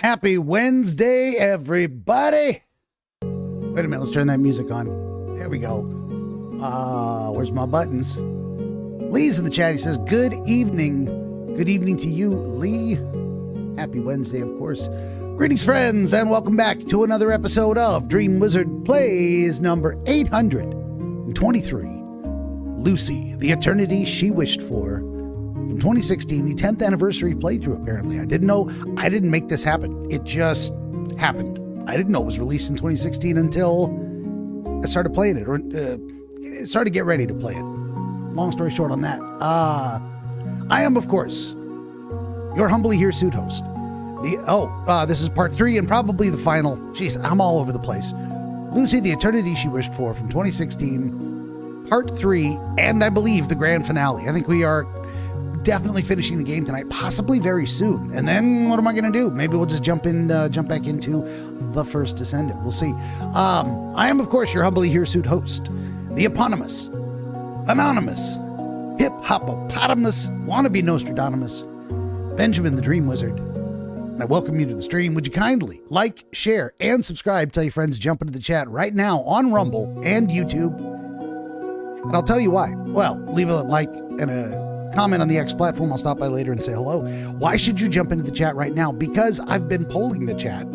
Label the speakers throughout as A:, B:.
A: Happy Wednesday, everybody. Wait a minute, let's turn that music on. There we go. Where's my buttons? Lee's in the chat. He says, good evening. Good evening to you, Lee. Happy Wednesday, of course. Greetings, friends, and welcome back to another episode of DreamWizard Plays number 823. Lucy, The Eternity She Wished For, from 2016, the 10th anniversary playthrough, apparently. I didn't make this happen. It just happened. I didn't know it was released in 2016 until I started playing it, or started to get ready to play it. Long story short on that. I am, of course, your humbly hirsute host. This is part 3 and probably the final. Jeez, I'm all over the place. Lucy, The Eternity She Wished For, from 2016, part 3, and I believe the grand finale. I think we are definitely finishing the game tonight, possibly very soon. And then what am I going to do? Maybe we'll just jump back into the first Descendant. We'll see. I am, of course, your humbly hirsute host, the eponymous, anonymous, hip-hopopotamus, wannabe Nostradamus, Benjamin the DreamWizard. And I welcome you to the stream. Would you kindly like, share, and subscribe? Tell your friends to jump into the chat right now on Rumble and YouTube. And I'll tell you why. Well, leave a like and a comment on the X platform. I'll stop by later and say hello. Why should you jump into the chat right now? Because I've been polling the chat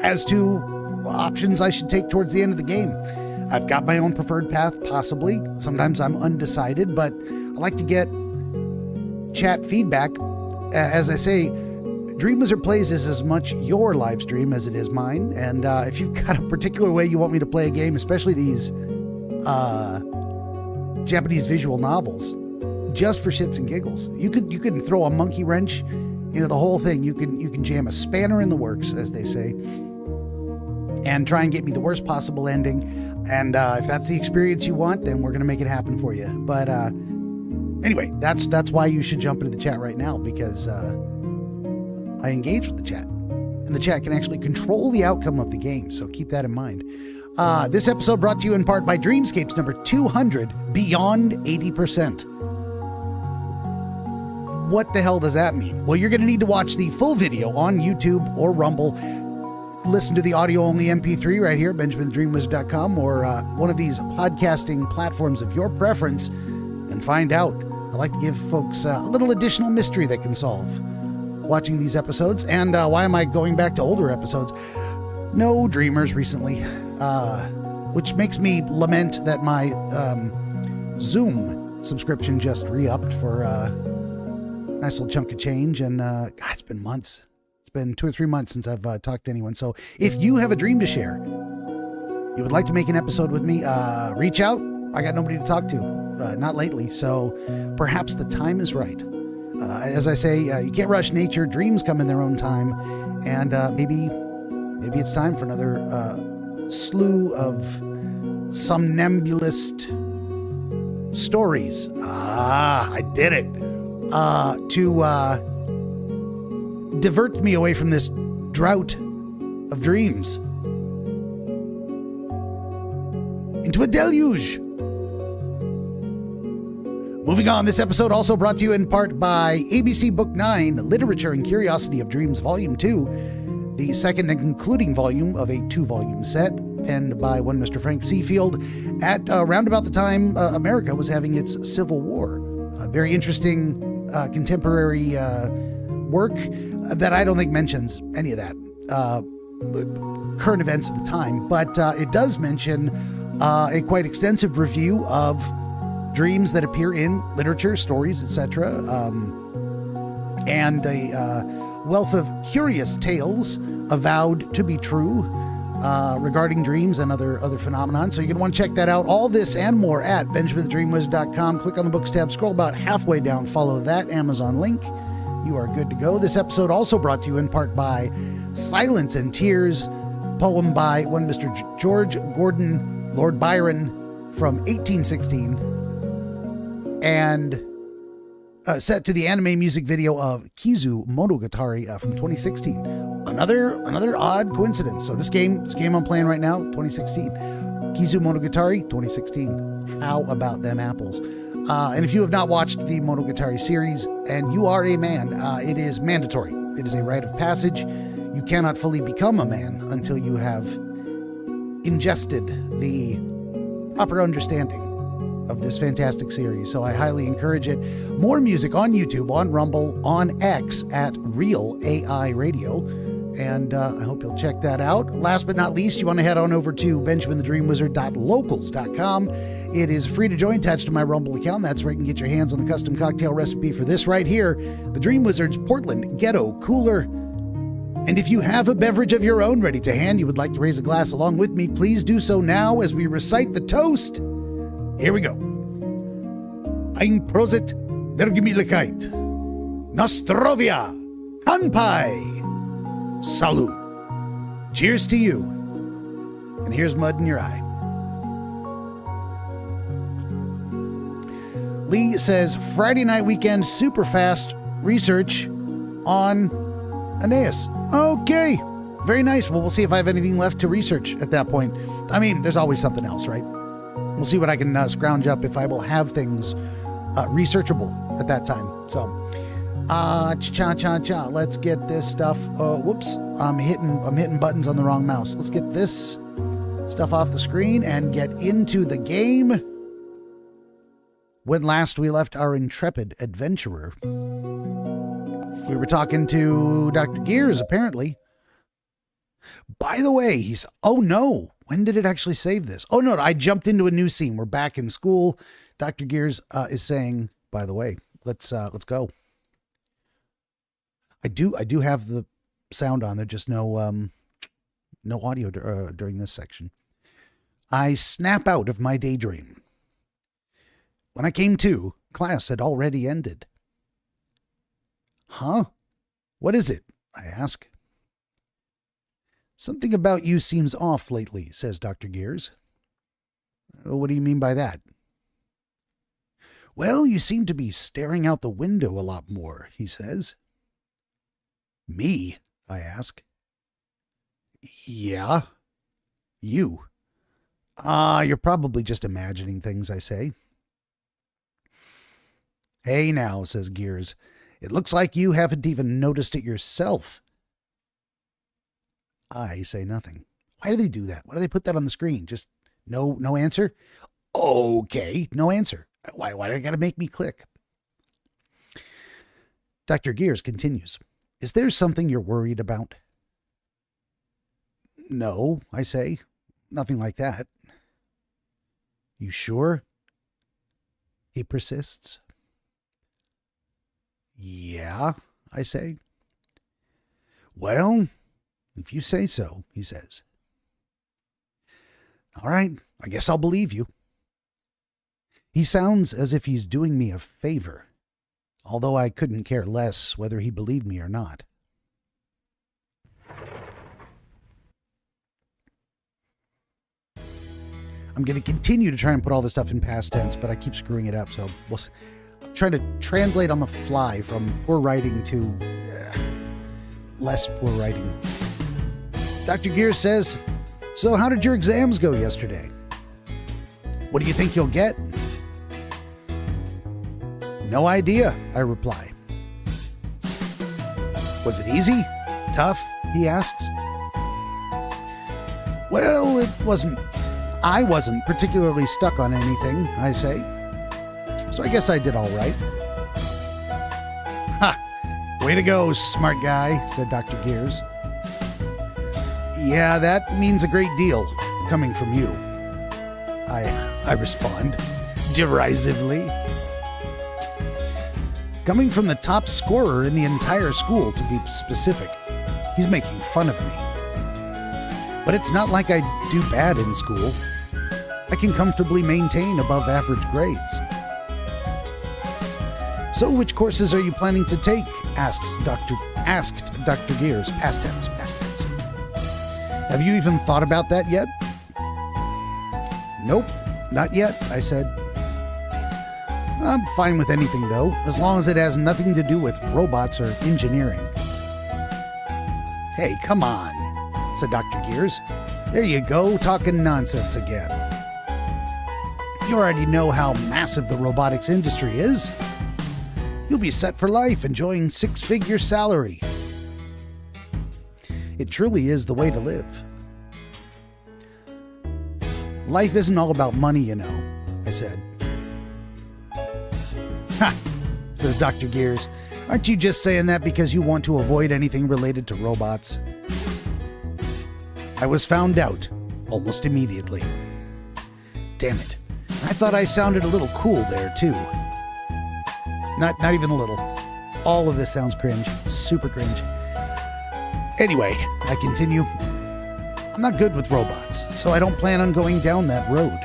A: as to options I should take towards the end of the game. I've got my own preferred path, possibly. Sometimes I'm undecided, but I like to get chat feedback. As I say, DreamWizard Plays is as much your live stream as it is mine. And if you've got a particular way you want me to play a game, especially these Japanese visual novels, just for shits and giggles, you could throw a monkey wrench into the whole thing. You can jam a spanner in the works, as they say, and try and get me the worst possible ending. And if that's the experience you want, then we're gonna make it happen for you. But anyway, that's why you should jump into the chat right now, because I engage with the chat, and the chat can actually control the outcome of the game. So keep that in mind. This episode brought to you in part by Dreamscapes number 200, Beyond 80%. What the hell does that mean? Well, you're going to need to watch the full video on YouTube or Rumble. Listen to the audio-only MP3 right here, BenjaminTheDreamWizard.com, or one of these podcasting platforms of your preference, and find out. I like to give folks a little additional mystery they can solve watching these episodes. And why am I going back to older episodes? No dreamers recently, which makes me lament that my Zoom subscription just re-upped for nice little chunk of change, and God, it's been months. It's been 2 or 3 months since I've talked to anyone. So if you have a dream to share, you would like to make an episode with me, reach out. I got nobody to talk to, not lately, so perhaps the time is right. As I say, you can't rush nature. Dreams come in their own time, and maybe it's time for another slew of somnambulist stories. I did it. To divert me away from this drought of dreams into a deluge. Moving on, this episode also brought to you in part by ABC Book 9, Literature and Curiosity of Dreams, Volume 2, the second and concluding volume of a 2-volume set, penned by one Mr. Frank Seafield at around about the time America was having its Civil War. Very interesting contemporary work that I don't think mentions any of that current events of the time, but it does mention a quite extensive review of dreams that appear in literature, stories, etc., and a wealth of curious tales avowed to be true regarding dreams and other phenomenon. So you're going to want to check that out. All this and more at BenjaminTheDreamWizard.com. Click on the books tab, scroll about halfway down, follow that Amazon link. You are good to go. This episode also brought to you in part by Silence and Tears, poem by one Mr. George Gordon Lord Byron from 1816, and set to the anime music video of Kizu Monogatari from 2016. Another odd coincidence. So this game I'm playing right now, 2016. Kizu Monogatari, 2016. How about them apples? And if you have not watched the Monogatari series and you are a man, it is mandatory. It is a rite of passage. You cannot fully become a man until you have ingested the proper understanding of this fantastic series. So I highly encourage it. More music on YouTube, on Rumble, on X at Real AI Radio. and I hope you'll check that out. Last but not least, you want to head on over to benjaminthedreamwizard.locals.com. It is free to join, attached to my Rumble account. That's where you can get your hands on the custom cocktail recipe for this right here, the DreamWizard's Portland Ghetto Cooler. And if you have a beverage of your own ready to hand, you would like to raise a glass along with me, please do so now as we recite the toast. Here we go. Ein Prosit der Gemütlichkeit. Nostrovia. Kanpai. Salud. Cheers to you. And here's mud in your eye. Lee says, Friday night weekend super fast research on Aeneas. Okay. Very nice. Well, we'll see if I have anything left to research at that point. I mean, there's always something else, right? We'll see what I can scrounge up if I will have things researchable at that time. So, let's get this stuff. Whoops. I'm hitting buttons on the wrong mouse. Let's get this stuff off the screen and get into the game. When last we left our intrepid adventurer, we were talking to Dr. Gears, apparently. By the way, oh no, when did it actually save this? Oh no, I jumped into a new scene. We're back in school. Dr. Gears is saying, by the way, let's go. I do have the sound on. There's just no audio during this section. I snap out of my daydream. When I came to, class had already ended. Huh? What is it? I ask. Something about you seems off lately, says Dr. Gears. What do you mean by that? Well, you seem to be staring out the window a lot more, he says. Me? I ask. Yeah. You. You're probably just imagining things, I say. Hey now, says Gears. It looks like you haven't even noticed it yourself. I say nothing. Why do they do that? Why do they put that on the screen? Just no answer? Okay, no answer. Why do they gotta make me click? Dr. Gears continues. Is there something you're worried about? No, I say. Nothing like that. You sure? He persists. Yeah, I say. Well, if you say so, he says. All right, I guess I'll believe you. He sounds as if he's doing me a favor, although I couldn't care less whether he believed me or not. I'm going to continue to try and put all this stuff in past tense, but I keep screwing it up, so we'll try to translate on the fly from poor writing to less poor writing. Dr. Gears says, so how did your exams go yesterday? What do you think you'll get? No idea, I reply. Was it easy? Tough? He asks. Well, it wasn't. I wasn't particularly stuck on anything, I say. So I guess I did all right. Ha! Way to go, smart guy, said Dr. Gears. Yeah, that means a great deal coming from you. I respond, derisively. Coming from the top scorer in the entire school, to be specific. He's making fun of me. But it's not like I do bad in school. I can comfortably maintain above average grades. So which courses are you planning to take? Asked Dr. Gears. Past tense. Have you even thought about that yet? Nope, not yet, I said. I'm fine with anything, though, as long as it has nothing to do with robots or engineering. Hey, come on, said Dr. Gears. There you go, talking nonsense again. You already know how massive the robotics industry is. You'll be set for life, enjoying six-figure salary. It truly is the way to live. Life isn't all about money, you know, I said. Ha! Says Dr. Gears. Aren't you just saying that because you want to avoid anything related to robots? I was found out almost immediately. Damn it. I thought I sounded a little cool there, too. Not even a little. All of this sounds cringe. Super cringe. Anyway, I continue. I'm not good with robots, so I don't plan on going down that road.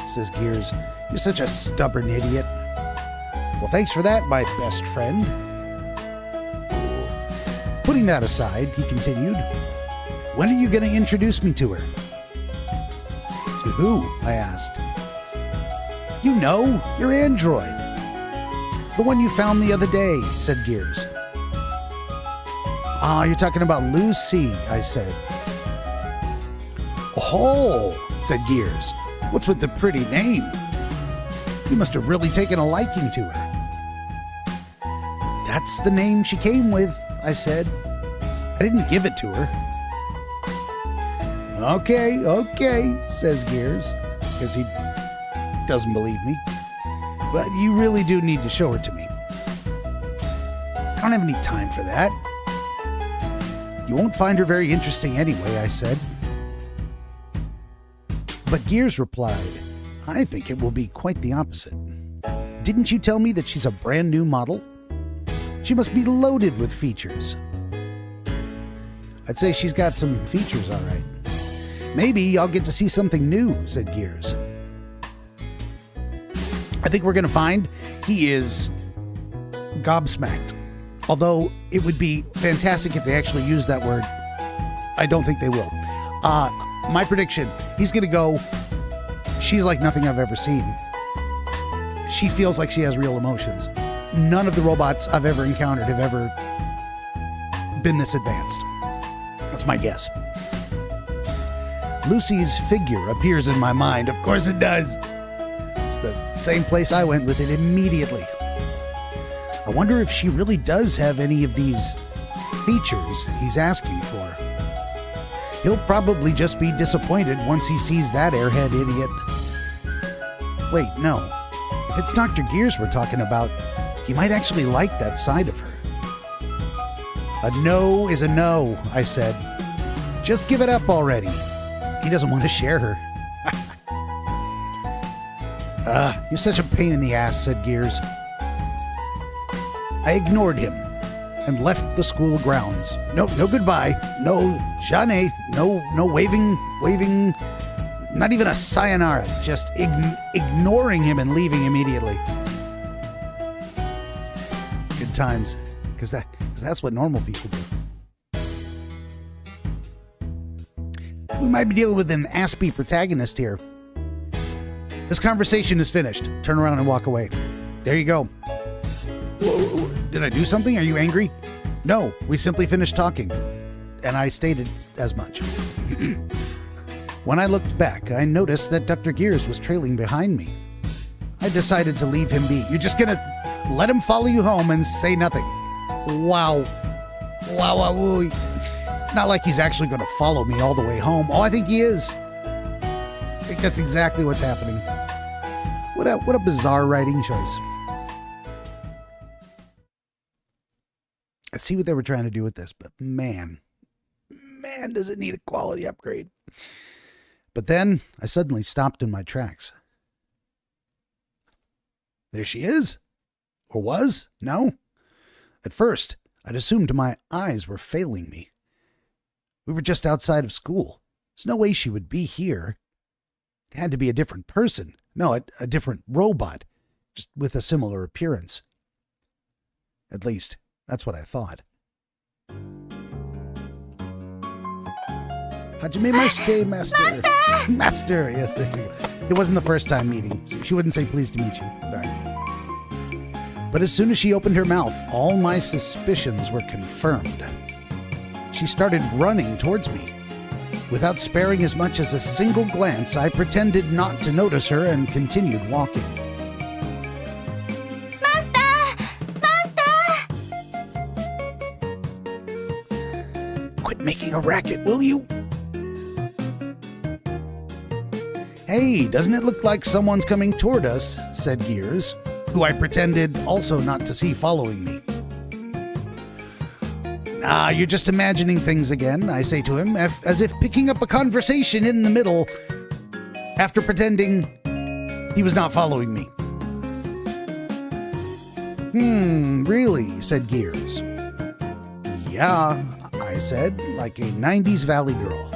A: Says Gears. You're such a stubborn idiot. Well, thanks for that, my best friend. Putting that aside, he continued, when are you going to introduce me to her? To who? I asked. You know, your android. The one you found the other day, said Gears. Ah, you're talking about Lucy, I said. Oh, said Gears. What's with the pretty name? You must have really taken a liking to her. That's the name she came with, I said. I didn't give it to her. Okay, says Gears, because he doesn't believe me. But you really do need to show her to me. I don't have any time for that. You won't find her very interesting anyway, I said. But Gears replied, I think it will be quite the opposite. Didn't you tell me that she's a brand new model? She must be loaded with features. I'd say she's got some features, all right. Maybe I'll get to see something new, said Gears. I think we're going to find he is gobsmacked. Although it would be fantastic if they actually used that word. I don't think they will. My prediction, he's going to go, she's like nothing I've ever seen. She feels like she has real emotions. None of the robots I've ever encountered have ever been this advanced. That's my guess. Lucy's figure appears in my mind. Of course it does. It's the same place I went with it immediately. I wonder if she really does have any of these features he's asking for. He'll probably just be disappointed once he sees that airhead idiot. Wait, no. If it's Dr. Gears we're talking about, he might actually like that side of her. A no is a no, I said. Just give it up already. He doesn't want to share her. You're such a pain in the ass, said Gears. I ignored him and left the school grounds. No goodbye. No Jeanne. No waving, not even a sayonara. Just ignoring him and leaving immediately. Good times, because that's what normal people do. We might be dealing with an aspie protagonist here. This conversation is finished. Turn around and walk away. There you go. Whoa, did I do something? Are you angry? No, we simply finished talking. And I stated as much. When I looked back, I noticed that Dr. Gears was trailing behind me. I decided to leave him be. You're just gonna let him follow you home and say nothing. Wow. It's not like he's actually gonna follow me all the way home. Oh, I think he is. I think that's exactly what's happening. What a bizarre writing choice. I see what they were trying to do with this, but man, does it need a quality upgrade. But then I suddenly stopped in my tracks. There she is. Or was? No. At first, I'd assumed my eyes were failing me. We were just outside of school. There's no way she would be here. It had to be a different person. No, a different robot, just with a similar appearance. At least, that's what I thought. Hajime Maste, Master. Master, yes, there you go. It wasn't the first time meeting. So she wouldn't say pleased to meet you. All right. But as soon as she opened her mouth, all my suspicions were confirmed. She started running towards me. Without sparing as much as a single glance, I pretended not to notice her and continued walking. Quit making a racket, will you? Hey, doesn't it look like someone's coming toward us, said Gears, who I pretended also not to see following me. Ah, you're just imagining things again, I say to him, as if picking up a conversation in the middle after pretending he was not following me. Really, said Gears. Yeah, I said, like a 90s Valley girl.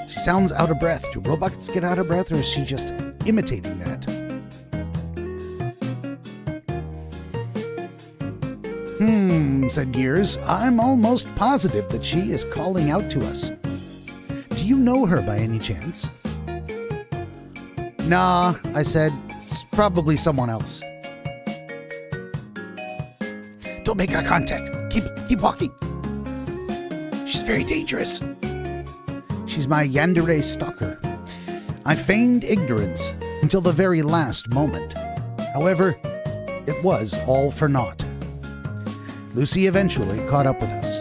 A: She sounds out of breath. Do robots get out of breath, or is she just imitating that? Said Gears. I'm almost positive that she is calling out to us. Do you know her by any chance? Nah, I said. It's probably someone else. Don't make eye contact. Keep walking. She's very dangerous. She's my yandere stalker. I feigned ignorance until the very last moment. However, it was all for naught. Lucy eventually caught up with us.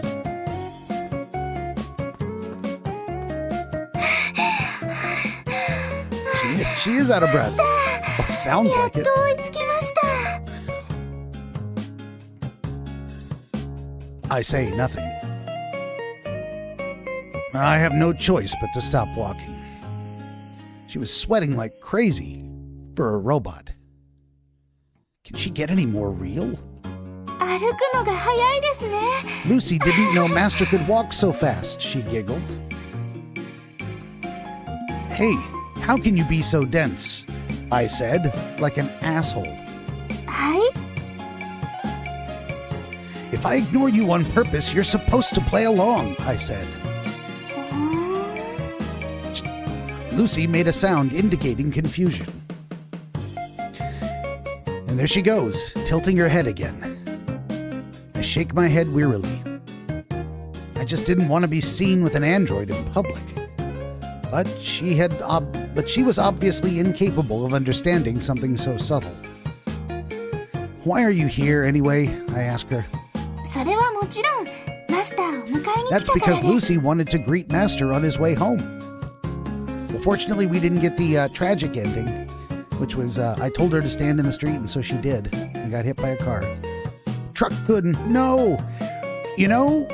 A: She is out of breath. Oh, sounds like it. I say nothing. I have no choice but to stop walking. She was sweating like crazy for a robot. Can she get any more real? Lucy didn't know Master could walk so fast, she giggled. Hey, how can you be so dense? I said, like an asshole. If I ignore you on purpose, you're supposed to play along, I said. Lucy made a sound indicating confusion. And there she goes, tilting her head again. I shake my head wearily. I just didn't want to be seen with an android in public. But she was obviously incapable of understanding something so subtle. Why are you here anyway? I ask her. That's because Lucy wanted to greet Master on his way home. Well, fortunately, we didn't get the tragic ending, which was I told her to stand in the street, and so she did, and got hit by a car. Truck couldn't. No. You know,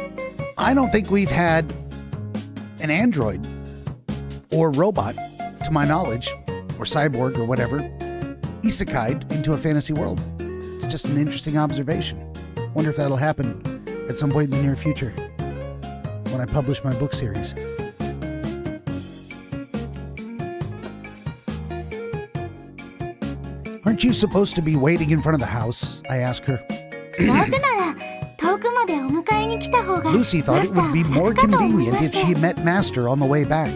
A: I don't think we've had an android or robot, to my knowledge, or cyborg or whatever, isekai'd into a fantasy world. It's just an interesting observation. Wonder if that'll happen at some point in the near future when I publish my book series. Aren't you supposed to be waiting in front of the house? I ask her. Lucy thought it would be more convenient if she met Master on the way back.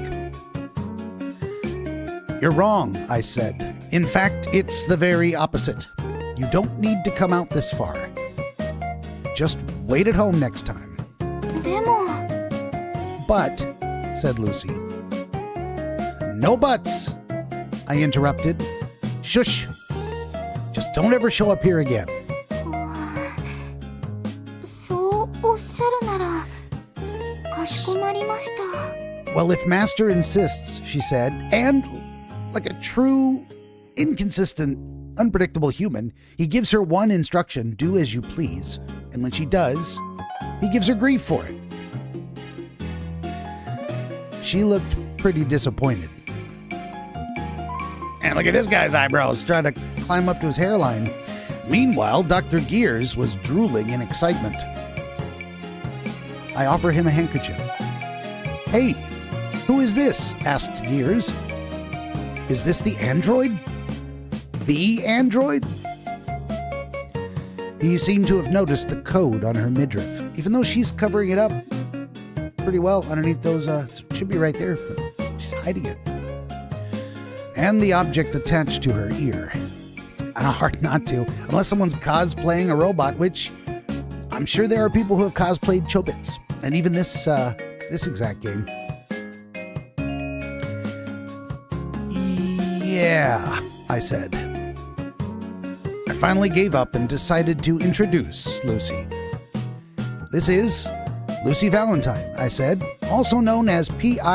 A: You're wrong, I said. In fact, it's the very opposite. You don't need to come out this far. Just wait at home next time. But, said Lucy. No buts, I interrupted. Shush. Just don't ever show up here again. Well, if Master insists, she said, and like a true, inconsistent, unpredictable human, he gives her one instruction, do as you please, and when she does, he gives her grief for it. She looked pretty disappointed. And look at this guy's eyebrows trying to climb up to his hairline. Meanwhile, Dr. Gears was drooling in excitement. I offer him a handkerchief. Hey, who is this? Asked Gears. Is this the android? The android? He seemed to have noticed the code on her midriff, even though she's covering it up pretty well underneath those, should be right there, but she's hiding it. And the object attached to her ear. It's kind of hard not to, unless someone's cosplaying a robot, which I'm sure there are people who have cosplayed Chobits, and even this exact game. Yeah, I said. I finally gave up and decided to introduce Lucy. This is Lucy Valentine, I said, also known as PIM-00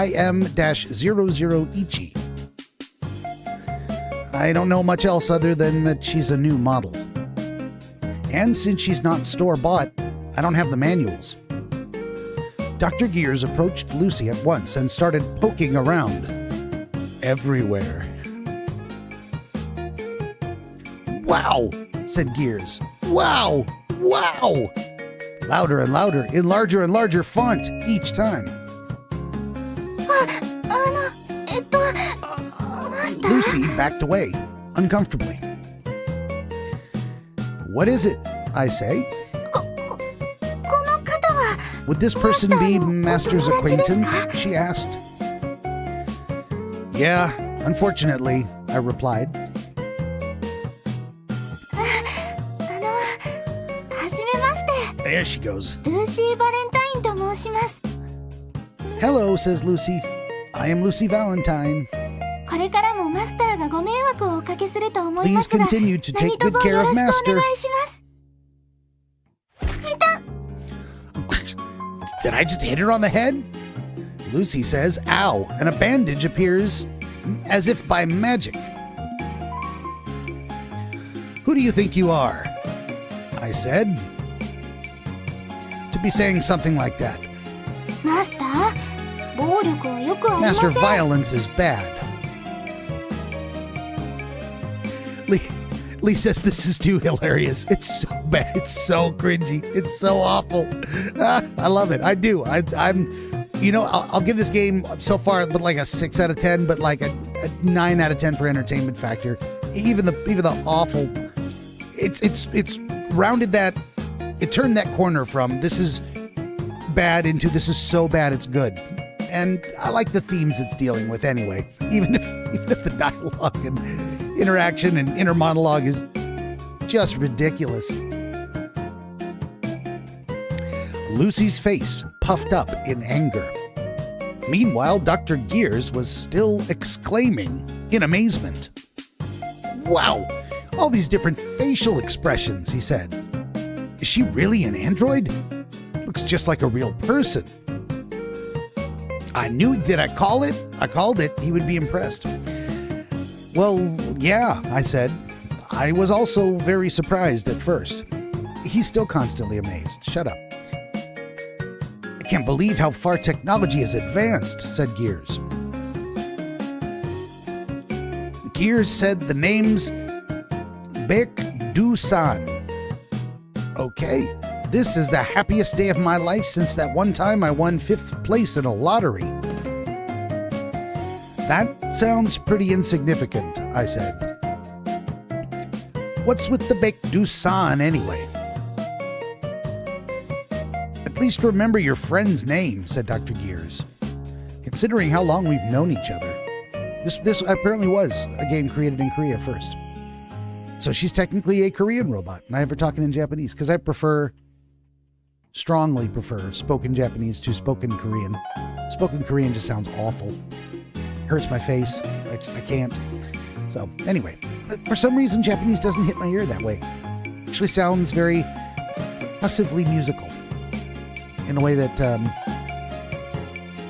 A: Ichi. I don't know much else other than that she's a new model. And since she's not store-bought, I don't have the manuals. Dr. Gears approached Lucy at once and started poking around. Everywhere. Wow, said Gears. Wow, wow! Louder and louder, in larger and larger font each time. Lucy backed away, uncomfortably. What is it? I say. Would this person be Master's acquaintance? She asked. Yeah, unfortunately, I replied. There she goes. Hello, says Lucy. I am Lucy Valentine. Please continue to take good care of Master. Did I just hit her on the head? Lucy says, ow, and a bandage appears as if by magic. Who do you think you are? I said. To be saying something like that. Master, violence is bad. Lee says this is too hilarious. It's so bad. It's so cringy. It's so awful. I love it. I do. I'm, you know, I'll give this game so far, but like a 6 out of 10, but like a 9 out of 10 for entertainment factor. Even the awful. It's rounded that. It turned that corner from this is bad into this is so bad it's good. And I like the themes it's dealing with anyway. Even if the dialogue and interaction and inner monologue is just ridiculous. Lucy's face puffed up in anger. Meanwhile, Dr. Gears was still exclaiming in amazement. Wow, all these different facial expressions, he said. Is she really an android? Looks just like a real person. I knew, did I call it? I called it. He would be impressed. Well, yeah, I said. I was also very surprised at first. He's still constantly amazed. Shut up. I can't believe how far technology has advanced, said Gears. Gears said the name's Baek Do-san. Okay, this is the happiest day of my life since that one time I won 5th place in a lottery. That sounds pretty insignificant, I said. What's with the Baek Do-san anyway? At least remember your friend's name, said Dr. Gears. Considering how long we've known each other. This apparently was a game created in Korea first. So she's technically a Korean robot, and I have her talking in Japanese, because I strongly prefer spoken Japanese to spoken Korean. Spoken Korean just sounds awful. Hurts my face. I can't. So anyway, but for some reason Japanese doesn't hit my ear that way. Actually sounds very passively musical in a way that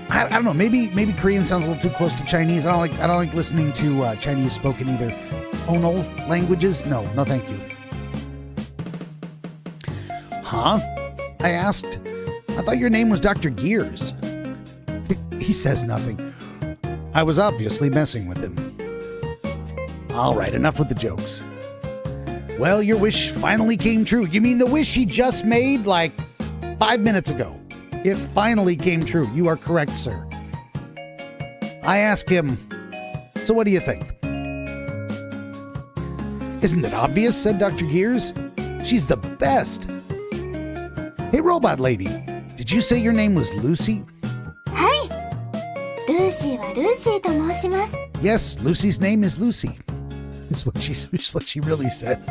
A: I don't know. Maybe Korean sounds a little too close to Chinese. I don't like listening to Chinese spoken either. Tonal languages? No, thank you. Huh? I asked. I thought your name was Dr. Gears. He says nothing. I was obviously messing with him. All right, enough with the jokes. Well, your wish finally came true. You mean the wish he just made like 5 minutes ago? It finally came true. You are correct, sir. I asked him, so what do you think? Isn't it obvious, said Dr. Gears. She's the best. Hey, robot lady, did you say your name was Lucy?
B: Hi. Lucy wa Lucy to moshimasu.
A: Yes, Lucy's name is Lucy. Is what she really said.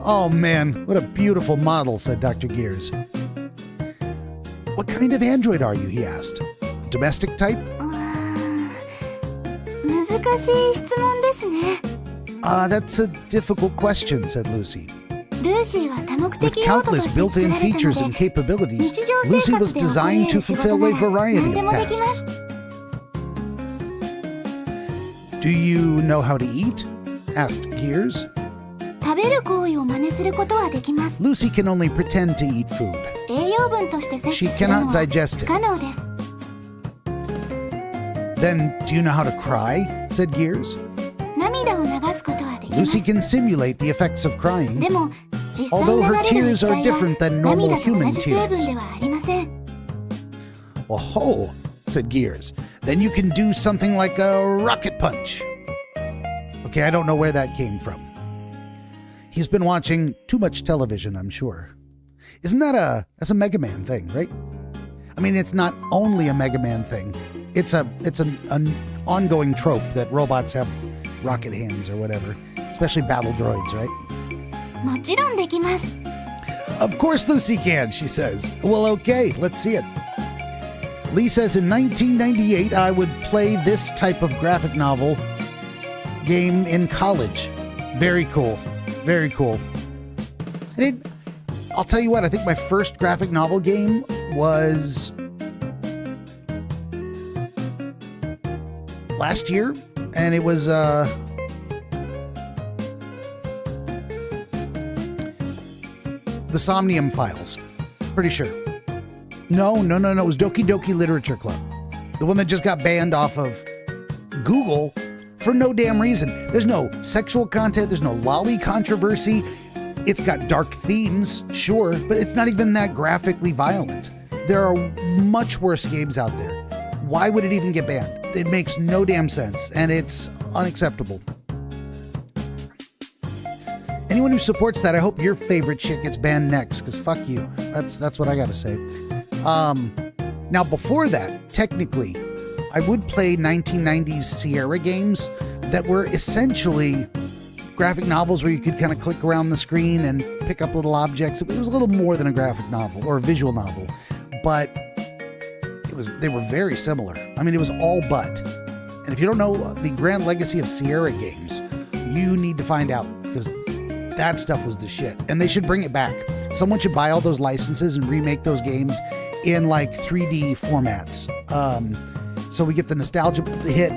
A: Oh man, what a beautiful model, said Dr. Gears. What kind of android are you, he asked. Domestic type?
B: 難しい質問ですね。
A: That's a difficult question, said Lucy.
B: ルーシーは多目
A: With
B: 的用途と
A: countless
B: して作
A: built-in
B: られたの
A: features and
B: で、
A: capabilities,
B: 日常
A: Lucy
B: 生
A: was
B: 活で
A: designed
B: 行え
A: to
B: る仕事
A: fulfill
B: な
A: a
B: ら
A: variety
B: 何で
A: of
B: もできま
A: tasks.
B: す。
A: Do you know how to eat? Asked Gears.
B: 食べる行為を真似することはできます。
A: Lucy can only pretend to eat food.
B: 栄養分として摂
A: She
B: 取するの
A: cannot
B: は
A: digest
B: 不
A: it.
B: 可能です。
A: Then, do you know how to cry? Said Gears.
B: 涙を流すことはできます。
A: Lucy can simulate the effects of crying.
B: でも、実際
A: Although
B: 流
A: her
B: れる
A: tears are
B: 液体
A: different
B: は
A: than normal
B: 涙と
A: human
B: 同じ成分
A: tears.
B: ではありません。
A: Oh, said Gears. Then you can do something like a rocket punch. Okay, I don't know where that came from. He's been watching too much television, I'm sure. Isn't that's a Mega Man thing, right? I mean, it's not only a Mega Man thing. It's an ongoing trope that robots have rocket hands or whatever, especially battle droids, right?
B: もちろんできます。
A: Of course Lucy can, she says. Well, okay, let's see it. Lee says in 1998 I would play this type of graphic novel game in college. Very cool. Very cool. I'll tell you what, I think my first graphic novel game was last year, and it was the Somnium Files. Pretty sure. No. It was Doki Doki Literature Club. The one that just got banned off of Google for no damn reason. There's no sexual content. There's no lolly controversy. It's got dark themes, sure, but it's not even that graphically violent. There are much worse games out there. Why would it even get banned? It makes no damn sense, and it's unacceptable. Anyone who supports that, I hope your favorite shit gets banned next, because fuck you. That's what I gotta say. Now, before that, technically, I would play 1990s Sierra games that were essentially graphic novels where you could kind of click around the screen and pick up little objects. It was a little more than a graphic novel or a visual novel, but they were very similar. I mean, it was all but. And if you don't know the grand legacy of Sierra games, you need to find out, because that stuff was the shit. And they should bring it back. Someone should buy all those licenses and remake those games in like 3D formats. So we get the nostalgia hit,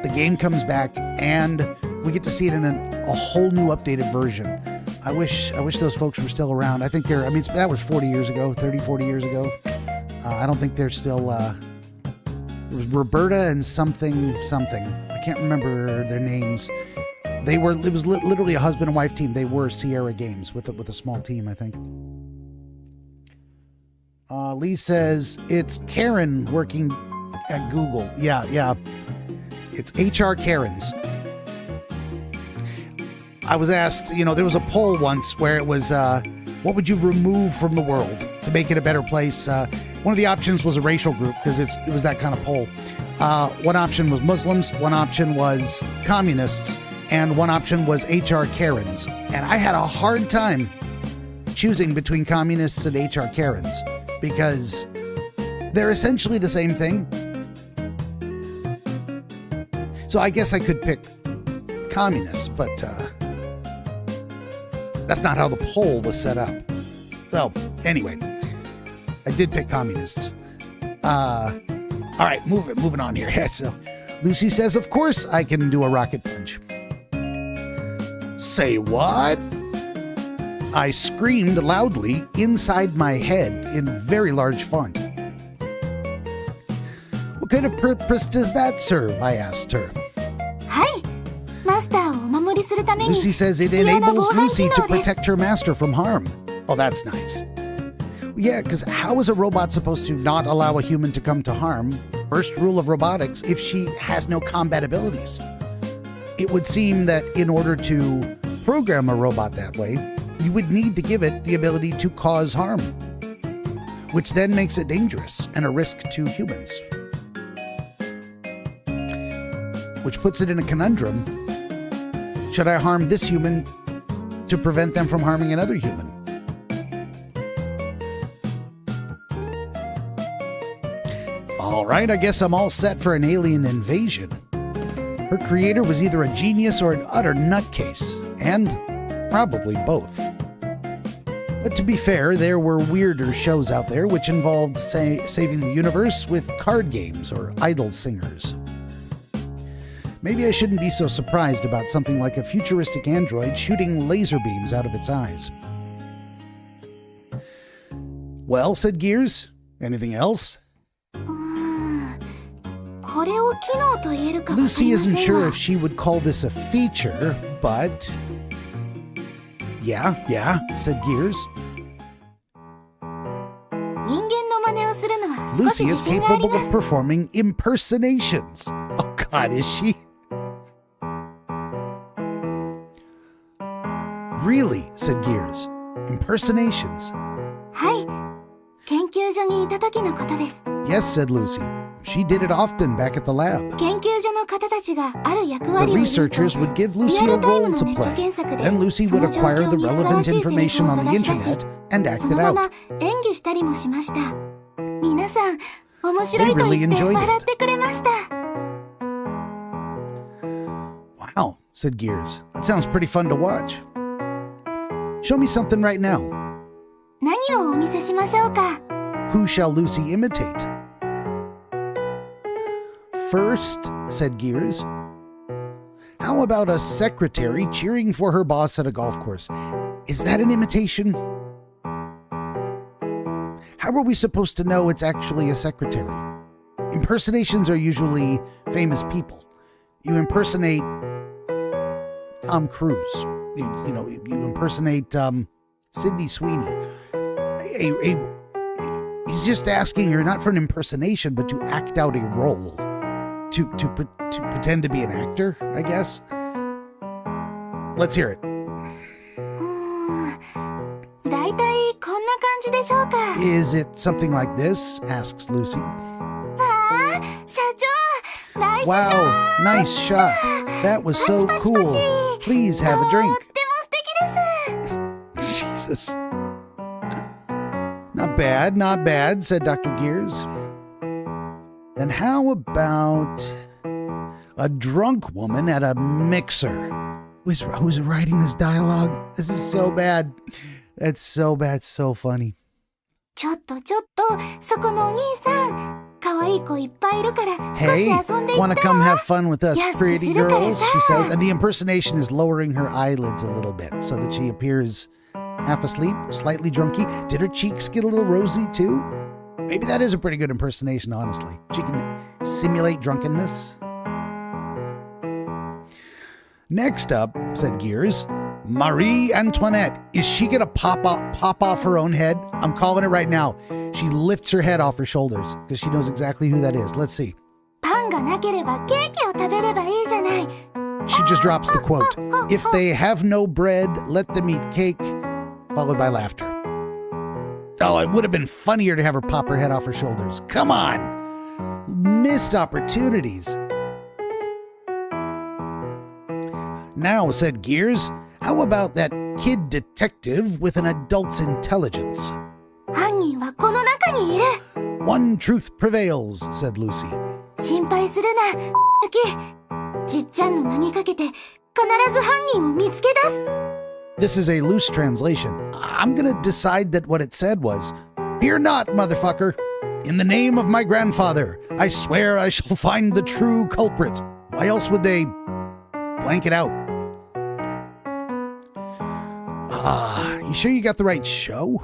A: the game comes back, and we get to see it in a whole new updated version. I wish those folks were still around. I think that was 40 years ago, 30, 40 years ago. I don't think they're still, it was Roberta and something. I can't remember their names. It was literally a husband and wife team. They were Sierra Games with a small team, I think. Lee says, it's Karen working at Google. Yeah. It's HR Karens. I was asked, there was a poll once where it was, what would you remove from the world to make it a better place? One of the options was a racial group, because it was that kind of poll. One option was Muslims, one option was communists, and one option was HR Karens. And I had a hard time choosing between communists and HR Karens, because they're essentially the same thing. So I guess I could pick communists, but that's not how the poll was set up. So anyway, I did pick communists. All right, moving on here. So Lucy says, of course I can do a rocket punch. Say what? I screamed loudly inside my head in very large font. What kind of purpose does that serve? I asked her.
B: はい。マスターをお守りするために
A: Lucy says it
B: 必要な防
A: enables
B: 犯機
A: Lucy to
B: 能です。
A: protect her master from harm. Oh, that's nice. Yeah, because how is a robot supposed to not allow a human to come to harm? First rule of robotics, if she has no combat abilities. It would seem that in order to program a robot that way, you would need to give it the ability to cause harm, which then makes it dangerous and a risk to humans. Which puts it in a conundrum. Should I harm this human to prevent them from harming another human? All right, I guess I'm all set for an alien invasion. Her creator was either a genius or an utter nutcase, and probably both. But to be fair, there were weirder shows out there which involved, say, saving the universe with card games or idol singers. Maybe I shouldn't be so surprised about something like a futuristic android shooting laser beams out of its eyes. Well, said Gears, anything else?
B: これを機能と言えるかわかりませ
A: Lucy
B: ん
A: isn't
B: が
A: sure if she would call this a feature, but... Yeah, said Gears.
B: 人間の真似をするのは少し
A: Lucy
B: 自
A: is
B: 信があり
A: capable
B: ま
A: of
B: す
A: performing impersonations. Oh God, is she? Really, said Gears. Impersonations.
B: はい研究所にいた時のことです
A: Yes, said Lucy. She did it often back at the lab.
B: 研究所の方たちがある役
A: The
B: 割を言うと
A: researchers would give Lucy
B: リ
A: a
B: アルタイム
A: role
B: の
A: to
B: ネット
A: play.
B: 検索で
A: Then Lucy
B: そ
A: would
B: の状
A: acquire
B: 況
A: the
B: にふさわ
A: relevant
B: しいセリフを
A: information on
B: 探
A: the
B: し出し
A: internet and
B: そ
A: act
B: の
A: it
B: まま
A: out.
B: 演技したりもしました皆さん面白い
A: They
B: と
A: really
B: 言って
A: enjoyed it.
B: 笑ってくれました
A: Wow, said Gears. That sounds pretty fun to watch. Show me something right now.
B: 何をお見せしましょうか
A: Who shall Lucy imitate? First, said Gears. How about a secretary cheering for her boss at a golf course? Is that an imitation? How are we supposed to know it's actually a secretary? Impersonations are usually famous people. You impersonate Tom Cruise. You impersonate Sydney Sweeney. He's just asking her not for an impersonation, but to act out a role. To pretend to be an actor, I guess. Let's hear it.
B: だいたいこんな感じでしょうか
A: Is it something like this? Asks Lucy.
B: わあ社長ナイスショ
A: Wow,
B: ット
A: nice shot. That was so cool. Please have a
B: と
A: drink.
B: っても素敵です
A: Jesus. Not bad, said Dr. Gears. Then how about a drunk woman at a mixer? Who's writing this dialogue? This is so bad. That's so bad, so funny.
B: ちょっとそこのお兄さん可愛い子いっぱいいるから少し
A: Hey,
B: 遊んでいっ
A: want to
B: た
A: come have fun with us,
B: Yes,
A: pretty
B: consider
A: girls?
B: that.
A: She says, and the impersonation is lowering her eyelids a little bit so that she appears half asleep, slightly drunky. Did her cheeks get a little rosy too? Maybe that is a pretty good impersonation, honestly. She can simulate drunkenness. Next up, said Gears, Marie Antoinette. Is she gonna pop off her own head? I'm calling it right now. She lifts her head off her shoulders because she knows exactly who that is. Let's see.
B: パンがなければケーキを食べればいいじゃない
A: She just drops the quote. If they have no bread, let them eat cake, followed by laughter. Oh, it would have been funnier to have her pop her head off her shoulders. Come on. Missed opportunities. Now, said Gears, how about that kid detective with an adult's intelligence?
B: 犯人はこの中にいる
A: One truth prevails, said Lucy.
B: 心配するなじっちゃんの名にかけて必ず犯人を見つけ出す
A: This is a loose translation. I'm gonna decide that what it said was, Fear not, motherfucker. In the name of my grandfather, I swear I shall find the true culprit. Why else would they blank it out? You sure you got the right show?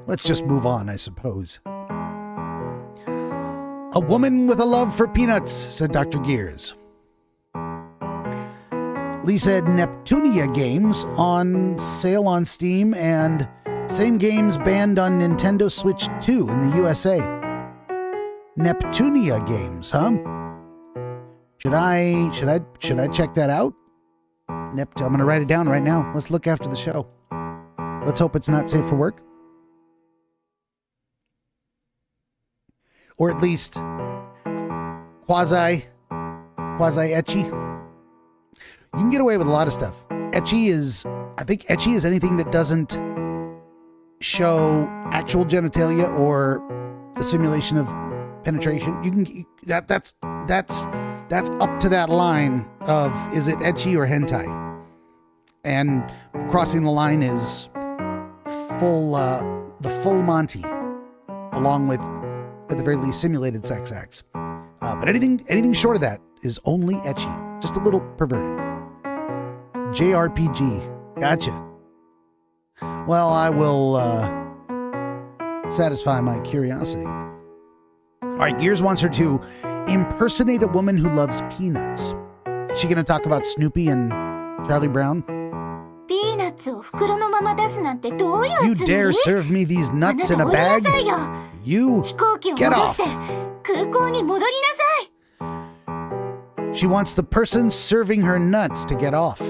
A: Let's just move on, I suppose. A woman with a love for peanuts, said Dr. Gears. Lee said Neptunia games on sale on Steam and same games banned on Nintendo Switch 2 in the USA. Neptunia games, huh? Should I check that out? I'm going to write it down right now. Let's look after the show. Let's hope it's not safe for work. Or at least quasi-etchy. You can get away with a lot of stuff. I think etchy is anything that doesn't show actual genitalia or the simulation of penetration. That's up to that line of, is it etchy or hentai? And crossing the line is the full Monty, along with, at the very least, simulated sex acts. But anything short of that, is only ecchi. Just a little perverted. JRPG. Gotcha. Well, I will satisfy my curiosity. All right, Gears wants her to impersonate a woman who loves peanuts. Is she going to talk about Snoopy and Charlie Brown?
B: ピーナッツを袋のまま出すなんてどういう
A: You
B: つも
A: dare
B: り
A: serve me these
B: あな
A: nuts
B: た
A: in a
B: 降りな
A: bag?
B: さいよ
A: You
B: 飛行機を
A: get
B: 戻
A: off.
B: して空港に戻りなさい
A: She wants the person serving her nuts to get off.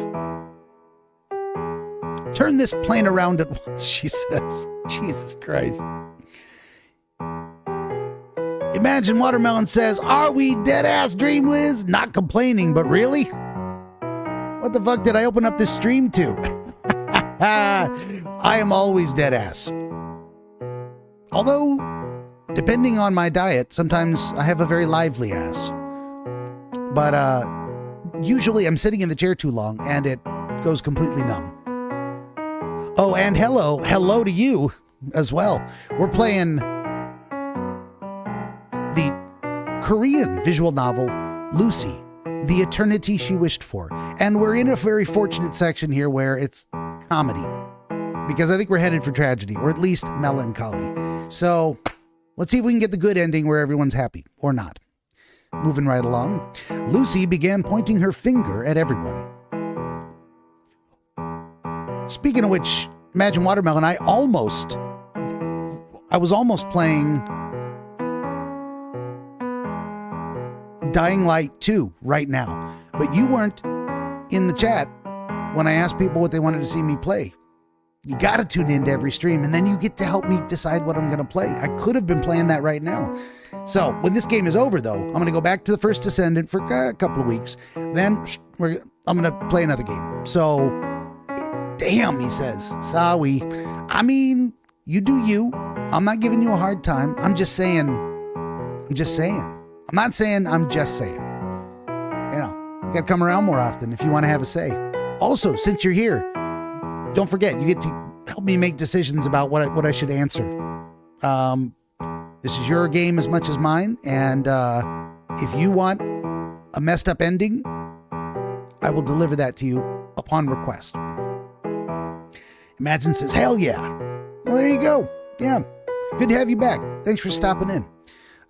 A: Turn this plane around at once, she says. Jesus Christ. Imagine Watermelon says, are we dead-ass DreamWiz? Not complaining, but really? What the fuck did I open up this stream to? I am always dead-ass. Although, depending on my diet, sometimes I have a very lively ass. But usually I'm sitting in the chair too long and it goes completely numb. Oh, and hello to you as well. We're playing the Korean visual novel, Lucy, The Eternity She Wished For. And we're in a very fortunate section here where it's comedy. Because I think we're headed for tragedy, or at least melancholy. So let's see if we can get the good ending where everyone's happy, or not. Moving right along, Lucy began pointing her finger at everyone. Speaking of which, Imagine Watermelon, I was almost playing Dying Light 2 right now, but you weren't in the chat when I asked people what they wanted to see me play. You got to tune into every stream, and then you get to help me decide what I'm going to play. I could have been playing that right now. So when this game is over, though, I'm going to go back to the First Descendant for a couple of weeks. Then I'm going to play another game. So, damn, he says. Sorry. I mean, you do you. I'm not giving you a hard time. I'm just saying. I'm not saying, I'm just saying. You know, you got to come around more often if you want to have a say. Also, since you're here, don't forget, you get to help me make decisions about what I should answer. This is your game as much as mine, and if you want a messed up ending, I will deliver that to you upon request. Imagine says, hell yeah. Well, there you go. Yeah. Good to have you back. Thanks for stopping in.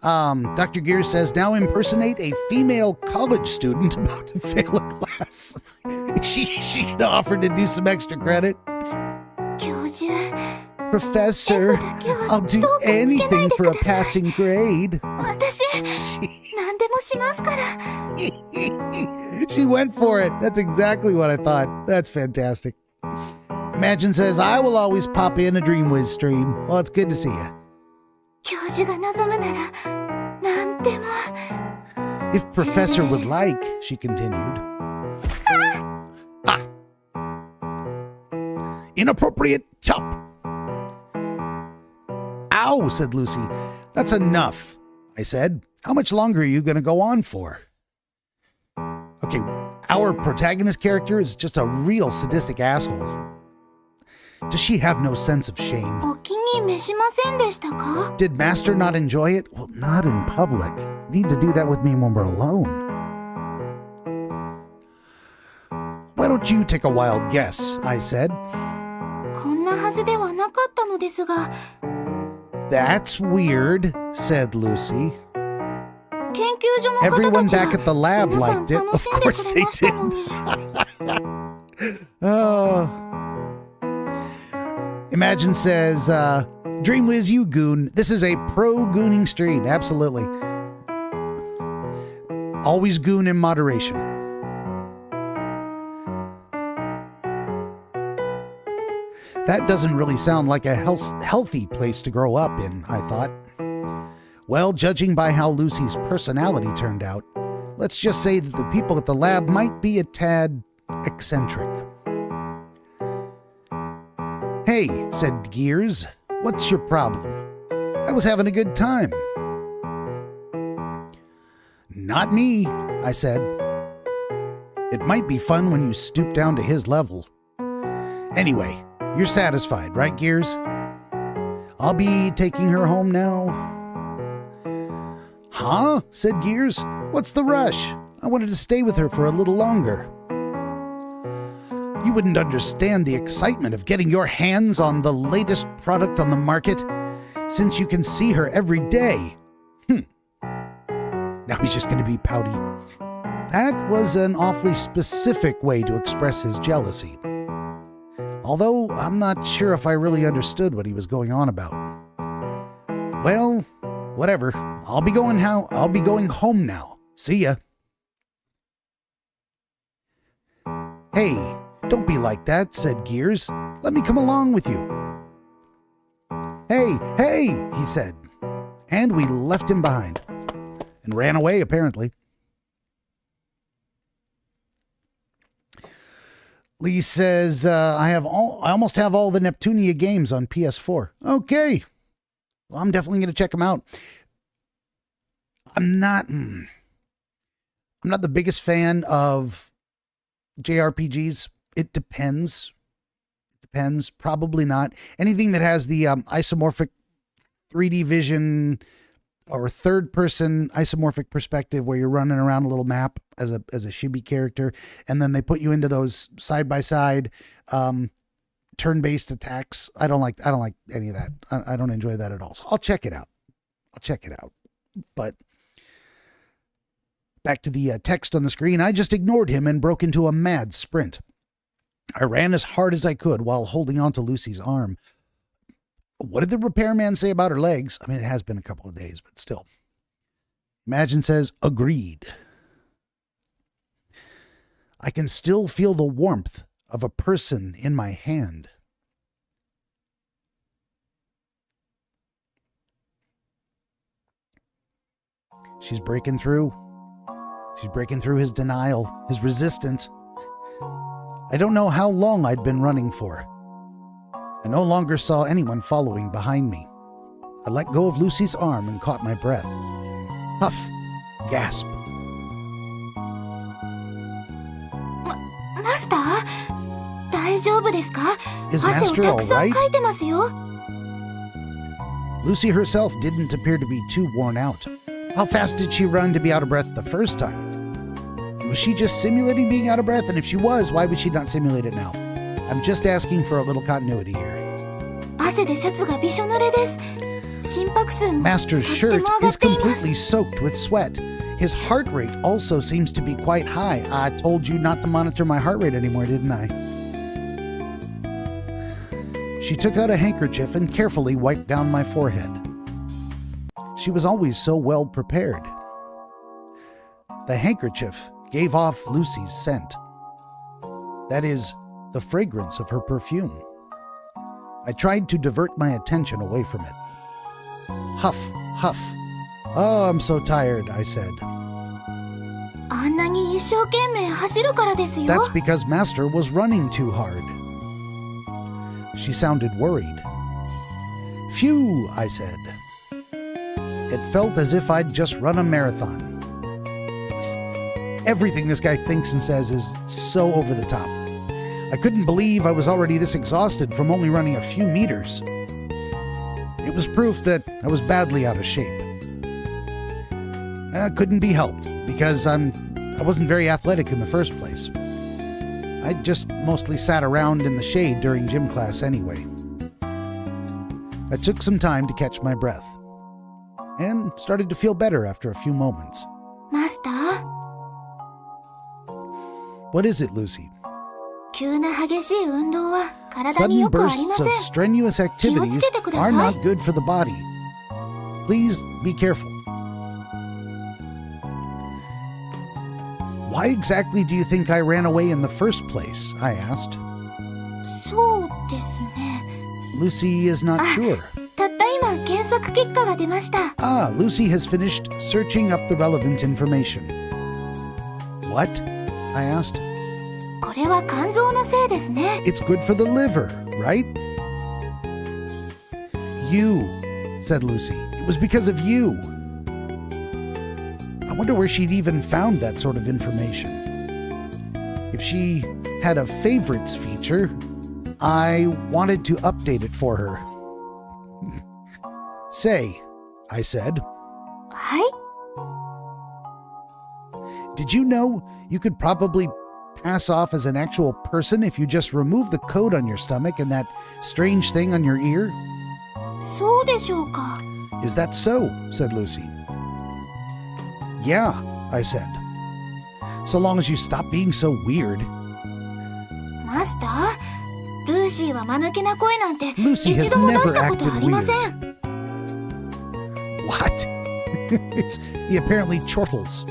A: Dr. Gears says, now impersonate a female college student about to fail a class. she can offer to do some extra credit.
B: 教授
A: Professor, I'll do anything for a passing grade.
B: 私何でもしますから
A: She went for it. That's exactly what I thought. That's fantastic. Imagine says, I will always pop in a DreamWiz stream. Well, it's good to see you.
B: 教授が望むなら何でも
A: If Professor would like, she continued. Ah! Inappropriate chop. Ow, said Lucy. That's enough, I said. How much longer are you going to go on for? Okay, our protagonist character is just a real sadistic asshole. Does she have no sense of shame?
B: お気に召しませんでしたか
A: Did Master not enjoy it? Well, not in public. Need to do that with me when we're alone. Why don't you take a wild guess, I said.
B: こんなはずではなかったのですが
A: That's weird, said Lucy.
B: 研究所の方
A: Everyone
B: たち
A: back at the lab
B: 皆さん
A: liked it.
B: 楽
A: Of
B: しんでく
A: course
B: れ
A: they
B: ましたのに
A: did. Imagine says, DreamWiz, you goon. This is a pro-gooning stream. Absolutely. Always goon in moderation. That doesn't really sound like a healthy place to grow up in, I thought. Well, judging by how Lucy's personality turned out, let's just say that the people at the lab might be a tad eccentric. Hey, said Gears, what's your problem? I was having a good time. Not me, I said. It might be fun when you stoop down to his level. Anyway, you're satisfied, right, Gears? I'll be taking her home now. Huh? Said Gears. What's the rush? I wanted to stay with her for a little longer. You wouldn't understand the excitement of getting your hands on the latest product on the market, since you can see her every day. Now he's just going to be pouty. That was an awfully specific way to express his jealousy. Although I'm not sure if I really understood what he was going on about. Well, whatever. I'll be going home now. See ya. Hey, don't be like that, said Gears. Let me come along with you. Hey, he said. And we left him behind. And ran away, apparently. Lee says, I almost have all the Neptunia games on PS4. Okay. Well, I'm definitely going to check them out. I'm not the biggest fan of JRPGs. It depends. Probably not. Anything that has the isomorphic 3D vision or third-person isomorphic perspective where you're running around a little map as a chibi character, and then they put you into those side-by-side turn-based attacks. I don't like any of that. I don't enjoy that at all. So I'll check it out. But back to the text on the screen, I just ignored him and broke into a mad sprint. I ran as hard as I could while holding onto Lucy's arm. What did the repairman say about her legs? I mean, it has been a couple of days, but still. Imagine says, agreed. I can still feel the warmth of a person in my hand. She's breaking through. She's breaking through his denial, his resistance. I don't know how long I'd been running for. I no longer saw anyone following behind me. I let go of Lucy's arm and caught my breath. Huff. Gasp.
B: Master? 大丈夫ですか?
A: Is Master all right?
B: 汗をたくさんかいてますよ。
A: Lucy herself didn't appear to be too worn out. How fast did she run to be out of breath the first time? Was she just simulating being out of breath? And if she was, why would she not simulate it now? I'm just asking for a little continuity here.
B: 汗でシャツがびしょ濡れです。心拍数も
A: Master's
B: とって
A: shirt
B: も上が
A: is
B: っています。
A: completely soaked with sweat. His heart rate also seems to be quite high. I told you not to monitor my heart rate anymore, didn't I? She took out a handkerchief and carefully wiped down my forehead. She was always so well prepared. The handkerchief gave off Lucy's scent. That is, the fragrance of her perfume. I tried to divert my attention away from it. Huff, huff. Oh, I'm so tired, I said.
B: あんなに一生懸命走るからですよ。
A: That's because Master was running too hard. She sounded worried. Phew, I said. It felt as if I'd just run a marathon. Everything this guy thinks and says is so over the top. I couldn't believe I was already this exhausted from only running a few meters. It was proof that I was badly out of shape. Couldn't be helped, because I wasn't very athletic in the first place. I just mostly sat around in the shade during gym class anyway. I took some time to catch my breath, and started to feel better after a few moments.
B: マスター、
A: What is it, Lucy?
B: 急な激しい運動は体に
A: Sudden
B: よくありま
A: bursts
B: せん。
A: of strenuous activities are not good for the body. Please be careful. Why exactly do you think I ran away in the first place? I asked.
B: そうですね。
A: Lucy is not sure.
B: たった今検索結果が出ました。
A: Ah, Lucy has finished searching up the relevant information. What? I asked.
B: これは肝臓のせいですね。
A: It's good for the liver, right? You, said Lucy. It was because of you. I wonder where she'd even found that sort of information. If she had a favorites feature, I wanted to update it for her. Say, I said.
B: はい。
A: Did you know you could probably pass off as an actual person if you just remove the coat on your stomach and that strange thing on your ear?
B: そうでしょうか。
A: Is that so? Said Lucy. Yeah, I said. So long as you stop being so weird.
B: マスター、ルーシーは間抜けな声なんて
A: Lucy has
B: 一度も出
A: never
B: したこと
A: acted
B: ありませ
A: weird.
B: ん。
A: What? He apparently chortles.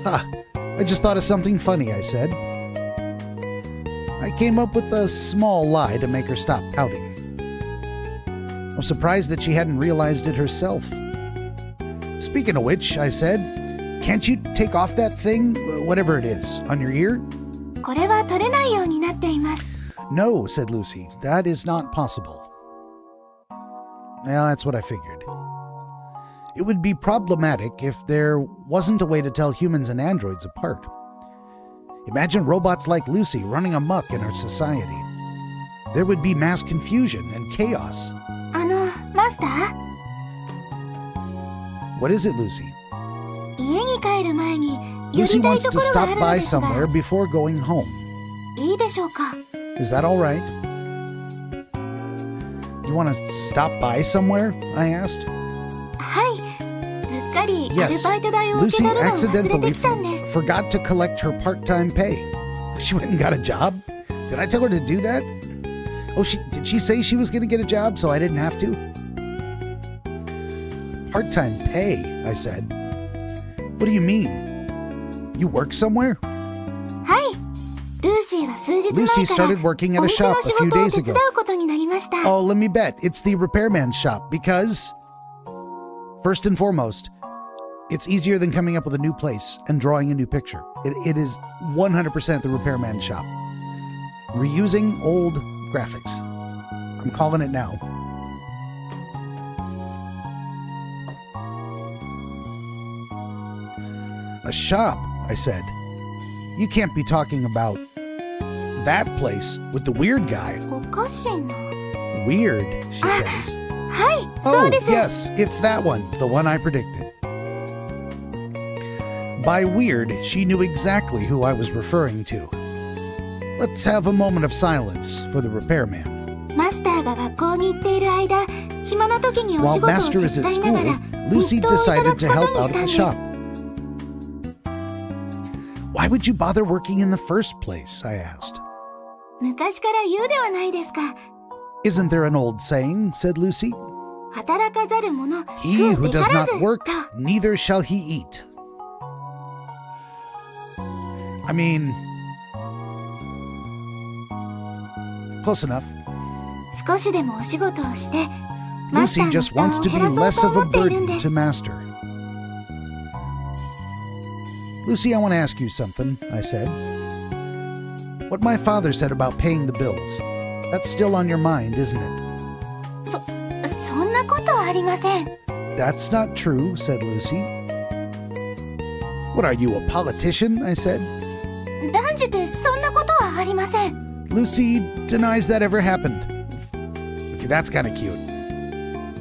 A: I just thought of something funny, I said. I came up with a small lie to make her stop pouting. I'm surprised that she hadn't realized it herself. Speaking of which, I said, can't you take off that thing, whatever it is, on your ear?
B: これは取れないようになっています。
A: No, said Lucy, that is not possible. Well, that's what I figured. It would be problematic if there wasn't a way to tell humans and androids apart. Imagine robots like Lucy running amok in our society. There would be mass confusion and chaos.
B: マスター、
A: What is it, Lucy?
B: 家に帰る前に寄
A: Lucy
B: りたい
A: wants
B: と
A: to
B: ころがあ
A: stop
B: るの
A: by
B: ですが、
A: somewhere before going home.
B: いいでしょうか。
A: Is that all right? You want to stop by somewhere? I asked.
B: はい、うっかりアル
A: Yes,
B: バイト代を受け
A: Lucy
B: 取るのを忘れ
A: accidentally
B: てきたんです。
A: forgot to collect her part-time pay. She went and got a job? Did I tell her to do that? Oh, did she say she was going to get a job so I didn't have to? Part-time pay, I said. What do you mean? You work somewhere?
B: はい、ルーシーは数日
A: Lucy
B: 前から
A: started working at
B: お
A: a
B: 店の
A: shop
B: 仕
A: a few
B: 事を
A: days
B: 手伝
A: ago.
B: うことになりました。
A: Oh, let me bet. It's the repairman's shop because, first and foremost, it's easier than coming up with a new place and drawing a new picture. It is 100% the repairman's shop. Reusing old graphics. I'm calling it now. A shop, I said. You can't be talking about that place with the weird guy.
B: おかしいな。
A: Weird, she says.
B: はい、そ
A: Oh,
B: うです。
A: yes, it's that one, the one I predicted. By weird, she knew exactly who I was referring to. Let's have a moment of silence for the repairman.
B: マスターが学校に行っている間、暇な時にお
A: While
B: 仕事を
A: Master
B: 手
A: is at
B: 伝いなが
A: school,
B: ら、
A: Lucy
B: 日当をいただ
A: decided
B: く
A: to
B: こ
A: help
B: とに
A: out
B: した
A: at
B: ん
A: the
B: です。
A: shop. Why would you bother working in the first place? I asked.
B: 昔から言うではないですか。
A: Isn't there an old saying? Said Lucy.
B: 働かざる者、
A: He
B: 食
A: who
B: うべ
A: does
B: からず
A: not work,
B: と。
A: neither shall he eat. I mean, close enough.
B: 少しでもお仕事をして、マスタ
A: Lucy
B: ーの
A: just
B: 負担
A: wants
B: を
A: to
B: 減
A: be
B: らそう
A: less
B: と
A: of a
B: 思っているん
A: burden
B: です。
A: to Master. Lucy, I want to ask you something, I said. What my father said about paying the bills. That's still on your mind, isn't it?
B: そんなことありません。
A: That's not true, said Lucy. What are you, a politician? I said.
B: 断じてそんなことはありません。
A: Lucy denies that ever happened. Okay, that's kind of cute.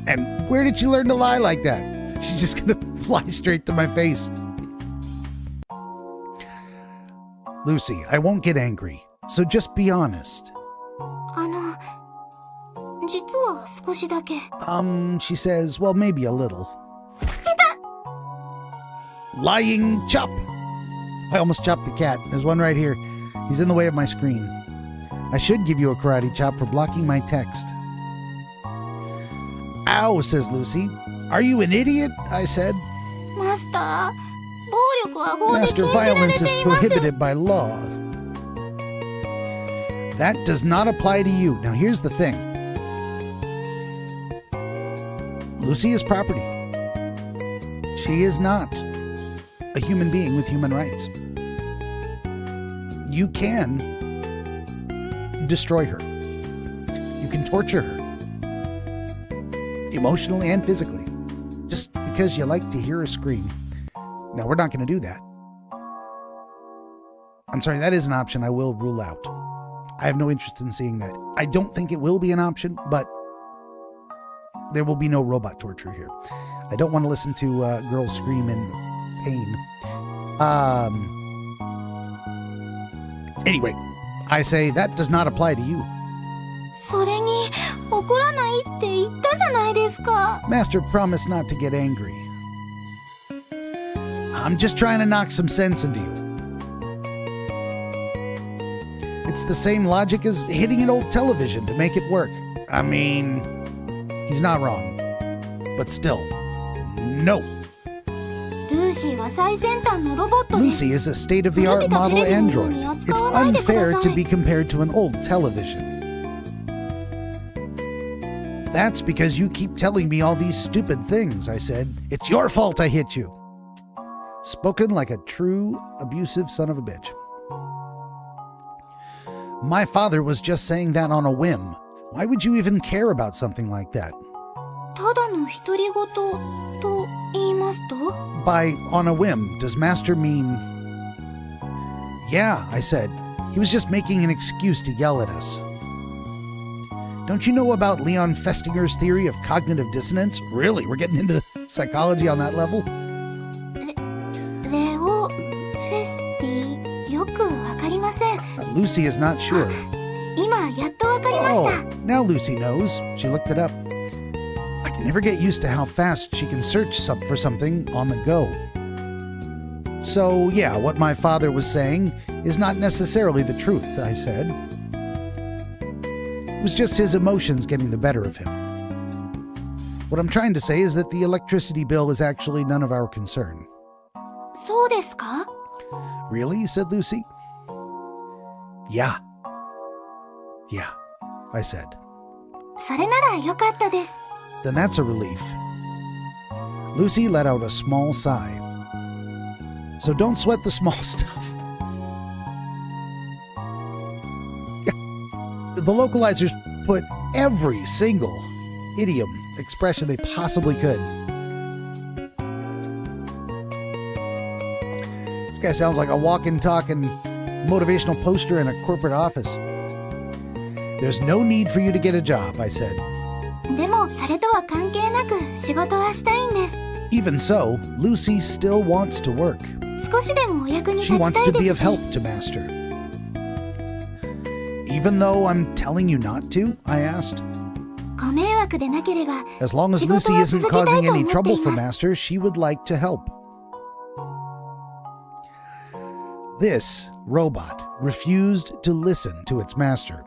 A: And where did she learn to lie like that? She's just gonna fly straight to my face. Lucy, I won't get angry, so just be honest.
B: 実は少しだけ。
A: She says, well, maybe a little. Lying chop! I almost chopped the cat. There's one right here. He's in the way of my screen. I should give you a karate chop for blocking my text. Ow, says Lucy. Are you an idiot? I said.
B: マスター、暴力は法で禁
A: Master
B: じられ
A: violence
B: て
A: is
B: います。
A: prohibited by law. That does not apply to you. Now here's the thing. Lucy is property. She is not a human being with human rights. You can destroy her. You can torture her. Emotionally and physically. Just because you like to hear her scream. No, we're not going to do that. I'm sorry, that is an option I will rule out. I have no interest in seeing that. I don't think it will be an option, but there will be no robot torture here. I don't want to listen to girls scream in pain. Anyway, I say that does not apply to you.
B: それに、怒らないって言ったじゃないですか。
A: Master promised not to get angry. I'm just trying to knock some sense into you. It's the same logic as hitting an old television to make it work. I mean, he's not wrong. But still, no.
B: ルーシーは最先端のロボットで
A: Lucy is a state-of-the-art model android. It's unfair to be compared to an old television. That's because you keep telling me all these stupid things, I said. It's your fault I hit you. Spoken like a true abusive son of a bitch. My father was just saying that on a whim. Why would you even care about something like that?
B: ただの独り言と言いますと
A: By on a whim, does Master mean... Yeah, I said. He was just making an excuse to yell at us. Don't you know about Leon Festinger's theory of cognitive dissonance? Really? We're getting into psychology on that level?
B: レオ・フェスティよくわかりません
A: Lucy is not sure.
B: 今やっとわかりました
A: Oh, now Lucy knows. She looked it up. I can never get used to how fast she can search for something on the go. So, yeah, what my father was saying is not necessarily the truth, I said. It was just his emotions getting the better of him. What I'm trying to say is that the electricity bill is actually none of our concern.
B: そうですか
A: Really? Said Lucy. Yeah. Yeah, I said.
B: それならよかったです
A: Then that's a relief. Lucy let out a small sigh. So don't sweat the small stuff. The localizers put every single idiom expression they possibly could. This guy sounds like a walking, talking motivational poster in a corporate office. There's no need for you to get a job, I said.
B: でもそれとは関係なく仕事はしたいんです
A: Even so, Lucy still wants to work.
B: 少しでもお役に
A: She
B: 立
A: wants
B: ちた
A: to
B: い
A: be
B: で
A: of
B: すし
A: help to Master. Even though I'm telling you not to? I asked.
B: ご迷惑でなければ
A: As long as
B: 仕事
A: Lucy
B: は
A: isn't
B: 続けたい
A: causing
B: と
A: any
B: 思って
A: trouble
B: い
A: for
B: ます
A: Master, she would like to help. This robot refused to listen to its master.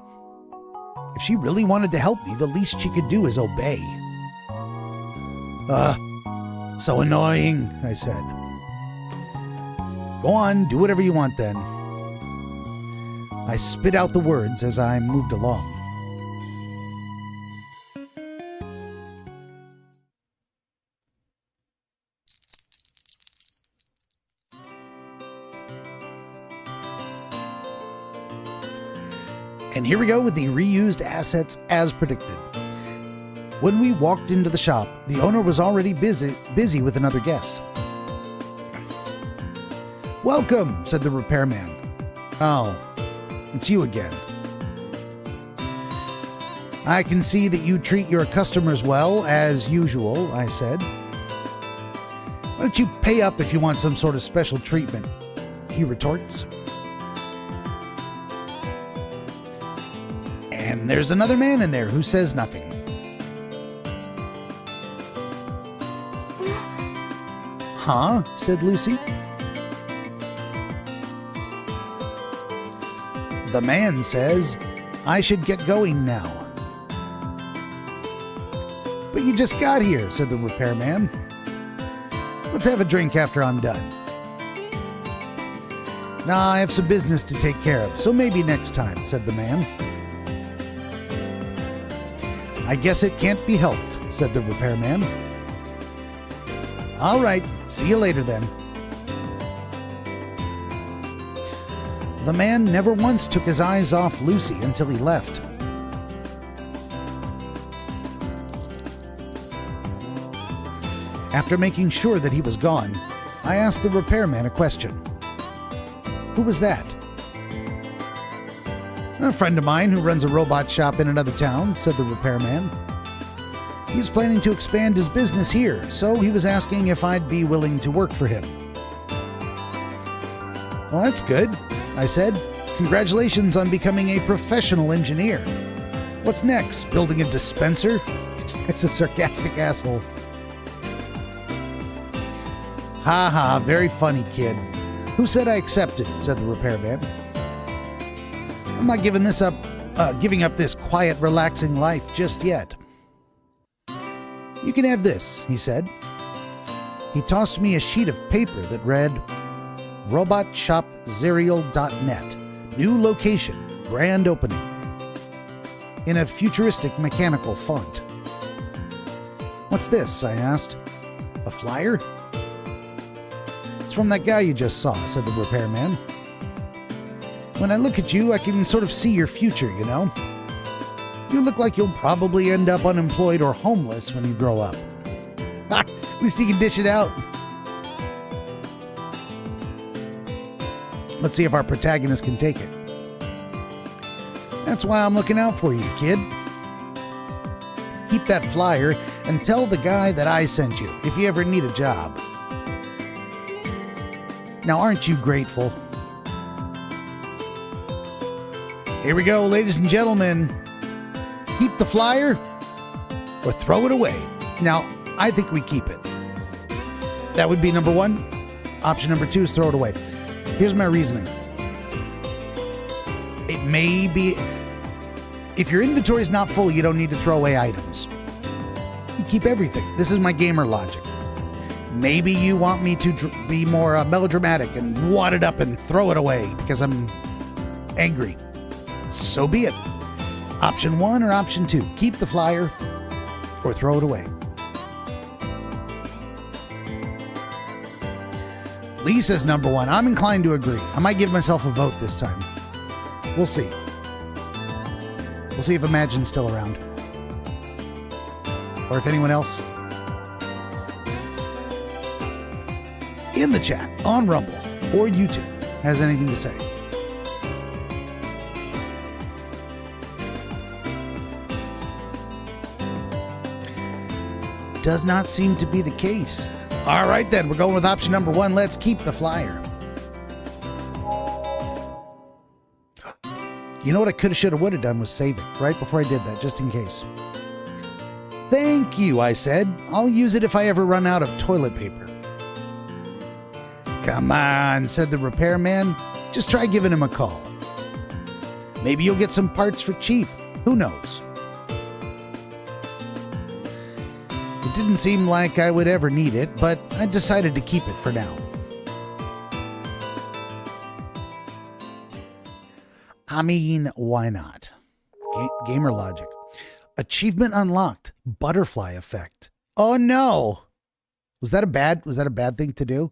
A: If she really wanted to help me, the least she could do is obey. So annoying, I said. Go on, do whatever you want then. I spit out the words as I moved along. And here we go with the reused assets as predicted. When we walked into the shop, the owner was already busy with another guest. Welcome, said the repairman. Oh, it's you again. I can see that you treat your customers well, as usual, I said. Why don't you pay up if you want some sort of special treatment? He retorts. And there's another man in there who says nothing. Huh? Said Lucy. The man says, I should get going now. But you just got here, said the repairman. Let's have a drink after I'm done. Nah, I have some business to take care of, so maybe next time, said the man. I guess it can't be helped, said the repairman. All right, see you later then. The man never once took his eyes off Lucy until he left. After making sure that he was gone, I asked the repairman a question. Who was that? A friend of mine who runs a robot shop in another town, said the repairman. He was planning to expand his business here, so he was asking if I'd be willing to work for him. Well, that's good, I said. Congratulations on becoming a professional engineer. What's next? Building a dispenser? It's a sarcastic asshole. Ha ha, very funny, kid. Who said I accepted? Said the repairman. I'm not giving up this quiet, relaxing life just yet. You can have this, he said. He tossed me a sheet of paper that read, robotshopzerial.net. New location, grand opening. In a futuristic mechanical font. What's this? I asked. A flyer? It's from that guy you just saw, said the repairman. When I look at you, I can sort of see your future, you know? You look like you'll probably end up unemployed or homeless when you grow up. At least you can dish it out. Let's see if our protagonist can take it. That's why I'm looking out for you, kid. Keep that flyer and tell the guy that I sent you if you ever need a job. Now, aren't you grateful? Here we go, ladies and gentlemen. Keep the flyer or throw it away. Now, I think we keep it. That would be number one. Option number two is throw it away. Here's my reasoning. It may be, if your inventory is not full, you don't need to throw away items. You keep everything. This is my gamer logic. Maybe you want me to be more melodramatic and wad it up and throw it away because I'm angry. So be it. Option one or option two. Keep the flyer or throw it away. Lee says number one. I'm inclined to agree. I might give myself a vote this time. We'll see. We'll see if Imagine's still around. Or if anyone else in the chat, on Rumble, or YouTube has anything to say. Does not seem to be the case. All right, then. We're going with option number one. Let's keep the flyer. You know what I could have, should have, would have done was save it right before I did that, just in case. Thank you, I said. I'll use it if I ever run out of toilet paper. Come on, said the repairman. Just try giving him a call. Maybe you'll get some parts for cheap. Who knows? It didn't seem like I would ever need it, but I decided to keep it for now. I mean, why not? Gamer logic. Achievement unlocked. Butterfly effect. Oh no! Was that a bad thing to do?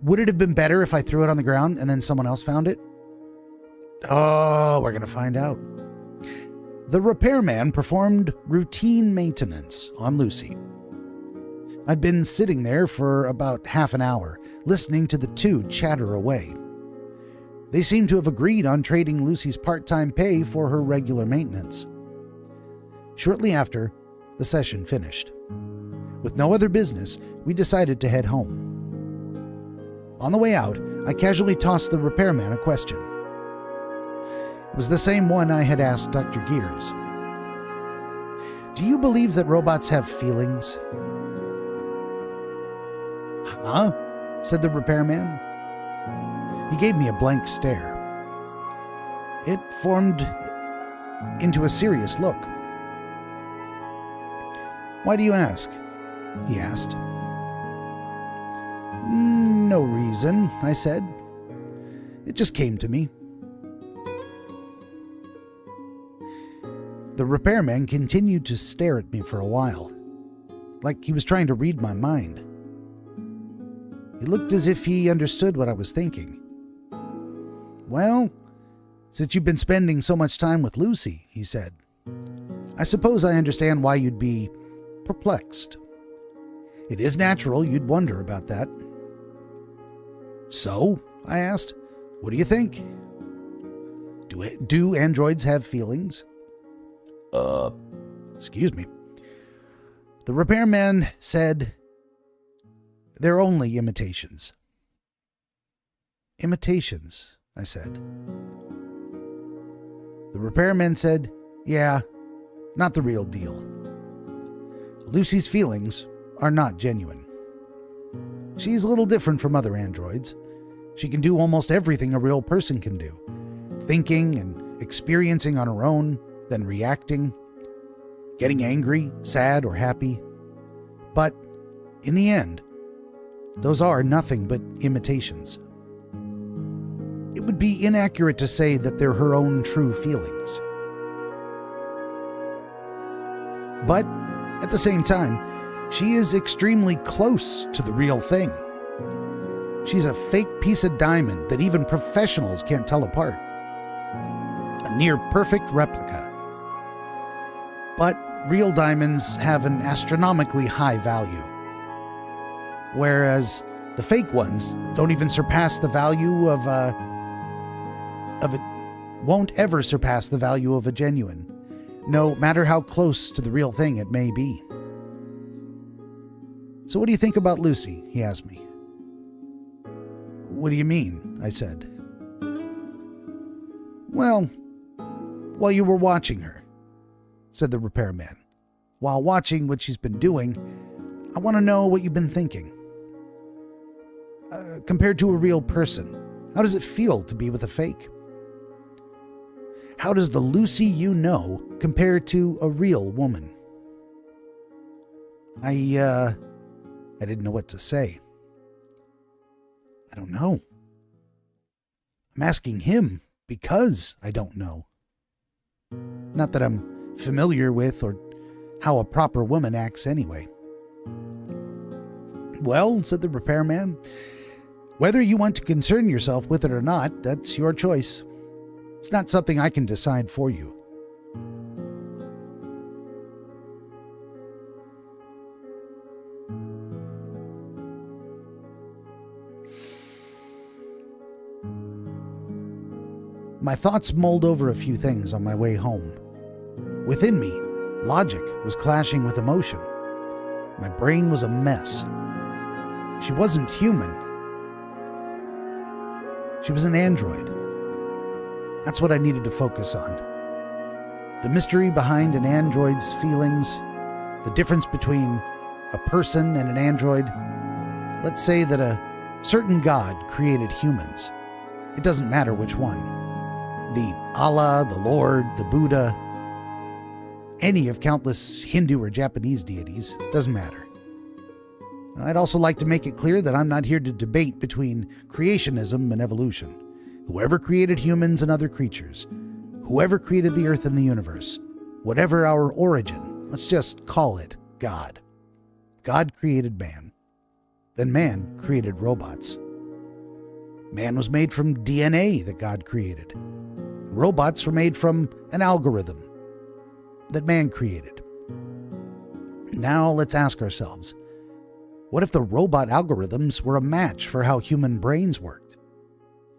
A: Would it have been better if I threw it on the ground and then someone else found it? Oh, we're gonna find out. The repairman performed routine maintenance on Lucy. I'd been sitting there for about half an hour, listening to the two chatter away. They seemed to have agreed on trading Lucy's part-time pay for her regular maintenance. Shortly after, the session finished. With no other business, we decided to head home. On the way out, I casually tossed the repairman a question. It was the same one I had asked Dr. Gears. Do you believe that robots have feelings? Huh? Said the repairman. He gave me a blank stare. It formed into a serious look. Why do you ask? He asked. No reason, I said. It just came to me. The repairman continued to stare at me for a while, like he was trying to read my mind. He looked as if he understood what I was thinking. Well, since you've been spending so much time with Lucy, he said, I suppose I understand why you'd be perplexed. It is natural you'd wonder about that. So, I asked, what do you think? Do androids have feelings? Excuse me. The repairman said, they're only imitations. Imitations, I said. The repairman said, yeah, not the real deal. Lucy's feelings are not genuine. She's a little different from other androids. She can do almost everything a real person can do. Thinking and experiencing on her own, then reacting, getting angry, sad, or happy. But in the end, those are nothing but imitations. It would be inaccurate to say that they're her own true feelings. But at the same time, she is extremely close to the real thing. She's a fake piece of diamond that even professionals can't tell apart. A near-perfect replica. But real diamonds have an astronomically high value, whereas the fake ones don't even surpass the value of it won't ever surpass the value of a genuine, no matter how close to the real thing it may be. So what do you think about Lucy? He asked me. What do you mean? I said. Well, while you were watching her, said the repairman. While watching what she's been doing, I want to know what you've been thinking. Compared to a real person, how does it feel to be with a fake? How does the Lucy you know compare to a real woman? I didn't know what to say. I don't know. I'm asking him because I don't know. Not that I'm familiar with or how a proper woman acts anyway. Well, said the repairman, whether you want to concern yourself with it or not, that's your choice. It's not something I can decide for you. My thoughts mulled over a few things on my way home. Within me, logic was clashing with emotion. My brain was a mess. She wasn't human. She was an android. That's what I needed to focus on. The mystery behind an android's feelings, the difference between a person and an android. Let's say that a certain God created humans. It doesn't matter which one. The Allah, the Lord, the Buddha, any of countless Hindu or Japanese deities, doesn't matter. I'd also like to make it clear that I'm not here to debate between creationism and evolution. Whoever created humans and other creatures, whoever created the earth and the universe, whatever our origin, let's just call it God. God created man. Then man created robots. Man was made from DNA that God created. Robots were made from an algorithm that man created. Now let's ask ourselves, what if the robot algorithms were a match for how human brains worked?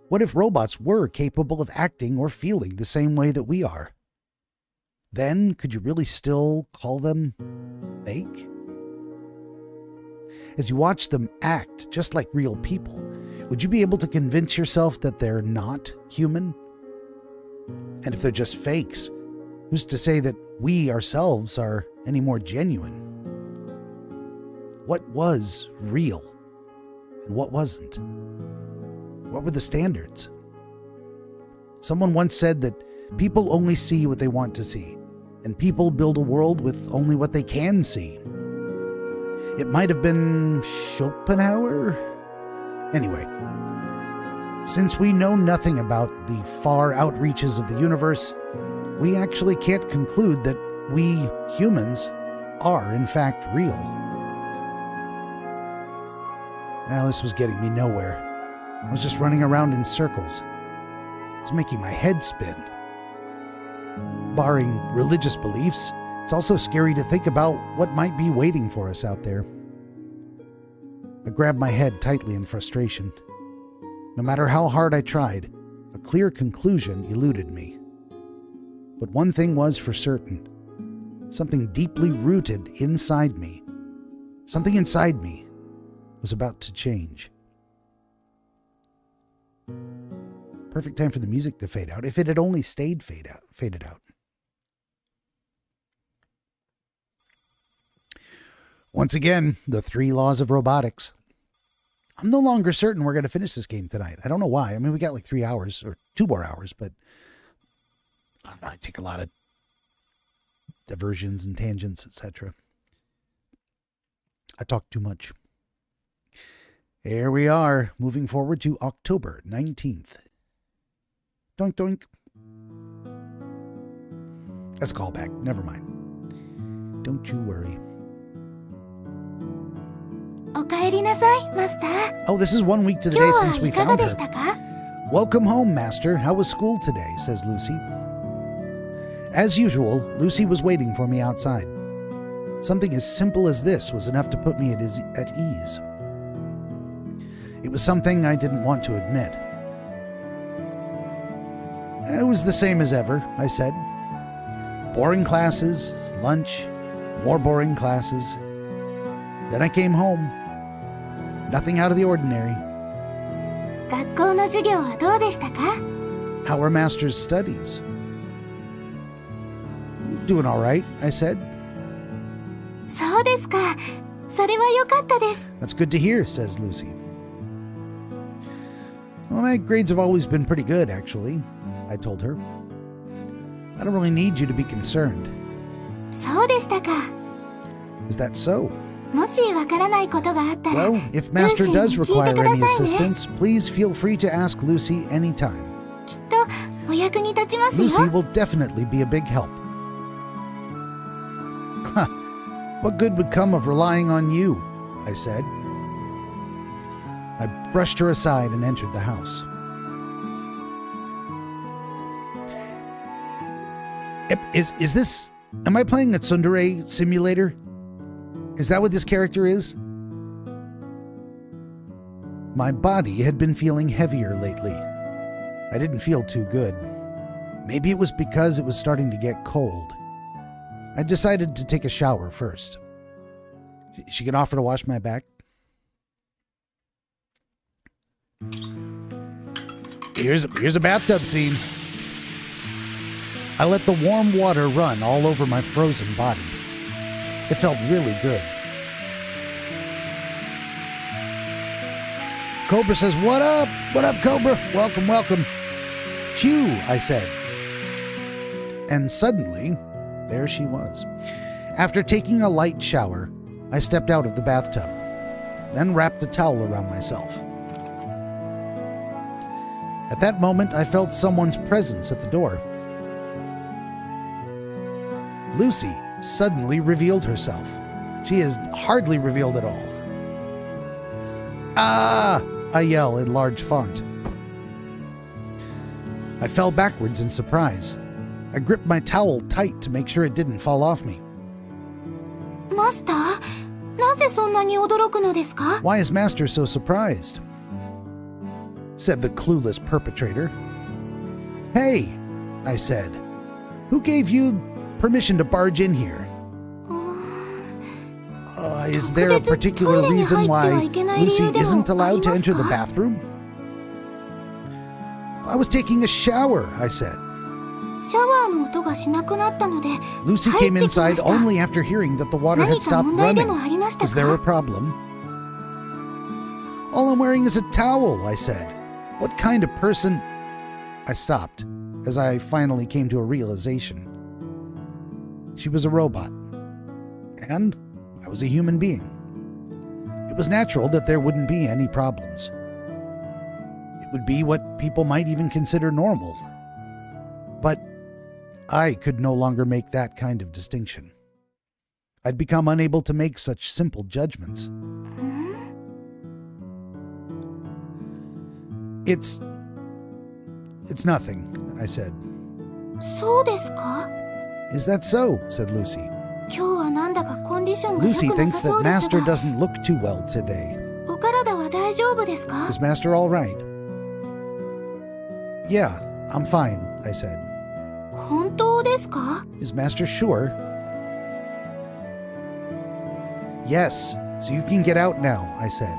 A: What if robots were capable of acting or feeling the same way that we are? Then could you really still call them fake? As you watch them act just like real people, would you be able to convince yourself that they're not human? And if they're just fakes, who's to say that we ourselves are any more genuine? What was real and what wasn't? What were the standards? Someone once said that people only see what they want to see, and people build a world with only what they can see. It might have been Schopenhauer? Anyway, since we know nothing about the far outreaches of the universe, we actually can't conclude that we humans are in fact real. Well, this was getting me nowhere. I was just running around in circles. It was making my head spin. Barring religious beliefs, it's also scary to think about what might be waiting for us out there. I grabbed my head tightly in frustration. No matter how hard I tried, a clear conclusion eluded me. But one thing was for certain. Something deeply rooted inside me, something inside me, was about to change. Perfect time for the music to fade out. If it had only stayed faded out. Once again, the 3 laws of robotics. I'm no longer certain we're going to finish this game tonight. I don't know why. I mean, we got like 3 hours or 2 more hours, but I take a lot of diversions and tangents, etc. I talk too much. Here we are, moving forward to October 19th. Doink, doink. That's a callback. Never mind. Don't you worry.
B: おかえりなさい、マスター。
A: Oh, this is 1 week to the
B: 今
A: day
B: 日
A: since
B: は
A: we
B: いかが
A: found
B: でした
A: her.
B: か？
A: Welcome home, Master. How was school today? Says Lucy. As usual, Lucy was waiting for me outside. Something as simple as this was enough to put me at ease. It was something I didn't want to admit. It was the same as ever, I said. Boring classes, lunch, more boring classes. Then I came home. Nothing out of the ordinary.
B: 学校の授業はどうでしたか？
A: How were Master's studies? Doing all right, I said.
B: そうですか。それは良かったです。
A: That's good to hear, says Lucy. Well, my grades have always been pretty good, actually, I told her. I don't really need you to be concerned.
B: そうでしたか。
A: Is that so?
B: もしわからないことがあったら、
A: Well, if Master
B: Lucy
A: does
B: に聞いて
A: require
B: くだ
A: any
B: さいね。
A: assistance, please feel free to ask Lucy anytime.
B: きっとお役に立ちますよ。
A: Lucy will definitely be a big help. Huh. What good would come of relying on you? I said. I brushed her aside and entered the house. Is this... Am I playing a tsundere simulator? Is that what this character is? My body had been feeling heavier lately. I didn't feel too good. Maybe it was because it was starting to get cold. I decided to take a shower first. She can offer to wash my back. Here's a bathtub scene. I let the warm water run all over my frozen body. It felt really good. Cobra says, "What up? What up, Cobra? Welcome, welcome." Phew, I said. And suddenly, there she was. After taking a light shower, I stepped out of the bathtub, then wrapped a towel around myself. At that moment, I felt someone's presence at the door. Lucy suddenly revealed herself. She is hardly revealed at all. "Ah!" I yell in large font. I fell backwards in surprise. I gripped my towel tight to make sure it didn't fall off me.
B: マスター、なぜそんなに驚くのですか？
A: Why is Master so surprised? Said the clueless perpetrator. Hey, I said. Who gave you permission to barge in here? Is there a particular reason why Lucy isn't allowed to enter the bathroom? I was taking a shower, I said.
B: シャワーの音がしなくなったので、
A: Lucy
B: 入
A: came
B: ってきま
A: inside
B: した。
A: only after hearing that the water had
B: 何か
A: stopped
B: 問題で
A: running.
B: もありました
A: Is there a
B: か？
A: problem? All I'm wearing is a towel, I said. What kind of person... I stopped, as I finally came to a realization. She was a robot. And I was a human being. It was natural that there wouldn't be any problems. It would be what people might even consider normal. But I could no longer make that kind of distinction. I'd become unable to make such simple judgments. It's nothing, I said.
B: そうですか？
A: Is that so? Said Lucy.
B: 今日はなんだかコンディションが良
A: Lucy
B: くな
A: thinks
B: さそ
A: that
B: うです
A: Master
B: が、
A: doesn't look too well today.
B: お体は大丈夫ですか？
A: Is Master all right? Yeah, I'm fine, I said.
B: 本当ですか？
A: Is Master sure? Yes, so you can get out now, I said.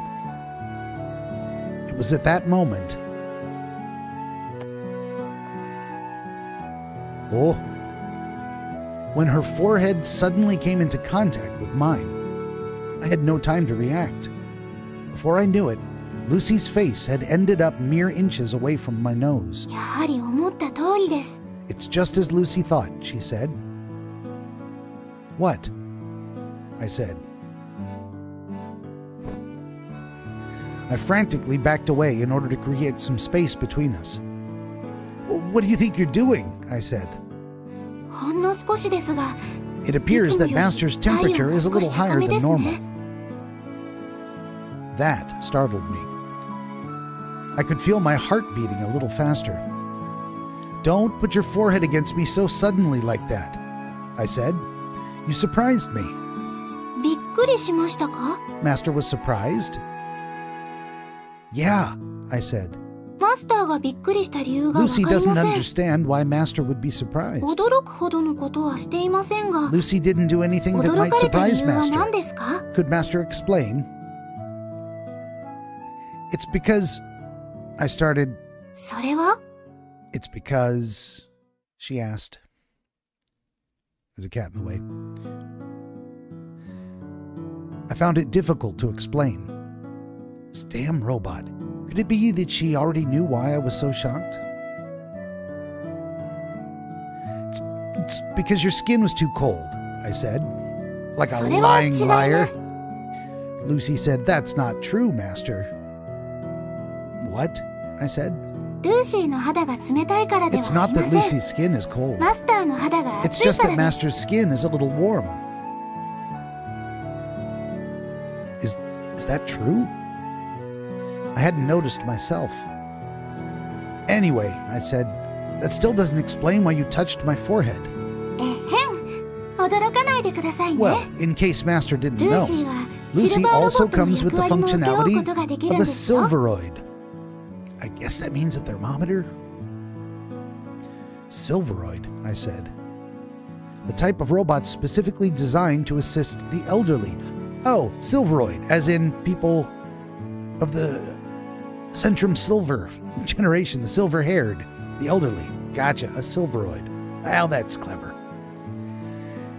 A: It was at that moment Oh. When her forehead suddenly came into contact with mine, I had no time to react. Before I knew it, Lucy's face had ended up mere inches away from my nose.
B: やはり思った通りです。
A: It's just as Lucy thought, she said. What? I said. I frantically backed away in order to create some space between us. What do you think you're doing? I said.
B: ほんの少しですが、
A: It appears that Master's temperature is a little higher than normal. That startled me. I could feel my heart beating a little faster. Don't put your forehead against me so suddenly like that, I said. You surprised me.
B: びっくりしましたか？
A: Master was surprised. Yeah, I said.
B: マスターがびっくりした理由がわか
A: Lucy
B: りま
A: doesn't
B: せん。
A: understand why Master would be surprised.
B: 驚くほどのことはしていませんが、
A: Lucy didn't do anything that
B: 驚
A: might
B: かれた理
A: surprise
B: 由は
A: Master.
B: 何ですか？
A: Could Master explain? It's because I started.
B: それは
A: It's because, she asked. There's a cat in the way. I found it difficult to explain. This damn robot. Could it be that she already knew why I was so shocked? It's because your skin was too cold, I said. Like a
B: それは違い
A: lying
B: ま
A: liar.
B: す。
A: Lucy said, That's not true, Master. What? I said.
B: ルーシーの肌が冷たいからでは
A: It's
B: あ
A: not
B: り
A: that
B: ません。
A: Lucy's skin is cold.
B: マスターの肌が
A: It's
B: 熱い
A: just
B: か
A: that
B: らです。
A: Master's skin is a little warm. Is that true? I hadn't noticed myself. Anyway, I said, that still doesn't explain why you touched my forehead.
B: えへん。驚かないでくださいね。
A: Well, in case Master didn't
B: ルー
A: know,
B: シーはシル
A: Lucy
B: バーロボ
A: also
B: ットの
A: comes with
B: 役
A: the
B: 割も請け負う
A: functionality
B: ことができる
A: of
B: ん
A: a
B: ですよ。
A: silveroid. I guess that means a thermometer? Silveroid, I said. The type of robot specifically designed to assist the elderly. Oh, silveroid, as in people of the Centrum Silver generation, the silver-haired, the elderly. Gotcha, a silveroid. Well, that's clever.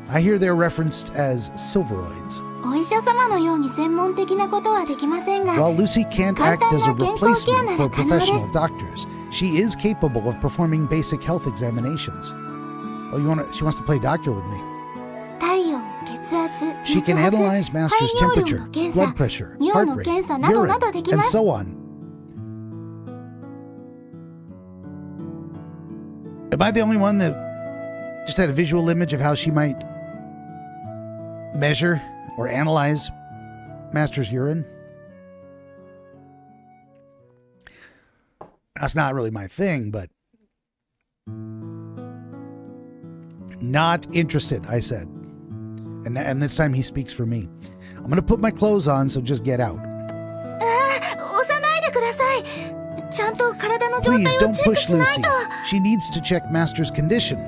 A: I hear they're referenced as silveroids.
B: お医者様のように専門的なことはできませんが、
A: While Lucy can't act as a
B: 簡単な健康ケア
A: replacement
B: な
A: for
B: ら可能です
A: professional doctors, she is capable of performing basic health examinations. Oh, she wants to play doctor with me.
B: 体温、血圧、
A: She
B: 脈
A: can
B: 拍、
A: analyze
B: 肺
A: Master's
B: 尿量
A: temperature,
B: の検
A: blood
B: 査、
A: pressure,
B: 尿
A: heart
B: の
A: rate,
B: 検査などなど
A: urine,
B: でき
A: and
B: ます。
A: so on. Am I the only one that just had a visual image of how she might measure or analyze Master's urine? That's not really my thing, but not interested, I said. And this time he speaks for me. I'm going to put my clothes on, so just get out.
B: 押さないでください。ちゃんと体の状態
A: Please
B: を
A: don't
B: チェック
A: push
B: しない
A: Lucy.
B: と。
A: She needs to check Master's condition.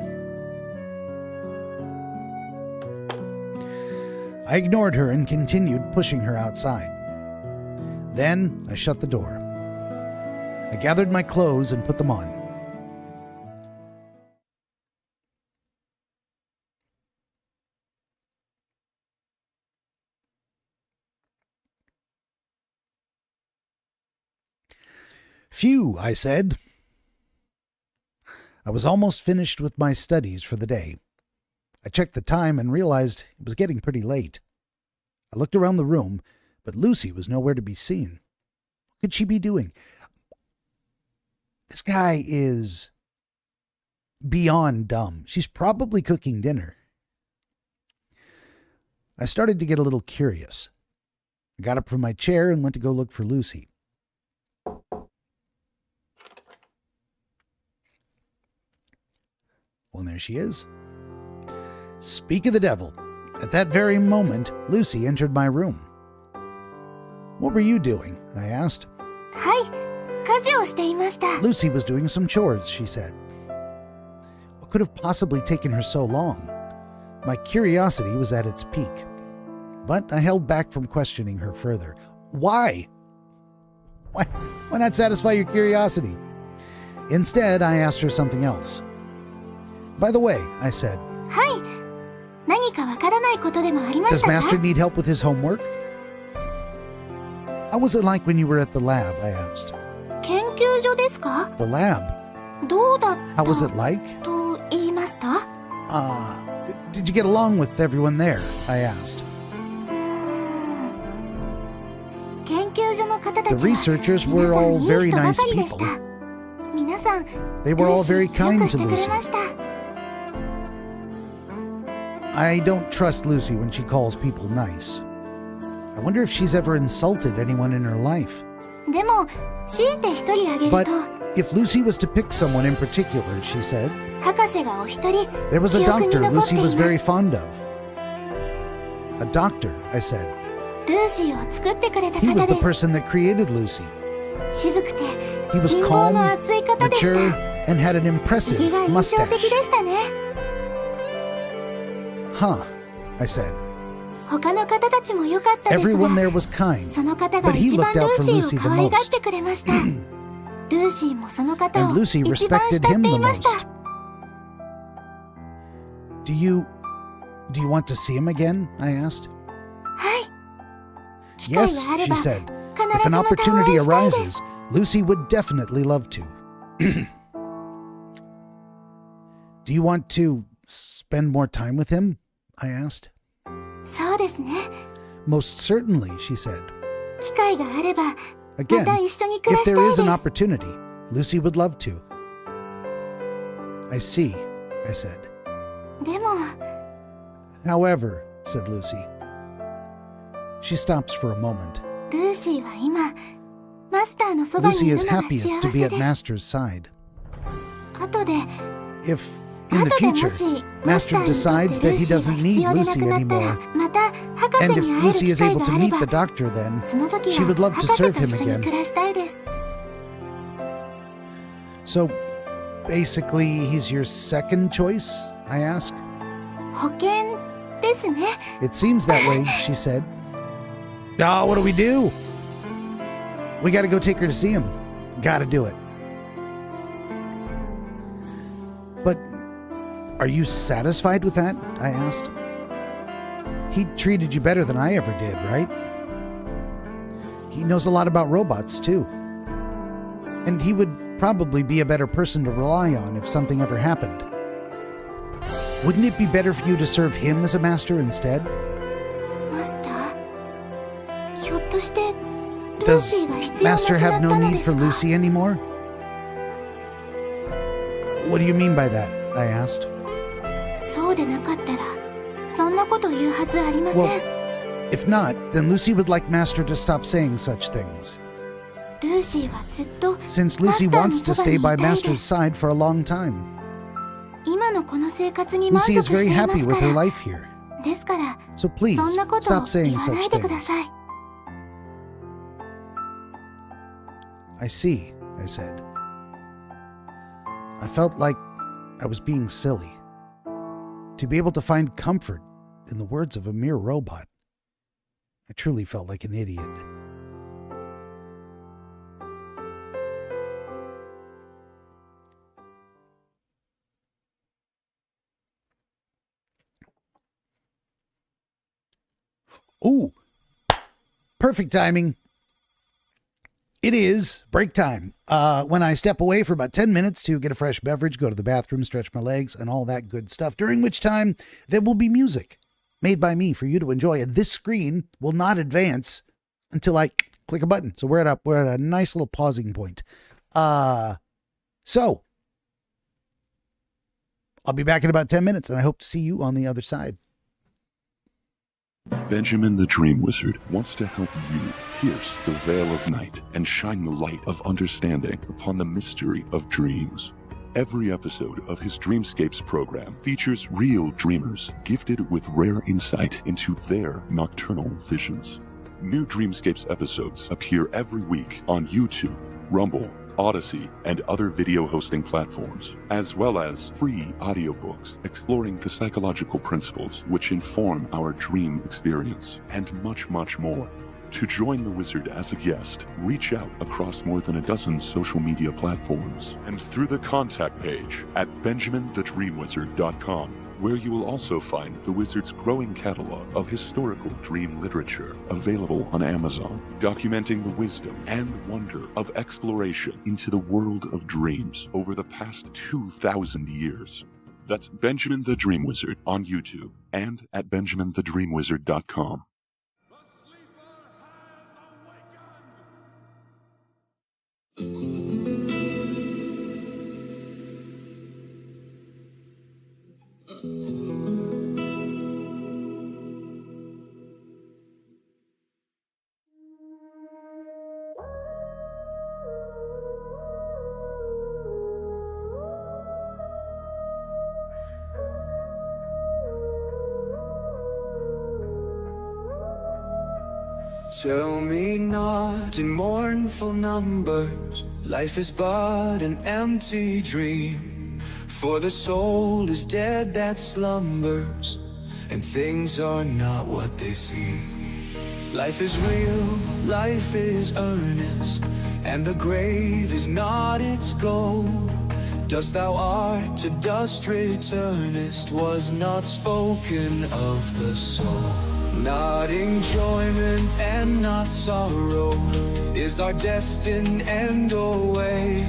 A: I ignored her and continued pushing her outside. Then I shut the door. I gathered my clothes and put them on. Phew, I said. I was almost finished with my studies for the day. I checked the time and realized it was getting pretty late. I looked around the room, but Lucy was nowhere to be seen. What could she be doing? This guy is beyond dumb. She's probably cooking dinner. I started to get a little curious. I got up from my chair and went to go look for Lucy. Well, and there she is. Speak of the devil. At that very moment, Lucy entered my room. What were you doing? I asked.
B: はい、家事をしていました。
A: Lucy was doing some chores, she said. What could have possibly taken her so long? My curiosity was at its peak. But I held back from questioning her further. Why? Why not satisfy your curiosity? Instead, I asked her something else. By the way, I said,
B: はい。何かわからないことでもありまし
A: does
B: たか
A: Master need help with his homework? How was it like when you were at the lab? I asked.
B: 研究所ですか
A: The lab?
B: どうだっ
A: How was
B: た
A: it like?
B: と言いますと
A: Did you get along with everyone there? I asked.
B: 研究所の方た
A: The
B: ちは
A: researchers
B: 皆
A: were
B: さん
A: all
B: いい
A: very
B: 人ば
A: nice
B: かりでし
A: people.
B: た。皆さん、
A: They were all
B: ルーシー
A: very
B: よ
A: kind
B: く
A: to
B: してくれ
A: Lucy.
B: ました。
A: I don't trust Lucy when she calls people nice. I wonder if she's ever insulted anyone in her life.
B: でも、強いて一人あげる
A: But
B: と、
A: if Lucy was to pick someone in particular, she said,
B: 博士がお一人、
A: there was a
B: 記憶に
A: doctor
B: 残ってい
A: Lucy
B: ま
A: was
B: す。
A: very fond of. A doctor, I said.
B: ルーシーを作ってくれた
A: He
B: 方
A: was
B: で
A: the
B: す。
A: person that created Lucy.
B: 渋くて、
A: He was
B: 品望
A: calm,
B: の厚い方でし
A: mature,
B: た。
A: and had an impressive
B: 気が印象的
A: mustache.
B: でしたね。
A: Huh, I said.
B: 他の方たちも良かったです
A: Everyone
B: が、
A: there was kind.
B: その方が
A: But he
B: 一番
A: looked
B: ル
A: out
B: ー
A: for
B: シ
A: Lucy
B: ー
A: the
B: を可愛がっ
A: most.
B: てくれました。ルーシーもその方
A: And
B: を
A: Lucy
B: 一番
A: respected
B: 慕っ
A: him
B: て
A: the
B: いました。
A: most. Do you want to see him again? I asked.
B: はい。機会
A: Yes,
B: があれ
A: she
B: ば、
A: said.
B: 必
A: If
B: ず
A: an
B: またお
A: opportunity
B: 会いしたいです。
A: arises, Lucy would definitely love to. Do you want to spend more time with him? I asked.
B: そうですね。
A: Most certainly, she said.
B: 機会があれば、ま
A: Again,
B: た一緒に暮
A: if
B: らしたい
A: there
B: で
A: is
B: す。
A: an opportunity, Lucy would love to. I see, I said.
B: でも、
A: However, said Lucy. She stops for a moment.
B: ルーシーは今、マスターのそばに
A: Lucy
B: いる
A: is
B: のが幸
A: happiest to
B: せ
A: be
B: で
A: at
B: す。
A: Master's side.
B: 後で、
A: If, in the
B: 後で
A: future,
B: もし、マスタ
A: Master
B: ーにと
A: decides
B: って
A: that
B: ルー
A: he
B: シー
A: doesn't
B: が必
A: need
B: 要でな
A: Lucy
B: くなったら
A: anymore,
B: また博士
A: and
B: に
A: if
B: 会える
A: Lucy
B: 機
A: is
B: 会
A: able
B: が
A: to
B: あれ
A: meet
B: ば
A: the doctor, then
B: その時
A: she
B: は
A: would love
B: 博
A: to
B: 士と
A: serve him
B: 一緒に
A: again.
B: 暮らしたいです。
A: So, basically, he's your second choice? I asked.
B: 保険ですね。
A: It seems that way, she said. Oh, what do we do? We gotta go take her to see him. Gotta do it. But are you satisfied with that? I asked. He treated you better than I ever did, right? He knows a lot about robots, too. And he would probably be a better person to rely on if something ever happened. Wouldn't it be better for you to serve him as a master instead?
B: マスター、ひょっとしてルー
A: Does
B: シーが必要なく
A: Master
B: な
A: have
B: った
A: no
B: の
A: need
B: です
A: for
B: か？
A: Lucy anymore? What do you mean by that? I asked.
B: そうでなかったら、そんなこと言うはずありません。
A: Well, if not, then Lucy would like Master to stop saying such things.
B: ルーシーはずっと
A: Since Lucy
B: マ
A: wants
B: スタ
A: to
B: ー
A: stay
B: のそば
A: by
B: にいたいで
A: Master's
B: す。
A: side for a long time.
B: 今のこの生活に満
A: Lucy
B: 足
A: is
B: して
A: very
B: いま
A: happy
B: す
A: with
B: か
A: her
B: ら。
A: life here.
B: ですから、
A: So please,
B: そんなことを
A: stop saying
B: 言わな
A: such
B: いでくだ
A: things.
B: さい。
A: I see, I said. I felt like I was being silly. To be able to find comfort in the words of a mere robot. I truly felt like an idiot. Ooh, perfect timing. It is break time. When I step away for about 10 minutes to get a fresh beverage, go to the bathroom, stretch my legs, and all that good stuff, during which time there will be music made by me for you to enjoy. And this screen will not advance until I click a button. So we're at a nice little pausing point. So I'll be back in about 10 minutes, and I hope to see you on the other side.
C: Benjamin the Dream Wizard wants to help you pierce the veil of night and shine the light of understanding upon the mystery of dreams. Every episode of his Dreamscapes program features real dreamers gifted with rare insight into their nocturnal visions. New Dreamscapes episodes appear every week on YouTube, Rumble, Odyssey, and other video hosting platforms, as well as free audiobooks exploring the psychological principles which inform our dream experience, and much, much more. To join the Wizard as a guest, reach out across more than a dozen social media platforms and through the contact page at BenjaminTheDreamWizard.com, where you will also find the Wizard's growing catalog of historical dream literature available on Amazon, documenting the wisdom and wonder of exploration into the world of dreams over the past 2,000 years. That's Benjamin the Dream Wizard on YouTube and at BenjaminTheDreamWizard.com.
D: Tell me not in mournful numbers, life is but an empty dream. For the soul is dead that slumbers, and things are not what they seem. Life is real, life is earnest, and the grave is not its goal. Dust thou art, to dust returnest, was not spoken of the soul. Not enjoyment and not sorrow is our destined end or way,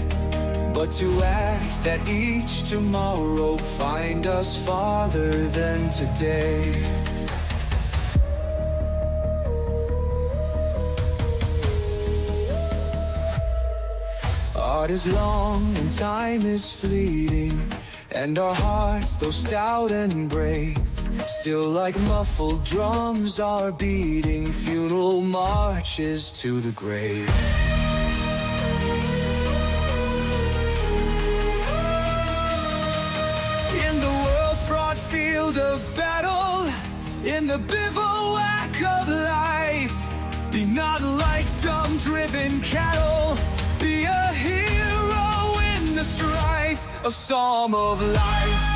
D: but to act that each tomorrow find us farther than today. Art is long and time is fleeting, and our hearts, though stout and brave, still like muffled drums are beating funeral marches to the grave. In the world's broad field of battle, in the bivouac of life, be not like dumb-driven cattle, be a hero in the strife of psalm of life.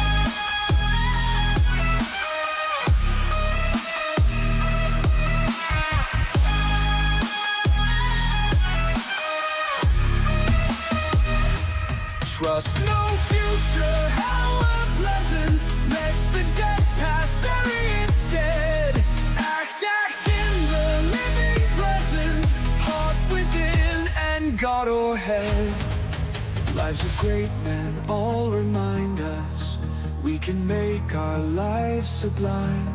D: Trust no future, how unpleasant. Let the dead past bury its dead. Act in the living present, heart within and God o'erhead. Lives of great men all remind us we can make our lives sublime,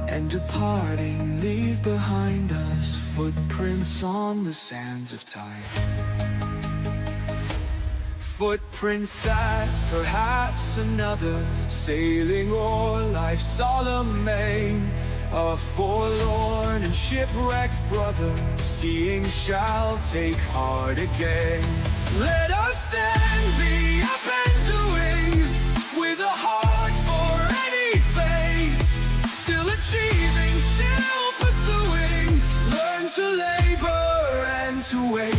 D: and departing leave behind us footprints on the sands of time. Footprints that perhaps another, sailing o'er life's solemn main, a forlorn and shipwrecked brother, seeing shall take heart again. Let us then be up and doing, with a heart for any fate, still achieving, still pursuing, learn to labor and to wait.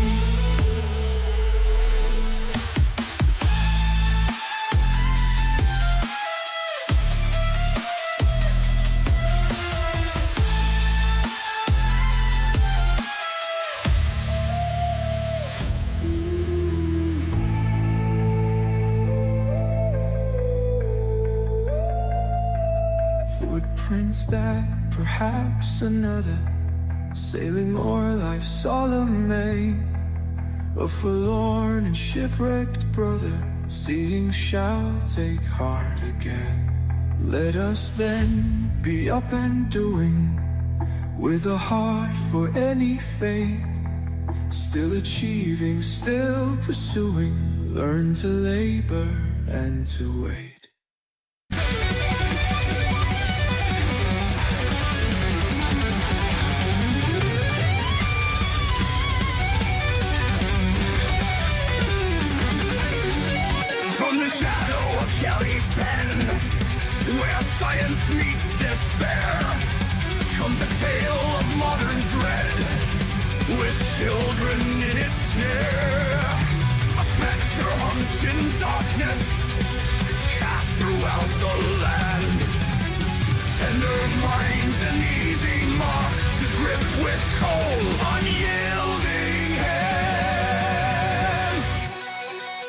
D: Footprints that perhaps another, sailing o'er life's solemn main, a forlorn and shipwrecked brother, seeing shall take heart again. Let us then be up and doing, with a heart for any fate, still achieving, still pursuing, learn to labor and to wait.
E: Shelley's pen, where science meets despair, comes a tale of modern dread, with children in its snare. A specter hunts in darkness, cast throughout the land. Tender minds an easy mark to gripped with cold, unyielding hands.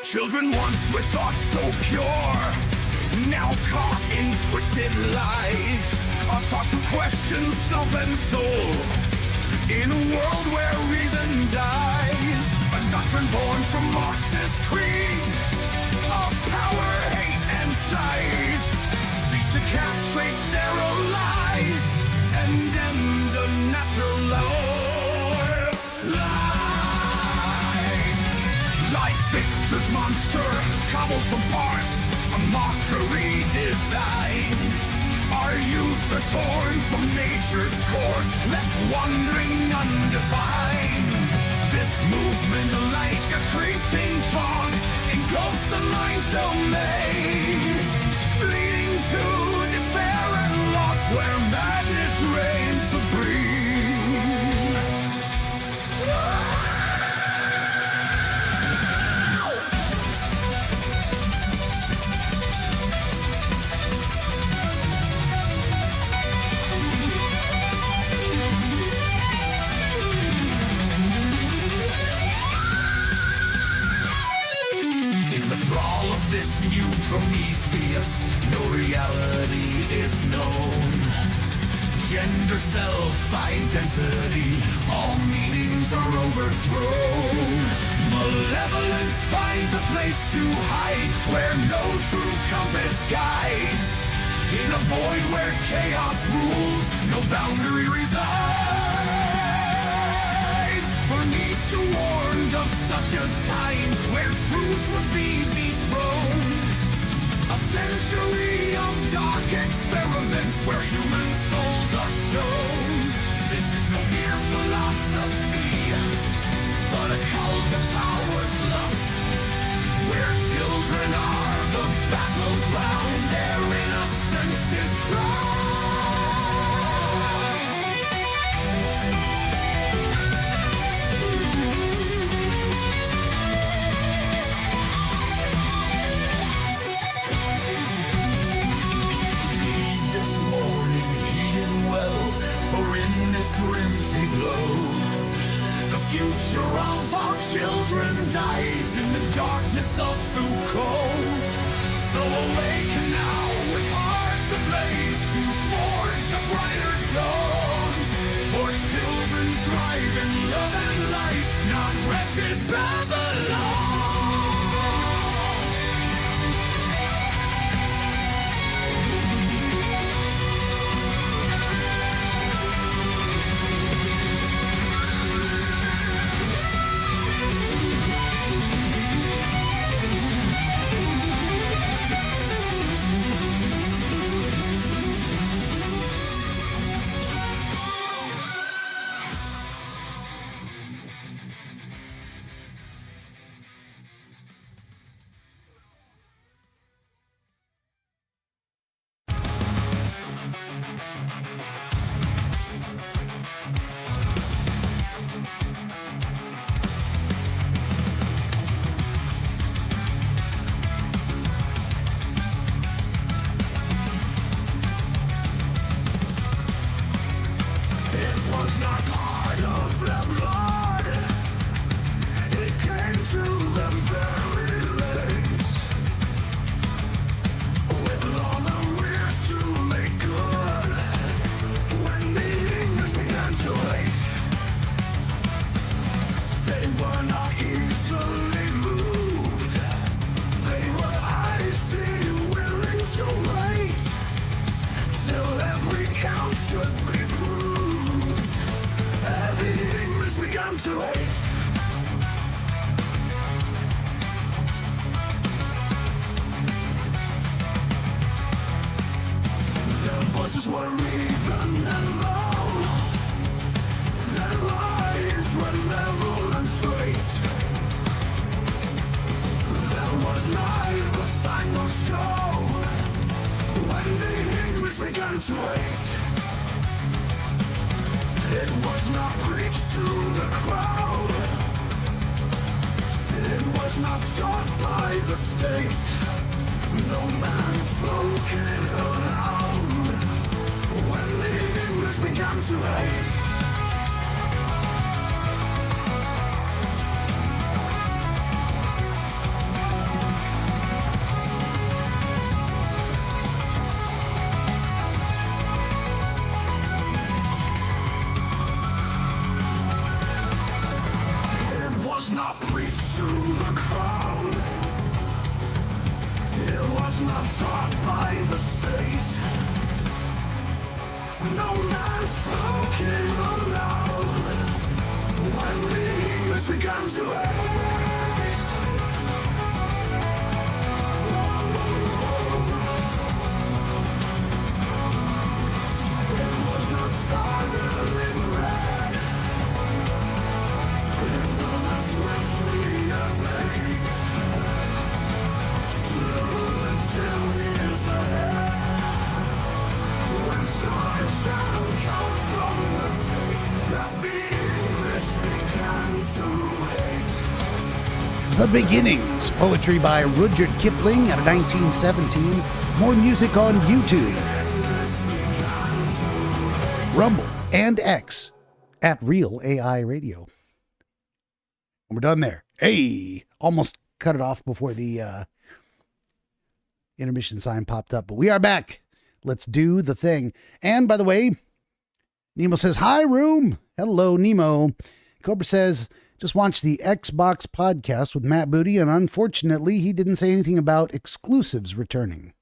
E: Children once with thoughts so pure, now caught in twisted lies, are taught to question self and soul in a world where reason dies. A doctrine born from Marx's creed of power, hate, and strife seeks to castrate, sterilize, and end a natural life. Like Victor's monster, cobbled from parts, a mockery designed. Our youth are torn from nature's course, left wandering undefined. This movement, like a creeping fog, engulfs the mind's domain, leading to despair and loss where madness reigns supreme. This new Prometheus, no reality is known. Gender, self-identity, all meanings are overthrown. Malevolence finds a place to hide where no true compass guides. In a void where chaos rules, no boundary resides. For Nietzsche warned of such a time where truth would be dethroned. A century of dark experiments where human souls are stoned. This is no mere philosophy, but a cult of power's lust, where children are the battleground, their innocence is crushed. The future of our children dies in the darkness of Foucault. So awaken now with hearts ablaze to forge a brighter dawn. For children thrive in love and light, not wretched Babylon.
F: began to hate.
E: taught by the state. No man spoken aloud. One being has begun to hate. It was not silent in red. It will not swiftly abate. Through the chimneys ahead. When time shall come from the day that the English began to hate.
A: The Beginnings, poetry by Rudyard Kipling out of 1917. More music on YouTube, Rumble, and X at Real AI Radio. And we're done there. Hey, almost cut it off before the intermission sign popped up, but we are back. Let's do the thing. And by the way, Nemo says, hi, room. Hello, Nemo. Cobra says, just watched the Xbox podcast with Matt Booty, and unfortunately, he didn't say anything about exclusives returning.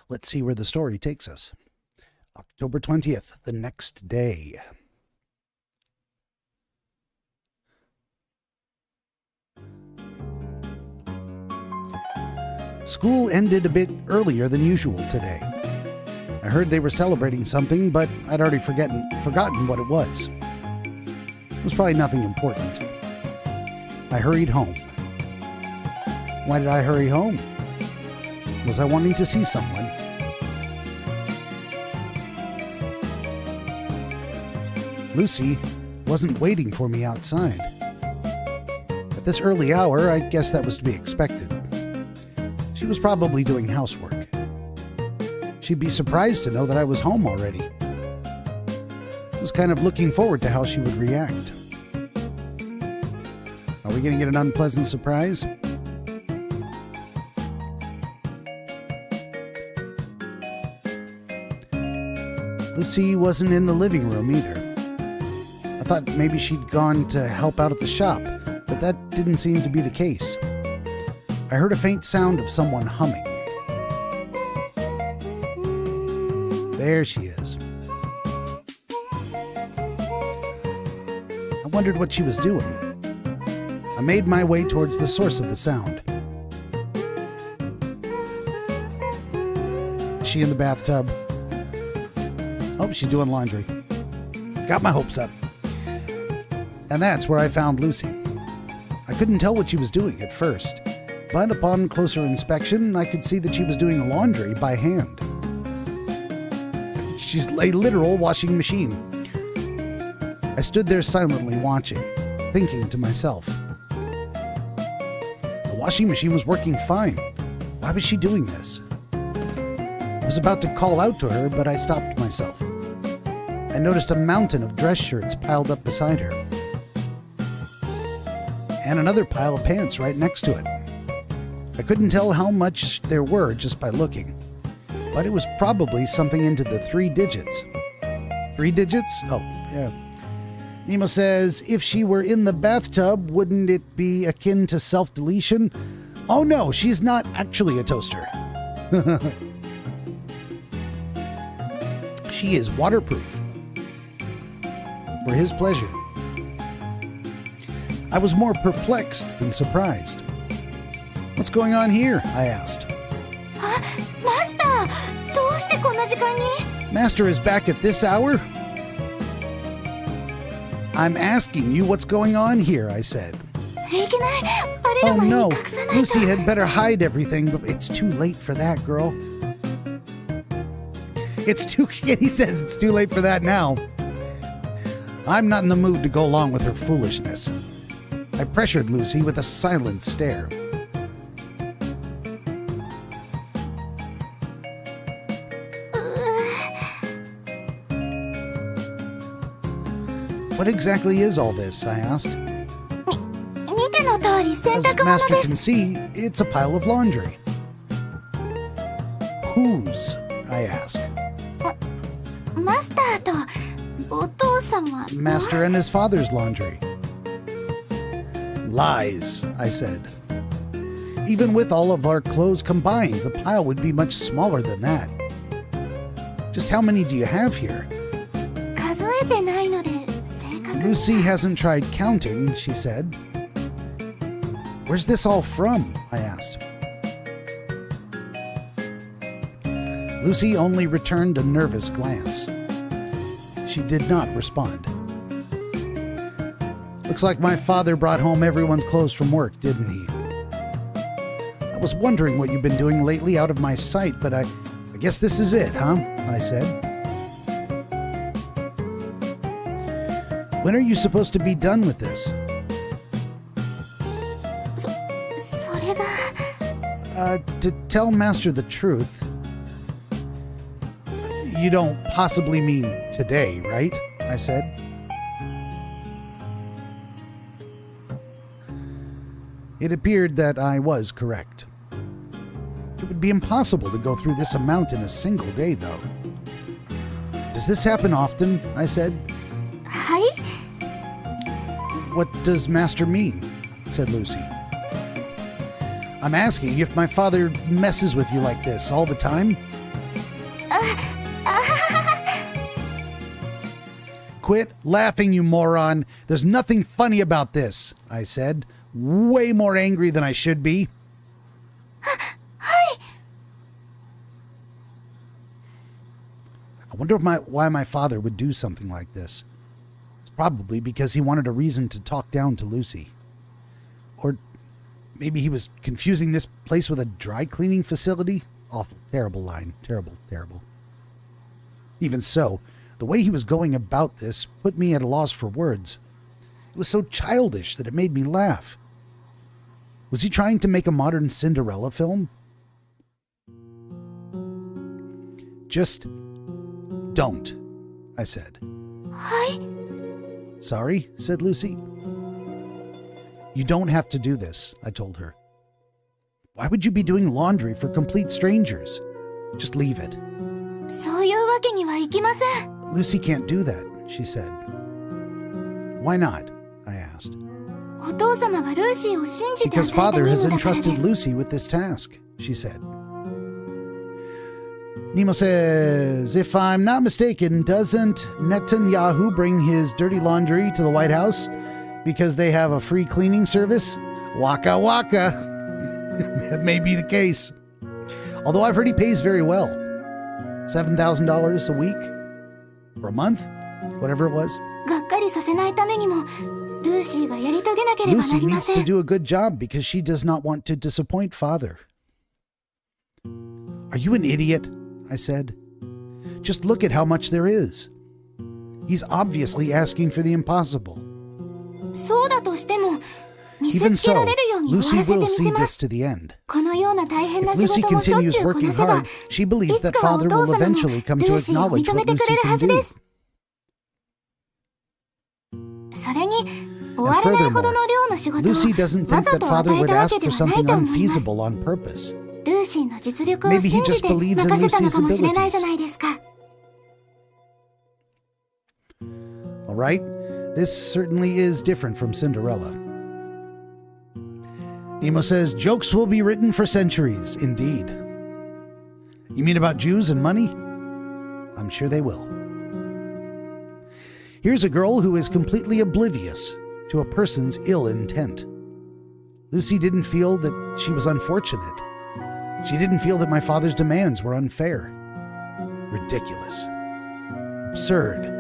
A: Let's see where the story takes us. October 20th, the next day. School ended a bit earlier than usual today. I heard they were celebrating something, but I'd already forgotten what it was. It was probably nothing important. I hurried home. Why did I hurry home? Was I wanting to see someone? Lucy wasn't waiting for me outside. At this early hour, I guess that was to be expected. She was probably doing housework. She'd be surprised to know that I was home already. I was kind of looking forward to how she would react. Are we going to get an unpleasant surprise? Lucy wasn't in the living room either. I thought maybe she'd gone to help out at the shop, but that didn't seem to be the case. I heard a faint sound of someone humming. There she is. I wondered what she was doing. I made my way towards the source of the sound. Is she in the bathtub? Oh, she's doing laundry. Got my hopes up. And that's where I found Lucy. I couldn't tell what she was doing at first, but upon closer inspection, I could see that she was doing laundry by hand. She's a literal washing machine. I stood there silently watching, thinking to myself. The washing machine was working fine. Why was she doing this? I was about to call out to her, but I stopped myself. I noticed a mountain of dress shirts piled up beside her, and another pile of pants right next to it. I couldn't tell how much there were just by looking, but it was probably something into the 3 digits. 3 digits? Oh, yeah. Nemo says, if she were in the bathtub, wouldn't it be akin to self-deletion? Oh no, she's not actually a toaster. She is waterproof. For his pleasure. I was more perplexed than surprised. What's going on here? I asked.
B: Master! どうしてこんな時間に?
A: Master is back at this hour? I'm asking you what's going on here, I said.
B: いけない。バレる
A: Oh
B: 前に
A: no,
B: 隠さないと。
A: Lucy had better hide everything, but it's too late for that, girl. He says it's too late for that now. I'm not in the mood to go along with her foolishness. I pressured Lucy with a silent stare. What exactly is all this? I asked.
B: 見ての通り洗
A: As
B: 濯物
A: Master
B: で
A: can
B: す。
A: see, it's a pile of laundry. Whose? I asked.
B: マスターとお父様。
A: Master and his father's laundry. Lies, I said. Even with all of our clothes combined, the pile would be much smaller than that. Just how many do you have here?
B: 数えてないので正確に
A: Lucy hasn't tried counting, she said. Where's this all from? I asked. Lucy only returned a nervous glance. She did not respond. Looks like my father brought home everyone's clothes from work, didn't he? I was wondering what you've been doing lately out of my sight, but I guess this is it, huh? I said. When are you supposed to be done with this?
B: それが
A: To tell Master the truth, you don't possibly mean today, right? I said. It appeared that I was correct. It would be impossible to go through this amount in a single day, though. Does this happen often? I said.
B: はい
A: What does Master mean? Said Lucy. I'm asking if my father messes with you like this all the time. Quit laughing, you moron. There's nothing funny about this, I said, way more angry than I should be. I wonder why my father would do something like this. It's probably because he wanted a reason to talk down to Lucy. Or maybe he was confusing this place with a dry cleaning facility. Awful, terrible line. Terrible, terrible. Even so, the way he was going about this put me at a loss for words. It was so childish that it made me laugh. Was he trying to make a modern Cinderella film? Just don't, I said.
B: はい
A: Sorry, said Lucy. You don't have to do this, I told her. Why would you be doing laundry for complete strangers? Just leave it.
B: そういうわけにはいきません
A: Lucy can't do that, she said. Why not? I asked.
B: お父様がルーシーを信じて
A: Because
B: 与えた
A: father
B: 任
A: has
B: 務だからで
A: entrusted
B: す
A: Lucy with this task, she said. Nemo says, if I'm not mistaken, doesn't Netanyahu bring his dirty laundry to the White House because they have a free cleaning service? Waka waka. That may be the case. Although I've heard he pays very well. $7,000 a week? Or a month? Whatever it was.
B: がっかりさせないためにもルーシーがやり遂げなければな
A: Lucy
B: りま
A: needs
B: せ
A: to
B: ん
A: do a good job because she does not want to disappoint father. Are you an idiot? I said. Just look at how much there is. He's obviously asking for the impossible.
B: そうだとしても見せ
A: Even
B: つけら
A: so,
B: れるように終わ
A: Lucy
B: らせて
A: will
B: み
A: see
B: せま
A: this
B: す
A: to the end.
B: このような大変な
A: If
B: 仕
A: Lucy
B: 事もしょっ
A: continues
B: ちゅうこ
A: working
B: なせば
A: hard, she believes
B: いつ
A: that
B: かはお
A: father
B: 父
A: will
B: 様も
A: eventually come
B: ル
A: to
B: ーシーを
A: acknowledge
B: 認め
A: what
B: てく
A: Lucy
B: れるは
A: can
B: ずで
A: do.
B: すそれに終われないほどの量の仕事を
A: Lucy doesn't
B: わ
A: think
B: ざ
A: that
B: と
A: father
B: 与え
A: would
B: たわ
A: ask
B: けで
A: for
B: はない
A: something
B: と思います
A: unfeasible on purpose.
B: ルーシーの実力を
A: Maybe he
B: 信じ
A: just
B: て
A: believes in
B: 任せたの
A: Lucy's
B: かもしれない
A: abilities.
B: じゃないですか
A: All right, this certainly is different from Cinderella. Nemo says, jokes will be written for centuries, indeed. You mean about Jews and money? I'm sure they will. Here's a girl who is completely oblivious to a person's ill intent. Lucy didn't feel that she was unfortunate. She didn't feel that my father's demands were unfair. Ridiculous. Absurd.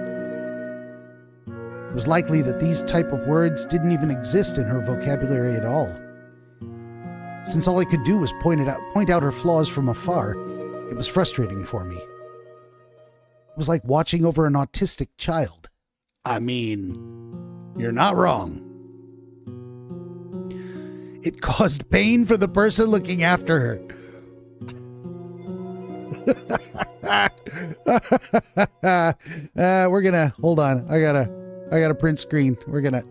A: It was likely that these type of words didn't even exist in her vocabulary at all. Since all I could do was point out her flaws from afar, it was frustrating for me. It was like watching over an autistic child. I mean, you're not wrong. It caused pain for the person looking after her. We're gonna hold on. I gotta print screen. We're gonna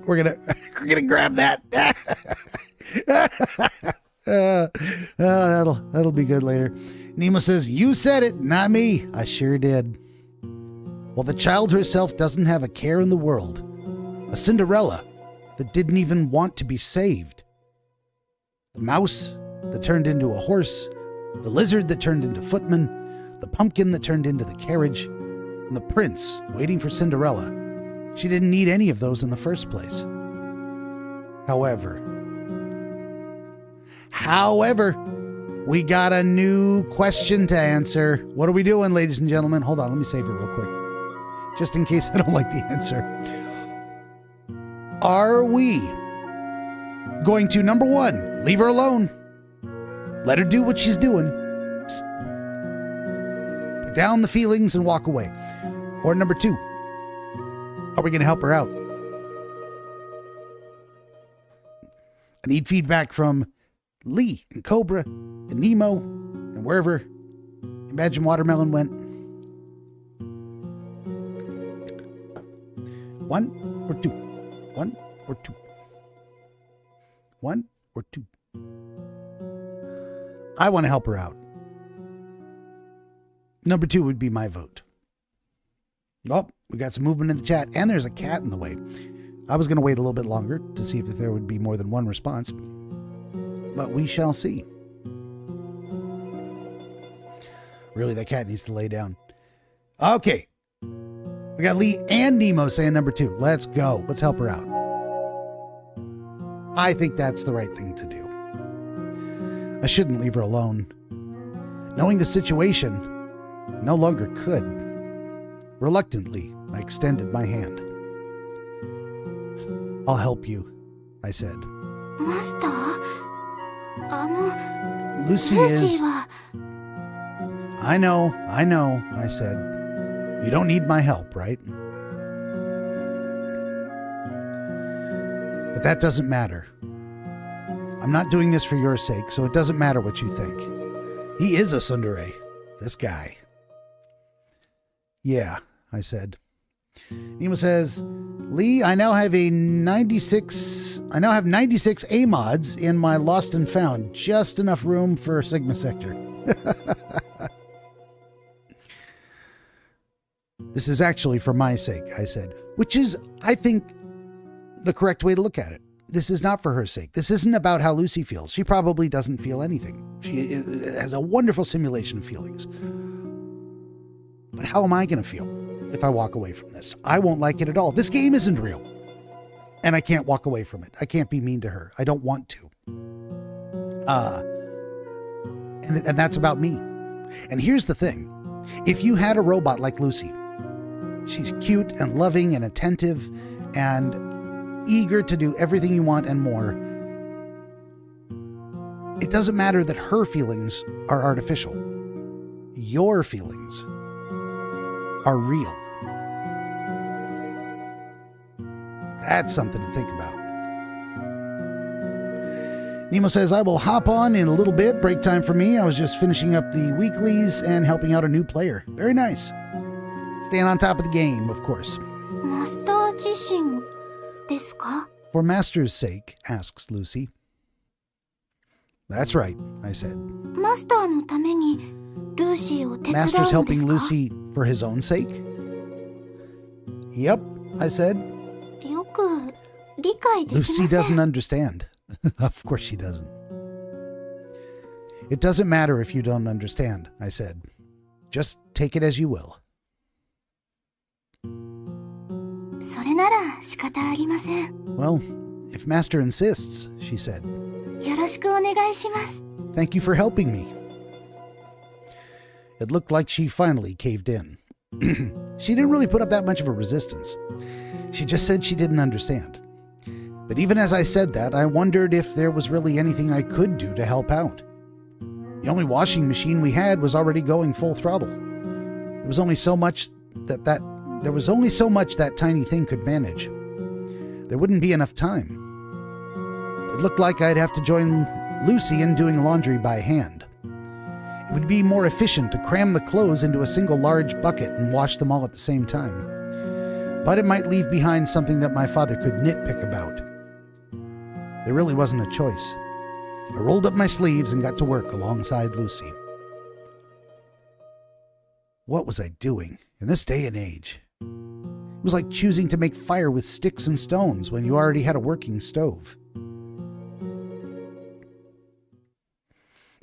A: grab that. That'll be good later. Nemo says, you said it, not me. I sure did. Well, the child herself doesn't have a care in the world. A Cinderella that didn't even want to be saved. the mouse that turned into a horse, the lizard that turned into footman, the pumpkin that turned into the carriage, and the prince waiting for Cinderella. She didn't need any of those in the first place. However, we got a new question to answer. What are we doing, ladies and gentlemen? Hold on, let me save it real quick. Just in case I don't like the answer. Are we going to, number one, leave her alone? Let her do what she's doing. Put down the feelings and walk away. Or number two, are we going to help her out? I need feedback from Lee and Cobra and Nemo and wherever Imagine Watermelon went. 1 or 2? 1 or 2? 1 or 2? I want to help her out. Number 2 would be my vote. Oh, we got some movement in the chat, and there's a cat in the way. I was going to wait a little bit longer to see if there would be more than one response, but we shall see. Really, that cat needs to lay down. Okay. We got Lee and Nemo saying number 2. Let's go. Let's help her out. I think that's the right thing to do. I shouldn't leave her alone. Knowing the situation, I no longer could. Reluctantly, I extended my hand. I'll help you, I said.
B: Master?
A: Lucy is... I know, I said. You don't need my help, right? But that doesn't matter. I'm not doing this for your sake, so it doesn't matter what you think. He is a tsundere, this guy. Yeah, I said. Nemo says, Lee, I now have 96 A mods in my Lost and Found. Just enough room for Sigma Sector. This is actually for my sake, I said, which is, I think, the correct way to look at it. This is not for her sake. This isn't about how Lucy feels. She probably doesn't feel anything. She has a wonderful simulation of feelings. But how am I going to feel if I walk away from this? I won't like it at all. This game isn't real. And I can't walk away from it. I can't be mean to her. I don't want to. And that's about me. And here's the thing. If you had a robot like Lucy, she's cute and loving and attentive and eager to do everything you want and more. It doesn't matter that her feelings are artificial. Your feelings are real. That's something to think about. Nemo says, I will hop on in a little bit. Break time for me. I was just finishing up the weeklies and helping out a new player. Very nice. Staying on top of the game, of course.
B: Master 自身ですか?
A: For Master's sake, asks Lucy. That's right, I said.
B: マスターのためにルーシーを手伝うんですか?
A: Master's helping Lucy for his own sake? Yep, I said.
B: よく理解できません.
A: Lucy doesn't understand. Of course she doesn't. It doesn't matter if you don't understand, I said. Just take it as you will.
B: それなら仕方ありません.
A: Well, if Master insists, she said.
B: よろしくお願いします.
A: Thank you for helping me. It looked like she finally caved in. She didn't really put up that much of a resistance. She just said she didn't understand. But even as I said that, I wondered if there was really anything I could do to help out. The only washing machine we had was already going full throttle. There was only so much that tiny thing could manage. There wouldn't be enough time. It looked like I'd have to join Lucy in doing laundry by hand. It would be more efficient to cram the clothes into a single large bucket and wash them all at the same time. But it might leave behind something that my father could nitpick about. There really wasn't a choice. I rolled up my sleeves and got to work alongside Lucy. What was I doing in this day and age? It was like choosing to make fire with sticks and stones when you already had a working stove.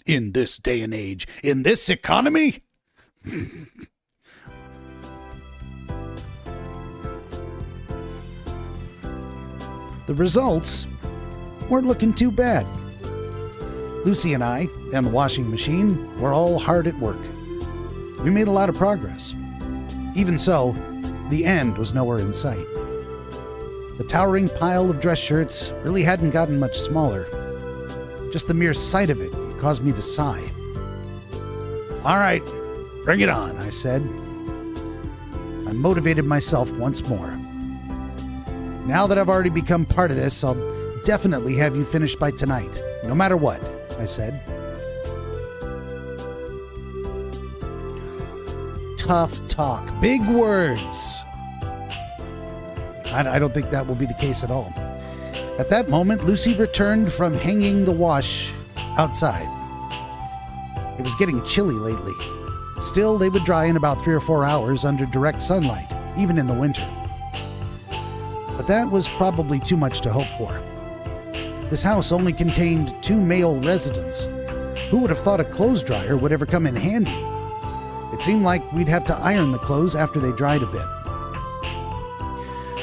A: In this day and age, in this economy? The results weren't looking too bad. Lucy and I, and the washing machine, were all hard at work. We made a lot of progress. Even so, the end was nowhere in sight. The towering pile of dress shirts really hadn't gotten much smaller. Just the mere sight of it caused me to sigh. "All right, bring it on," I said. I motivated myself once more. "Now that I've already become part of this, I'll definitely have you finished by tonight, no matter what," I said. Tough talk, big words. I don't think that will be the case at all. At that moment, Lucy returned from hanging the wash outside. It was getting chilly lately. Still, they would dry in about 3 or 4 hours under direct sunlight, even in the winter. But that was probably too much to hope for. This house only contained 2 male residents. Who would have thought a clothes dryer would ever come in handy? It seemed like we'd have to iron the clothes after they dried a bit.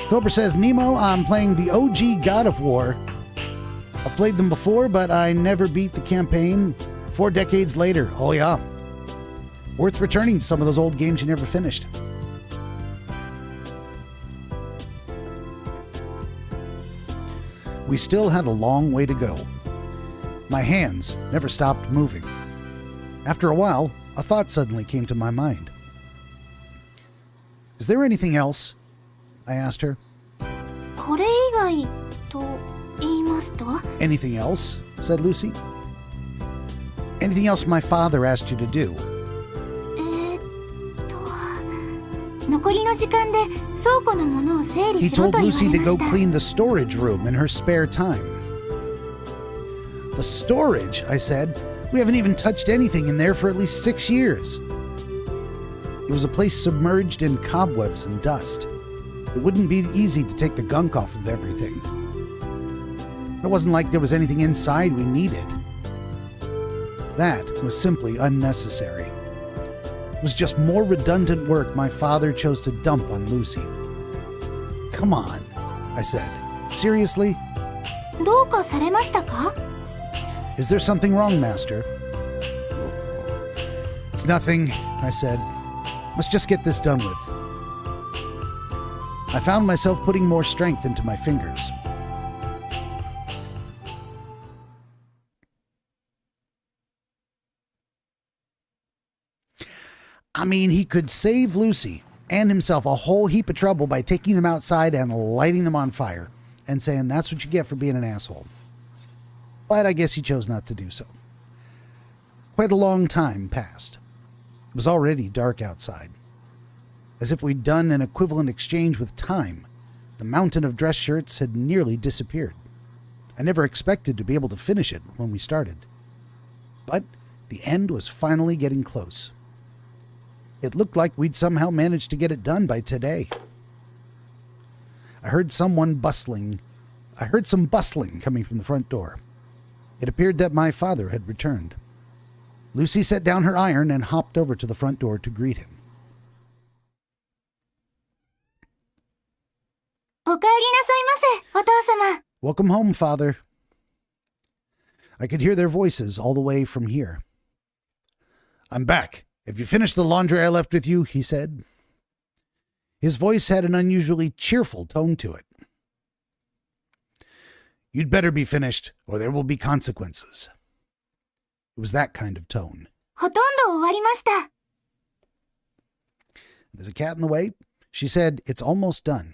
A: Cobra says, "Nemo, I'm playing the OG God of War. I've played them before, but I never beat the campaign 4 decades later." Oh yeah. Worth returning to some of those old games you never finished. We still had a long way to go. My hands never stopped moving. After a while, a thought suddenly came to my mind. "Is there anything else?" I asked her.
B: これ以外と言いますと?
A: "Anything else?" said Lucy. "Anything else my father asked you to do?"
B: 残りの時間で倉庫のものを整理
A: He
B: しろ
A: told
B: と言わ
A: Lucy
B: れ
A: to
B: ま
A: go
B: した。
A: clean the storage room in her spare time. "The storage?" I said. "We haven't even touched anything in there for at least 6 years." It was a place submerged in cobwebs and dust. It wouldn't be easy to take the gunk off of everything. It wasn't like there was anything inside we needed. That was simply unnecessary. It was just more redundant work my father chose to dump on Lucy. "Come on," I said. "Seriously?
B: どうかされましたか?
A: Is there something wrong, Master?" "It's nothing," I said. "Let's just get this done with." I found myself putting more strength into my fingers. I mean, he could save Lucy and himself a whole heap of trouble by taking them outside and lighting them on fire and saying that's what you get for being an asshole. But I guess he chose not to do so. Quite a long time passed. It was already dark outside. As if we'd done an equivalent exchange with time, the mountain of dress shirts had nearly disappeared. I never expected to be able to finish it when we started. But the end was finally getting close. It looked like we'd somehow managed to get it done by today. I heard some bustling coming from the front door. It appeared that my father had returned. Lucy set down her iron and hopped over to the front door to greet him.
B: おかえりなさいませ、お父様。
A: "Welcome home, Father." I could hear their voices all the way from here. "I'm back. Have you finished the laundry I left with you?" he said. His voice had an unusually cheerful tone to it. "You'd better be finished, or there will be consequences." It was that kind of tone.
B: ほとんど終わりました。
A: "There's a cat in the way?" She said, "It's almost done."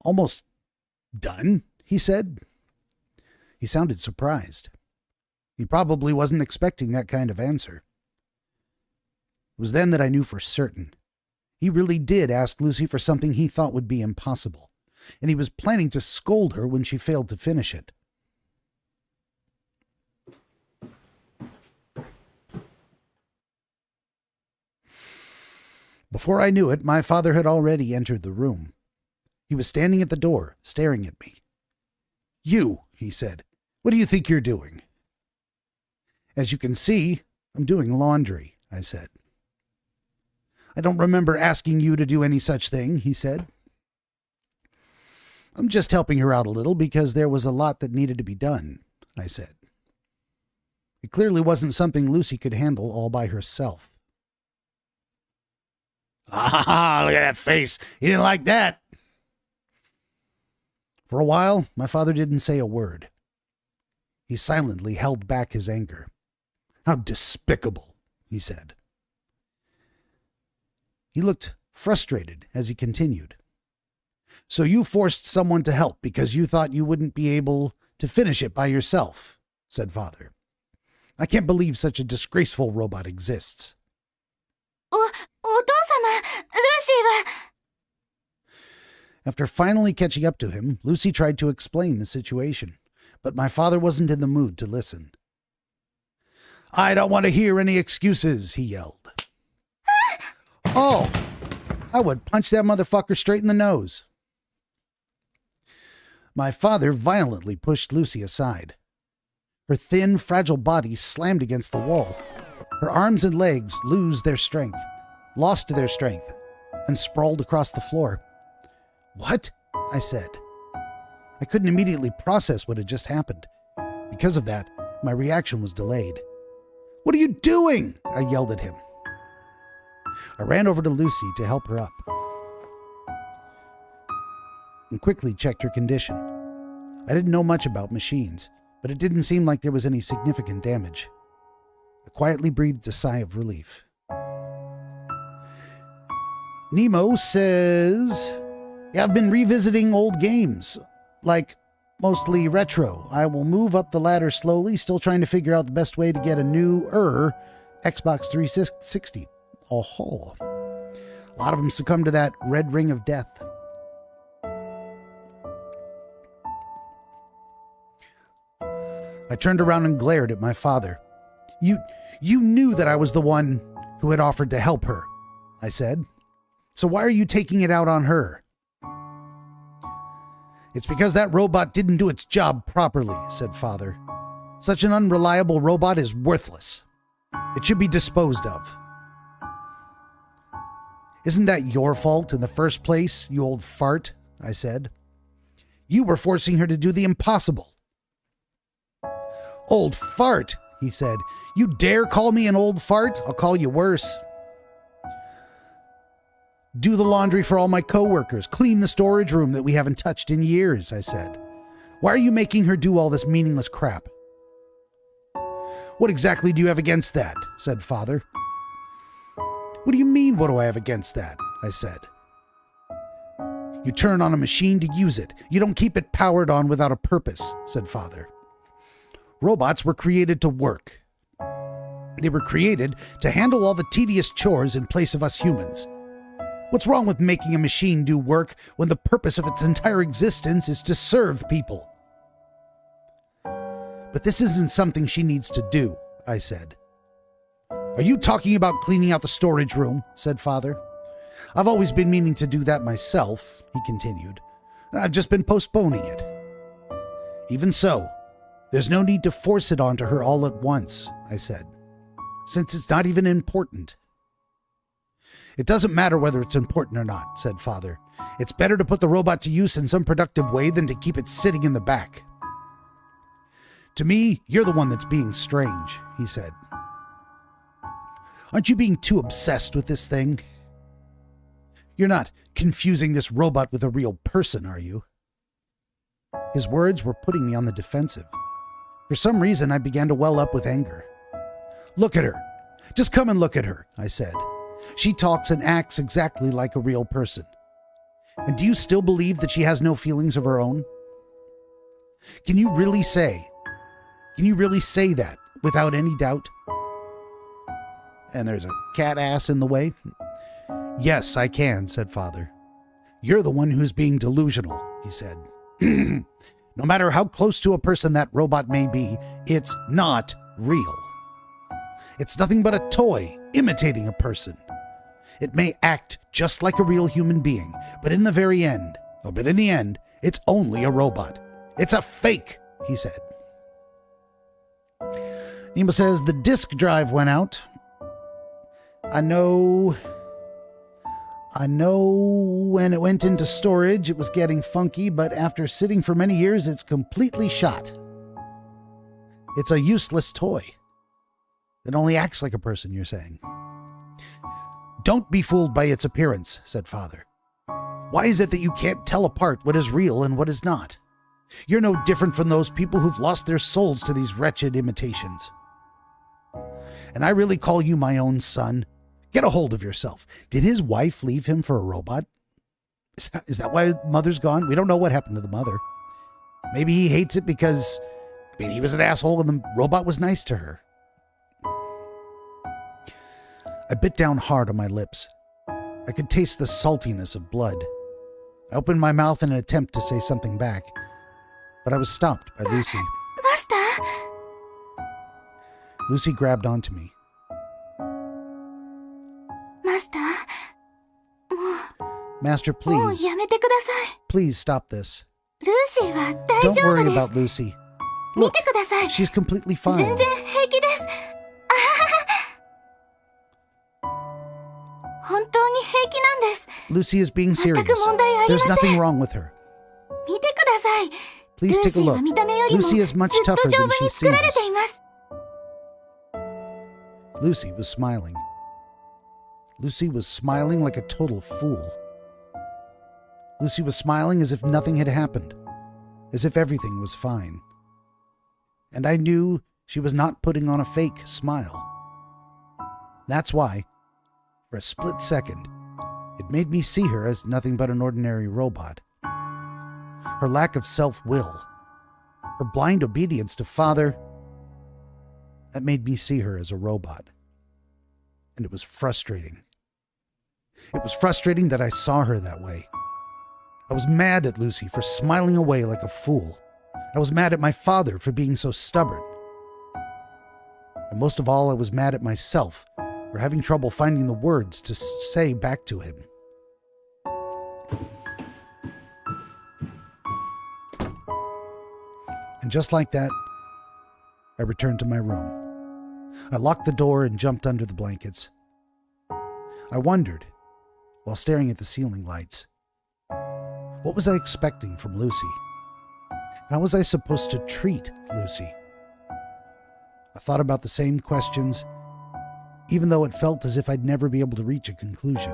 A: "Almost done?" he said. He sounded surprised. He probably wasn't expecting that kind of answer. It was then that I knew for certain. He really did ask Lucy for something he thought would be impossible, and he was planning to scold her when she failed to finish it. Before I knew it, my father had already entered the room. He was standing at the door, staring at me. "You," he said, "what do you think you're doing?" As you can see, I'm doing laundry, I said. I don't remember asking you to do any such thing, he said. I'm just helping her out a little because there was a lot that needed to be done, I said. It clearly wasn't something Lucy could handle all by herself. Ah, look at that face. He didn't like that. For a while, my father didn't say a word. He silently held back his anger. How despicable, he said. He looked frustrated as he continued. So you forced someone to help because you thought you wouldn't be able to finish it by yourself, said Father. I can't believe such a disgraceful robot exists.
B: お父様、ルーシーは。
A: After finally catching up to him, Lucy tried to explain the situation, but my father wasn't in the mood to listen. I don't want to hear any excuses, he yelled. Oh, I would punch that motherfucker straight in the nose. My father violently pushed Lucy aside. Her thin, fragile body slammed against the wall. Her arms and legs lost their strength, and sprawled across the floor. What? I said. I couldn't immediately process what had just happened. Because of that, my reaction was delayed. What are you doing? I yelled at him. I ran over to Lucy to help her up and quickly checked her condition. I didn't know much about machines, but it didn't seem like there was any significant damage. I quietly breathed a sigh of relief. Nemo says, yeah, I've been revisiting old games, like mostly retro. I will move up the ladder slowly, still trying to figure out the best way to get a newer Xbox 360. Oh, a lot of them succumb to that red ring of death. I turned around and glared at my father. You knew that I was the one who had offered to help her, I said. So why are you taking it out on her? It's because that robot didn't do its job properly, said Father. Such an unreliable robot is worthless. It should be disposed of. Isn't that your fault in the first place, you old fart? I said. You were forcing her to do the impossible. Old fart, he said. You dare call me an old fart? I'll call you worse. Do the laundry for all my coworkers. Clean the storage room that we haven't touched in years, I said. Why are you making her do all this meaningless crap? What exactly do you have against that? Said Father. What do you mean, what do I have against that? I said. You turn on a machine to use it. You don't keep it powered on without a purpose, said Father. Robots were created to work. They were created to handle all the tedious chores in place of us humans. What's wrong with making a machine do work when the purpose of its entire existence is to serve people? But this isn't something she needs to do, I said. Are you talking about cleaning out the storage room? Said Father. I've always been meaning to do that myself, he continued. I've just been postponing it. Even so, there's no need to force it onto her all at once, I said, since it's not even important. It doesn't matter whether it's important or not, said Father. It's better to put the robot to use in some productive way than to keep it sitting in the back. To me, you're the one that's being strange, he said. Aren't you being too obsessed with this thing? You're not confusing this robot with a real person, are you? His words were putting me on the defensive. For some reason, I began to well up with anger. Look at her. Just come and look at her, I said. She talks and acts exactly like a real person. And do you still believe that she has no feelings of her own? Can you really say that without any doubt? And there's a cat ass in the way. Yes, I can, said Father. You're the one who's being delusional, he said. No matter how close to a person that robot may be, it's not real. It's nothing but a toy imitating a person. It may act just like a real human being, but in the end, it's only a robot. It's a fake, he said. Nemo says the disk drive went out. I know when it went into storage, it was getting funky, but after sitting for many years, it's completely shot. It's a useless toy that only acts like a person, you're saying. Don't be fooled by its appearance, said Father. Why is it that you can't tell apart what is real and what is not? You're no different from those people who've lost their souls to these wretched imitations. And I really call you my own son. Get a hold of yourself. Did his wife leave him for a robot? Is that why Mother's gone? We don't know what happened to the mother. Maybe he hates it because, he was an asshole and the robot was nice to her. I bit down hard on my lips. I could taste the saltiness of blood. I opened my mouth in an attempt to say something back, but I was stopped by Lucy.
B: Master?
A: Lucy grabbed onto me.
B: Master?
A: Master,
B: もう
A: please.
B: やめてください。
A: Please stop this.
B: ルーシーは大
A: Don't
B: 丈夫
A: worry
B: です。
A: about Lucy.
B: 見
A: Look,
B: てください。
A: she's completely
B: 全
A: fine.
B: 然平気です。本当に平気なんです。
A: Lucy is being
B: 全
A: serious.
B: く問題ありま
A: There's
B: せん。
A: nothing wrong with her.
B: 見てください。
A: Please
B: ルー
A: take
B: シ
A: a
B: ーは
A: look.
B: 見た目よりもず
A: Lucy
B: っ
A: is much
B: と
A: tougher
B: 丈
A: than
B: 夫
A: she
B: に作られ
A: seems.
B: ています。
A: Lucy was smiling. Lucy was smiling like a total fool. Lucy was smiling as if nothing had happened, as if everything was fine. And I knew she was not putting on a fake smile. That's why, for a split second, it made me see her as nothing but an ordinary robot. Her lack of self-will, her blind obedience to Father, that made me see her as a robot. And it was frustrating. It was frustrating that I saw her that way. I was mad at Lucy for smiling away like a fool. I was mad at my father for being so stubborn. And most of all, I was mad at myself for having trouble finding the words to say back to him. And just like that, I returned to my room. I locked the door and jumped under the blankets. I wondered, while staring at the ceiling lights, what was I expecting from Lucy? How was I supposed to treat Lucy? I thought about the same questions, even though it felt as if I'd never be able to reach a conclusion.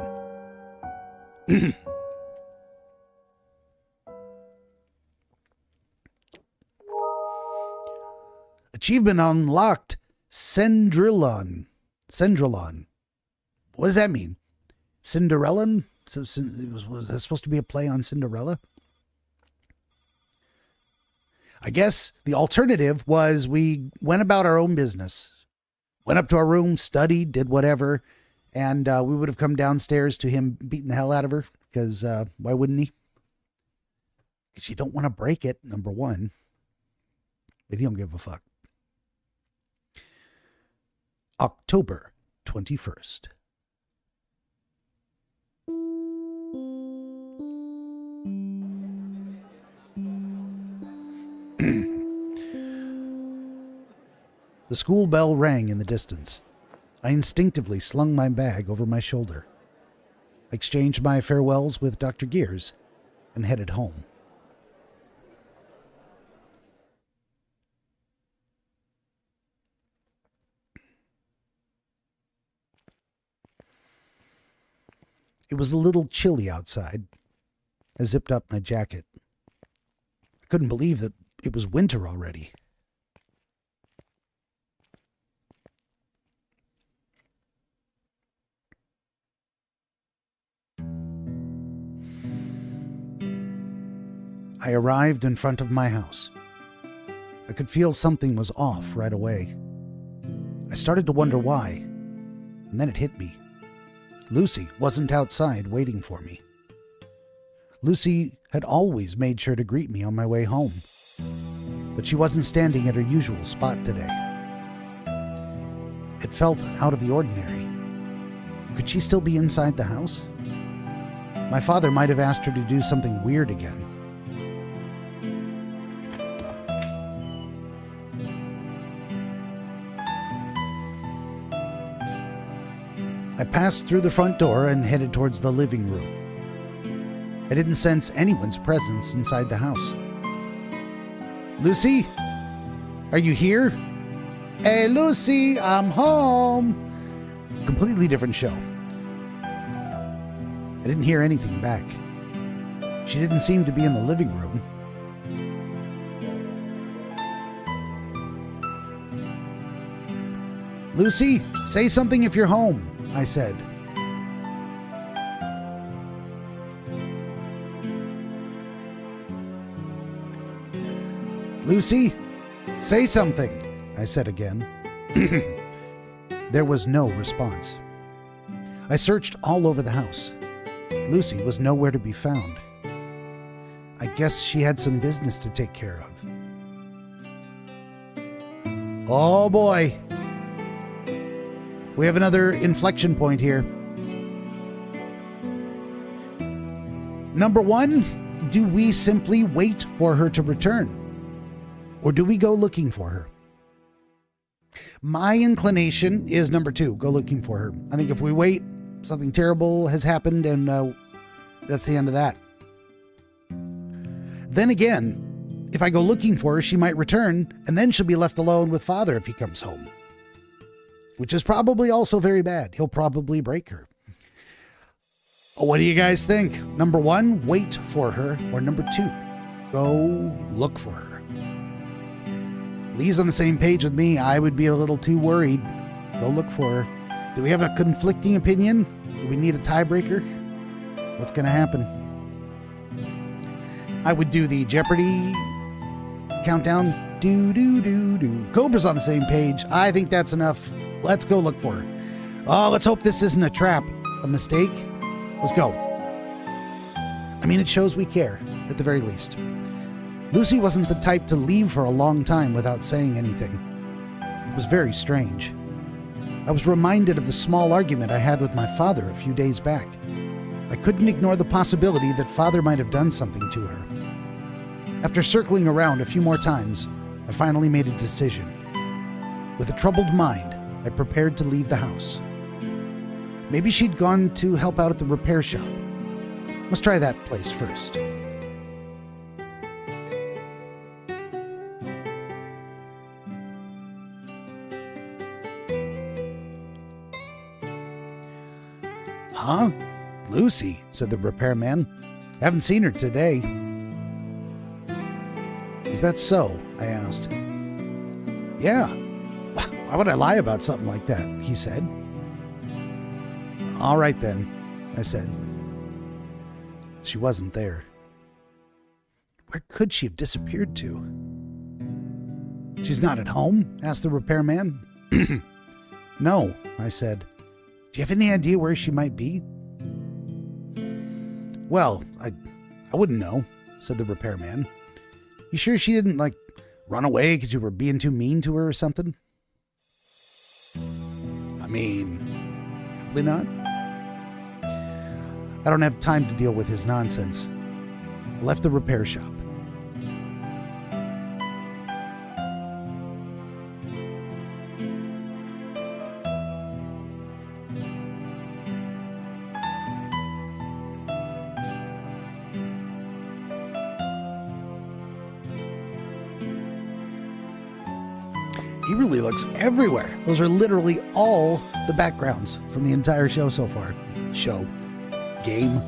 A: Achievement unlocked. Cendrillon. What does that mean? Cinderella? Was that supposed to be a play on Cinderella? I guess the alternative was we went about our own business. Went up to our room, studied, did whatever, and we would have come downstairs to him beating the hell out of her, because why wouldn't he? Because you don't want to break it, number one. But he don't give a fuck. October 21st. The school bell rang in the distance. I instinctively slung my bag over my shoulder, exchanged my farewells with Dr. Gears, and headed home. It was a little chilly outside. I zipped up my jacket. I couldn't believe that it was winter already. I arrived in front of my house. I could feel something was off right away. I started to wonder why, and then it hit me. Lucy wasn't outside waiting for me. Lucy had always made sure to greet me on my way home, but she wasn't standing at her usual spot today. It felt out of the ordinary. Could she still be inside the house? My father might have asked her to do something weird again. I passed through the front door and headed towards the living room. I didn't sense anyone's presence inside the house. Lucy? Are you here? Hey, Lucy, I'm home. Completely different show. I didn't hear anything back. She didn't seem to be in the living room. Lucy, say something if you're home, I said. Lucy, say something, I said again. There was no response. I searched all over the house. Lucy was nowhere to be found. I guess she had some business to take care of. Oh boy. We have another inflection point here. Number 1, do we simply wait for her to return? Or do we go looking for her? My inclination is number 2, go looking for her. I think if we wait, something terrible has happened and that's the end of that. Then again, if I go looking for her, she might return and then she'll be left alone with Father if he comes home. Which is probably also very bad. He'll probably break her. What do you guys think? Number 1, wait for her. Or number 2, go look for her. Lee's on the same page with me. I would be a little too worried. Go look for her. Do we have a conflicting opinion? Do we need a tiebreaker? What's going to happen? I would do the Jeopardy countdown. Do. Cobra's on the same page. I think that's enough. Let's go look for her. Oh, let's hope this isn't a trap, a mistake. Let's go. I mean, it shows we care, at the very least. Lucy wasn't the type to leave for a long time without saying anything. It was very strange. I was reminded of the small argument I had with my father a few days back. I couldn't ignore the possibility that Father might have done something to her. After circling around a few more times, I finally made a decision. With a troubled mind, I prepared to leave the house. Maybe she'd gone to help out at the repair shop. Let's try that place first. Huh? Lucy, said the repairman. Haven't seen her today. Is that so? I asked. Yeah. Why would I lie about something like that? He said. All right then, I said. She wasn't there. Where could she have disappeared to? She's not at home? Asked the repairman. No, I said. Do you have any idea where she might be? Well, I wouldn't know, said the repairman. You sure she didn't, run away because you were being too mean to her or something? I mean, probably not. I don't have time to deal with his nonsense. I left the repair shop. He really looks everywhere. Those are literally all the backgrounds from the entire show so far. Show. Game.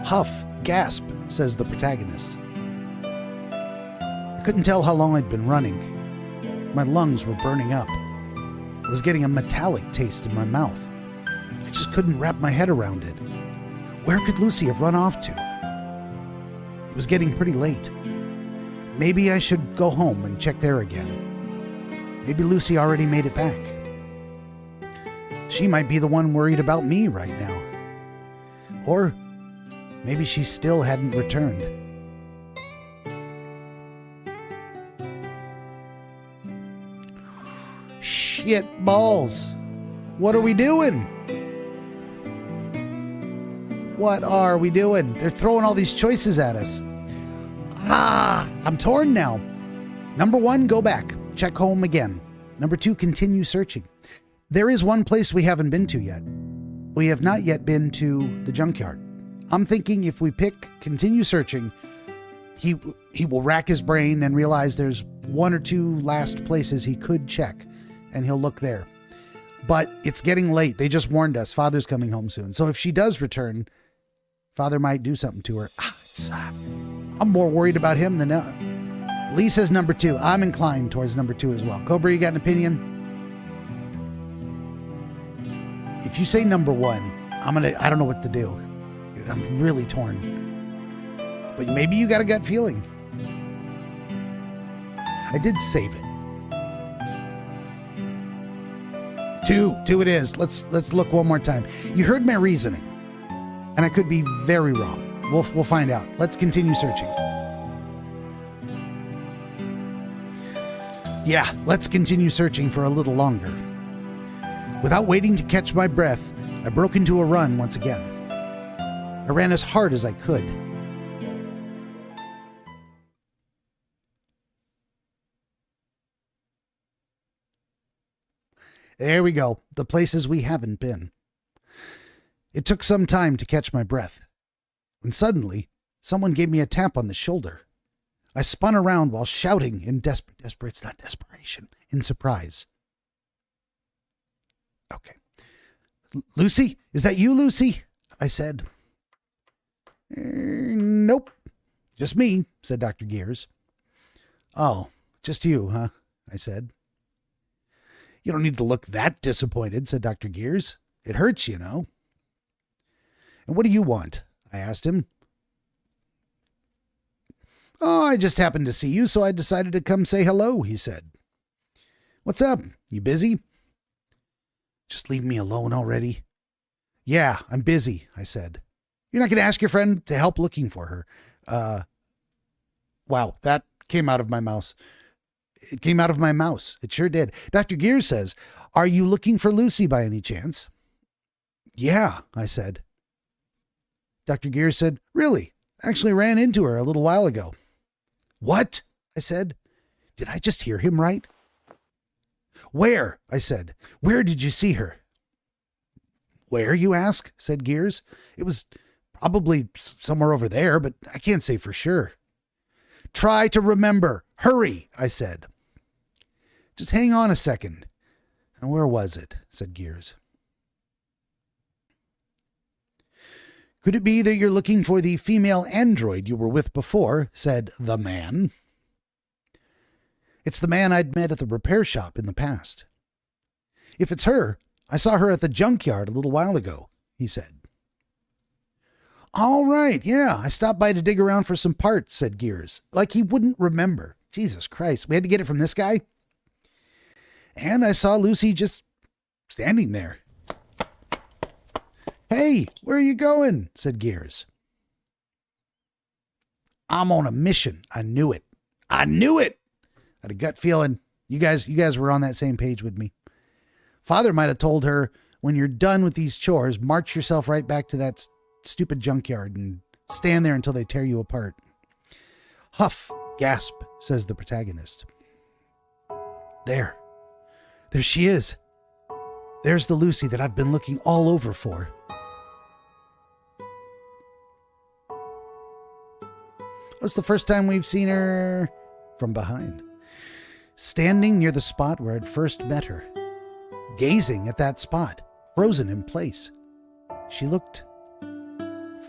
A: Huff, gasp, says the protagonist. I couldn't tell how long I'd been running. My lungs were burning up. I was getting a metallic taste in my mouth. I just couldn't wrap my head around it. Where could Lucy have run off to? It was getting pretty late. Maybe I should go home and check there again. Maybe Lucy already made it back. She might be the one worried about me right now. Or maybe she still hadn't returned. Shit balls. What are we doing? What are we doing? They're throwing all these choices at us. I'm torn now. Number 1, go back. Check home again. Number 2, continue searching. There is one place we haven't been to yet. We have not yet been to the junkyard. I'm thinking if we pick continue searching, he will rack his brain and realize there's 1 or 2 last places he could check, and he'll look there. But it's getting late. They just warned us. Father's coming home soon. So if she does return, Father might do something to her. I'm more worried about him than... Lee says number 2. I'm inclined towards number 2 as well. Cobra, you got an opinion? If you say number 1, I don't know what to do. I'm really torn. But maybe you got a gut feeling. I did save it. 2 it is. Let's look one more time. You heard my reasoning, and I could be very wrong. We'll find out. Let's continue searching. Yeah, let's continue searching for a little longer. Without waiting to catch my breath, I broke into a run once again. I ran as hard as I could. There we go, the places we haven't been. It took some time to catch my breath, when suddenly someone gave me a tap on the shoulder. I spun around while shouting in it's not desperation, in surprise. Okay. Lucy? Is that you, Lucy? I said. Nope. Just me, said Dr. Gears. Oh, just you, huh? I said. You don't need to look that disappointed, said Dr. Gears. It hurts, you know. And what do you want? I asked him. Oh, I just happened to see you, so I decided to come say hello, he said. What's up? You busy? Just leave me alone already. Yeah, I'm busy, I said. You're not going to ask your friend to help looking for her. Wow, that came out of my mouth. It came out of my mouse. It sure did. Dr. Gears says, are you looking for Lucy by any chance? Yeah, I said. Dr. Gears said, really? Actually ran into her a little while ago. What? I said. Did I just hear him right? Where? I said. Where did you see her? Where, you ask? Said Gears. It was probably somewhere over there, but I can't say for sure. Try to remember. Hurry, I said. Just hang on a second. And where was it? Said Gears. Could it be that you're looking for the female android you were with before? Said the man. It's the man I'd met at the repair shop in the past. If it's her, I saw her at the junkyard a little while ago, he said. All right, yeah, I stopped by to dig around for some parts, said Gears, like he wouldn't remember. Jesus Christ, we had to get it from this guy? And I saw Lucy just standing there. Hey, where are you going? Said Gears. I'm on a mission. I knew it. I knew it. I had a gut feeling. You guys were on that same page with me. Father might have told her, when you're done with these chores, march yourself right back to that stupid junkyard and stand there until they tear you apart. Huff, gasp, says the protagonist. There she is. There's the Lucy that I've been looking all over for. It's the first time we've seen her from behind, standing near the spot where I'd first met her, gazing at that spot, frozen in place. She looked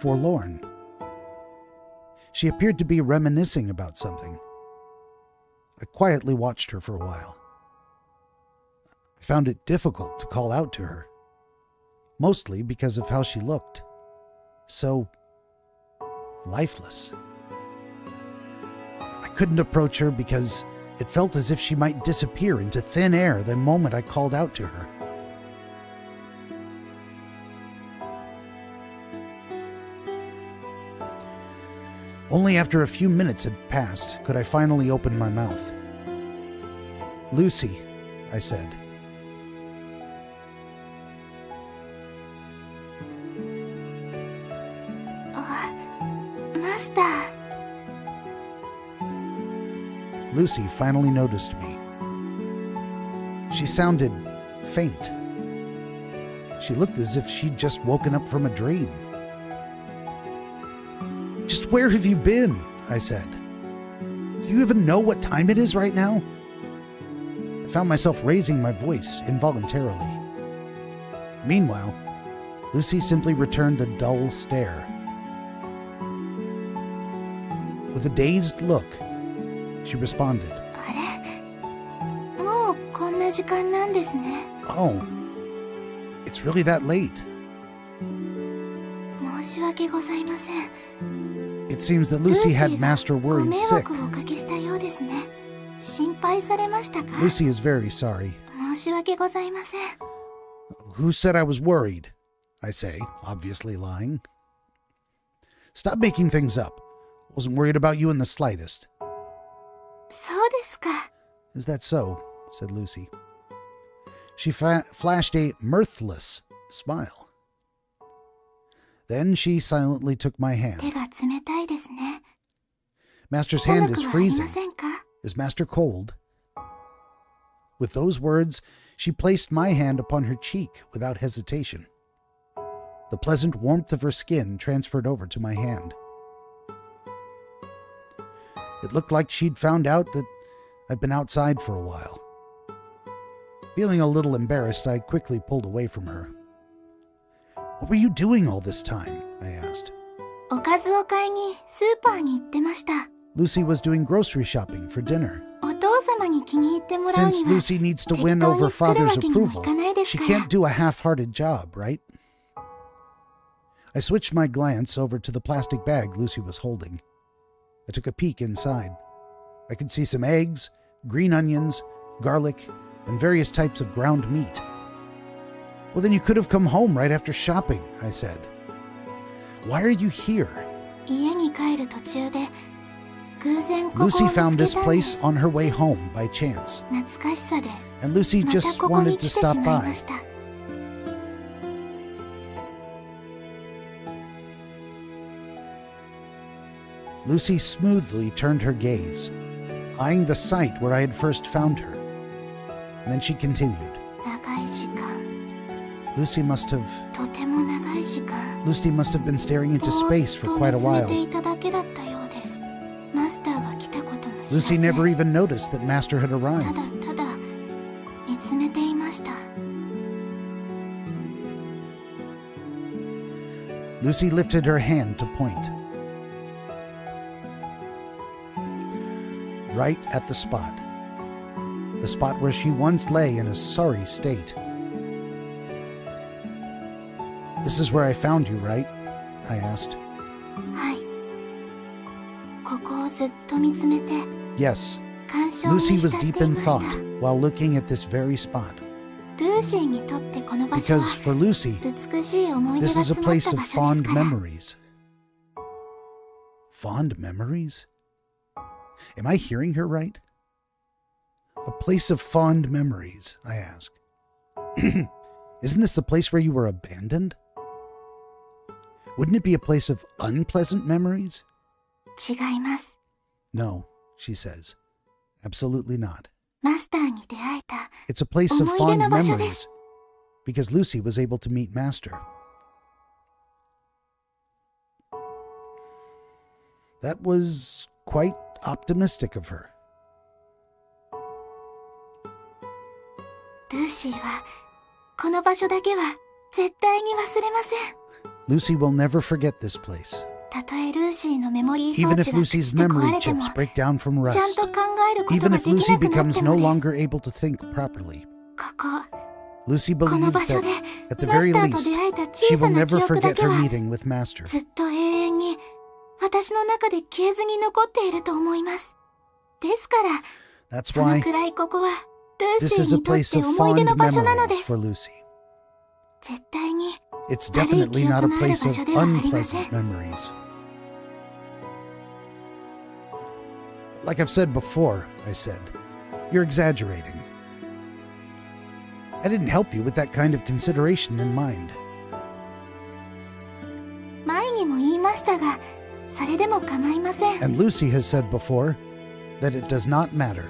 A: forlorn. She appeared to be reminiscing about something. I quietly watched her for a while. I found it difficult to call out to her, mostly because of how she looked. So lifeless. I couldn't approach her because it felt as if she might disappear into thin air the moment I called out to her. Only after a few minutes had passed could I finally open my mouth. Lucy, I said.
B: Master.
A: Lucy finally noticed me. She sounded faint. She looked as if she'd just woken up from a dream. Just where have you been? I said. Do you even know what time it is right now? I found myself raising my voice involuntarily. Meanwhile, Lucy simply returned a dull stare. With a dazed look, she responded,
B: あれ、もうこんな時間なんですね。
A: Oh, it's really that late.
B: 申し訳ございません。
A: It seems that Lucy had Master
B: ご
A: worried
B: 迷
A: sick.
B: 惑をおかけしたようですね。心配されましたか？
A: Lucy is very sorry.
B: 申し訳ございません。
A: Who said I was worried? I say, obviously lying. Stop making things up. Wasn't worried about you in the slightest.
B: そうですか。
A: Is that so? Said Lucy. She flashed a mirthless smile. Then she silently took my hand.
B: 手が冷たいですね。
A: Master's
B: 寒
A: hand
B: く
A: is
B: はありま
A: freezing.
B: せんか？
A: Is Master cold? With those words, she placed my hand upon her cheek without hesitation. The pleasant warmth of her skin transferred over to my hand. It looked like she'd found out that I'd been outside for a while. Feeling a little embarrassed, I quickly pulled away from her. What were you doing all this time? I asked.
B: おかずを買いにスーパーに行ってました。
A: Lucy was doing grocery shopping for dinner.
B: お父様に気に入ってもらうに
A: Since
B: は
A: Lucy needs to win over
B: 適当に
A: father's
B: 作るわけにもい
A: approval,
B: かないです
A: she
B: から。
A: can't do a half-hearted job, right? I switched my glance over to the plastic bag Lucy was holding. I took a peek inside. I could see some eggs, green onions, garlic, and various types of ground meat. Well, then you could have come home right after shopping, I said. Why are you here?
B: 家に帰る途中で偶然ここを見
A: Lucy
B: つけた
A: found
B: んで
A: this
B: す。
A: place on her way home by chance,
B: 懐かしさで
A: and Lucy
B: また
A: just
B: ここに
A: wanted
B: 来
A: to
B: てし
A: stop
B: まい
A: by.
B: ました。
A: Lucy smoothly turned her gaze, eyeing the site where I had first found her. And then she continued.
B: 長い時間、
A: Lucy must have
B: とても長い時間。
A: Lucy must have been staring into
B: ぼ
A: space
B: ー
A: for
B: っと
A: quite
B: 見
A: a
B: つめ
A: while.
B: ていただけだったようです。マスターが来たことも知らず、
A: Lucy never even noticed that Master had
B: た
A: arrived.
B: だただ見つめていました。
A: Lucy lifted her hand to point. Right at the spot. The spot where she once lay in a sorry state. This is where I found you, right? I asked.
B: はい。ここをずっと見つめて
A: Yes,
B: 感傷に
A: Lucy
B: 浸
A: was
B: ってい
A: deep in
B: ました。
A: thought while looking at this very spot.
B: ルーシーにとってこの場所は
A: Because for Lucy,
B: 美しい思い出が
A: this is a
B: 詰まっ
A: place
B: た
A: of
B: 場所です
A: fond
B: から。
A: memories. Fond memories? Am I hearing her right? A place of fond memories, I ask. Isn't this the place where you were abandoned? Wouldn't it be a place of unpleasant memories?
B: 違います。
A: No, she says. Absolutely not.
B: マスターに出会えた
A: It's a place of
B: 思い出
A: fond
B: の場所です。
A: memories because Lucy was able to meet Master. That was quite optimistic of her.
B: ルーシーはこの場所だけは絶対に忘れません。
A: Lucy will never forget this place.
B: たとえルーシーのメモリー装
A: Even
B: 置
A: if
B: が
A: Lucy's
B: 朽ちて壊
A: memory
B: れても
A: chips break down from
B: ちゃん
A: rust,
B: と考えること
A: even
B: が
A: if
B: でき
A: Lucy
B: なくなっ
A: becomes
B: て
A: no
B: もです
A: longer able to think properly,
B: ここ
A: Lucy
B: この
A: believes
B: 場所
A: that,
B: で
A: at the
B: マス
A: very
B: ターと
A: least,
B: 出会えた
A: she
B: 小
A: will
B: さな記
A: never
B: 憶だ
A: forget
B: け
A: her
B: は
A: meeting with Master.
B: ずっと永遠に私の中で消えずに残っていると思います。ですから
A: That's
B: その
A: why
B: くらいここはルー
A: this
B: シ
A: is
B: ー
A: a
B: にとっ
A: place
B: て
A: of
B: 思い出
A: fond
B: の場所なので
A: memories
B: す。
A: for Lucy.
B: 絶対に
A: It's
B: 悪い
A: definitely
B: 記
A: not
B: 憶
A: a
B: のある
A: place
B: 場
A: of
B: 所ではありませ
A: unpleasant
B: ん。
A: memories. Like I've said before, I said, you're exaggerating. I didn't help you with that kind of consideration in mind.
B: 前にも言いましたが、それでも構いません。
A: And Lucy has said before that it does not matter.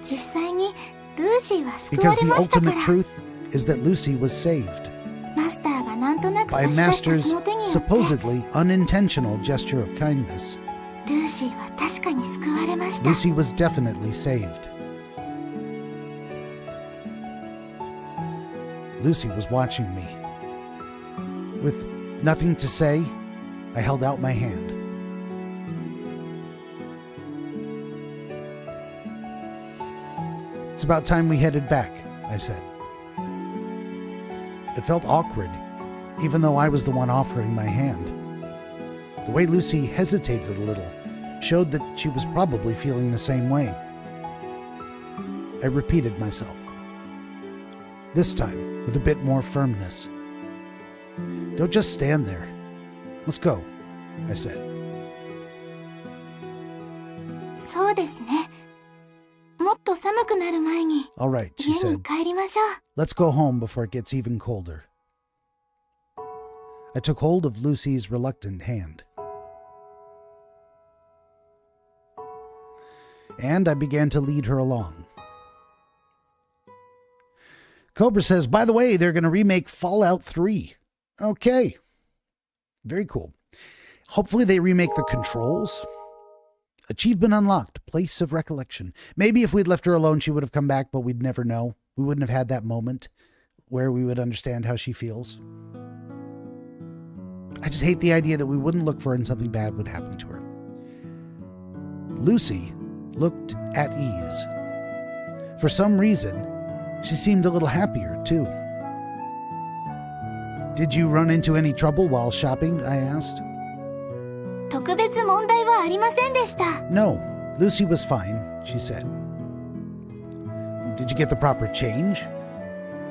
B: 実際にルーシーは救わ
A: Because
B: れ
A: the
B: ましたか
A: ultimate
B: ら。
A: truth is that Lucy was saved
B: マスターがなんとなく
A: by
B: 差し出した
A: Master's
B: その手によって
A: supposedly unintentional gesture of kindness.
B: ルーシーは確かに救われました。
A: Lucy was definitely saved. Lucy was watching me. With nothing to say, I held out my hand. It's about time we headed back, I said. It felt awkward, even though I was the one offering my hand. The way Lucy hesitated a little showed that she was probably feeling the same way. I repeated myself, this time with a bit more firmness. Don't just stand there. Let's go, I said.
B: そうですね。もっと寒くなる前に
A: All right, she
B: 家に
A: said.
B: 帰りましょう。
A: Let's go home before it gets even colder. I took hold of Lucy's reluctant hand. And I began to lead her along. Cobra says, by the way, they're going to remake Fallout 3. Okay. Very cool. Hopefully they remake the controls. Achievement unlocked. Place of recollection. Maybe if we'd left her alone, she would have come back, but we'd never know. We wouldn't have had that moment where we would understand how she feels. I just hate the idea that we wouldn't look for her and something bad would happen to her. Lucy looked at ease. For some reason, she seemed a little happier, too. Did you run into any trouble while shopping? I asked.
B: 特別問題はありませんでした。
A: No, Lucy was fine, she said. Did you get the proper change?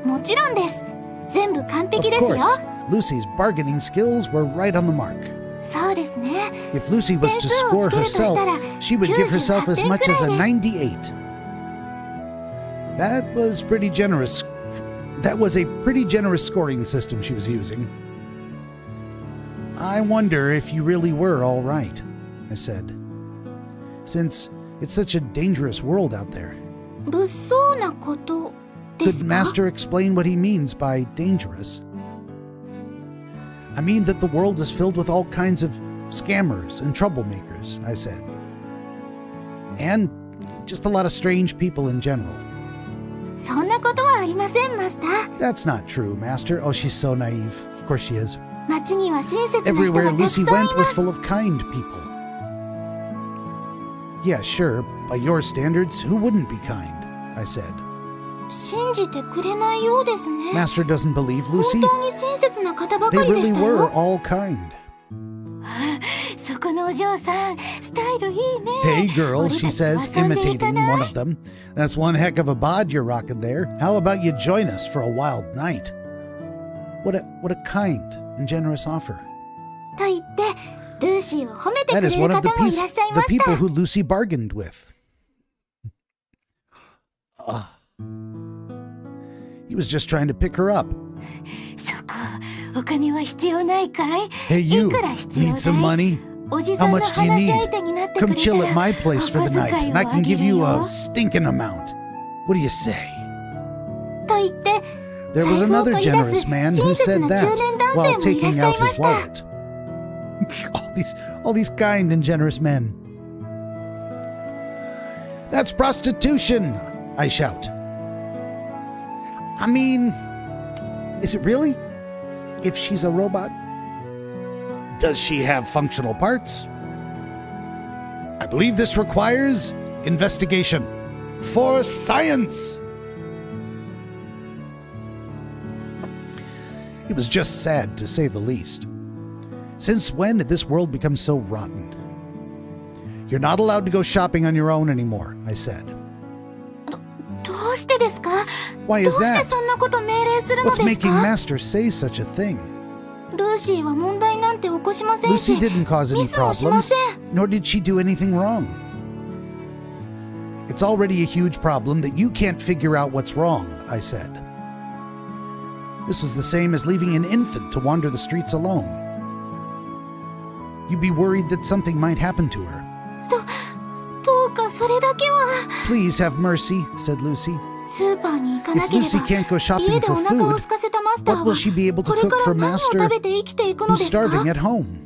B: もちろんです。全部完
A: Of
B: 璧ですよ。
A: course. Lucy's bargaining skills were right on the mark.
B: そうですね。
A: If Lucy was to score herself, she would give herself as much as a 98. That was pretty generous. That was a pretty generous scoring system she was using. I wonder if you really were all right, I said. Since it's such a dangerous world out there.
B: 物騒なことで
A: Could
B: すか？
A: Master explain what he means by dangerous? I mean that the world is filled with all kinds of scammers and troublemakers, I said. And just a lot of strange people in general.
B: そんなことはありません、マスター。
A: That's not true, Master. Oh, she's so naive. Of course she is.
B: 街には親切な人
A: Everywhere
B: がたく
A: Lucy
B: さんい
A: went
B: ま
A: was
B: す。
A: full of kind people. Yeah, sure. By your standards, who wouldn't be kind? I said.
B: 信じてくれないようですね。
A: Master doesn't believe
B: 本
A: Lucy.
B: 当に親切な方ば
A: They
B: かりで
A: really
B: した
A: were
B: よ。
A: all kind.
B: そこのお嬢さん、スタイルいいね。
A: Hey, girl,
B: 俺た
A: she
B: ちも
A: says,
B: 遊んでいか
A: imitating
B: ない
A: one of them. That's one heck of a bod you're rocking there. How about you join us for a wild night? What a kind and generous offer.
B: と言って、ルーシーを褒めてく
A: That
B: れ
A: is
B: る
A: one of
B: 方もいらっしゃい
A: the
B: ました
A: people。who Lucy bargained with. He was just trying to pick her up.
B: そこ、お金は必要ないかい？
A: Hey,
B: い
A: you,
B: くら必要
A: need
B: だ
A: some
B: い？
A: money?
B: おじ
A: How
B: さんの
A: much do you
B: 話し
A: need?
B: 相手になってく
A: Come
B: れた
A: chill
B: ら
A: at my place
B: お
A: for the
B: 小
A: night,
B: 遣い
A: and I
B: をあ
A: can
B: げ
A: give
B: る
A: you
B: よ
A: a stinking amount. What do you say?
B: と言って、
A: There was
B: 財布を
A: another
B: 取り出す
A: generous man
B: 親
A: who
B: 切
A: said
B: な
A: that
B: 中年男
A: while
B: 性もいらっ
A: taking
B: しゃい
A: out
B: ま
A: his
B: した。
A: wallet. all these kind and generous men. That's prostitution, I shout. I mean, is it really? If she's a robot? Does she have functional parts? I believe this requires investigation. For science! It was just sad, to say the least. Since when did this world become so rotten? You're not allowed to go shopping on your own anymore, I said.
B: どうしてですか？
A: Why
B: どう
A: is
B: して
A: that?
B: そんなこと命令するの
A: What's
B: です
A: making
B: か？
A: Master say such a thing?
B: ルーシーは問題なんて起こしませんし、
A: Lucy didn't cause any
B: ミスもしま
A: problems,
B: せん。
A: nor did she do anything wrong. It's already a huge problem that you can't figure out what's wrong, I said. This was the same as leaving an infant to wander the streets alone. You'd be worried that something might happen to her.
B: どうかそれだけは。
A: Please have mercy, said Lucy.
B: スーパーに行かな
A: If
B: けれ
A: Lucy
B: ば
A: can't go
B: 家
A: shopping
B: で
A: for
B: お腹を
A: food,
B: 空かせたマスター
A: what will
B: は
A: she be able
B: こ
A: to
B: れ
A: cook
B: から
A: for
B: 何を
A: Master
B: 食べて生きていくの
A: who's
B: ですか
A: starving at home?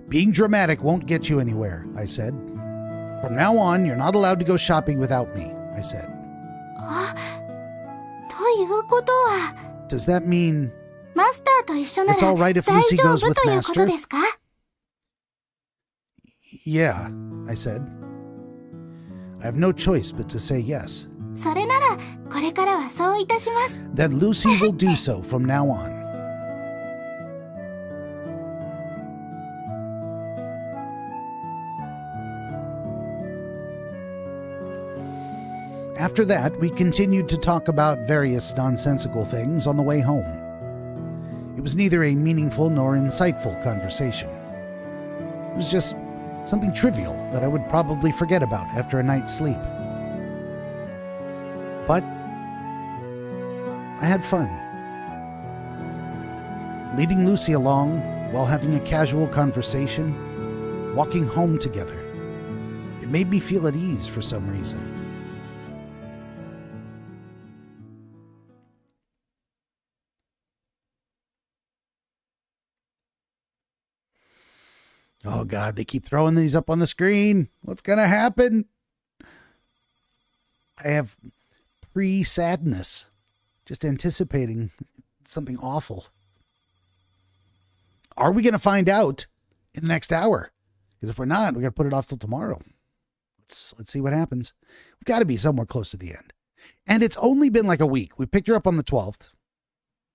A: Being dramatic won't get you anywhere, I said. From now on, you're not allowed to go shopping without me, I said.
B: ということは
A: Does that mean
B: マスターと一緒な
A: It's
B: ら
A: all right if
B: 大
A: Lucy
B: 丈
A: goes
B: 夫
A: with
B: ということ
A: Master?
B: ですか？
A: Yeah, I said. I have no choice but to say yes.
B: それならこれからはそういたします。
A: Then Lucy will do so from now on. After that, we continued to talk about various nonsensical things on the way home. It was neither a meaningful nor insightful conversation. It was just something trivial that I would probably forget about after a night's sleep. But I had fun. Leading Lucy along while having a casual conversation, walking home together. It made me feel at ease for some reason. Oh God, they keep throwing these up on the screen. What's going to happen? I have pre-sadness, just anticipating something awful. Are we going to find out in the next hour? Because if we're not, we got to put it off till tomorrow. Let's see what happens. We've got to be somewhere close to the end. And it's only been like a week. We picked her up on the 12th.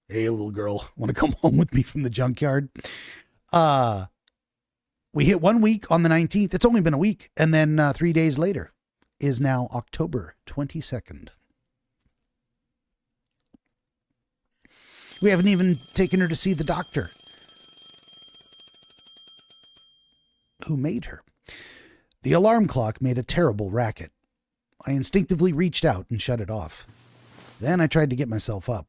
A: Hey, little girl, want to come home with me from the junkyard? We hit 1 week on the 19th. It's only been a week. And then 3 days later is now October 22nd. We haven't even taken her to see the doctor who made her. The alarm clock made a terrible racket. I instinctively reached out and shut it off. Then I tried to get myself up.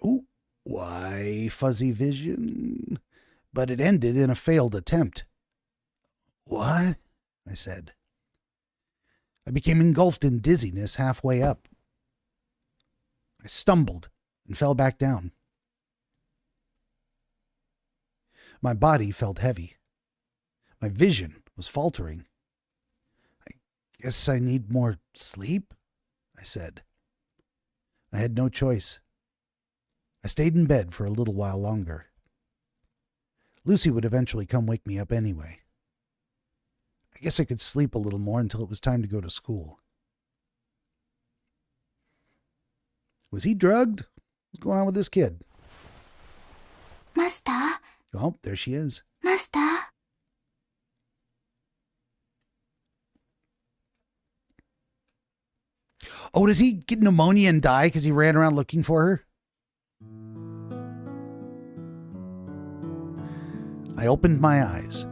A: Oh, why, fuzzy vision? But it ended in a failed attempt. What? I said. I became engulfed in dizziness halfway up. I stumbled and fell back down. My body felt heavy. My vision was faltering. I guess I need more sleep, I said. I had no choice. I stayed in bed for a little while longer. Lucy would eventually come wake me up anyway. I guess I could sleep a little more until it was time to go to school. Was he drugged? What's going on with this kid?
B: マスター
A: Oh, there she is.
B: マスター
A: Oh, does he get pneumonia and die because he ran around looking for her? I opened my eyes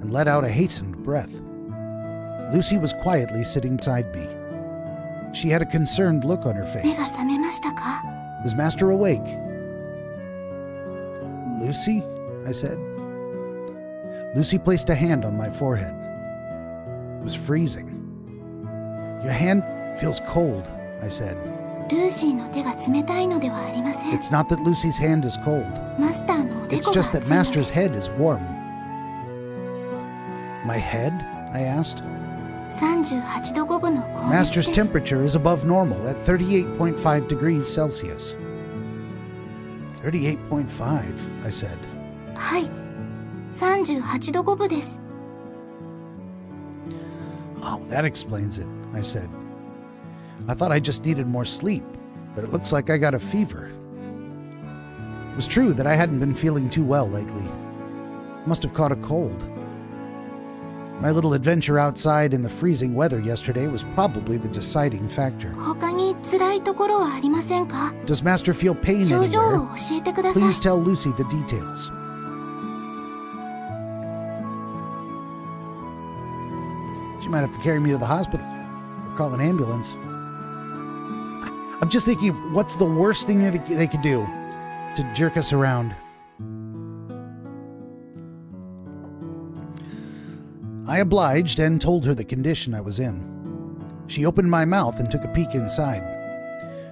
A: and let out a hastened breath. Lucy was quietly sitting beside me. She had a concerned look on her
B: 目
A: face.
B: が覚めましたか？
A: Is Master awake? Lucy? I said. Lucy placed a hand on my forehead. It was freezing. Your hand feels cold, I said.
B: ルーシーの手が冷たいのではありません。
A: It's not that Lucy's hand is cold.
B: マスターのおで
A: It's
B: こが
A: just
B: 熱
A: that
B: いの
A: Master's head is warm. My head? I asked.
B: 38度5分の高熱
A: Master's
B: です。
A: temperature is above normal at 38.5 degrees Celsius. 38.5, I said.
B: はい。38度5分です。
A: Oh, that explains it, I said. I thought I just needed more sleep, but it looks like I got a fever. It was true that I hadn't been feeling too well lately. I must have caught a cold. My little adventure outside in the freezing weather yesterday was probably the deciding factor.
B: 他に辛いところはありませんか？
A: Does Master feel pain
B: 症状
A: anywhere?
B: を教えてください。
A: Please tell Lucy the details. She might have to carry me to the hospital or call an ambulance. I'm just thinking of what's the worst thing that they could do to jerk us around. I obliged and told her the condition I was in. She opened my mouth and took a peek inside.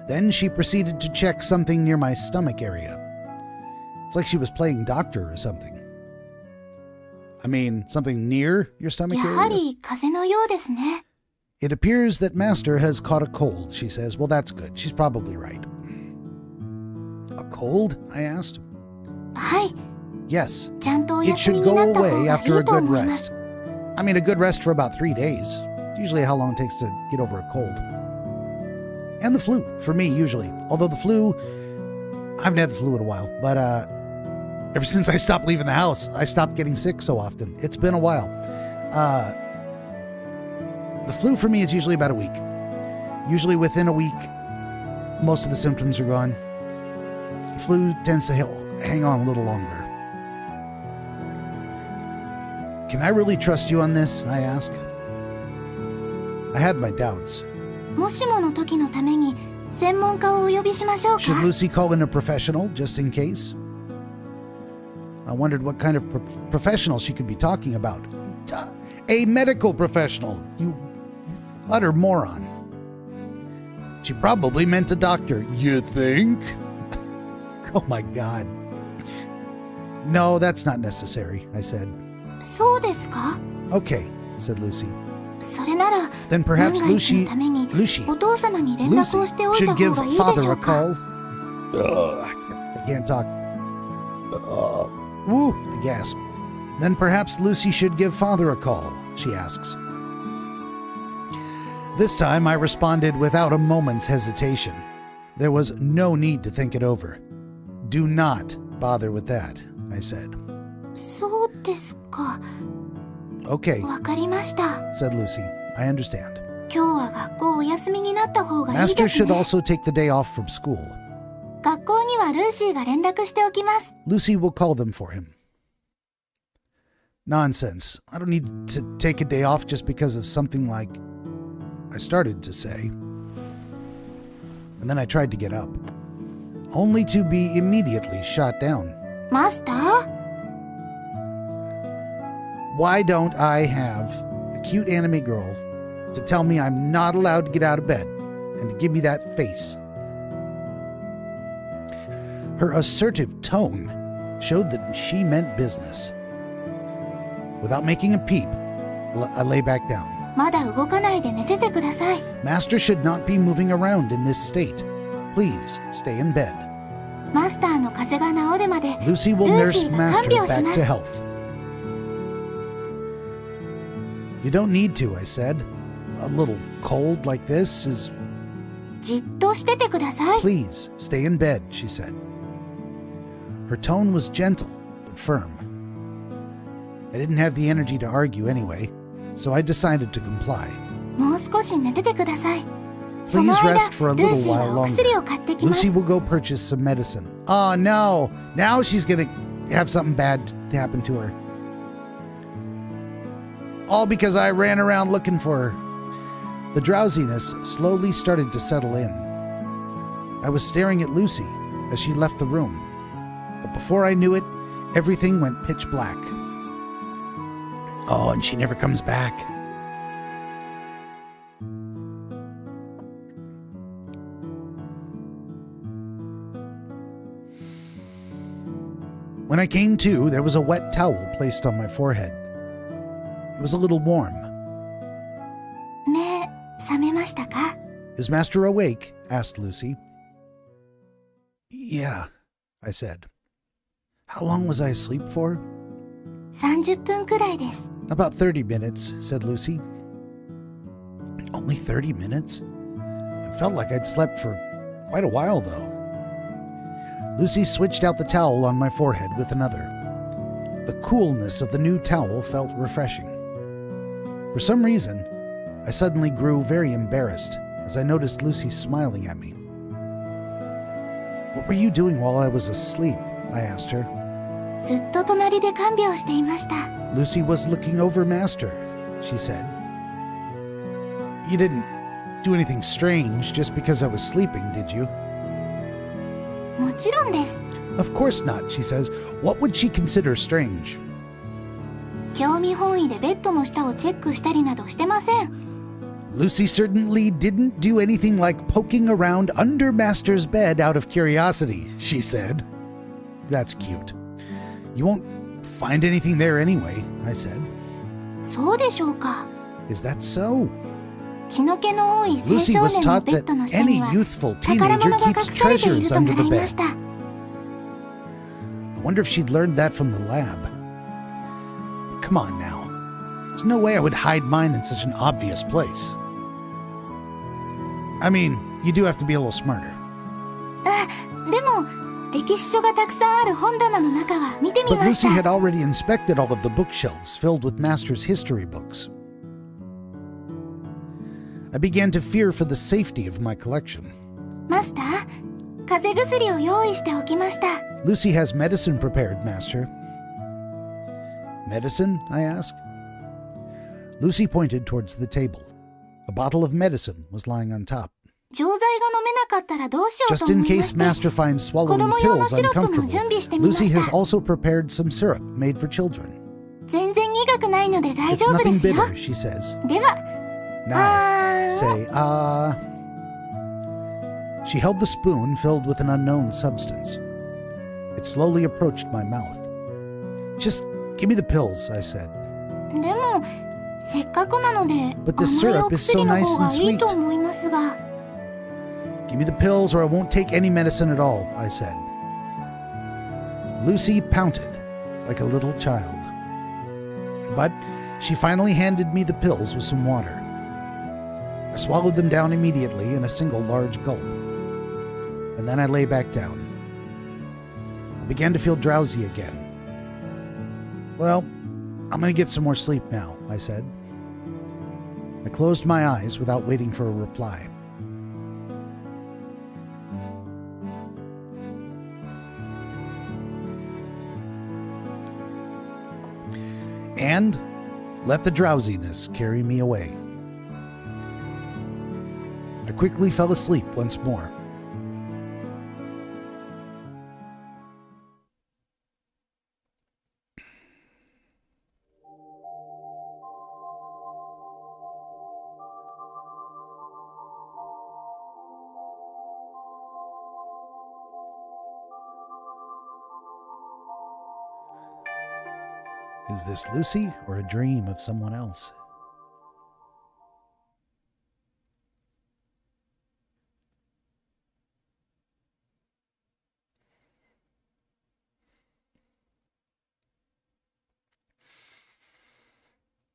A: Then she proceeded to check something near my stomach area. It's like she was playing doctor or something. I mean, something near your stomach
B: やは
A: area?
B: り風邪のようですね。
A: It appears that Master has caught a cold, she says. Well, that's good. She's probably right. A cold? I asked.
B: はい。
A: Yes.
B: ちゃんとお
A: It
B: 休み
A: should
B: にな
A: go
B: った方
A: away
B: がい
A: after a
B: いと
A: good
B: 思います。
A: rest. I mean, a good rest for about 3 days. It's usually how long it takes to get over a cold. And the flu, for me, usually. Although the flu, I haven't had the flu in a while. But ever since I stopped leaving the house, I stopped getting sick so often. It's been a while. The flu for me is usually about a week. Usually within a week, most of the symptoms are gone. Flu tends to hang on a little longer. Can I really trust you on this? I ask. I had my doubts.
B: もしもの時のために専門家をお呼びしましょうか。
A: Should Lucy call in a professional just in case? I wondered what kind of professional she could be talking about. A medical professional, you utter moron. She probably meant a doctor. You think? Oh my God. No, that's not necessary, I said.
B: そうですか？
A: Okay, said Lucy.
B: それなら
A: Then perhaps
B: 万が一のために
A: Lucy
B: お父様に連絡をしておい
A: should
B: た
A: give
B: 方がいいでし
A: father
B: ょ
A: a
B: うか。
A: call. I can't talk. Ooh, the gasp. Then perhaps Lucy should give father a call, she asks. This time I responded without a moment's hesitation. There was no need to think it over. Do not bother with that, I said.
B: そうですか。
A: Okay,
B: わかりました。
A: said Lucy. I understand.
B: 今日は学校お休みになった方がいいです
A: Master should
B: ね。
A: also take the day off from school.
B: 学校にはルーシーが連絡しておきます。
A: Lucy will call them for him. Nonsense. I don't need to take a day off just because of something like I started to say. And then I tried to get up, only to be immediately shot down.
B: マスター？
A: Why don't I have a cute anime girl to tell me I'm not allowed to get out of bed and to give me that face? Her assertive tone showed that she meant business. Without making a peep, I lay back down.
B: まだ動かないで寝ててください。
A: Master should not be moving around in this state. Please stay in bed.
B: マスターの風邪が治るまで
A: Lucy will
B: ルー
A: nurse
B: シーが
A: Master
B: 看病し
A: back
B: ま
A: to
B: す。
A: health. You don't need to, I said. A little cold like this is...
B: じっとしててください。
A: Please stay in bed, she said. Her tone was gentle but firm. I didn't have the energy to argue anyway, so I decided to comply.
B: もう少し寝ててください。そ
A: Please
B: の間
A: rest for a
B: ルー
A: little
B: シー
A: while
B: がお薬を
A: longer.
B: 買ってきます
A: Lucy。will go purchase some medicine. Oh no! Now she's gonna have something bad happen to her. All because I ran around looking for her. The drowsiness slowly started to settle in. I was staring at Lucy as she left the room. But before I knew it, everything went pitch black. Oh, and she never comes back. When I came to, there was a wet towel placed on my forehead. It was a little warm.
B: 目覚めましたか？
A: Is Master awake? Asked Lucy. Yeah, I said. How long was I asleep for?
B: 30分くらいです。
A: About 30 minutes, said Lucy. Only 30 minutes? It felt like I'd slept for quite a while, though. Lucy switched out the towel on my forehead with another. The coolness of the new towel felt refreshing. For some reason, I suddenly grew very embarrassed as I noticed Lucy smiling at me. What were you doing while I was asleep? I asked her.
B: ずっと隣で看病していました。
A: Lucy was looking over Master, she said. You didn't do anything strange just because I was sleeping, did you?
B: もちろんです。
A: Of course not, she says. What would she consider strange?
B: 興味本位でベッドの下をチェックしたりなどしてません。
A: Lucy certainly didn't do anything like poking around under Master's bed out of curiosity, she said. That's cute. You won't find anything there anyway, I said.
B: そうでしょうか。
A: Is that so?
B: 血の気の多い青
A: Lucy
B: 少
A: was
B: 年の
A: taught
B: ベッ
A: that
B: ドの下
A: any
B: には
A: youthful
B: 宝
A: teenager
B: 物が隠
A: keeps
B: されている
A: treasures
B: と
A: under
B: 習
A: the
B: いま
A: bed.
B: した。
A: I wonder if she'd learned that from the lab. But come on now. There's no way I would hide mine in such an obvious place. I mean, you do have to be a little smarter.
B: でも歴史書がたくさんある本棚の中は見てみ
A: But
B: まし
A: Lucy
B: た。
A: had already inspected all of the bookshelves filled with Master's history books. I began to fear for the safety of my collection.
B: マスター、風邪薬を用意しておきました。
A: Lucy has medicine prepared, Master. Medicine? I asked. Lucy pointed towards the table. A bottle of medicine was lying on top.
B: 錠剤が飲めなかったらどうしようと
A: Just
B: 思
A: in
B: いま
A: case
B: して。
A: Master finds swallowing
B: 子供用の
A: pills
B: シロップも
A: uncomfortable,
B: 準備してみま
A: Lucy
B: し
A: has
B: た。
A: also prepared some syrup made for children.
B: 全然苦くないので大
A: It's
B: 丈夫で
A: nothing
B: すよ。
A: bitter, she says.
B: では、
A: Now, say, She held the spoon filled with an unknown substance. It slowly approached my mouth. Just give me the pills, I said.
B: でもせっかくなので
A: But the
B: 甘い
A: syrup
B: お
A: is so
B: 薬の
A: nice
B: 方
A: and
B: がいい
A: sweet.
B: と思いますが。
A: Give me the pills or I won't take any medicine at all, I said. Lucy pouted like a little child. But she finally handed me the pills with some water. I swallowed them down immediately in a single large gulp. And then I lay back down. I began to feel drowsy again. Well, I'm going to get some more sleep now, I said. I closed my eyes without waiting for a reply. And let the drowsiness carry me away. I quickly fell asleep once more. Is this Lucy or a dream of someone else?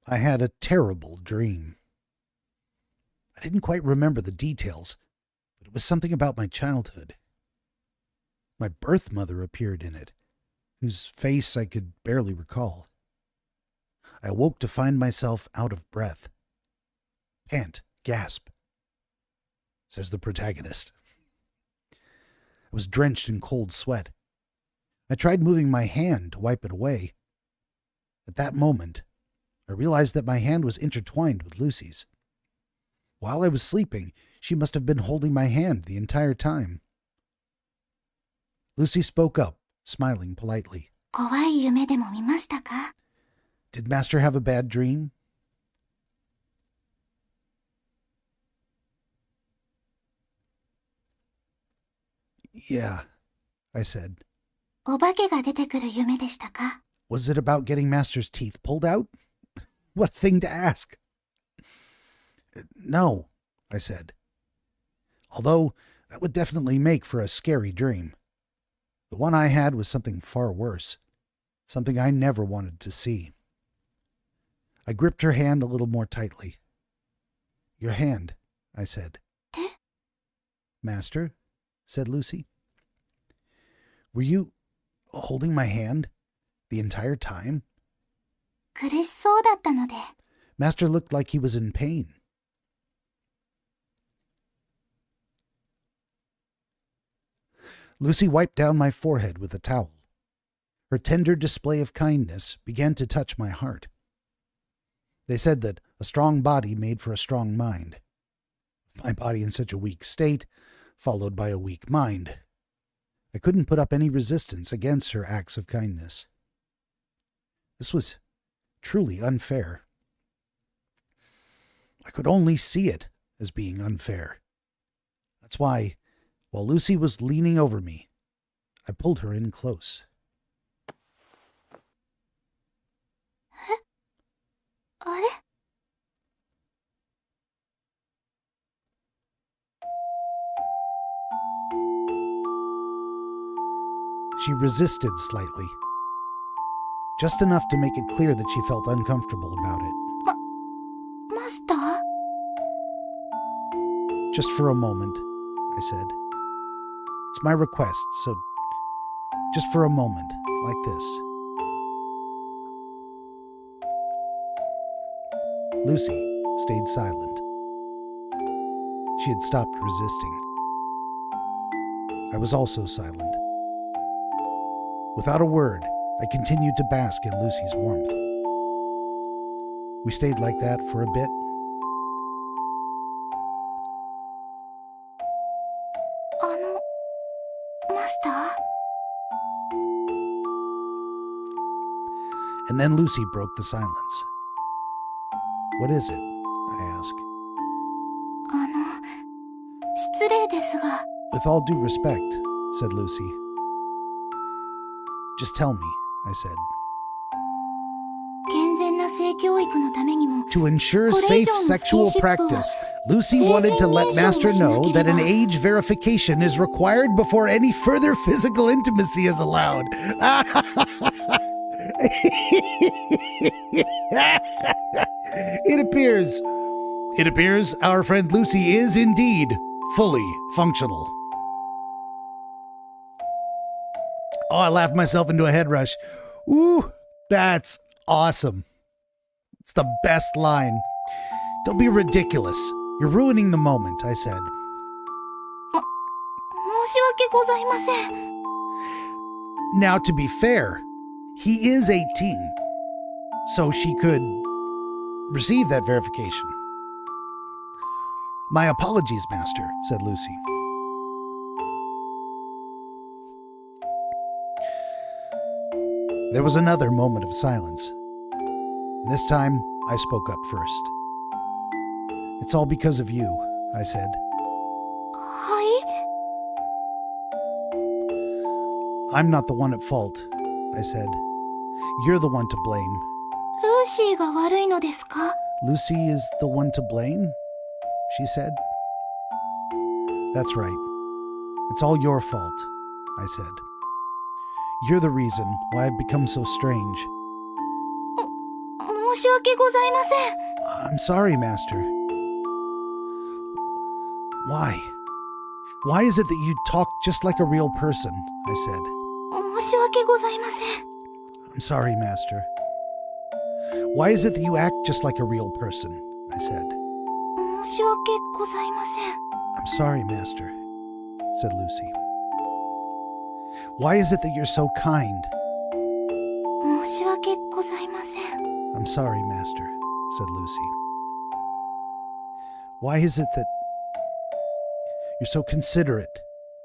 A: I had a terrible dream. I didn't quite remember the details, but it was something about my childhood. My birth mother appeared in it, whose face I could barely recall. I awoke to find myself out of breath. Pant, gasp, says the protagonist. I was drenched in cold sweat. I tried moving my hand to wipe it away. At that moment, I realized that my hand was intertwined with Lucy's. While I was sleeping, she must have been holding my hand the entire time. Lucy spoke up, smiling politely.
B: 怖い夢でも見ましたか？
A: Did Master have a bad dream? Yeah, I said.
B: お化けが出てくる夢でしたか？
A: Was it about getting Master's teeth pulled out? What a thing to ask. No, I said. Although that would definitely make for a scary dream. The one I had was something far worse, something I never wanted to see. I gripped her hand a little more tightly. Your hand, I said.
B: で、
A: Master, said Lucy. Were you holding my hand the entire time?
B: 苦しそうだったので。
A: Master looked like he was in pain. Lucy wiped down my forehead with a towel. Her tender display of kindness began to touch my heart. They said that a strong body made for a strong mind. My body in such a weak state, followed by a weak mind. I couldn't put up any resistance against her acts of kindness. This was truly unfair. I could only see it as being unfair. That's why, while Lucy was leaning over me, I pulled her in close. She resisted slightly, just enough to make it clear that she felt uncomfortable about it.
B: Master?
A: Just for a moment, I said. It's my request, so just for a moment, like this. Lucy stayed silent. She had stopped resisting. I was also silent. Without a word, I continued to bask in Lucy's warmth. We stayed like that for a bit.
B: Master?
A: And then Lucy broke the silence. What is it? I asked.
B: 失礼ですが。
A: With all due respect, said Lucy. Just tell me, I said.
B: 健全な性教育のためにも
A: To ensure safe sexual practice, Lucy wanted to let Master know that an age verification is required before any further physical intimacy is allowed. It appears our friend Lucy is indeed fully functional. Oh, I laughed myself into a head rush. Ooh, that's awesome. It's the best line. Don't be ridiculous. You're ruining the moment, I said.
B: 申し訳ございません。
A: Now, to be fair, he is 18, so she could receive that verification. My apologies, Master, said Lucy. There was another moment of silence. And this time, I spoke up first. It's all because of you, I said.
B: はい。
A: I'm not the one at fault, I said. You're the one to blame.
B: ルーシーが悪いのですか？
A: Lucy is the one to blame? She said. That's right. It's all your fault, I said. You're the reason why I've become so strange.
B: 申し訳ございません。
A: I'm sorry, Master. Why? Why is it that you talk just like a real person? I said.
B: 申し訳ございません。
A: I'm sorry, Master. Why is it that you act just like a real person? I said.
B: 申し訳ございません。
A: I'm sorry, Master, said Lucy. Why is it that you're so kind?
B: 申し訳ございません。
A: I'm sorry, Master, said Lucy. Why is it that you're so considerate?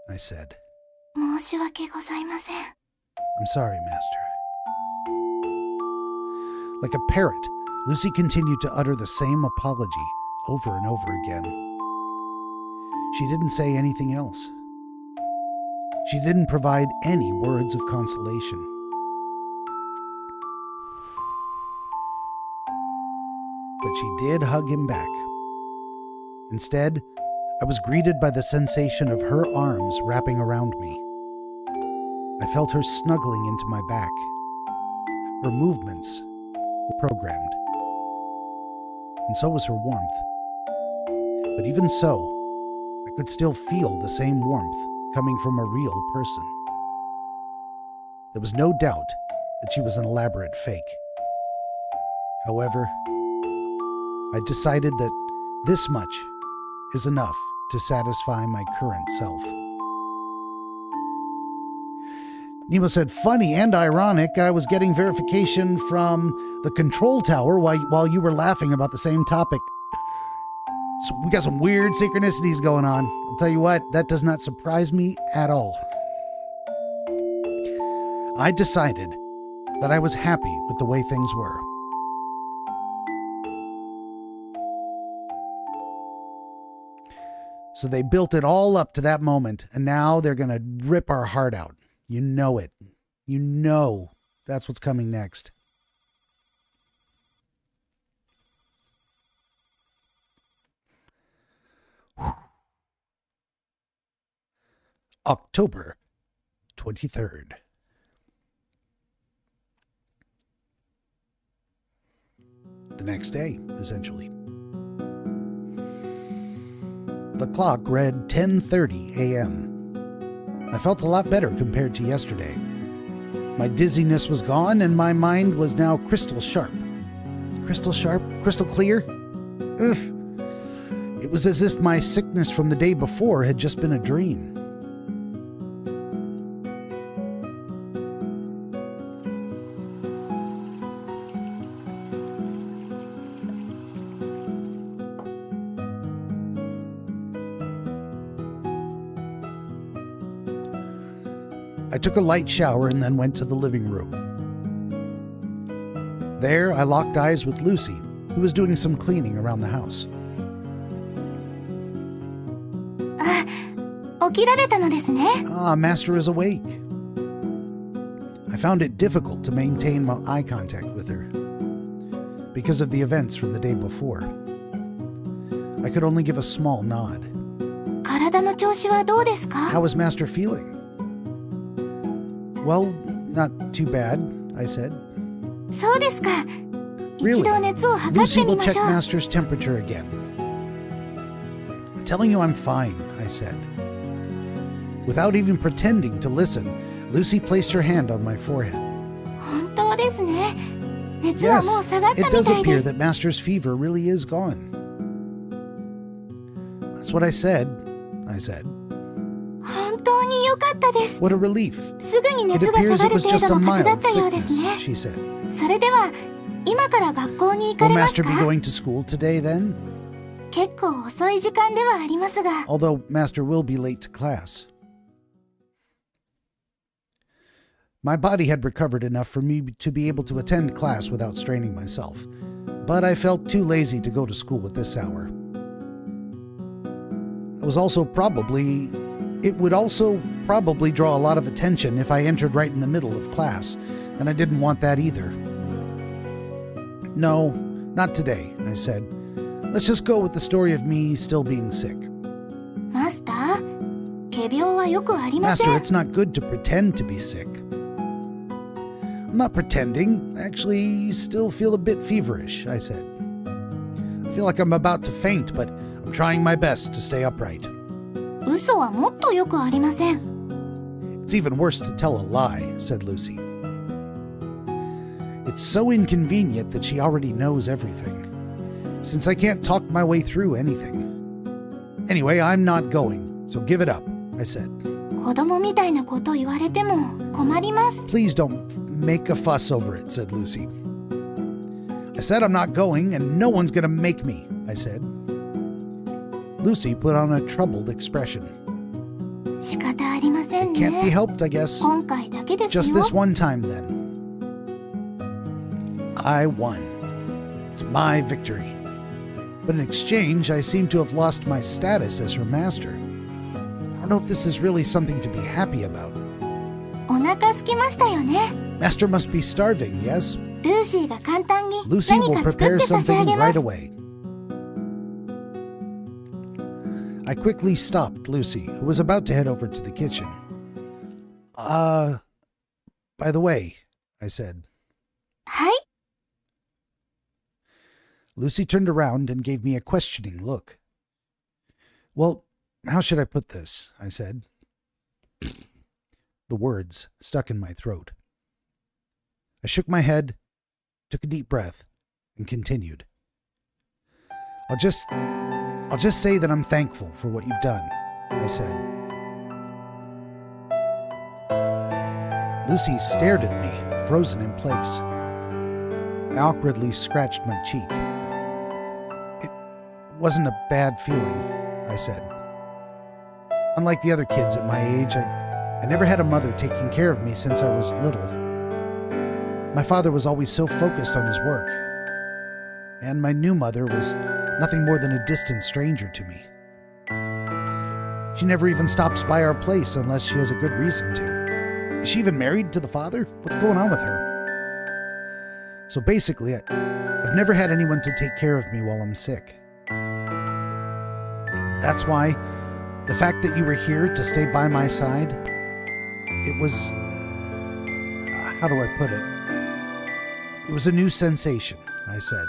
A: I said.
B: 申し訳ございません。
A: I'm sorry, Master. Like a parrot, Lucy continued to utter the same apology over and over again. She didn't say anything else. She didn't provide any words of consolation. But she did hug him back. Instead, I was greeted by the sensation of her arms wrapping around me. I felt her snuggling into my back. Her movements were programmed. And so was her warmth. But even so, I could still feel the same warmth coming from a real person. There was no doubt that she was an elaborate fake. However, I decided that this much is enough to satisfy my current self. Nemo said, funny and ironic, I was getting verification from the control tower while you were laughing about the same topic. So we got some weird synchronicities going on. I'll tell you what, that does not surprise me at all. I decided that I was happy with the way things were. So they built it all up to that moment, and now they're going to rip our heart out. You know it. You know that's what's coming next. October 23rd. The next day, essentially. The clock read 10:30 a.m. I felt a lot better compared to yesterday. My dizziness was gone and my mind was now crystal sharp. Crystal sharp? Crystal clear? Ugh. It was as if my sickness from the day before had just been a dream. I took a light shower and then went to the living room. There, I locked eyes with Lucy, who was doing some cleaning around the house.
B: 起きられたのですね。
A: Ah, Master is awake. I found it difficult to maintain my eye contact with her because of the events from the day before. I could only give a small nod.
B: 体の調子はどうですか？
A: How is Master feeling? Well, not too bad, I said.
B: そうですか。
A: Really?
B: 一度熱を測っ
A: Lucy
B: てみ
A: will
B: ま
A: check
B: しょう。
A: Master's temperature again. I'm telling you I'm fine, I said. Without even pretending to listen, Lucy placed her hand on my forehead.
B: 本当ですね。熱は
A: Yes,
B: もう下がった
A: it
B: み
A: does
B: たい
A: appear
B: です。
A: that Master's fever really is gone. That's what I said, I said.
B: 本当に良かったです。
A: What a relief.
B: すぐに
A: It
B: 熱が下
A: appears
B: が
A: it
B: る
A: was
B: 程
A: just
B: 度
A: a
B: の風邪だ
A: mild
B: ったようです
A: sickness,
B: ね。
A: she said.
B: それでは今から学校に行か
A: Will
B: れます
A: Master
B: か？
A: be going to school today then?
B: 結構遅い時間ではありますが。
A: Although Master will be late to class. My body had recovered enough for me to be able to attend class without straining myself, but I felt too lazy to go to school at this hour. It would also probably draw a lot of attention if I entered right in the middle of class, and I didn't want that either. No, not today, I said. Let's just go with the story of me still being sick.
B: マスター、仮病はよくありませ
A: Master,
B: ん。
A: it's not good to pretend to be sick. I'm not pretending. I actually still feel a bit feverish, I said. I feel like I'm about to faint, but I'm trying my best to stay upright.
B: 嘘はもっとよくありません。
A: It's even worse to tell a lie, said Lucy. It's so inconvenient that she already knows everything, since I can't talk my way through anything. Anyway, I'm not going, so give it up, I said.
B: 子供みたいなこと言われても困ります。
A: Please don't make a fuss over it, said Lucy. I said I'm not going, and no one's gonna make me, I said. Lucy put on a troubled expression.
B: 仕方ありません
A: Can't be
B: ね。
A: helped, I guess.
B: 今回だけですよ。
A: Just this one time, then. I won. It's my victory. But in exchange, I seem to have lost my status as her master. I don't know if this is really something to be happy about.
B: お腹空きましたよね。
A: Master must be starving, yes?
B: ルーシーが簡単に
A: Lucy
B: 何
A: will
B: か作っ
A: prepare
B: て差し上
A: something
B: げま
A: right
B: す。
A: away. I quickly stopped Lucy, who was about to head over to the kitchen. By the way, I said.
B: はい。
A: Lucy turned around and gave me a questioning look. Well, how should I put this? I said. The words stuck in my throat. I shook my head, took a deep breath, and continued. I'll just say that I'm thankful for what you've done, I said. Lucy stared at me, frozen in place. I awkwardly scratched my cheek. It wasn't a bad feeling, I said. Unlike the other kids at my age, I never had a mother taking care of me since I was little. My father was always so focused on his work, and my new mother was nothing more than a distant stranger to me. She never even stops by our place unless she has a good reason to. Is she even married to the father? What's going on with her? So basically, I've never had anyone to take care of me while I'm sick. That's why the fact that you were here to stay by my side, it was, how do I put it? It was a new sensation, I said.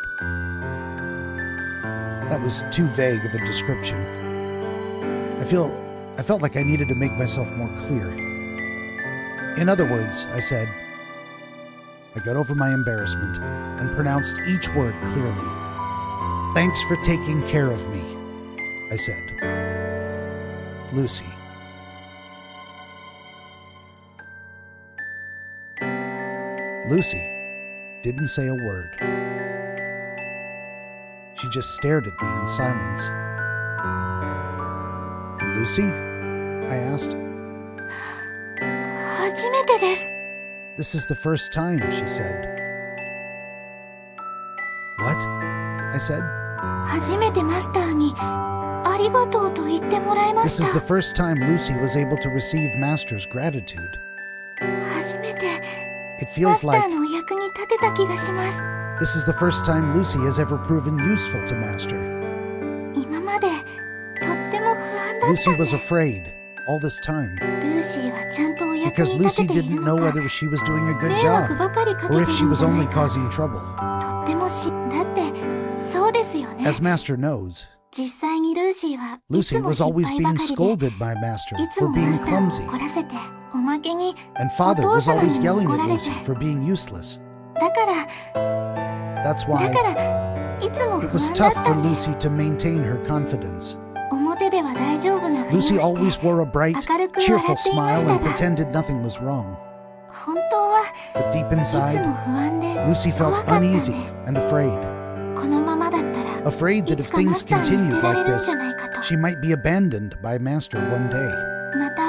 A: That was too vague of a description. I felt like I needed to make myself more clear. In other words, I said, I got over my embarrassment and pronounced each word clearly. Thanks for taking care of me, I said. Lucy. Lucy didn't say a word. She just stared at me in silence. Lucy? I asked.
B: 初めてです。
A: This is the first time, she said. What? I said.
B: 初めてマスターにありがとうと言ってもらいま
A: This
B: し
A: is the
B: た。
A: first time Lucy was able to receive Master's gratitude.
B: 初めて
A: It
B: マ
A: feels
B: スタ
A: like
B: ーのお役に立てた気がします。
A: this is the first time Lucy has ever proven useful to Master.
B: 今までとっても不安だったん
A: Lucy
B: で
A: was
B: す。
A: afraid all this time
B: ルーシーはちゃんとお役
A: because
B: に立
A: Lucy
B: てている
A: didn't
B: の
A: know
B: か
A: whether she was doing a good
B: 迷惑
A: job
B: ばかりかけ
A: or
B: て
A: if
B: る
A: she
B: ん
A: was
B: じゃな
A: only
B: いか。
A: causing trouble.
B: とってもだってそうですよね。
A: As Master knows,
B: 実際にルーシーはいつ
A: Lucy
B: も
A: was
B: 失
A: always
B: 敗ば
A: being
B: かりで
A: scolded by Master
B: いつ
A: for
B: もマ
A: being
B: スターを
A: clumsy,
B: 怒らせておまけに
A: and Father
B: お父
A: was
B: 様
A: always
B: にも
A: yelling
B: 怒
A: at
B: られて
A: Lucy for being useless.
B: だから
A: That's why
B: いつも
A: it
B: 不
A: was
B: 安だ
A: tough
B: った
A: for
B: んです。
A: Lucy to maintain her confidence.
B: 表では大丈夫なふりを
A: Lucy
B: して
A: always wore a bright,
B: 明るく
A: cheerful
B: 笑っていま
A: smile
B: した
A: and
B: が
A: pretended nothing was wrong.
B: 本当は
A: But deep
B: いつ
A: inside,
B: も不安で
A: Lucy
B: 怖
A: felt
B: かったんです
A: uneasy and afraid.
B: このままだったら
A: Afraid that
B: い
A: if
B: つかマ
A: things
B: スターに捨
A: continued
B: てられ
A: like
B: るんじ
A: this,
B: ゃないかと
A: she might be abandoned by Master one day,
B: また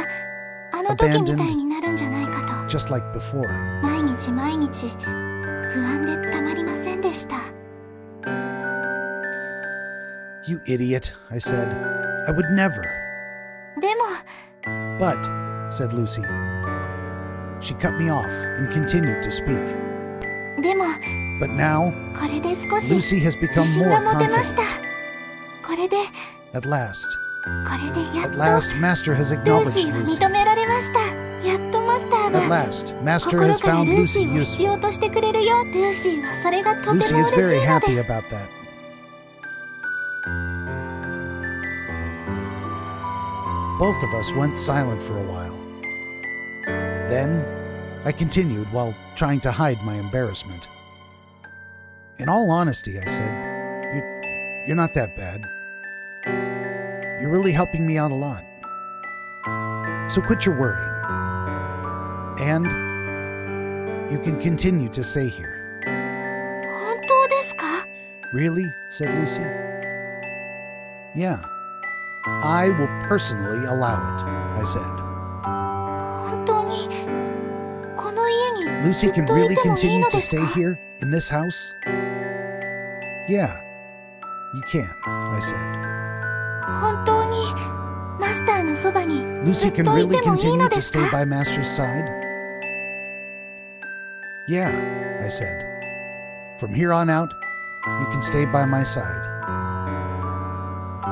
B: あの時みたいになるんじゃないかと
A: just like before.
B: 毎日毎日不安でたまりませんでした。
A: You idiot, I said. I would never.
B: でも
A: But, said Lucy. She cut me off and continued to speak.
B: でも
A: But now,
B: これで少し
A: Lucy has
B: 自
A: become
B: 信
A: more
B: が持てまし
A: confident.
B: た。これで
A: At last,
B: やっ
A: at
B: と
A: last, Master has
B: ルーシ
A: acknowledged
B: ーは
A: Lucy.
B: 認められました。やっとマスター
A: At
B: が
A: last, Master
B: 心
A: has
B: から
A: found
B: ルーシ
A: Lucy
B: ーを必要
A: useful.
B: としてくれるよ。ルーシーはそれがとても
A: Lucy
B: 嬉
A: is
B: しい
A: very
B: の
A: happy
B: です。
A: about that. Both of us went silent for a while. Then, I continued while trying to hide my embarrassment. In all honesty, I said, you're not that bad. You're really helping me out a lot. So quit your worrying. And you can continue to stay here.
B: 本当ですか？
A: Really? Said Lucy. Yeah. I will personally allow it, I said.
B: 本当にこの家に
A: Lucy
B: ずっ
A: can
B: とい
A: really
B: てもいい
A: continue
B: の
A: to
B: ですか？
A: stay here, in this house? Yeah, you can, I said.
B: 本当にマスターのそばにず
A: Lucy
B: っ
A: can
B: とい
A: really
B: てもいい
A: continue
B: の
A: to
B: です
A: stay
B: か？
A: by Master's side? Yeah, I said. From here on out, you can stay by my side.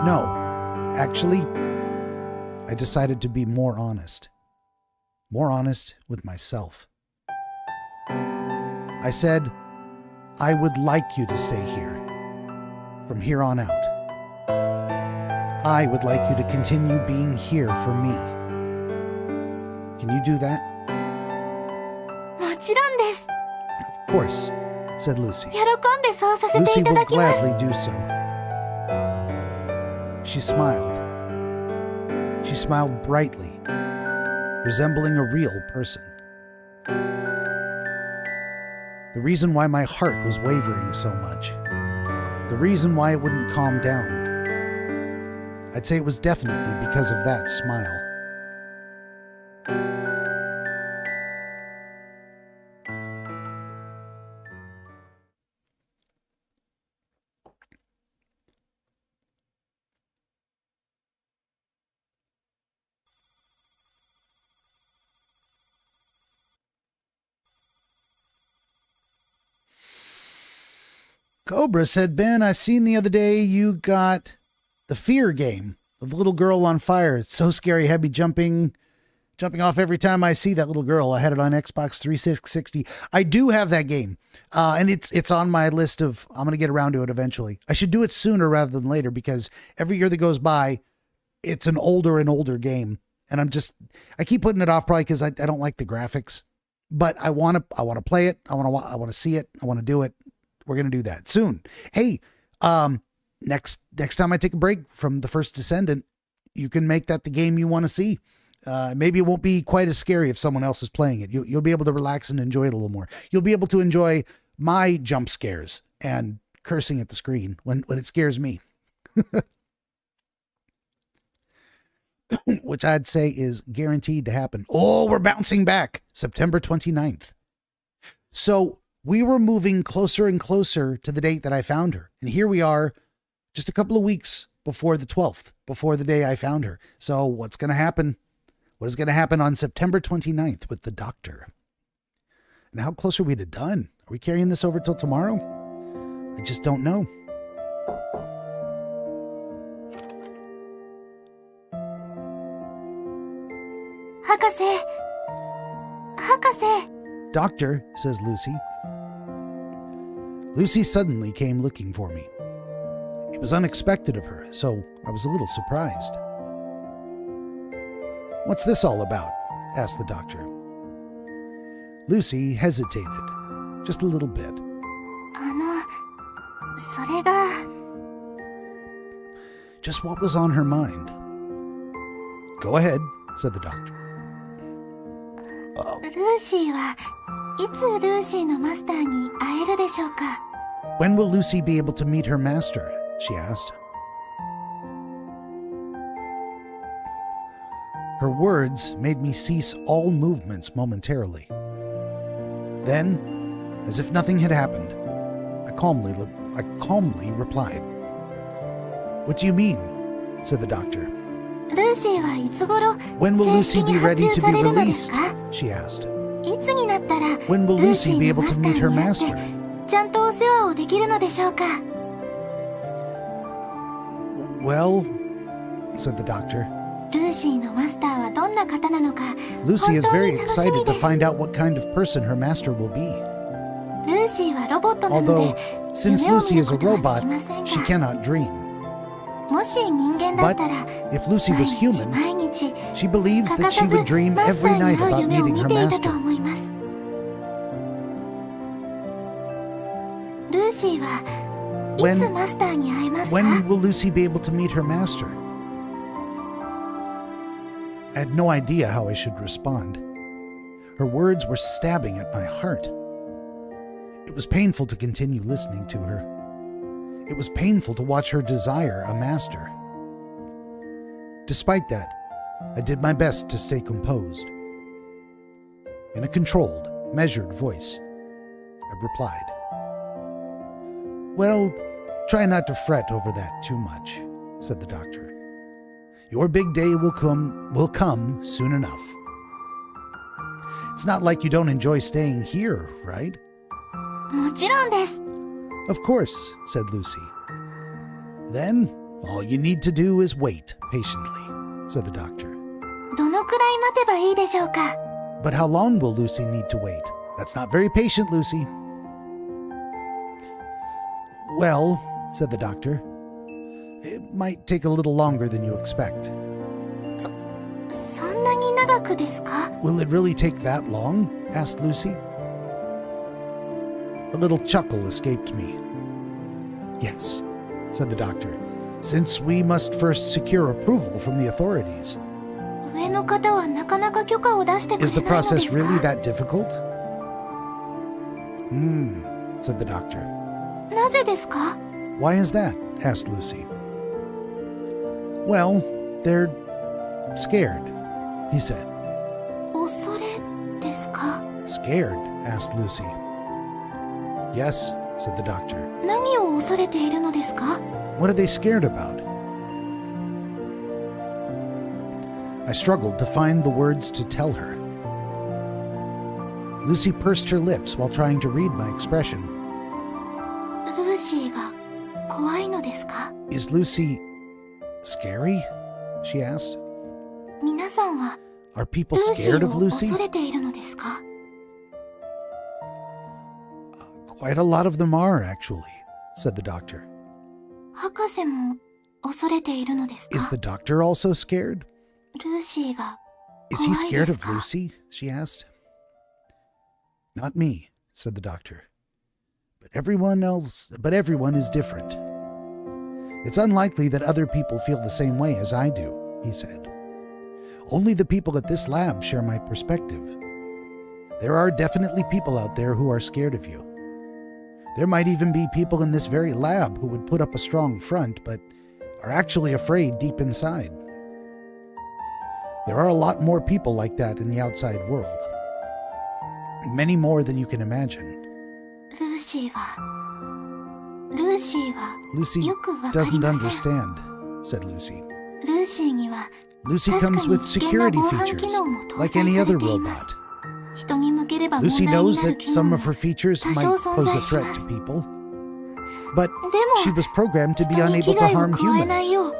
A: No, actually, I decided to be more honest. More honest with myself. I said, I would like you to stay here. From here on out. I would like you to continue being here for me. Can you do that?
B: もちろんです。
A: Of course, said Lucy.
B: 喜んでそうさせて
A: Lucy
B: いた
A: will
B: だきます。
A: gladly do so. She smiled. She smiled brightly, resembling a real person. The reason why my heart was wavering so much, the reason why it wouldn't calm down, I'd say it was definitely because of that smile. Cobra said, Ben, I seen the other day you got the Fear game of the little girl on fire. It's so scary. Had me jumping off every time I see that little girl. I had it on Xbox 360. I do have that game. And it's on my list of, I'm going to get around to it eventually. I should do it sooner rather than later because every year that goes by, it's an older and older game. And I keep putting it off probably because I don't like the graphics, but I want to play it. I want to see it. I want to do it. We're going to do that soon. Hey, next time I take a break from The First Descendant, you can make that the game you want to see. Maybe it won't be quite as scary if someone else is playing it. You'll be able to relax and enjoy it a little more. You'll be able to enjoy my jump scares and cursing at the screen when it scares me. Which I'd say is guaranteed to happen. Oh, we're bouncing back. September 29th. So we were moving closer and closer to the date that I found her. And here we are just a couple of weeks before the 12th, before the day I found her. So what's going to happen? What is going to happen on September 29th with the doctor? And how close are we to done? Are we carrying this over till tomorrow? I just don't know. Doctor, says Lucy. Lucy suddenly came looking for me. It was unexpected of her, so I was a little surprised. What's this all about? Asked the doctor. Lucy hesitated, just a little bit.
B: それが
A: Just what was on her mind? Go ahead, said the doctor.
B: ルーシーはいつルーシーのマスターに会えるでしょうか
A: When will Lucy be able to meet her master? She asked. Her words made me cease all movements momentarily. Then, as if nothing had happened, I calmly replied. What do you mean? Said the doctor.
B: ルーシーはいつ頃
A: When will
B: 正式
A: Lucy
B: に
A: be
B: 発
A: ready
B: 注
A: to
B: さ
A: be
B: れるのです
A: released?
B: か
A: She asked.
B: いつになったら
A: When will
B: ルーシ
A: Lucy be
B: ーの
A: able
B: マ
A: to
B: スタ
A: meet
B: ー
A: her
B: に会っ
A: master?
B: てちゃんとお世話をできるのでしょうか
A: Well, said the doctor.
B: ルーシーのマスターはどんな方なのか
A: Lucy is
B: 本当
A: very
B: に楽しみ
A: excited
B: で
A: to
B: す
A: find out what kind of person her master will be.
B: ルーシーはロボットなの
A: Although,
B: で
A: since
B: 夢を
A: Lucy
B: 見る
A: is a
B: ことはで
A: robot,
B: きません
A: she
B: が
A: cannot dream.
B: もし人間だ
A: But
B: ったら
A: if Lucy
B: 毎
A: was
B: 日
A: human,
B: 毎日
A: she believes
B: 欠
A: that
B: か
A: she
B: さず
A: would dream
B: マスタ
A: every
B: ーに
A: night
B: 会う
A: about
B: 夢を
A: meeting
B: 見
A: her
B: ていたと
A: master.
B: 思いますルーシーはいつ
A: When,
B: マスターに会えますか
A: when will Lucy be able to meet her master? I had no idea how I should respond. Her words were stabbing at my heart. It was painful to continue listening to her. It was painful to watch her desire a master. Despite that, I did my best to stay composed. In a controlled, measured voice, I replied, Well, try not to fret over that too much, said the doctor. Your big day will come soon enough. It's not like you don't enjoy staying here, right?
B: もちろんです
A: Of course, said Lucy. Then, all you need to do is wait patiently, said the doctor.
B: どのくらい待てばいいでしょうか
A: But how long will Lucy need to wait? That's not very patient, Lucy. Well, said the doctor, it might take a little longer than you expect.
B: そんなに長くですか
A: Will it really take that long? Asked Lucy. A little chuckle escaped me. Yes, said the doctor, since we must first secure approval from the authorities.
B: 上の方はなかなか許可を出してくれ
A: Is
B: な
A: the
B: いのです
A: process really
B: か
A: that difficult? Said the doctor.
B: なぜですか
A: Why is that? Asked Lucy. Well, they're scared, he said.
B: 恐れですか
A: Scared? Asked Lucy. Yes, said the doctor.
B: 何を恐れているのですか
A: What are they scared about? I struggled to find the words to tell her. Lucy pursed her lips while trying to read my expression.
B: ルーシー怖いのですか？
A: Is Lucy scary? She asked.
B: 皆さんは
A: Are people
B: ルーシ
A: scared
B: ー
A: of
B: を
A: Lucy?
B: 恐れているのですか？
A: Quite a lot of them are, actually, said the doctor.
B: 博士も恐れているのですか？
A: Is the doctor also scared?
B: ルーシーが
A: Is he
B: 怖い
A: scared
B: です
A: of
B: か？
A: Lucy? She asked. Not me, said the doctor. But everyone is different. It's unlikely that other people feel the same way as I do, he said. Only the people at this lab share my perspective. There are definitely people out there who are scared of you. There might even be people in this very lab who would put up a strong front, but are actually afraid deep inside. There are a lot more people like that in the outside world. Many more than you can imagine.
B: ルーシーは
A: Lucy
B: よくわかり
A: doesn't
B: ません。
A: understand, said Lucy.
B: ルーシーには
A: Lucy
B: 確か
A: comes
B: に
A: with
B: 危険な
A: security
B: 防犯機
A: features,
B: 能も搭
A: like
B: 載
A: any
B: さ
A: other
B: れています。
A: robot.
B: 人に向ければ問
A: Lucy
B: 題
A: knows
B: になる
A: that
B: 機能
A: some
B: も
A: of her features
B: 多
A: might
B: 少存
A: pose
B: 在
A: a
B: し
A: threat
B: ます。
A: to people, but
B: で
A: she
B: も
A: was programmed to be
B: 人に
A: unable
B: 危
A: to
B: 害を
A: harm
B: 加えない
A: humans.
B: よう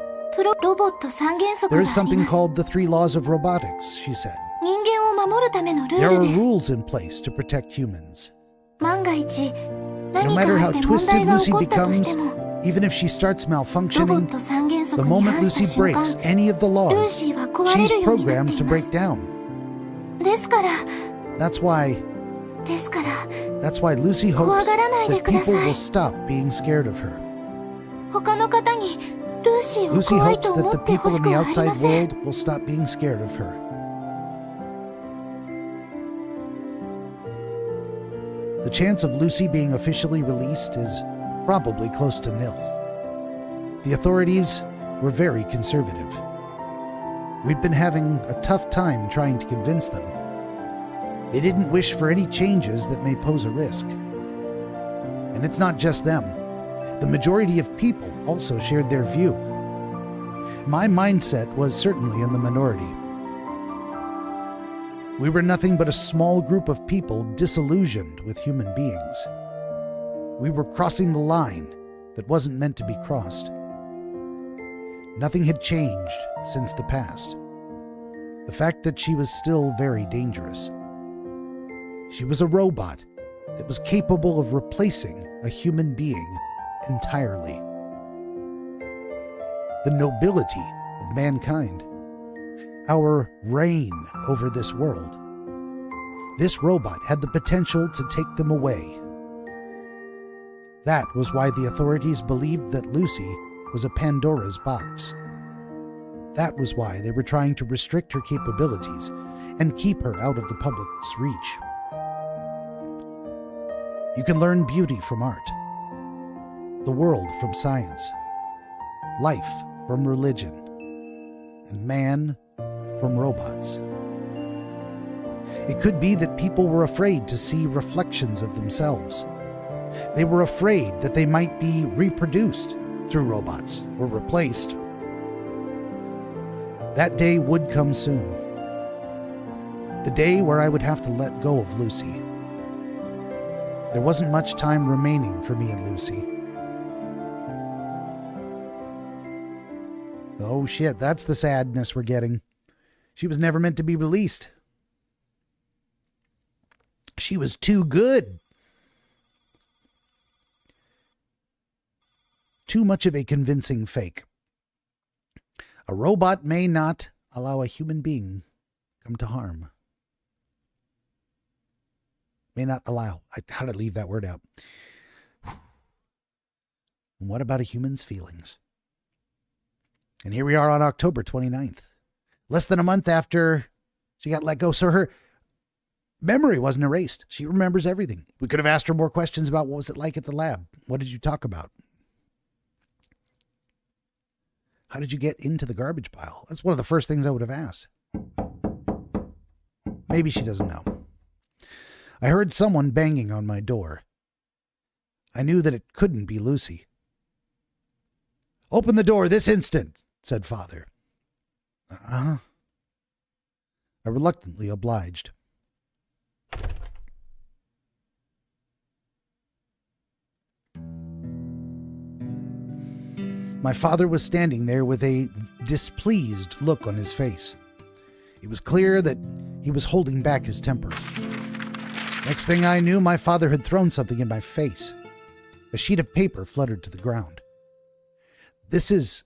B: ロボット三原則
A: There
B: が
A: is
B: あり
A: something
B: ます。
A: called the 3 laws of robotics, she said.
B: 人間を守るためのル
A: There
B: ー
A: are
B: ルです。
A: rules in place to protect humans.
B: 万が一
A: No
B: 何か
A: matter
B: あ
A: how
B: って問
A: twisted
B: 題が起
A: Lucy
B: こったとし
A: becomes,
B: ても
A: even if she starts
B: ロボッ
A: malfunctioning,
B: ト三原
A: the
B: 則に
A: moment
B: 反した
A: Lucy
B: 瞬間
A: breaks any of the
B: ルー
A: laws,
B: シーは壊れ
A: she's
B: るようになって
A: programmed
B: い
A: to
B: ま
A: break
B: す。
A: down.
B: ですから
A: That's why Lucy
B: 怖
A: hopes
B: がらないで
A: that
B: くだ
A: people
B: さ
A: will
B: い。
A: stop being scared of her.
B: 他の方にルーシーを
A: Lucy
B: 怖い
A: hopes
B: と
A: that
B: 思
A: the
B: ってほ
A: people
B: し
A: in
B: く
A: the
B: はあり
A: outside
B: ません。
A: world will stop being scared of her. The chance of Lucy being officially released is probably close to nil. The authorities were very conservative. We've been having a tough time trying to convince them. They didn't wish for any changes that may pose a risk. And it's not just them. The majority of people also shared their view. My mindset was certainly in the minority. We were nothing but a small group of people disillusioned with human beings. We were crossing the line that wasn't meant to be crossed. Nothing had changed since the past. The fact that she was still very dangerous. She was a robot that was capable of replacing a human being entirely. The nobility of mankind. Our reign over this world. This robot had the potential to take them away. That was why the authorities believed that Lucy was a Pandora's box. That was why they were trying to restrict her capabilities and keep her out of the public's reach. You can learn beauty from art, the world from science, life from religion, and man from robots. It could be that people were afraid to see reflections of themselves. They were afraid that they might be reproduced through robots or replaced. That day would come soon. The day where I would have to let go of Lucy. There wasn't much time remaining for me and Lucy. Oh shit, that's the sadness we're getting. She was never meant to be released. She was too good. Too much of a convincing fake. A robot may not allow a human being come to harm. May not allow. How did I leave that word out? And what about a human's feelings? And here we are on October 29th. Less than a month after she got let go. So her memory wasn't erased. She remembers everything. We could have asked her more questions about what was it like at the lab? What did you talk about? How did you get into the garbage pile? That's one of the first things I would have asked. Maybe she doesn't know. I heard someone banging on my door. I knew that it couldn't be Lucy. "Open the door this instant," said Father. I reluctantly obliged. My father was standing there with a displeased look on his face. It was clear that he was holding back his temper. Next thing I knew, my father had thrown something in my face. A sheet of paper fluttered to the ground. "This is,"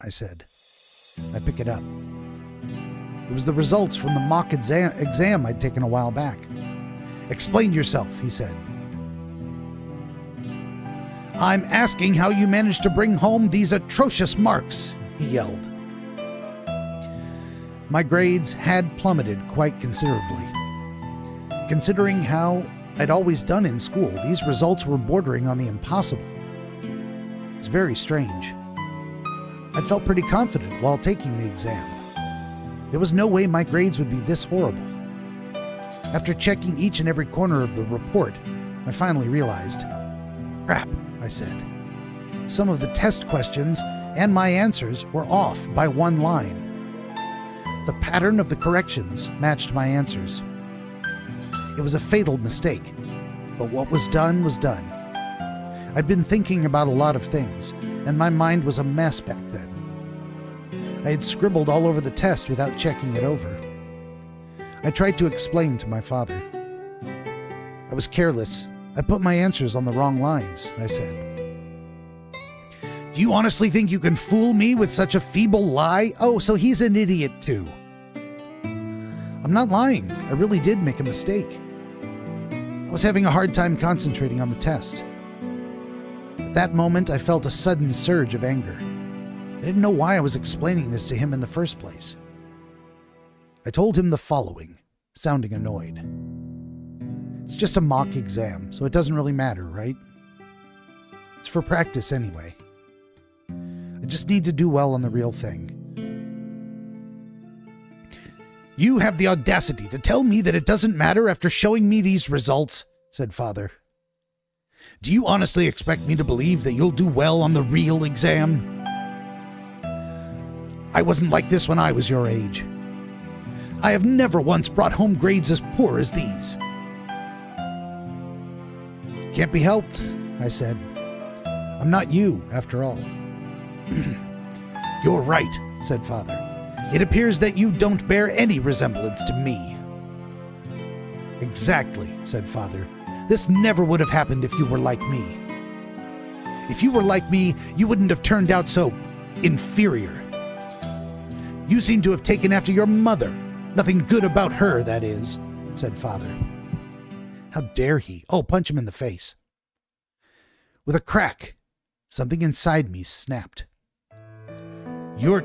A: I said. I pick it up. It was the results from the mock exam I'd taken a while back. "Explain yourself," he said. "I'm asking how you managed to bring home these atrocious marks," he yelled. My grades had plummeted quite considerably. Considering how I'd always done in school, these results were bordering on the impossible. It's very strange. I'd felt pretty confident while taking the exam. There was no way my grades would be this horrible. After checking each and every corner of the report, I finally realized. "Crap," I said. Some of the test questions and my answers were off by one line. The pattern of the corrections matched my answers. It was a fatal mistake, but what was done was done. I'd been thinking about a lot of things, and my mind was a mess back then. I had scribbled all over the test without checking it over. I tried to explain to my father. "I was careless. I put my answers on the wrong lines," I said. "Do you honestly think you can fool me with such a feeble lie? Oh, so he's an idiot too." "I'm not lying. I really did make a mistake. I was having a hard time concentrating on the test." At that moment, I felt a sudden surge of anger. I didn't know why I was explaining this to him in the first place. I told him the following, sounding annoyed. "It's just a mock exam, so it doesn't really matter, right? It's for practice anyway. I just need to do well on the real thing." "You have the audacity to tell me that it doesn't matter after showing me these results," said Father. "Do you honestly expect me to believe that you'll do well on the real exam? I wasn't like this when I was your age. I have never once brought home grades as poor as these." "Can't be helped," I said. "I'm not you, after all." "You're right," said Father. "It appears that you don't bear any resemblance to me." "Exactly," said Father. "This never would have happened if you were like me. If you were like me, you wouldn't have turned out so inferior. You seem to have taken after your mother. Nothing good about her, that is," said Father. How dare he? Oh, punch him in the face. With a crack, something inside me snapped. You're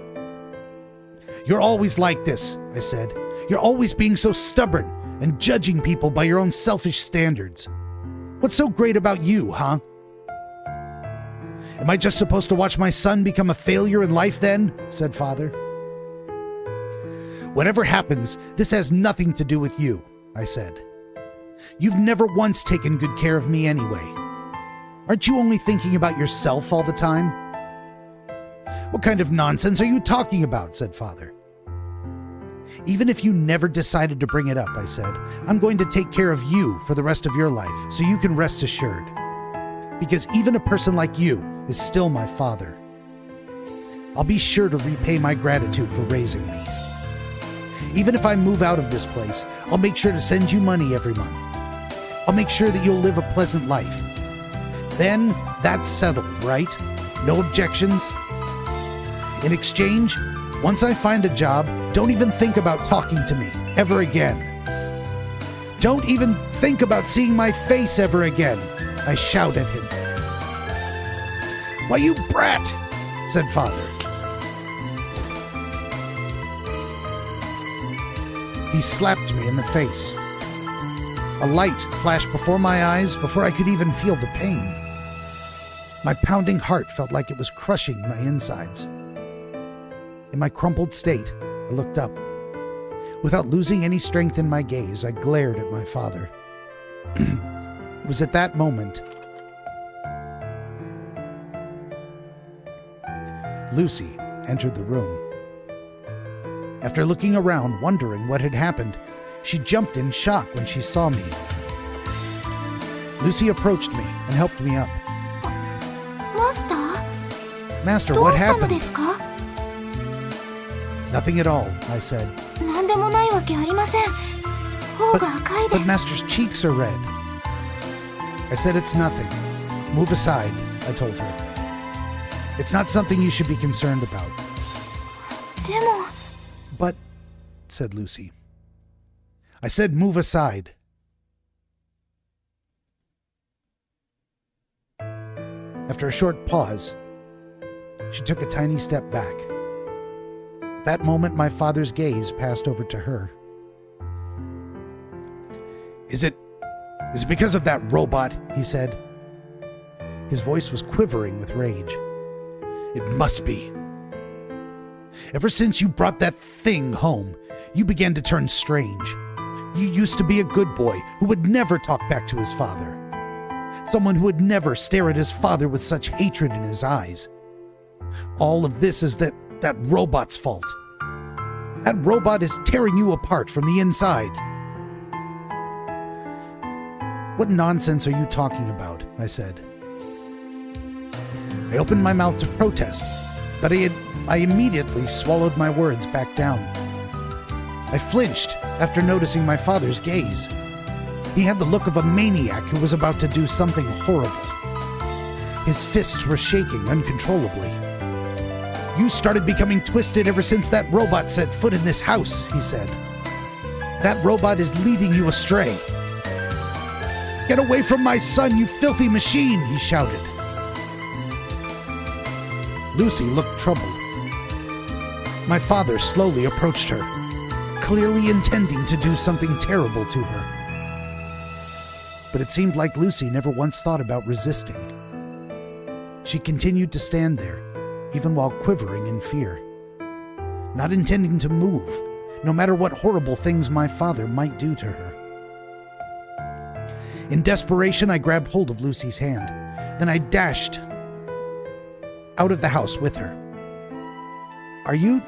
A: always like this," I said. "You're always being so stubborn and judging people by your own selfish standards. What's so great about you, huh? Am I just supposed to watch my son become a failure in life then?" said Father. "Whatever happens, this has nothing to do with you," I said. "You've never once taken good care of me anyway. Aren't you only thinking about yourself all the time?" "What kind of nonsense are you talking about?" said Father. "Even if you never decided to bring it up," I said, "I'm going to take care of you for the rest of your life, so you can rest assured. Because even a person like you is still my father. I'll be sure to repay my gratitude for raising me. Even if I move out of this place, I'll make sure to send you money every month. I'll make sure that you'll live a pleasant life. Then that's settled, right? No objections? In exchange, once I find a job, don't even think about talking to me ever again. Don't even think about seeing my face ever again," I shout at him. "Why, you brat," said Father. He slapped me in the face. A light flashed before my eyes before I could even feel the pain. My pounding heart felt like it was crushing my insides. In my crumpled state, I looked up. Without losing any strength in my gaze, I glared at my father. It was at that moment Lucy entered the room. After looking around, wondering what had happened, she jumped in shock when she saw me. Lucy approached me and helped me up.
B: マスター？
A: Master,
B: どう
A: what
B: したの
A: happened?
B: ですか？
A: Nothing at all, I said.
B: なんでもないわけありません。頬が赤いで
A: But
B: す。
A: Master's cheeks are red. I said it's nothing. Move aside, I told her. It's not something you should be concerned about.
B: でも、
A: But, said Lucy. I said move aside. After a short pause, she took a tiny step back. At that moment, my father's gaze passed over to her. Is it because of that robot? He said. His voice was quivering with rage. It must be. Ever since you brought that thing home, you began to turn strange. You used to be a good boy who would never talk back to his father. Someone who would never stare at his father with such hatred in his eyes. All of this is that robot's fault. That robot is tearing you apart from the inside. What nonsense are you talking about? I said. I opened my mouth to protest, but I immediately swallowed my words back down. I flinched after noticing my father's gaze. He had the look of a maniac who was about to do something horrible. His fists were shaking uncontrollably. You started becoming twisted ever since that robot set foot in this house, he said. That robot is leading you astray. Get away from my son, you filthy machine, he shouted. Lucy looked troubled. My father slowly approached her, clearly intending to do something terrible to her. But it seemed like Lucy never once thought about resisting. She continued to stand there, even while quivering in fear, not intending to move, no matter what horrible things my father might do to her. In desperation, I grabbed hold of Lucy's hand. Then I dashed out of the house with her. Are you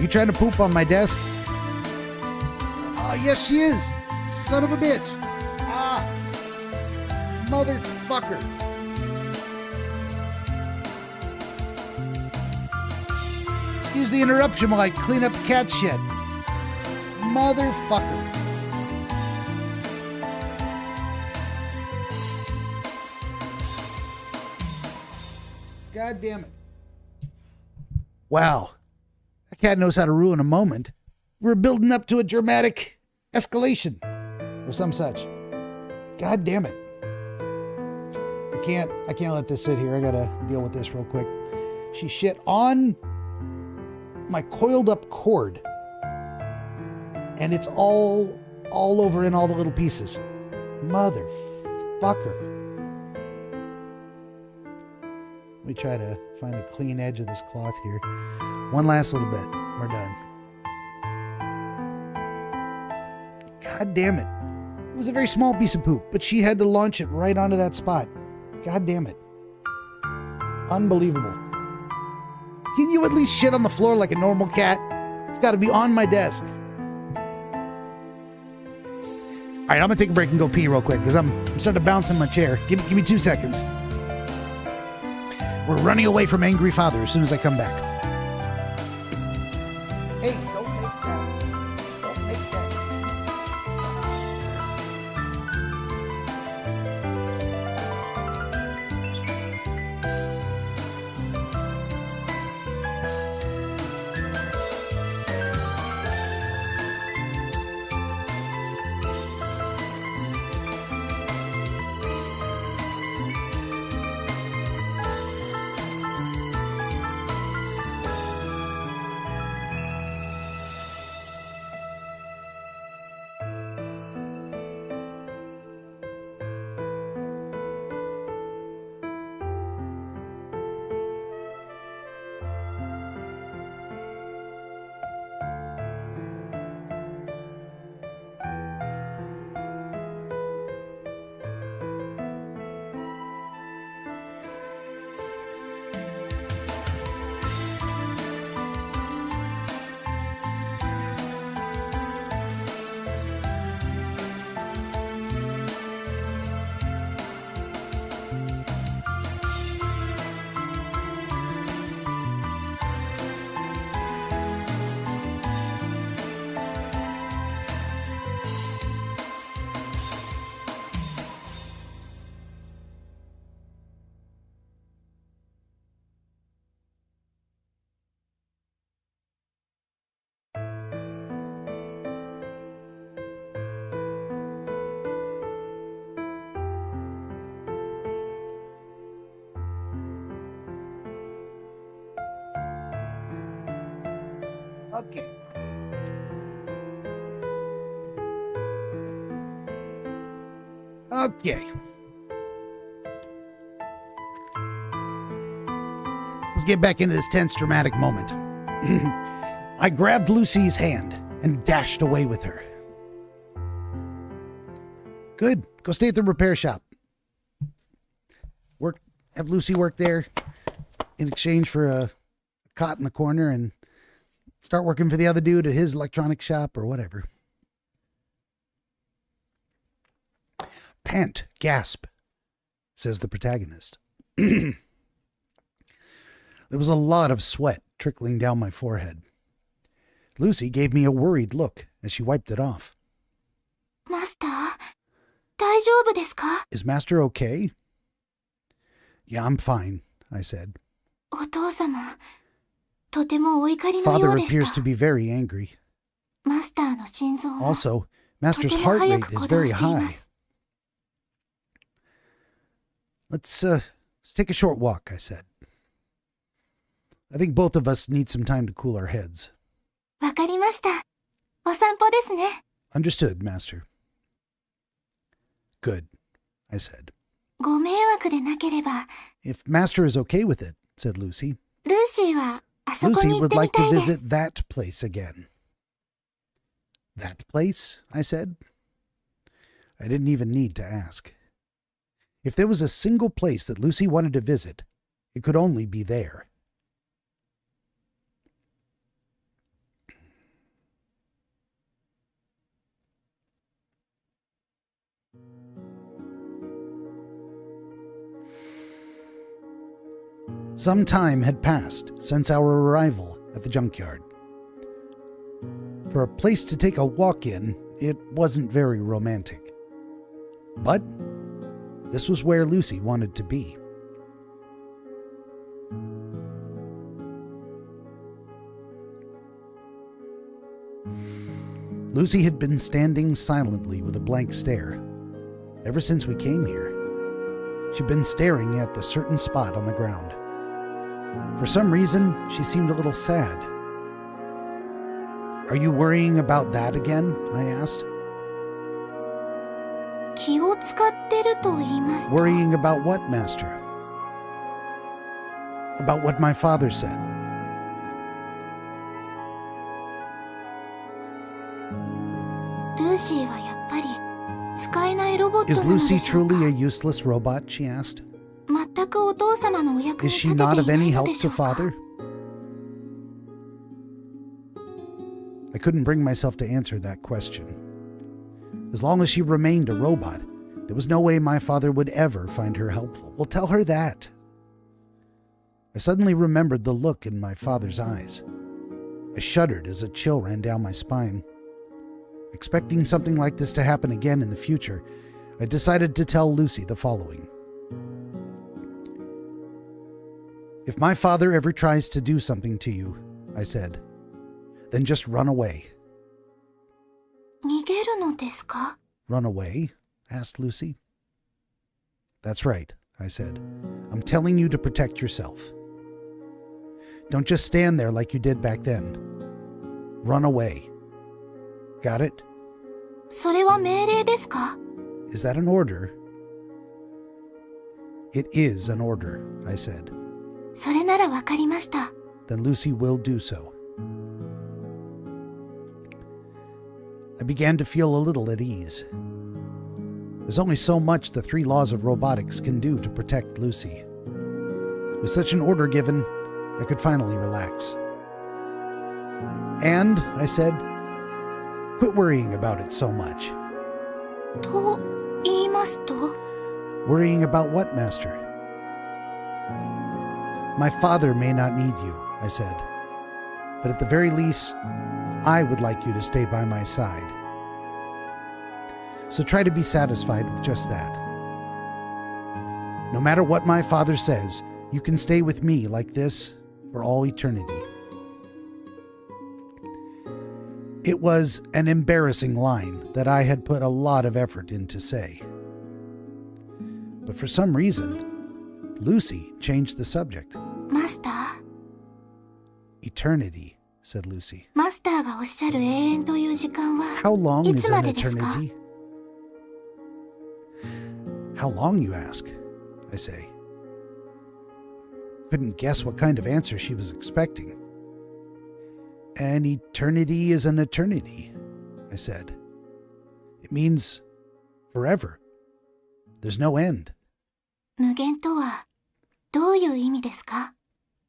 A: trying to poop on my desk? Oh, yes, she is. Son of a bitch. Ah, motherfucker. Excuse the interruption while I clean up cat shit. Motherfucker. God damn it. Wow. That cat knows how to ruin a moment. We're building up to a dramatic escalation or some such. God damn it. I can't let this sit here. I gotta deal with this real quick. She shit on my coiled up cord. And it's all over in all the little pieces. Motherfucker. Let me try to find a clean edge of this cloth here. One last little bit. We're done. God damn it. It was a very small piece of poop, but she had to launch it right onto that spot. God damn it. Unbelievable. Can you at least shit on the floor like a normal cat? It's got to be on my desk. All right, I'm going to take a break and go pee real quick because I'm starting to bounce in my chair. Give me 2 seconds. We're running away from angry father as soon as I come back. Hey, don't make that. Don't make that. Okay. Okay. Let's get back into this tense, dramatic moment. I grabbed Lucy's hand and dashed away with her. Good. Go stay at the repair shop. Have Lucy work there in exchange for a cot in the corner and start working for the other dude at his electronic shop or whatever. Pant, gasp, says the protagonist. There was a lot of sweat trickling down my forehead. Lucy gave me a worried look as she wiped it off.
B: Master, 大丈夫ですか?
A: Is Master okay? Yeah, I'm fine, I said.
B: お父様、とてもお怒りの
A: Father
B: ようでし
A: appears
B: た。
A: to be very angry.
B: マスターの心臓は
A: Also,
B: と
A: Master's
B: ても
A: heart
B: 早
A: rate
B: く
A: is
B: 鼓動
A: very
B: していま
A: high.
B: す。
A: Let's take a short walk, I said. I think both of us need some time to cool our heads.
B: わかりました。お散歩ですね。
A: Understood, Master. Good, I said.
B: ご迷惑でなければ、
A: If Master is okay with it, said Lucy.
B: ルーシーはあそこ
A: Lucy
B: に行っ
A: would
B: てみ
A: like
B: た
A: to
B: いです。
A: visit that place again. That place? I said. I didn't even need to ask. If there was a single place that Lucy wanted to visit, it could only be there. Some time had passed since our arrival at the junkyard. For a place to take a walk in, it wasn't very romantic. But this was where Lucy wanted to be. Lucy had been standing silently with a blank stare. Ever since we came here, she'd been staring at a certain spot on the ground. For some reason, she seemed a little sad. Are you worrying about that again? I asked.
B: 気を使ってると言いますと、
A: Worrying about what, Master? About what my father said.
B: ルーシーはやっぱり使えないロボット
A: Is
B: なので
A: Lucy
B: しょうか。
A: truly a useless robot? She asked.
B: 全くお父様のお役に
A: Is
B: 立
A: she
B: てて
A: not
B: い
A: of
B: ない
A: any
B: の
A: help
B: でしょ
A: to
B: うか。
A: father? I couldn't bring myself to answer that question. As long as she remained a robot, there was no way my father would ever find her helpful. Well, tell her that. I suddenly remembered the look in my father's eyes. I shuddered as a chill ran down my spine. Expecting something like this to happen again in the future, I decided to tell Lucy the following. If my father ever tries to do something to you, I said, then just run away.
B: 逃げるのですか?
A: Run away? Asked Lucy. That's right, I said. I'm telling you to protect yourself. Don't just stand there like you did back then. Run away. Got it?
B: それは命令ですか?
A: Is that an order? It is an order, I said.
B: それならわかりました。
A: Then Lucy will do so. I began to feel a little at ease. There's only so much the 3 laws of robotics can do to protect Lucy. With such an order given, I could finally relax. And, I said, quit worrying about it so much.
B: と言いますと?
A: Worrying about what, Master? My father may not need you, I said. But at the very least, I would like you to stay by my side. So try to be satisfied with just that. No matter what my father says, you can stay with me like this for all eternity. It was an embarrassing line that I had put a lot of effort into say. But for some reason, Lucy changed the subject.
B: マスター、
A: Eternity, said Lucy.
B: マスターがおっしゃる永遠という時間は
A: How long
B: い
A: is
B: つま
A: an
B: でですか？
A: eternity? How long, you ask? I say. Couldn't guess what kind of answer she was expecting. An eternity is an eternity, I said. It means forever. There's no end.
B: 無限とはどういう意味ですか？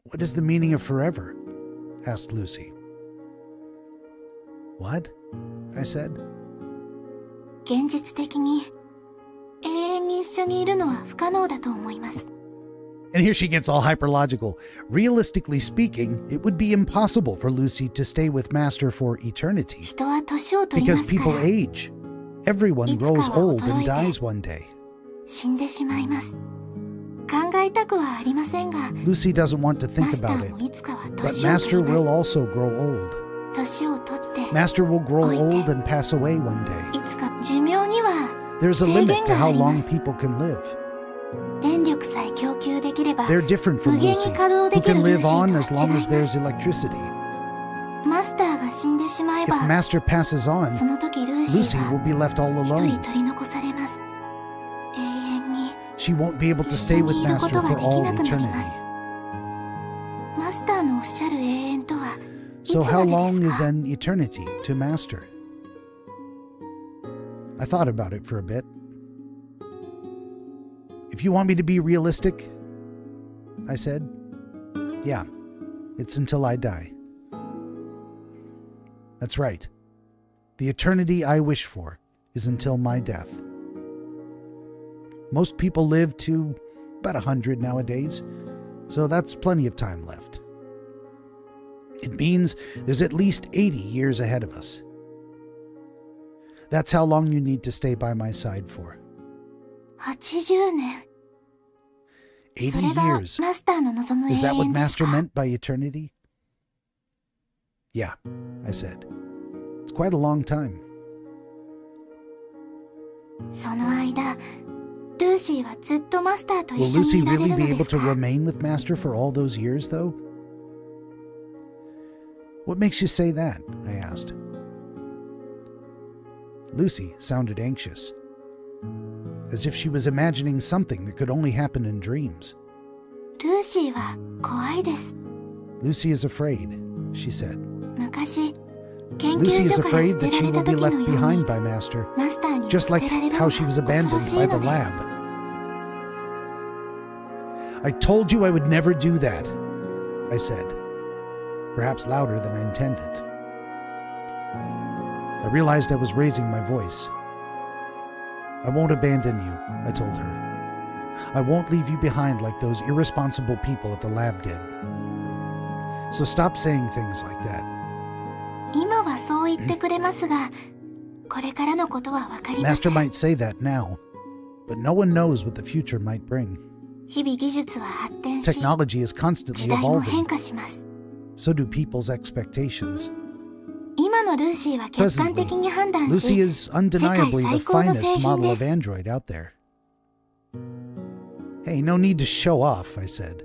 A: What is the meaning of forever? Asked Lucy. What? I said.
B: 現実的に永遠に一緒にいるのは不可能だと思います。
A: And here she gets all hyperlogical. Realistically speaking, it would be impossible for Lucy to stay with Master for eternity.
B: 人は年を取りま
A: Because
B: すか
A: people
B: ら
A: age. Everyone grows old and dies one day.
B: 死んでしまいます。考えたくはありませんが、
A: Lucy doesn't want to
B: マ
A: think
B: スタ
A: about
B: ー
A: it.
B: もいつかは
A: But
B: 年を
A: Master
B: 取り
A: will
B: ま
A: also grow old.
B: す。年を取って、
A: Master will grow
B: Oite.
A: old and pass away one day.
B: いつか寿命には
A: There's a
B: 制
A: limit
B: 限
A: to
B: があ
A: how
B: りま
A: long
B: す。
A: people can live.
B: 電力さえ供給できれば、
A: They're different
B: 無
A: from
B: 限
A: Lucy,
B: に稼働
A: who
B: できる
A: can
B: ルー
A: live
B: シー
A: on
B: とは
A: as
B: 違
A: long
B: い
A: as
B: ま
A: there's
B: す。
A: electricity.
B: マスターが死んでしまえ
A: If
B: ば、
A: Master passes on,
B: その時ルーシ
A: Lucy
B: ー
A: will
B: は
A: be left all
B: 一人
A: alone.
B: 取り残されます。永遠に
A: She won't be able to stay with Master for all eternity.
B: マスターのおっしゃる永遠とはいつ
A: So
B: ま
A: how
B: で
A: long
B: で
A: is
B: すか？
A: an eternity to Master? I thought about it for a bit. If you want me to be realistic, I said, yeah, it's until I die. That's right. The eternity I wish for is until my death. Most people live to about 100 nowadays, so that's plenty of time left. It means there's at least 80 years ahead of us. That's how long you need to stay by my side for.
B: 80年。
A: 80
B: それが
A: years.
B: マスターの望む永
A: Is that what
B: 遠です
A: Master
B: か？
A: meant by eternity? Yeah, I said. It's quite a long time.
B: その間、ルーシーはずっとマスターと
A: Will
B: 一緒
A: Lucy
B: にいられ
A: really
B: るの
A: be
B: で
A: able
B: す
A: to
B: か？
A: remain with Master for all those years, though? What makes you say that? I asked. Lucy sounded anxious, as if she was imagining something that could only happen in dreams.
B: ルーシーは怖いです
A: Lucy is afraid, she said.
B: 昔、研究
A: Lucy is
B: 所から
A: afraid
B: 捨て
A: that
B: ら
A: she
B: れ
A: will
B: た
A: be
B: 時の
A: left
B: よう
A: behind
B: に
A: by Master,
B: マスターに
A: just
B: 捨
A: like
B: てられるの
A: how
B: が
A: she was
B: 恐ろ
A: abandoned
B: し
A: by
B: い
A: the
B: のです。
A: lab. I told you I would never do that, I said, perhaps louder than I intended. I realized I was raising my voice. I won't abandon you, I told her. I won't leave you behind like those irresponsible people at the lab did. So stop saying things like that.
B: 今はそう言ってくれますが、これからのことはわかりませ
A: Master
B: ん。
A: might say that now, but no one knows what the future might bring.
B: 日々技術は発展し、
A: Technology is
B: 時
A: constantly
B: 代も変
A: evolving.
B: 化します。
A: So do people's expectations.
B: 今のルーシーは客観
A: Presently,
B: 的に判断
A: Lucy
B: し、
A: is undeniably the
B: 世界最高の
A: finest
B: 製品
A: model
B: で
A: of
B: す。
A: Android out there. Hey, no need to show off, I said.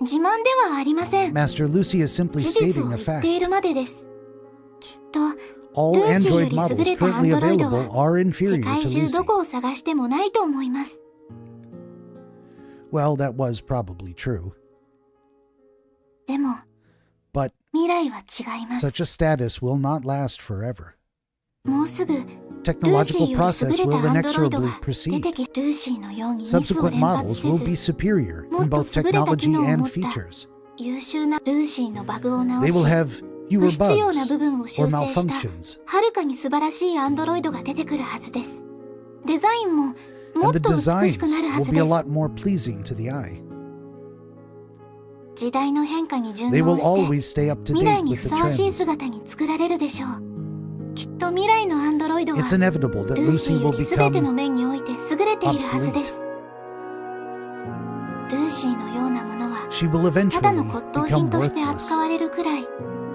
B: 自慢ではありません。
A: Master, Lucy is simply
B: 事実
A: stating
B: を
A: a
B: 言っ
A: fact.
B: ているまでです。きっと、
A: All
B: ルーシーよ
A: Android
B: り優
A: models
B: れた
A: currently
B: Android
A: available
B: は
A: are
B: 世
A: inferior
B: 界
A: to
B: 中
A: Lucy.
B: どこを探してもないと思います。
A: Well, that was probably true.
B: でも、
A: But
B: 未来は違います。
A: such a status will not last forever.
B: もうすぐ、ルーシ
A: Technological
B: ーより優
A: process
B: れ
A: will
B: たアンドロイド
A: inexorably
B: が出
A: proceed.
B: てき、ルーシーのようにミスを
A: Subsequent
B: 連発
A: models
B: せ
A: will be
B: ず、
A: superior
B: もっ
A: in
B: と
A: both
B: 優れた機
A: technology
B: 能を
A: and
B: 持った
A: features.
B: 優秀なルーシーのバグを
A: They
B: 直
A: will
B: し、
A: have
B: 不
A: fewer
B: 必要な
A: bugs
B: 部分を修
A: or
B: 正した
A: malfunctions.
B: はるかに素晴らしいアンドロイドが出てくるはずです。デザインもも
A: And
B: っ
A: the
B: と美
A: designs
B: しくなるは
A: will
B: ず
A: be a
B: です。
A: lot more pleasing to the eye.
B: 時代の変化に順
A: They
B: 応
A: will
B: して
A: always stay up to
B: 未来
A: date
B: に
A: with
B: ふ
A: the
B: さわしい
A: trends.
B: 姿に作られるでしょう。きっと未来のアンドロイドは
A: It's inevitable that
B: ルーシ
A: Lucy
B: ーよ
A: will
B: り全ての
A: become
B: 面において優れているはずです。ルーシーのようなものは
A: she will
B: ただの
A: eventually
B: 骨董
A: become
B: 品として
A: worthless.
B: 扱われるくらい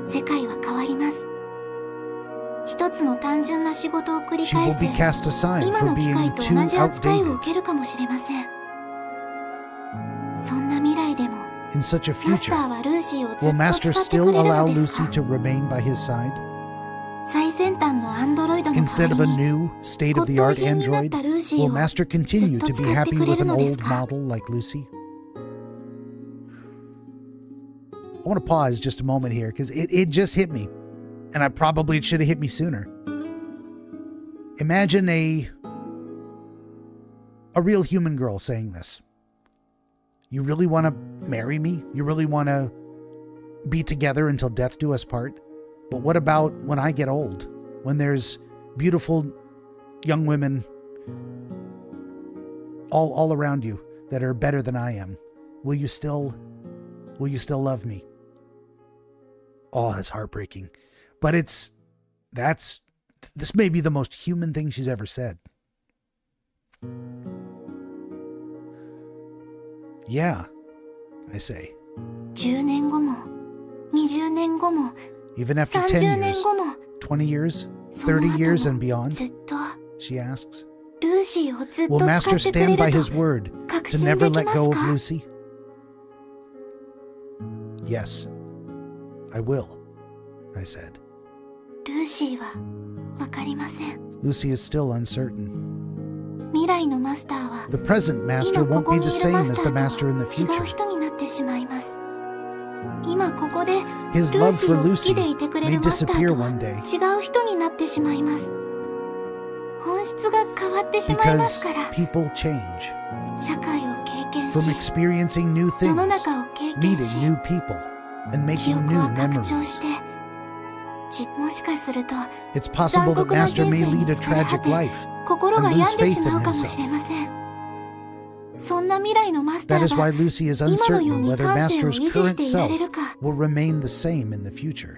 B: 世界は変わります。一つの単純な仕事を繰り
A: She
B: 返
A: will
B: す
A: be cast aside
B: 今
A: for
B: の機
A: being
B: 械と
A: too
B: 同じ扱いを
A: outdated.
B: 受けるかもしれません。そんな未来でも
A: In such a
B: マスタ
A: future,
B: ーはルーシーをず
A: will
B: っと
A: Master
B: 使ってく
A: still
B: れる
A: allow
B: のです
A: Lucy
B: か？
A: to remain by his side
B: 最先端のアンドロイドの
A: instead
B: 代
A: of a
B: わりに
A: new, state-of-the-art
B: 骨董品になっ
A: android?
B: たルーシー
A: Will
B: を
A: Master
B: ず
A: continue
B: っと
A: to be
B: 使って
A: happy
B: くれ
A: with
B: る
A: an
B: のです
A: old
B: か？
A: model like Lucy? I want to pause just a moment here because it just hit me, and it should have hit me sooner. Imagine a real human girl saying this. You really want to marry me? You really want to be together until death do us part? But what about when I get old? When there's beautiful young women all around you that are better than I am? Will you still love me? Oh, that's heartbreaking. But this may be the most human thing she's ever said. Yeah, I say.
B: 10年後も20年後も
A: Even after
B: 30
A: 10
B: 年
A: years,
B: 後も
A: 20 years,
B: その
A: 30 years
B: 後
A: and
B: も
A: beyond,
B: ずっと
A: she asks.
B: ルーシーをずっと
A: Will
B: 使
A: Master
B: ってくれ
A: stand by
B: る
A: his
B: と
A: word
B: 確
A: to
B: 信
A: never
B: でき
A: let
B: ま
A: go
B: す
A: of
B: か？
A: Lucy? Yes, I will, I said.
B: ルーシーはわかりません。
A: Lucy is still uncertain.
B: 未来のマスターは
A: The present master
B: 今こ
A: won't
B: こ
A: be
B: にい
A: the
B: るマ
A: same
B: ス
A: as
B: タ
A: the master in the
B: ーと違
A: future.
B: う人になってしまいます。今ここでル
A: His
B: ー
A: love
B: シ
A: for
B: ーを好
A: Lucy
B: きでいてくれ
A: may
B: るマスター
A: disappear
B: とは
A: one day
B: 違う人になってしまいます。本質が変わってしまいます
A: because
B: から
A: people change
B: 社会を経験
A: from
B: し
A: experiencing new
B: 世の
A: things,
B: 中を経験し
A: meeting new people, and
B: 記
A: making
B: 憶
A: new
B: は拡張
A: memories.
B: してもしかすると
A: It's possible that
B: 残酷な
A: Master
B: 人
A: may
B: 生に
A: lead a
B: 疲れ果
A: tragic
B: て
A: life.
B: 心が
A: and lose
B: 病んでし
A: faith in
B: まうかもしれません。そんな未来のマスタ
A: That
B: ー
A: is why
B: が
A: Lucy is
B: 今のよう
A: uncertain
B: に
A: whether
B: 感性を
A: Master's
B: 維持し
A: current
B: ていら
A: self
B: れるか、
A: will remain the same in the future.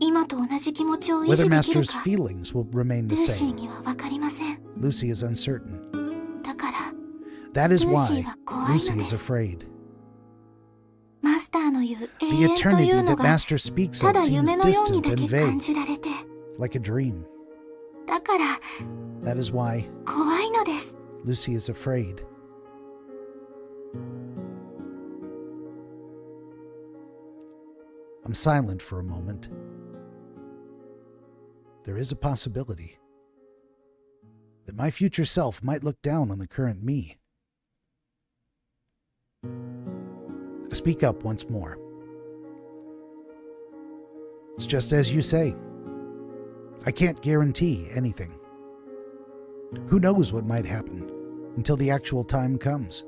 B: 今と同じ気持ちを維
A: Whether
B: 持できる
A: Master's
B: か、
A: feelings will remain
B: ル
A: the
B: ーシー
A: same.
B: には分かりません。
A: Lucy is uncertain.
B: だから
A: That is
B: ルーシー
A: why
B: は怖いの
A: Lucy
B: で
A: is
B: す。
A: afraid.
B: マスターの言う
A: The
B: 永遠とい
A: eternity
B: うの
A: that
B: が
A: Master speaks
B: た
A: of
B: だ
A: seems
B: 夢のように
A: distant
B: だ
A: and
B: け感
A: vague,
B: じられて、
A: like a dream.
B: だから
A: That is why
B: 怖いのです。
A: Lucy is afraid. I'm silent for a moment. There is a possibility that my future self might look down on the current me. I speak up once more. It's just as you say. I can't guarantee anything. Who knows what might happen until the actual time comes?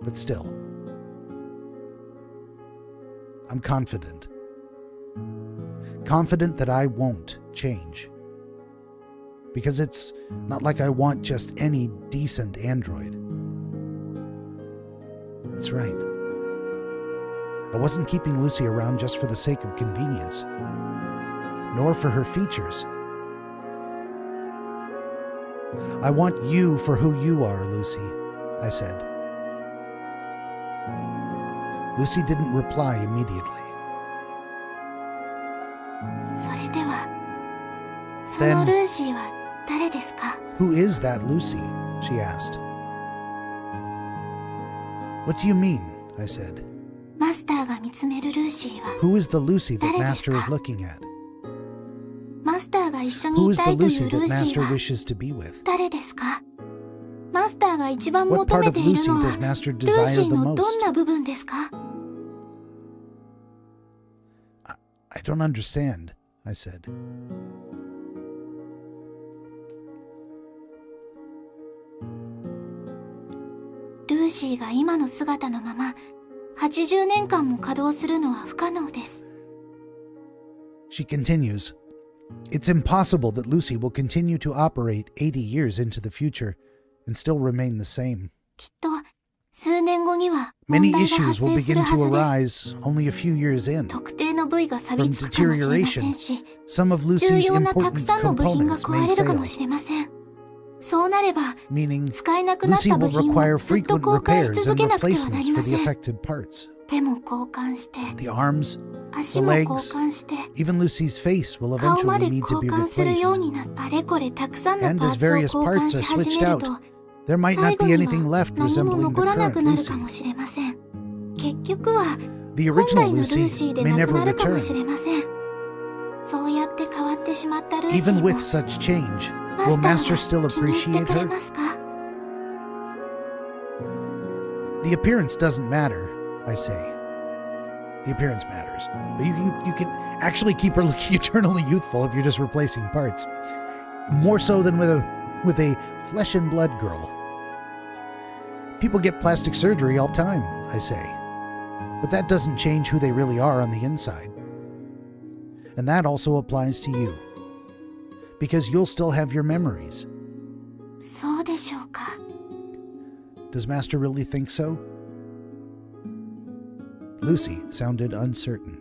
A: But still, I'm confident. Confident that I won't change. Because it's not like I want just any decent android. That's right. I wasn't keeping Lucy around just for the sake of convenience, nor for her features. I want you for who you are, Lucy, I said. Lucy didn't reply immediately.
B: それでは、そ
A: Then-
B: のルーシーは誰ですか？
A: Who is that Lucy? She asked. What do you mean? I said.
B: マスターが見つめるルーシーは、
A: Who is the Lucy that
B: 誰ですか？
A: Master is looking at?
B: マスターが一緒に
A: Who
B: い
A: is
B: た
A: the
B: いとい
A: Lucy
B: うル
A: that
B: ーシー
A: Master
B: は
A: wishes to be with?
B: 誰ですか？マスターが一番
A: What
B: 求
A: part
B: め
A: of
B: ている
A: Lucy
B: のは
A: does Master
B: ルーシ
A: desire
B: ー
A: the
B: のど
A: most?
B: んな部分ですか？
A: I don't understand, I said.
B: 「ルーシーが今の姿のまま80年間も稼働するのは不可能です」
A: She continues, It's impossible that Lucy will continue to operate 80 years into the future and still remain the same.
B: きっと数年後には問
A: Many
B: 題が
A: issues
B: 発
A: will
B: 生する
A: begin
B: は
A: to
B: ずです
A: arise only a few years in.
B: 特定の部位が錆び
A: From
B: つくかもしれません
A: deterioration,
B: し
A: some of
B: 重
A: Lucy's
B: 要なたく
A: important
B: さんの部品が
A: components
B: 壊
A: may
B: れるかも
A: fail,
B: しれません。そうなれば
A: meaning
B: 使えなくなっ
A: Lucy
B: た部
A: will
B: 品
A: require
B: をずっと
A: frequent
B: 交換し
A: repairs
B: 続
A: and
B: けなくてはな
A: replacements
B: り
A: for
B: ま
A: the
B: せん。
A: affected parts.
B: 手も交換して
A: The arms,
B: 足も交換して
A: even Lucy's face will
B: 顔ま
A: eventually
B: で
A: need to
B: 交
A: be
B: 換するよう
A: replaced.
B: になったあれこれたくさんの
A: And
B: パ
A: as
B: ーツを
A: various
B: 交換
A: parts
B: し
A: are
B: 始
A: switched
B: める
A: out,
B: と
A: there might
B: 最
A: not
B: 後
A: be
B: に
A: anything
B: は
A: left
B: 何も
A: resembling the
B: 残らな
A: current
B: くなる
A: Lucy.
B: かもしれません。結局は
A: The
B: 本
A: original
B: 来のルーシ
A: Lucy
B: ーで
A: may
B: なく
A: never
B: なるかも
A: return.
B: しれません。そうやって変わってしまったルーシ
A: Even
B: ーを
A: with such change,
B: マ
A: will
B: スタ
A: Master
B: ー
A: still
B: は気に入って
A: appreciate
B: くれ
A: her?
B: ますか？
A: The appearance doesn't matter, I say. The appearance matters. But you can actually keep her looking eternally youthful if you're just replacing parts. More so than with a flesh and blood girl. People get plastic surgery all the time, I say. But that doesn't change who they really are on the inside. And that also applies to you. Because you'll still have your memories.
B: そうでしょうか。
A: Does Master really think so? Lucy sounded uncertain.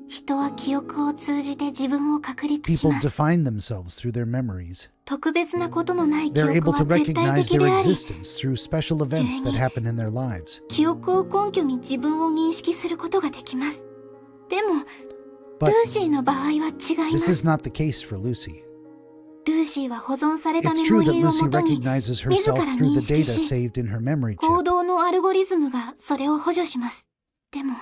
B: 人は記憶を通じて自分を確立し
A: People
B: ます。
A: define themselves through their memories.
B: 特別なことのない記
A: They're
B: 憶
A: able to
B: は絶対
A: recognize
B: 的
A: their
B: であり、
A: existence through special events that happen in their lives.
B: 記憶を根拠に自分を認識することができます。でも、
A: But
B: ルーシーの場合は違いま
A: this
B: す。
A: is not the case for Lucy.
B: ルーシーは保存された
A: It's
B: メ
A: true
B: モ
A: that
B: リーを
A: Lucy
B: もとに
A: recognizes
B: 自
A: herself
B: ら
A: through
B: 認
A: the
B: 識
A: data
B: し、
A: saved in her memory
B: 行
A: chip.
B: 動のアルゴリズムがそれを補助します。でも、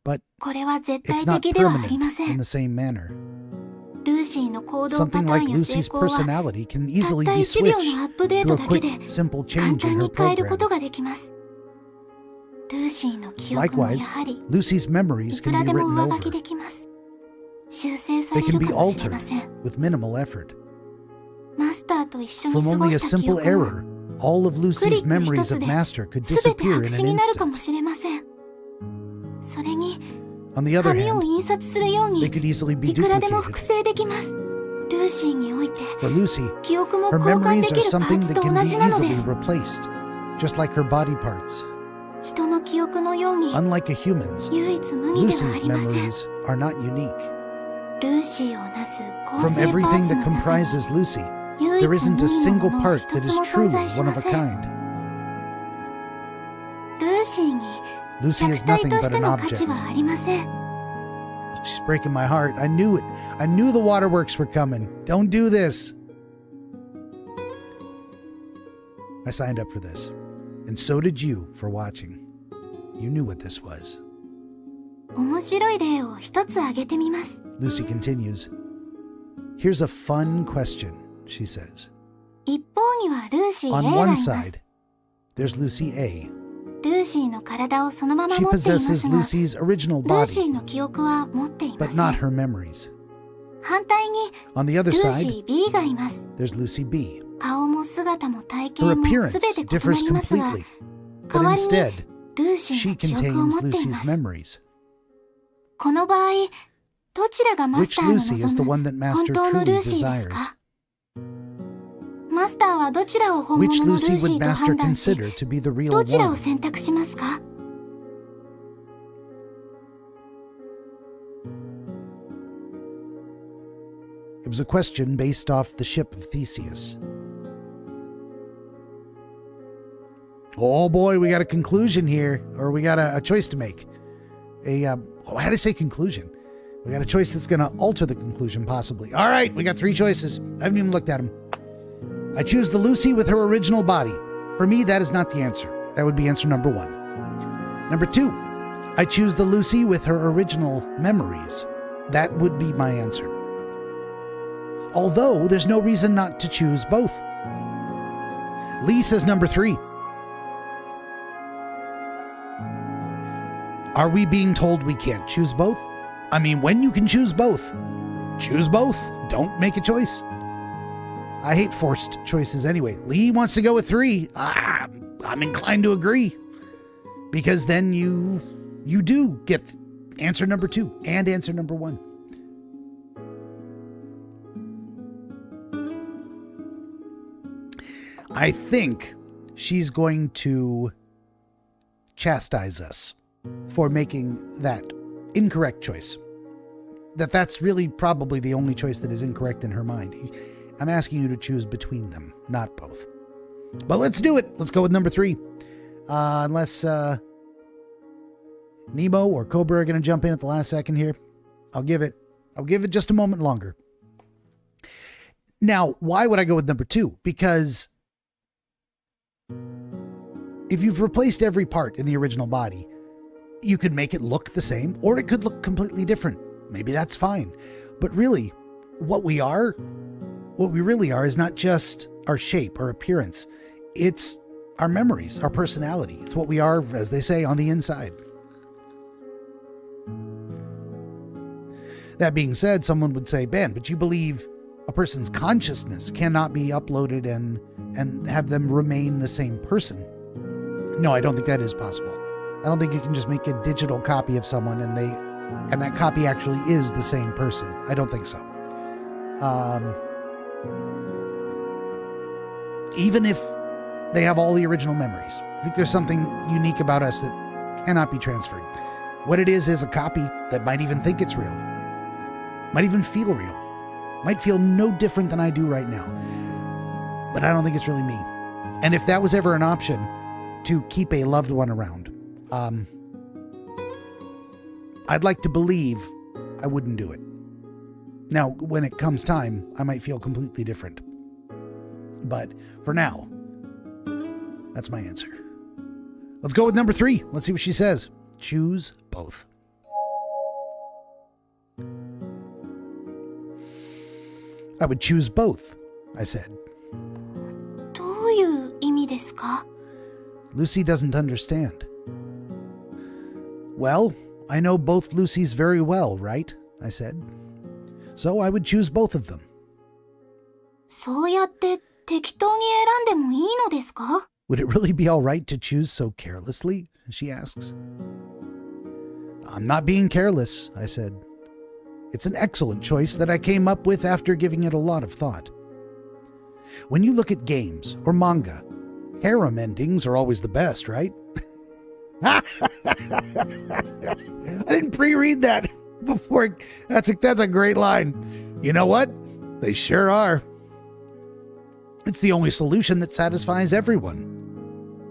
A: But
B: これは絶
A: it's
B: 対
A: not
B: 的ではありま
A: permanent
B: せ
A: in
B: ん。
A: the same manner.
B: ルーシーの行動パタ
A: Something
B: ー
A: like
B: ンや成
A: Lucy's
B: 功は、
A: personality can
B: た
A: easily
B: った
A: be
B: 1秒
A: switched
B: のアップデー
A: through
B: ト
A: a
B: だけ
A: quick,
B: で
A: simple
B: 簡
A: change
B: 単
A: in her
B: に変えること
A: program.
B: ができます。ルーシーの記憶もや
A: Likewise,
B: はり
A: Lucy's
B: い
A: memories
B: く
A: can
B: ら
A: be
B: でも
A: written
B: 上書き
A: over.
B: できます。修正さ
A: They
B: れ
A: can
B: る
A: be
B: かもしれ
A: altered
B: ません。
A: with minimal effort.
B: マスターと一緒に
A: From
B: 過ご
A: only a
B: した記
A: simple
B: 憶も
A: error, all of
B: クリ
A: Lucy's
B: ック一
A: memories
B: つ
A: of
B: で
A: Master could
B: すべて
A: disappear
B: 白
A: in
B: 紙
A: an
B: になるかも
A: instant.
B: しれません。それに
A: On the other
B: 紙を
A: hand,
B: 印刷するよう
A: they
B: に
A: could easily be
B: いくらでも複
A: duplicated.
B: 製できます。ルーシーにおいて
A: For Lucy,
B: 記憶も
A: her
B: 交換
A: memories
B: で
A: are
B: きるパ
A: something
B: ーツ
A: that
B: と
A: can
B: 同
A: be
B: じなので
A: easily
B: す。
A: replaced, just like her body parts.
B: 人の記憶のように
A: Unlike a human's,
B: 唯一無二では
A: Lucy's
B: ありません。
A: memories are not unique.
B: ルーシーをなす構
A: From
B: 成パー
A: everything
B: ツ
A: that
B: の中に
A: comprises Lucy,
B: 唯
A: there
B: 一無
A: isn't a
B: 二の
A: single
B: ものは
A: part
B: 一
A: that
B: つ
A: is
B: も
A: truly
B: 存在し
A: one
B: ま
A: of a
B: せん。
A: kind.
B: ルーシーに
A: Lucy is
B: 客体
A: nothing
B: と
A: but
B: して
A: an
B: の価
A: object.
B: 値はありません。
A: She's breaking my heart. I knew it. I knew the waterworks were coming. Don't do this. I signed up for this. And so did you for watching. You knew what this was.
B: 面白い例を一つ挙げてみます。
A: Lucy continues. Here's a fun question, she says.
B: 一方にはルーシー
A: On
B: A がい
A: one
B: ます。
A: side, there's Lucy A.
B: ルーシーの体をそのまま
A: She
B: 持っています
A: possesses
B: が、
A: Lucy's original
B: ルーシ
A: body,
B: ーの記憶は持っていま
A: but
B: せん。
A: not her memories.
B: 反対に
A: On the
B: ル
A: other
B: ーシ
A: side,
B: ー B がいます。
A: there's Lucy B.
B: 顔も姿も体
A: Her
B: 型もす
A: appearance
B: べて異な
A: differs
B: りますが、
A: completely,
B: 代
A: but
B: わりに
A: instead,
B: ルーシー
A: she
B: の記憶を持
A: contains
B: っていま
A: Lucy's
B: す。
A: memories.
B: この場合、どちらがマス
A: Which
B: ターの
A: Lucy is the
B: 望
A: one
B: む
A: that
B: 本
A: Master
B: 当のル
A: truly
B: ーシーです
A: desires?
B: か？マスターはどちらを本
A: Which
B: 物のルー
A: Lucy
B: シ
A: would
B: ーと
A: Master
B: 判断し、
A: consider to be the real
B: どちらを
A: one?
B: 選択しますか？
A: It was a question based off the ship of Theseus. Oh boy, we got a conclusion here, or we got a choice to make. How did I say conclusion? We got a choice that's going to alter the conclusion, possibly. All right, we got three choices. I haven't even looked at them. I choose the Lucy with her original body. For me, that is not the answer. That would be answer number one. Number two, I choose the Lucy with her original memories. That would be my answer. Although there's no reason not to choose both. Lee says number three. Are we being told we can't choose both? I mean, when you can choose both, choose both. Don't make a choice. I hate forced choices anyway. Lee wants to go with three. I'm inclined to agree. Because then you do get answer number two and answer number one. I think she's going to chastise us for making that incorrect choice. That's really probably the only choice that is incorrect in her mind. I'm asking you to choose between them, not both. But let's do it. Let's go with number three. Unless Nemo or Cobra are going to jump in at the last second here. I'll give it just a moment longer. Now, why would I go with number two? Because if you've replaced every part in the original body, You could make it look the same, or it could look completely different. Maybe that's fine. But really, what we really are is not just our shape or appearance. It's our memories, our personality. It's what we are, as they say, on the inside. That being said, someone would say, Ben, but you believe a person's consciousness cannot be uploaded and have them remain the same person. No, I don't think that is possible. I don't think you can just make a digital copy of someone and that copy actually is the same person. I don't think so. Even if they have all the original memories, I think there's something unique about us that cannot be transferred. What it is a copy that might even think it's real, might even feel real, might feel no different than I do right now. But I don't think it's really me. And if that was ever an option to keep a loved one around, I'd like to believe I wouldn't do it. Now, when it comes time, I might feel completely different. But for now, that's my answer. Let's go with number 3. Let's see what she says. Choose both. I would choose both, I said.
B: どういう意味ですか?
A: Lucy doesn't understand. Well, I know both Lucys very well, right? I said. So I would choose both of them.
B: そうやって適当に選んでもいいのですか?
A: Would it really be all right to choose so carelessly? She asks. I'm not being careless, I said. It's an excellent choice that I came up with after giving it a lot of thought. When you look at games or manga, harem endings are always the best, right? I didn't pre-read that before. That's a great line. You know what? They sure are. It's the only solution that satisfies everyone.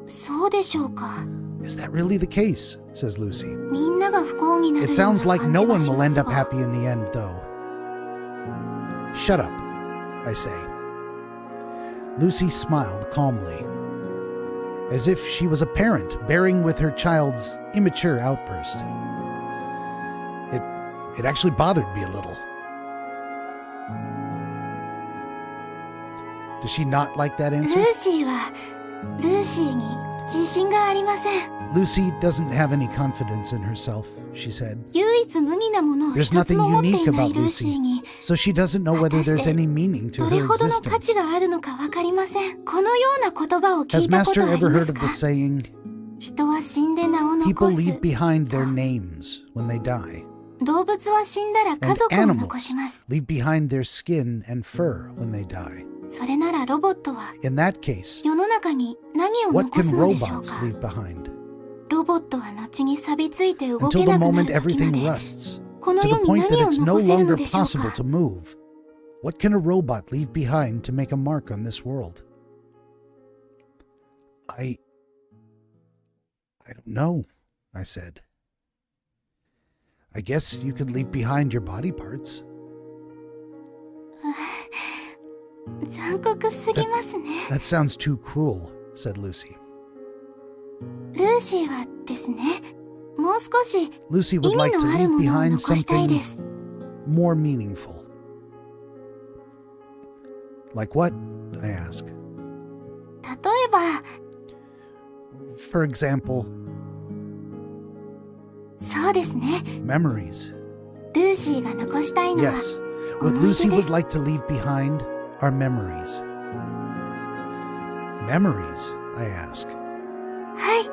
B: そうでしょうか?
A: Is that really the case? Says Lucy.
B: みんなが不幸になる
A: It
B: ような
A: sounds like
B: 感
A: no
B: じが
A: one
B: し
A: will
B: ま
A: end
B: す
A: up
B: が。
A: happy in the end, though. Shut up, I say. Lucy smiled calmly, as if she was a parent bearing with her child's immature outburst. It actually bothered me a little. Does she not like that
B: ル
A: answer?
B: ーシーはルーシーに自信がありません。
A: Lucy doesn't have any confidence in herself, she said.
B: 唯一無二なものを
A: There's
B: 一つ
A: nothing
B: も持ってい
A: unique
B: ない
A: about
B: ルーシー
A: Lucy,
B: に
A: so she doesn't know whether there's any meaning to
B: どれ
A: her
B: ほどの価
A: existence.
B: 値があるのかわかりません。このような言葉を聞
A: Has
B: いたこと
A: Master
B: はあり
A: ever
B: ま
A: heard
B: す
A: of
B: か?
A: the saying,
B: 人は死んで名を
A: people
B: 残す。
A: leave behind their names when they die,
B: 動物は死んだら家
A: and
B: 族を残し
A: animals
B: ます。
A: leave behind their skin and fur when they die?
B: それならロボットは
A: In that case,
B: 世の中に何を
A: what
B: 残
A: can
B: すのでしょう
A: robots
B: か?
A: leave behind?
B: ロボットは後に錆びついて動
A: Until
B: け
A: the
B: なくな
A: moment
B: る時ま
A: everything
B: で
A: rusts,
B: この
A: to
B: 世
A: the
B: に
A: point that
B: 何を
A: it's no
B: 残せる
A: longer
B: のでしょう
A: possible
B: か?
A: to move. What can a robot leave behind to make a mark on this world? I don't know, I said. I guess you could leave behind your body parts.
B: 残酷すぎますね。
A: That sounds too cruel, said Lucy.
B: ルーシーはですね、もう少し
A: Lucy
B: 意
A: would
B: 味
A: like to
B: のある
A: leave
B: ものを
A: behind
B: 残したいで
A: something
B: す。
A: more meaningful. Like what? I ask.
B: 例えば、
A: For example,
B: そうですね、
A: memories.
B: ルーシーが残したいのは
A: Yes, what
B: 思い
A: Lucy
B: 出で
A: would
B: す。
A: like to leave behind are memories. Memories, I ask.
B: はい。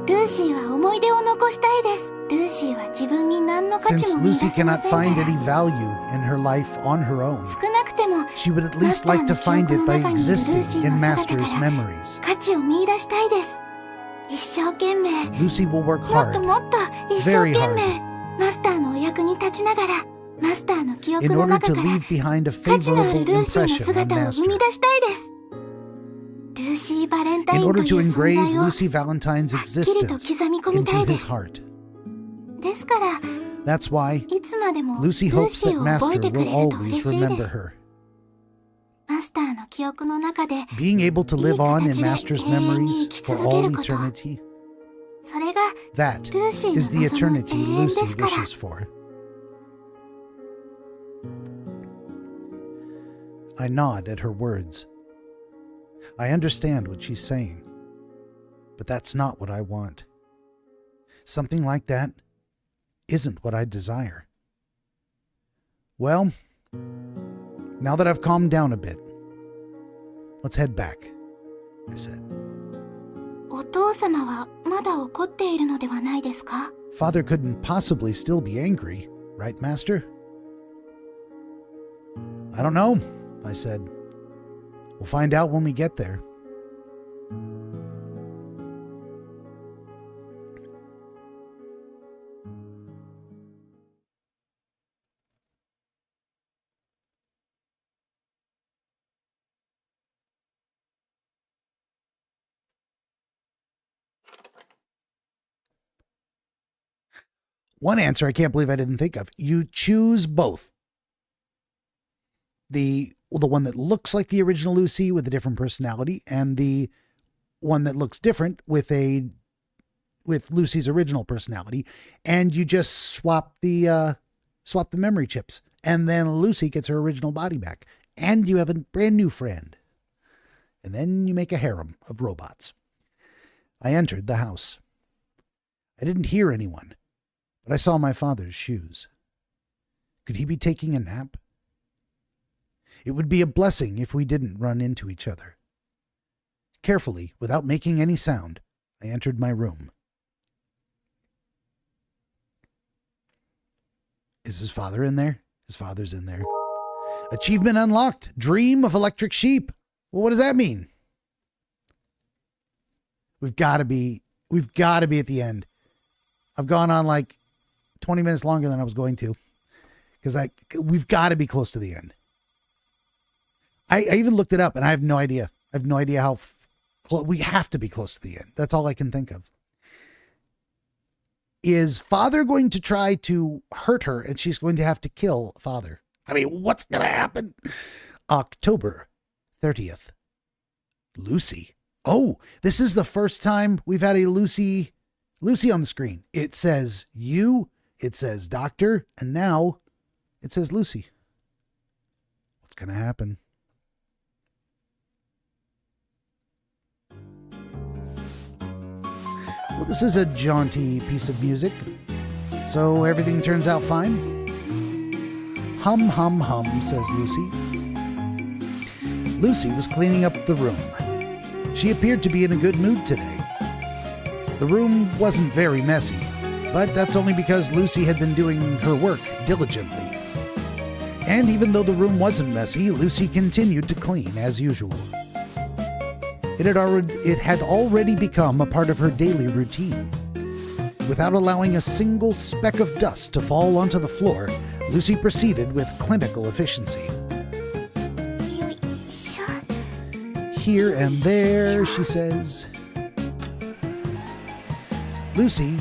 B: ルーシーは思い出を残したいです。ルーシーは自分に何の価値
A: Since
B: も見出
A: Lucy
B: せま
A: cannot
B: せんか
A: find
B: ら
A: any value in her life on her own,
B: 少なくても
A: she would at
B: マ
A: least
B: スター
A: like
B: の
A: to
B: 記
A: find
B: 憶
A: it
B: の
A: by
B: 中にいるルー
A: existing
B: シー
A: in
B: の姿
A: Master's
B: から
A: memories.
B: 価値を見出したいです。一生懸命、
A: Lucy will work
B: もっと
A: hard
B: もっと一生
A: Very
B: 懸命、マスターのお役に立ちながら、マスターの記憶
A: in
B: の
A: order
B: 中
A: to
B: から
A: leave behind a
B: 価値のあ
A: favorable
B: るルーシーの
A: impression on
B: 姿を生
A: Master.
B: み出したいです。ルーシー・バレンタイ
A: In
B: ンとい
A: order
B: う
A: to
B: 存
A: engrave
B: 在を
A: Lucy Valentine's
B: はっきりと
A: existence
B: 刻み込みたい
A: into
B: で
A: his
B: す。
A: heart.
B: ですから、
A: That's why
B: いつまでもルー
A: Lucy
B: シ
A: hopes
B: ー
A: that
B: を覚え
A: Master
B: てくれ
A: will
B: ると
A: always
B: 嬉しいで
A: remember
B: す。
A: her.
B: マスターの記憶の中で、
A: Being able to live on in Master's
B: いい形で永遠に
A: memories
B: 生き
A: for
B: 続け
A: all
B: ること。
A: eternity,
B: それが
A: That
B: ルーシーの
A: is the
B: 望む
A: eternity
B: 永遠で
A: Lucy
B: すから。
A: wishes for. I nod at her words. I understand what she's saying, but that's not what I want. Something like that isn't what I desire. Well, now that I've calmed down a bit, let's head back, I said.
B: お父様はまだ怒っているのではないですか？
A: Father couldn't possibly still be angry, right, Master? I don't know, I said. We'll find out when we get there. One answer I can't believe I didn't think of. You choose both. The one that looks like the original Lucy with a different personality, and the one that looks different with Lucy's original personality, and you just swap the memory chips, and then Lucy gets her original body back, and you have a brand new friend. And then you make a harem of robots. I entered the house. I didn't hear anyone, but I saw my father's shoes. Could he be taking a nap? It would be a blessing if we didn't run into each other. Carefully, without making any sound, I entered my room. Is his father in there? His father's in there. Achievement unlocked. Dream of electric sheep. Well, what does that mean? We've got to be at the end. I've gone on like 20 minutes longer than I was going to, because we've got to be close to the end. I even looked it up, and I have no idea. I have no idea how we have to be close to the end. That's all I can think of. Is Father going to try to hurt her, and she's going to have to kill Father? I mean, what's going to happen? October 30th. Lucy. Oh, this is the first time we've had a Lucy on the screen. It says you, it says doctor, and now it says Lucy. What's going to happen? Well, this is a jaunty piece of music, so everything turns out fine. Hum, hum, hum, says Lucy. Lucy was cleaning up the room. She appeared to be in a good mood today. The room wasn't very messy, but that's only because Lucy had been doing her work diligently. And even though the room wasn't messy, Lucy continued to clean as usual. It had already become a part of her daily routine. Without allowing a single speck of dust to fall onto the floor, Lucy proceeded with clinical efficiency.
B: よいしょ。
A: Here and there, she says. Lucy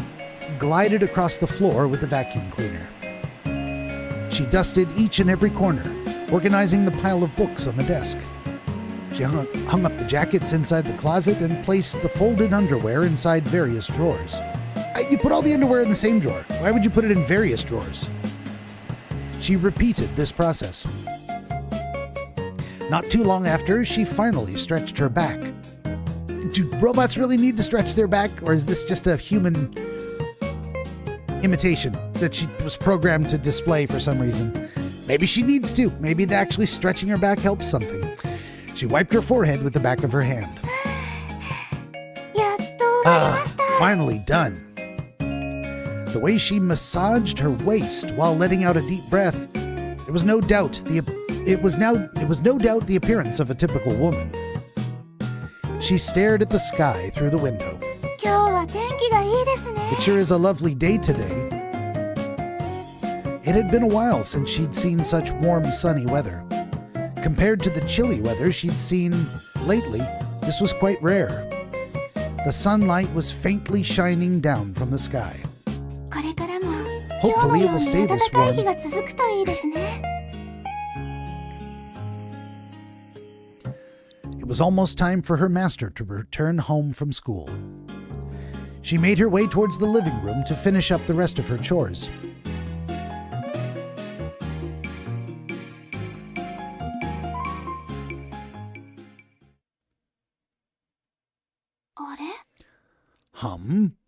A: glided across the floor with the vacuum cleaner. She dusted each and every corner, organizing the pile of books on the desk. She hung up the jackets inside the closet and placed the folded underwear inside various drawers. You put all the underwear in the same drawer. Why would you put it in various drawers? She repeated this process. Not too long after, she finally stretched her back. Do robots really need to stretch their back, or is this just a human imitation that she was programmed to display for some reason? Maybe she needs to. Maybe actually stretching her back helps something. She wiped her forehead with the back of her hand.
B: やっと終わりました。
A: Finally done. The way she massaged her waist while letting out a deep breath, it was no doubt the appearance of a typical woman. She stared at the sky through the window.
B: 今日は天気がいいですね。
A: It sure is a lovely day today. It had been a while since she'd seen such warm, sunny weather. Compared to the chilly weather she'd seen lately, this was quite rare. The sunlight was faintly shining down from the sky.
B: これからも今日の
A: Hopefully
B: よ
A: it
B: う
A: will
B: に
A: stay
B: 暖
A: this
B: かい日
A: warm.
B: が続くといいですね。
A: It was almost time for her master to return home from school. She made her way towards the living room to finish up the rest of her chores.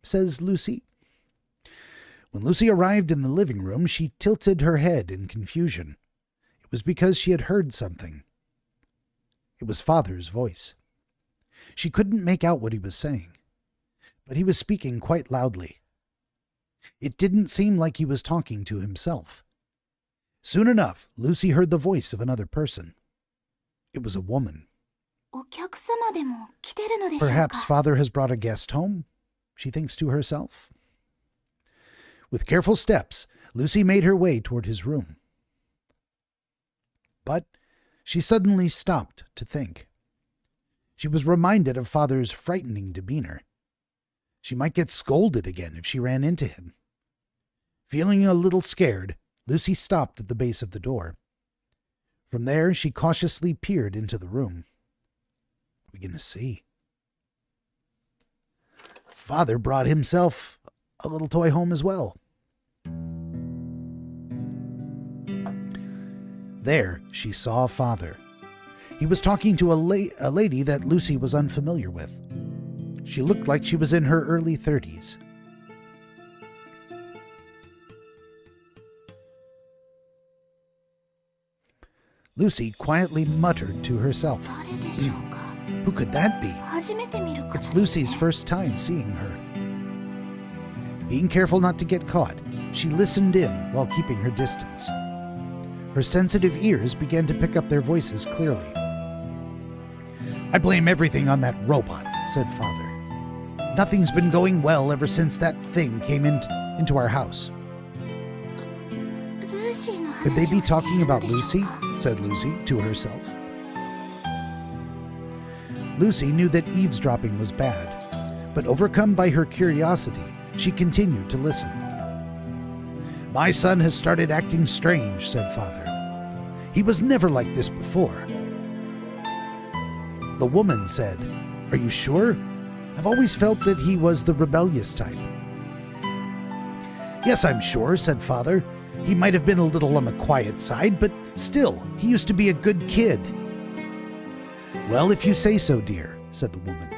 A: Says Lucy. When Lucy arrived in the living room, she tilted her head in confusion. It was because she had heard something. It was Father's voice. She couldn't make out what he was saying, but he was speaking quite loudly. It didn't seem like he was talking to himself. Soon enough, Lucy heard the voice of another person. It was a woman. Perhaps Father has brought a guest home, she thinks to herself. With careful steps, Lucy made her way toward his room. But she suddenly stopped to think. She was reminded of Father's frightening demeanor. She might get scolded again if she ran into him. Feeling a little scared, Lucy stopped at the base of the door. From there, she cautiously peered into the room. What are we going to see? Father brought himself a little toy home as well. There, she saw Father. He was talking to a lady that Lucy was unfamiliar with. She looked like she was in her early 30s. Lucy quietly muttered to herself. Who could that be? It's Lucy's first time seeing her. Being careful not to get caught, she listened in while keeping her distance. Her sensitive ears began to pick up their voices clearly. I blame everything on that robot, said Father. Nothing's been going well ever since that thing came into our house. Could they be talking about Lucy? Said Lucy to herself. Lucy knew that eavesdropping was bad, but overcome by her curiosity, she continued to listen. My son has started acting strange, said Father. He was never like this before. The woman said, Are you sure? I've always felt that he was the rebellious type. Yes, I'm sure, said Father. He might have been a little on the quiet side, but still, he used to be a good kid. Well, if you say so, dear, said the woman.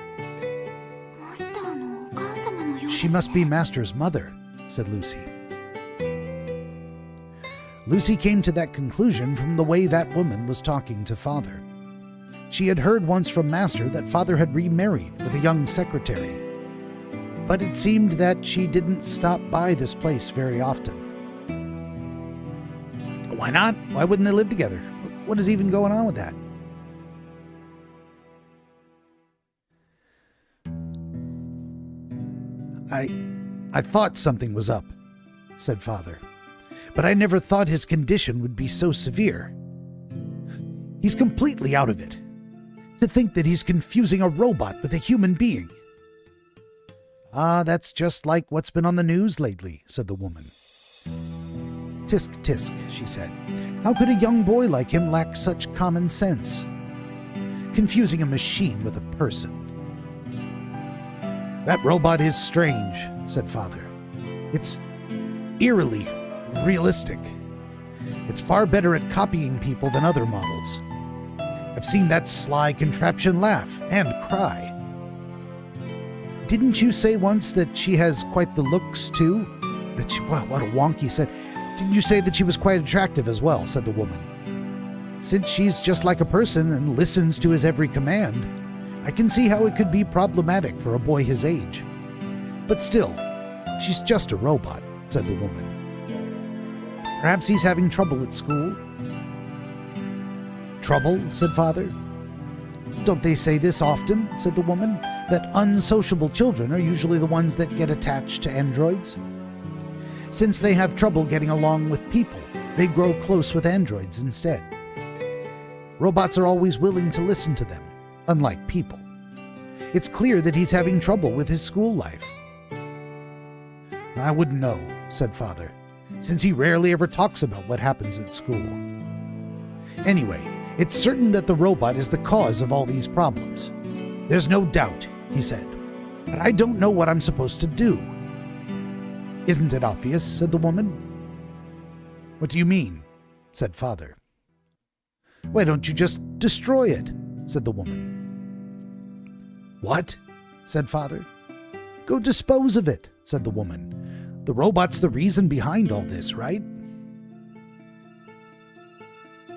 A: She must be Master's mother, said Lucy. Lucy came to that conclusion from the way that woman was talking to Father. She had heard once from Master that Father had remarried with a young secretary. But it seemed that she didn't stop by this place very often. Why not? Why wouldn't they live together? What is even going on with that? I thought something was up, said Father, but I never thought his condition would be so severe. He's completely out of it. To think that he's confusing a robot with a human being. That's just like what's been on the news lately, said the woman. Tisk, tisk, she said. How could a young boy like him lack such common sense? Confusing a machine with a person. That robot is strange, said Father. It's eerily realistic. It's far better at copying people than other models. I've seen that sly contraption laugh and cry. Didn't you say once that she has quite the looks, too? Wow, what a wonk, he said. Didn't you say that she was quite attractive as well, said the woman. Since she's just like a person and listens to his every command, I can see how it could be problematic for a boy his age. But still, she's just a robot, said the woman. Perhaps he's having trouble at school. Trouble, said Father. Don't they say this often, said the woman, that unsociable children are usually the ones that get attached to androids? Since they have trouble getting along with people, they grow close with androids instead. Robots are always willing to listen to them, unlike people. It's clear that he's having trouble with his school life. I wouldn't know, said Father, since he rarely ever talks about what happens at school. Anyway, it's certain that the robot is the cause of all these problems. There's no doubt, he said. But I don't know what I'm supposed to do. Isn't it obvious? Said the woman. What do you mean? Said Father. Why don't you just destroy it? Said the woman. What? Said Father. Go dispose of it, said the woman. The robot's the reason behind all this, right?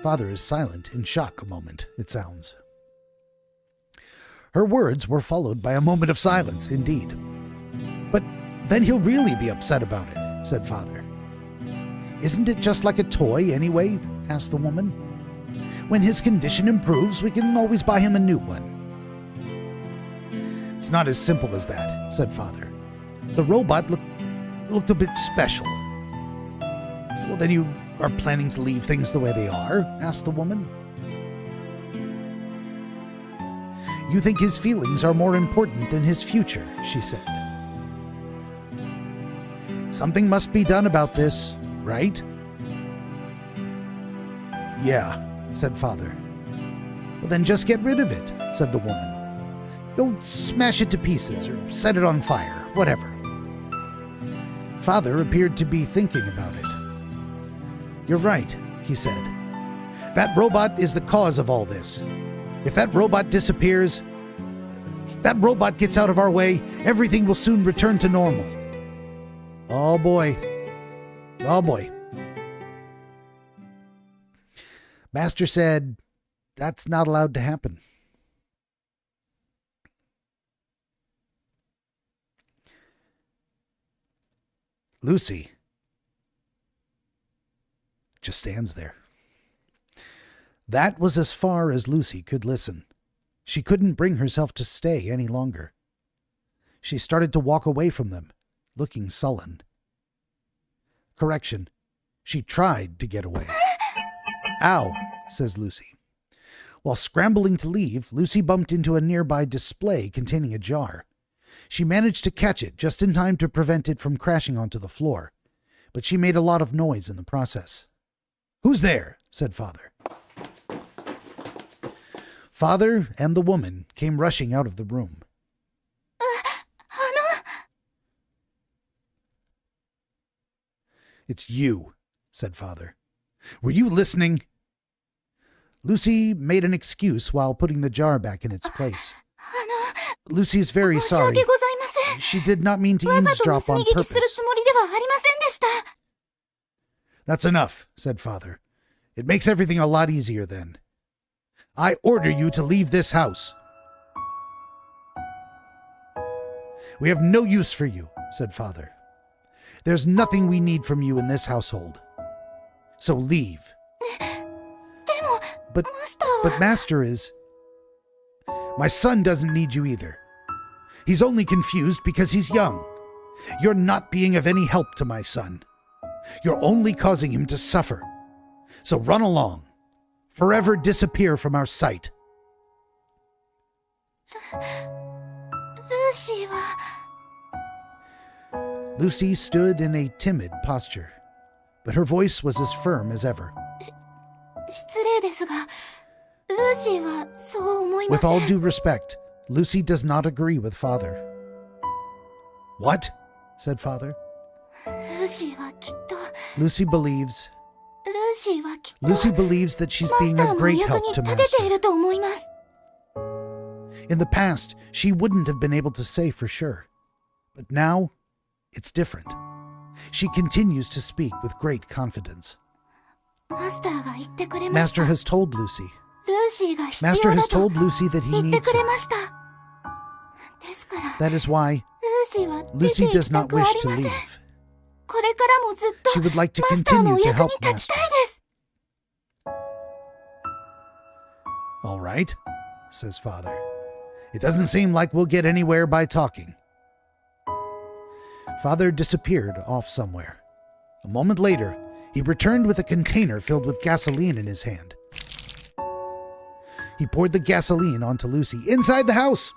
A: Father is silent, in shock a moment, it sounds. Her words were followed by a moment of silence, indeed. But then he'll really be upset about it, said Father. Isn't it just like a toy anyway? Asked the woman. When his condition improves, we can always buy him a new one. It's not as simple as that, said Father. The robot looked a bit special. Well, then you are planning to leave things the way they are? Asked the woman. You think his feelings are more important than his future, she said. Something must be done about this, right? Yeah, said Father. Well, then just get rid of it, said the woman. Go smash it to pieces or set it on fire, whatever. Father appeared to be thinking about it. You're right, he said. That robot is the cause of all this. If that robot disappears, if that robot gets out of our way, everything will soon return to normal. Oh boy. Oh boy. Master said, that's not allowed to happen. Lucy just stands there. That was as far as Lucy could listen. She couldn't bring herself to stay any longer. She started to walk away from them, looking sullen. Correction, she tried to get away. Ow, says Lucy. While scrambling to leave, Lucy bumped into a nearby display containing a jar. She managed to catch it just in time to prevent it from crashing onto the floor, but she made a lot of noise in the process. Who's there? Said Father. Father and the woman came rushing out of the room. It's you, said Father. Were you listening? Lucy made an excuse while putting the jar back in its place. Lucy is very sorry. She did not mean to eavesdrop on purpose. That's enough, said Father. It makes everything a lot easier then. I order you to leave this house. We have no use for you, said Father. There's nothing we need from you in this household. So leave. But Master is... My son doesn't need you either. He's only confused because he's young. You're not being of any help to my son. You're only causing him to suffer. So run along. Forever disappear from our sight. Lucy stood in a timid posture, but her voice was as firm as ever. With all due respect, Lucy does not agree with Father. What? Said Father. Lucy believes that she's being a great help to Master. In the past, she wouldn't have been able to say for sure. But now, it's different. She continues to speak with great confidence. Master has told Lucy. Master has told Lucy that he needs her. That is why Lucy does not wish to leave. She would like to continue to help Master. All right, says Father. It doesn't seem like we'll get anywhere by talking. Father disappeared off somewhere. A moment later, he returned with a container filled with gasoline in his hand. He poured the gasoline onto Lucy inside the house.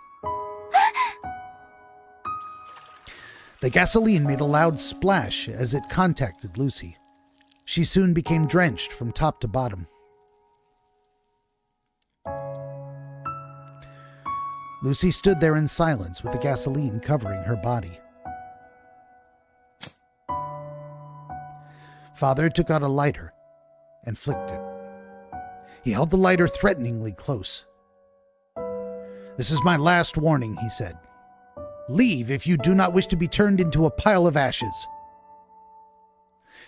A: The gasoline made a loud splash as it contacted Lucy. She soon became drenched from top to bottom. Lucy stood there in silence with the gasoline covering her body. Father took out a lighter and flicked it. He held the lighter threateningly close. "This is my last warning," he said. "Leave if you do not wish to be turned into a pile of ashes.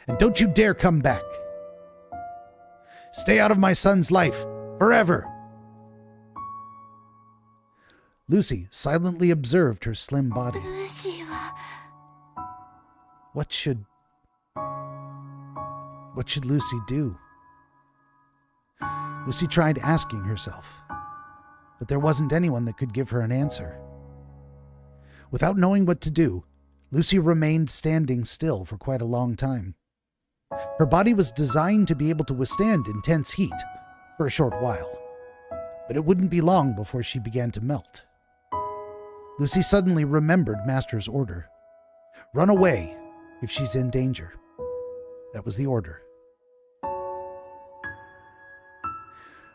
A: And don't you dare come back. Stay out of my son's life forever." Lucy silently observed her slim body.
B: ルーシーは
A: What should Lucy do? Lucy tried asking herself, but there wasn't anyone that could give her an answer. Without knowing what to do, Lucy remained standing still for quite a long time. Her body was designed to be able to withstand intense heat for a short while, but it wouldn't be long before she began to melt. Lucy suddenly remembered Master's order. Run away if she's in danger. That was the order.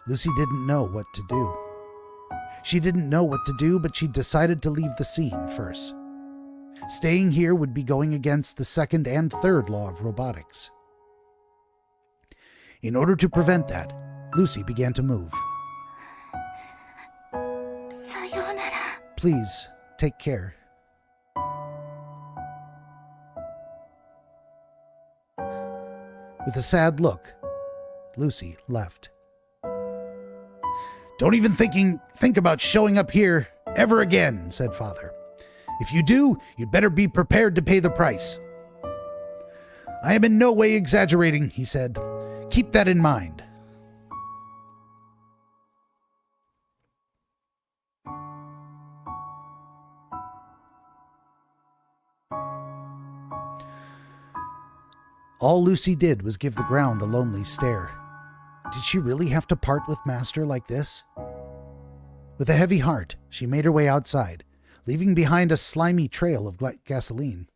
A: Lucy didn't know what to do. She didn't know what to do, but she decided to leave the scene first. Staying here would be going against the second and third law of robotics. In order to prevent that, Lucy began to move.
B: さようなら。
A: Please, take care. With a sad look, Lucy left. "Don't even think about showing up here ever again," said Father. "If you do, you'd better be prepared to pay the price." "I am in no way exaggerating," he said. "Keep that in mind." All Lucy did was give the ground a lonely stare. Did she really have to part with Master like this? With a heavy heart, she made her way outside, leaving behind a slimy trail of gasoline.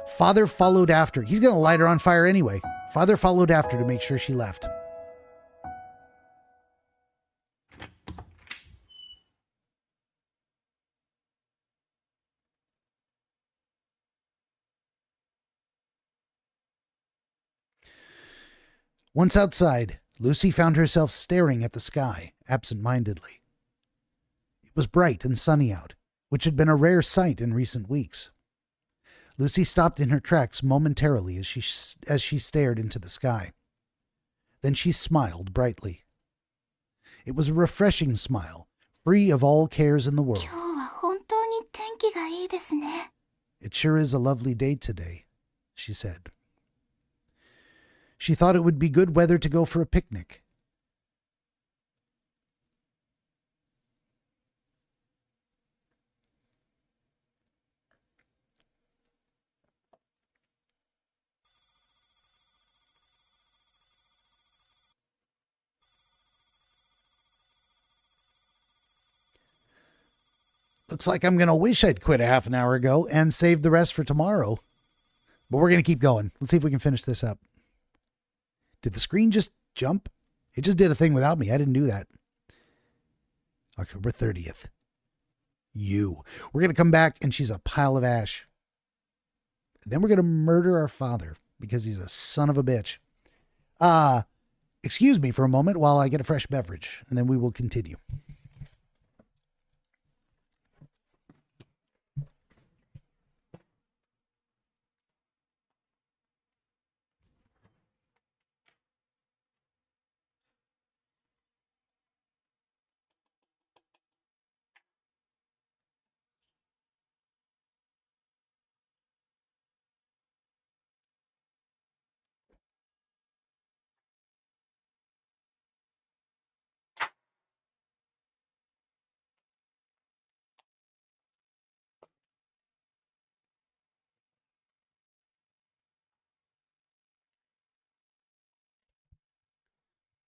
A: Father followed after. He's going to light her on fire anyway. Father followed after to make sure she left. Once outside, Lucy found herself staring at the sky, absent-mindedly. It was bright and sunny out, which had been a rare sight in recent weeks. Lucy stopped in her tracks momentarily as she stared into the sky. Then she smiled brightly. It was a refreshing smile, free of all cares in the world.
B: 今日は本当に天気がいいですね。
A: "It sure is a lovely day today," she said. She thought it would be good weather to go for a picnic. Looks like I'm going to wish I'd quit a half an hour ago and save the rest for tomorrow. But we're going to keep going. Let's see if we can finish this up. Did the screen just jump? It just did a thing without me. I didn't do that. October 30th. We're going to come back and she's a pile of ash. Then we're going to murder our father because he's a son of a bitch. Excuse me for a moment while I get a fresh beverage, and then we will continue.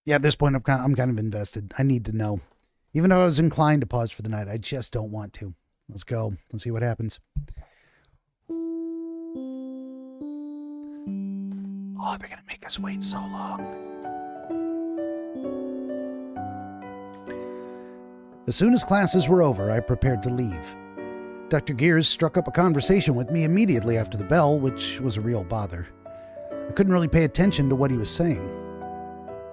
A: Yeah, at this point, I'm kind of invested. I need to know. Even though I was inclined to pause for the night, I just don't want to. Let's go. Let's see what happens. Oh, they're going to make us wait so long. As soon as classes were over, I prepared to leave. Dr. Gears struck up a conversation with me immediately after the bell, which was a real bother. I couldn't really pay attention to what he was saying.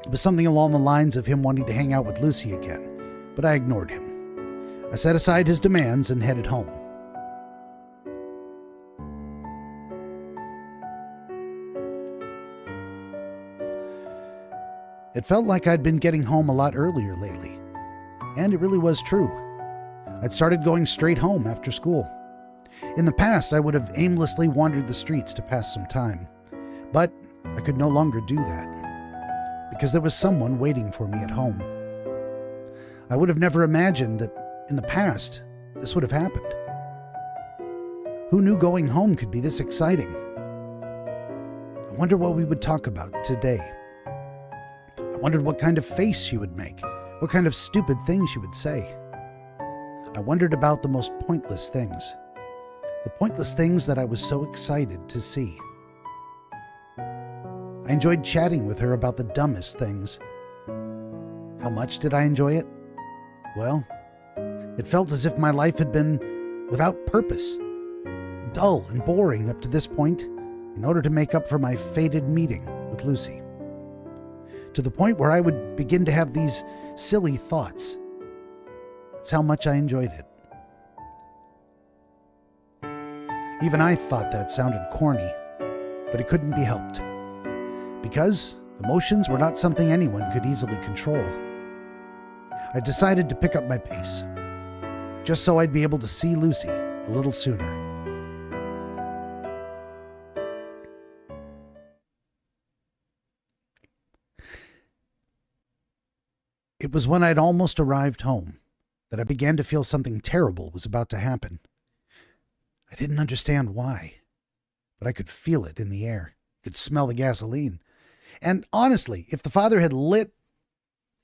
A: It was something along the lines of him wanting to hang out with Lucy again, but I ignored him. I set aside his demands and headed home. It felt like I'd been getting home a lot earlier lately, and it really was true. I'd started going straight home after school. In the past, I would have aimlessly wandered the streets to pass some time, but I could no longer do that, because there was someone waiting for me at home. I would have never imagined that in the past, this would have happened. Who knew going home could be this exciting? I wonder what we would talk about today. I wondered what kind of face she would make, what kind of stupid things she would say. I wondered about the most pointless things, the pointless things that I was so excited to see. I enjoyed chatting with her about the dumbest things. How much did I enjoy it? Well, it felt as if my life had been without purpose, dull and boring up to this point, in order to make up for my fated meeting with Lucy. To the point where I would begin to have these silly thoughts. That's how much I enjoyed it. Even I thought that sounded corny, but it couldn't be helped. Because emotions were not something anyone could easily control. I decided to pick up my pace, just so I'd be able to see Lucy a little sooner. It was when I'd almost arrived home that I began to feel something terrible was about to happen. I didn't understand why, but I could feel it in the air. I could smell the gasoline. And honestly, if the father had lit,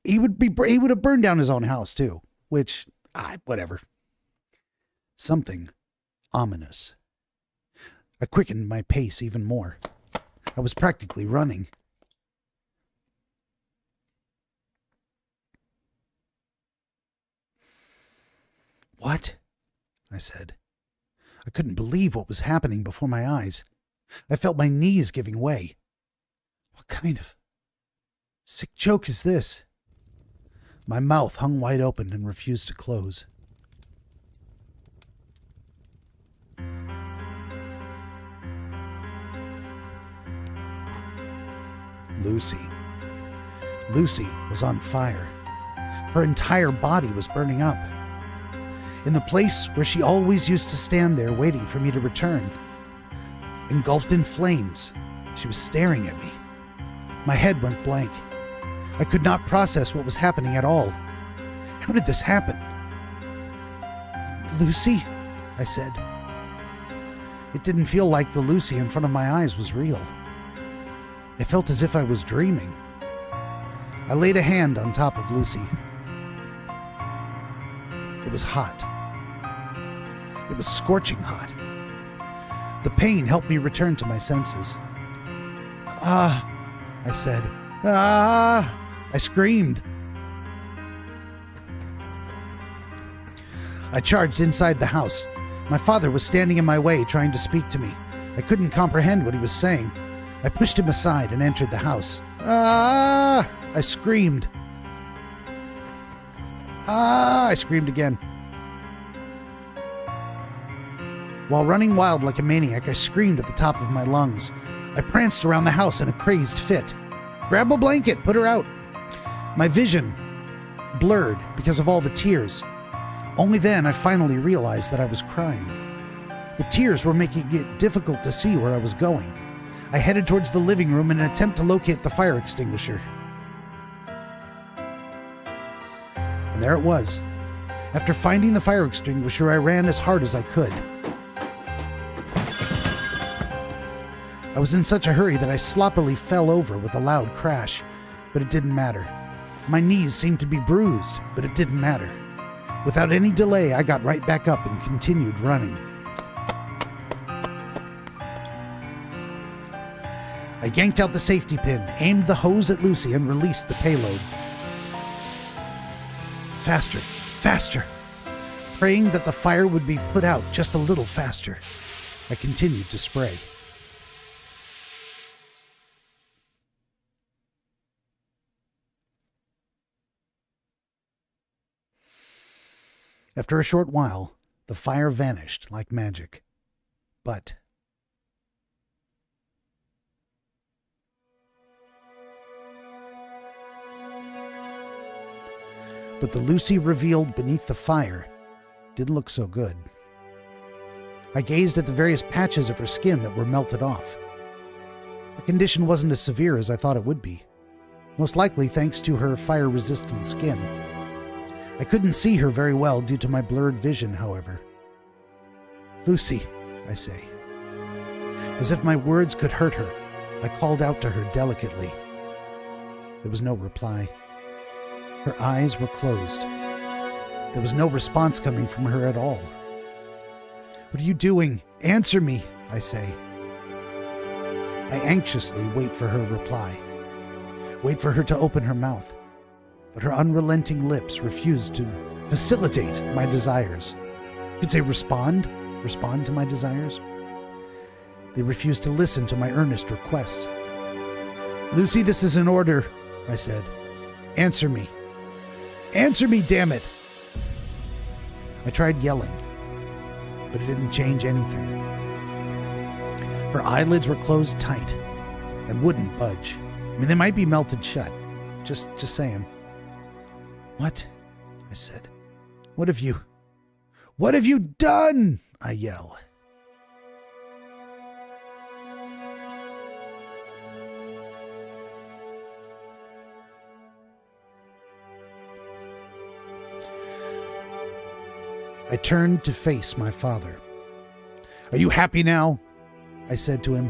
A: he would have burned down his own house too, which, whatever. Something ominous. I quickened my pace even more. I was practically running. "What?" I said. I couldn't believe what was happening before my eyes. I felt my knees giving way. What kind of sick joke is this? My mouth hung wide open and refused to close. Lucy. Lucy was on fire. Her entire body was burning up. In the place where she always used to stand there waiting for me to return. Engulfed in flames, she was staring at me. My head went blank. I could not process what was happening at all. How did this happen? "Lucy?" I said. It didn't feel like the Lucy in front of my eyes was real. I felt as if I was dreaming. I laid a hand on top of Lucy. It was hot. It was scorching hot. The pain helped me return to my senses. "Ah," I said. "Ah!" I screamed. I charged inside the house. My father was standing in my way, trying to speak to me. I couldn't comprehend what he was saying. I pushed him aside and entered the house. "Ah!" I screamed. "Ah!" I screamed again. While running wild like a maniac, I screamed at the top of my lungs. I pranced around the house in a crazed fit. "Grab a blanket, put her out." My vision blurred because of all the tears. Only then I finally realized that I was crying. The tears were making it difficult to see where I was going. I headed towards the living room in an attempt to locate the fire extinguisher. And there it was. After finding the fire extinguisher, I ran as hard as I could. I was in such a hurry that I sloppily fell over with a loud crash, but it didn't matter. My knees seemed to be bruised, but it didn't matter. Without any delay, I got right back up and continued running. I yanked out the safety pin, aimed the hose at Lucy, and released the payload. Faster, Faster! Praying that the fire would be put out just a little faster, I continued to spray. After a short while, the fire vanished like magic. But the Lucy revealed beneath the fire didn't look so good. I gazed at the various patches of her skin that were melted off. Her condition wasn't as severe as I thought it would be, most likely thanks to her fire-resistant skin. I couldn't see her very well due to my blurred vision, however. "Lucy," I say. As if my words could hurt her, I called out to her delicately. There was no reply. Her eyes were closed. There was no response coming from her at all. "What are you doing? Answer me," I say. I anxiously wait for her reply. Wait for her to open her mouth. But her unrelenting lips refused to facilitate my desires. You could say respond to my desires. They refused to listen to my earnest request. "Lucy, this is an order," I said. "Answer me. Answer me, damn it!" I tried yelling, but it didn't change anything. Her eyelids were closed tight and wouldn't budge. I mean, they might be melted shut. Just saying. "What?" I said. What have you done?" I yell. I turned to face my father. "Are you happy now?" I said to him.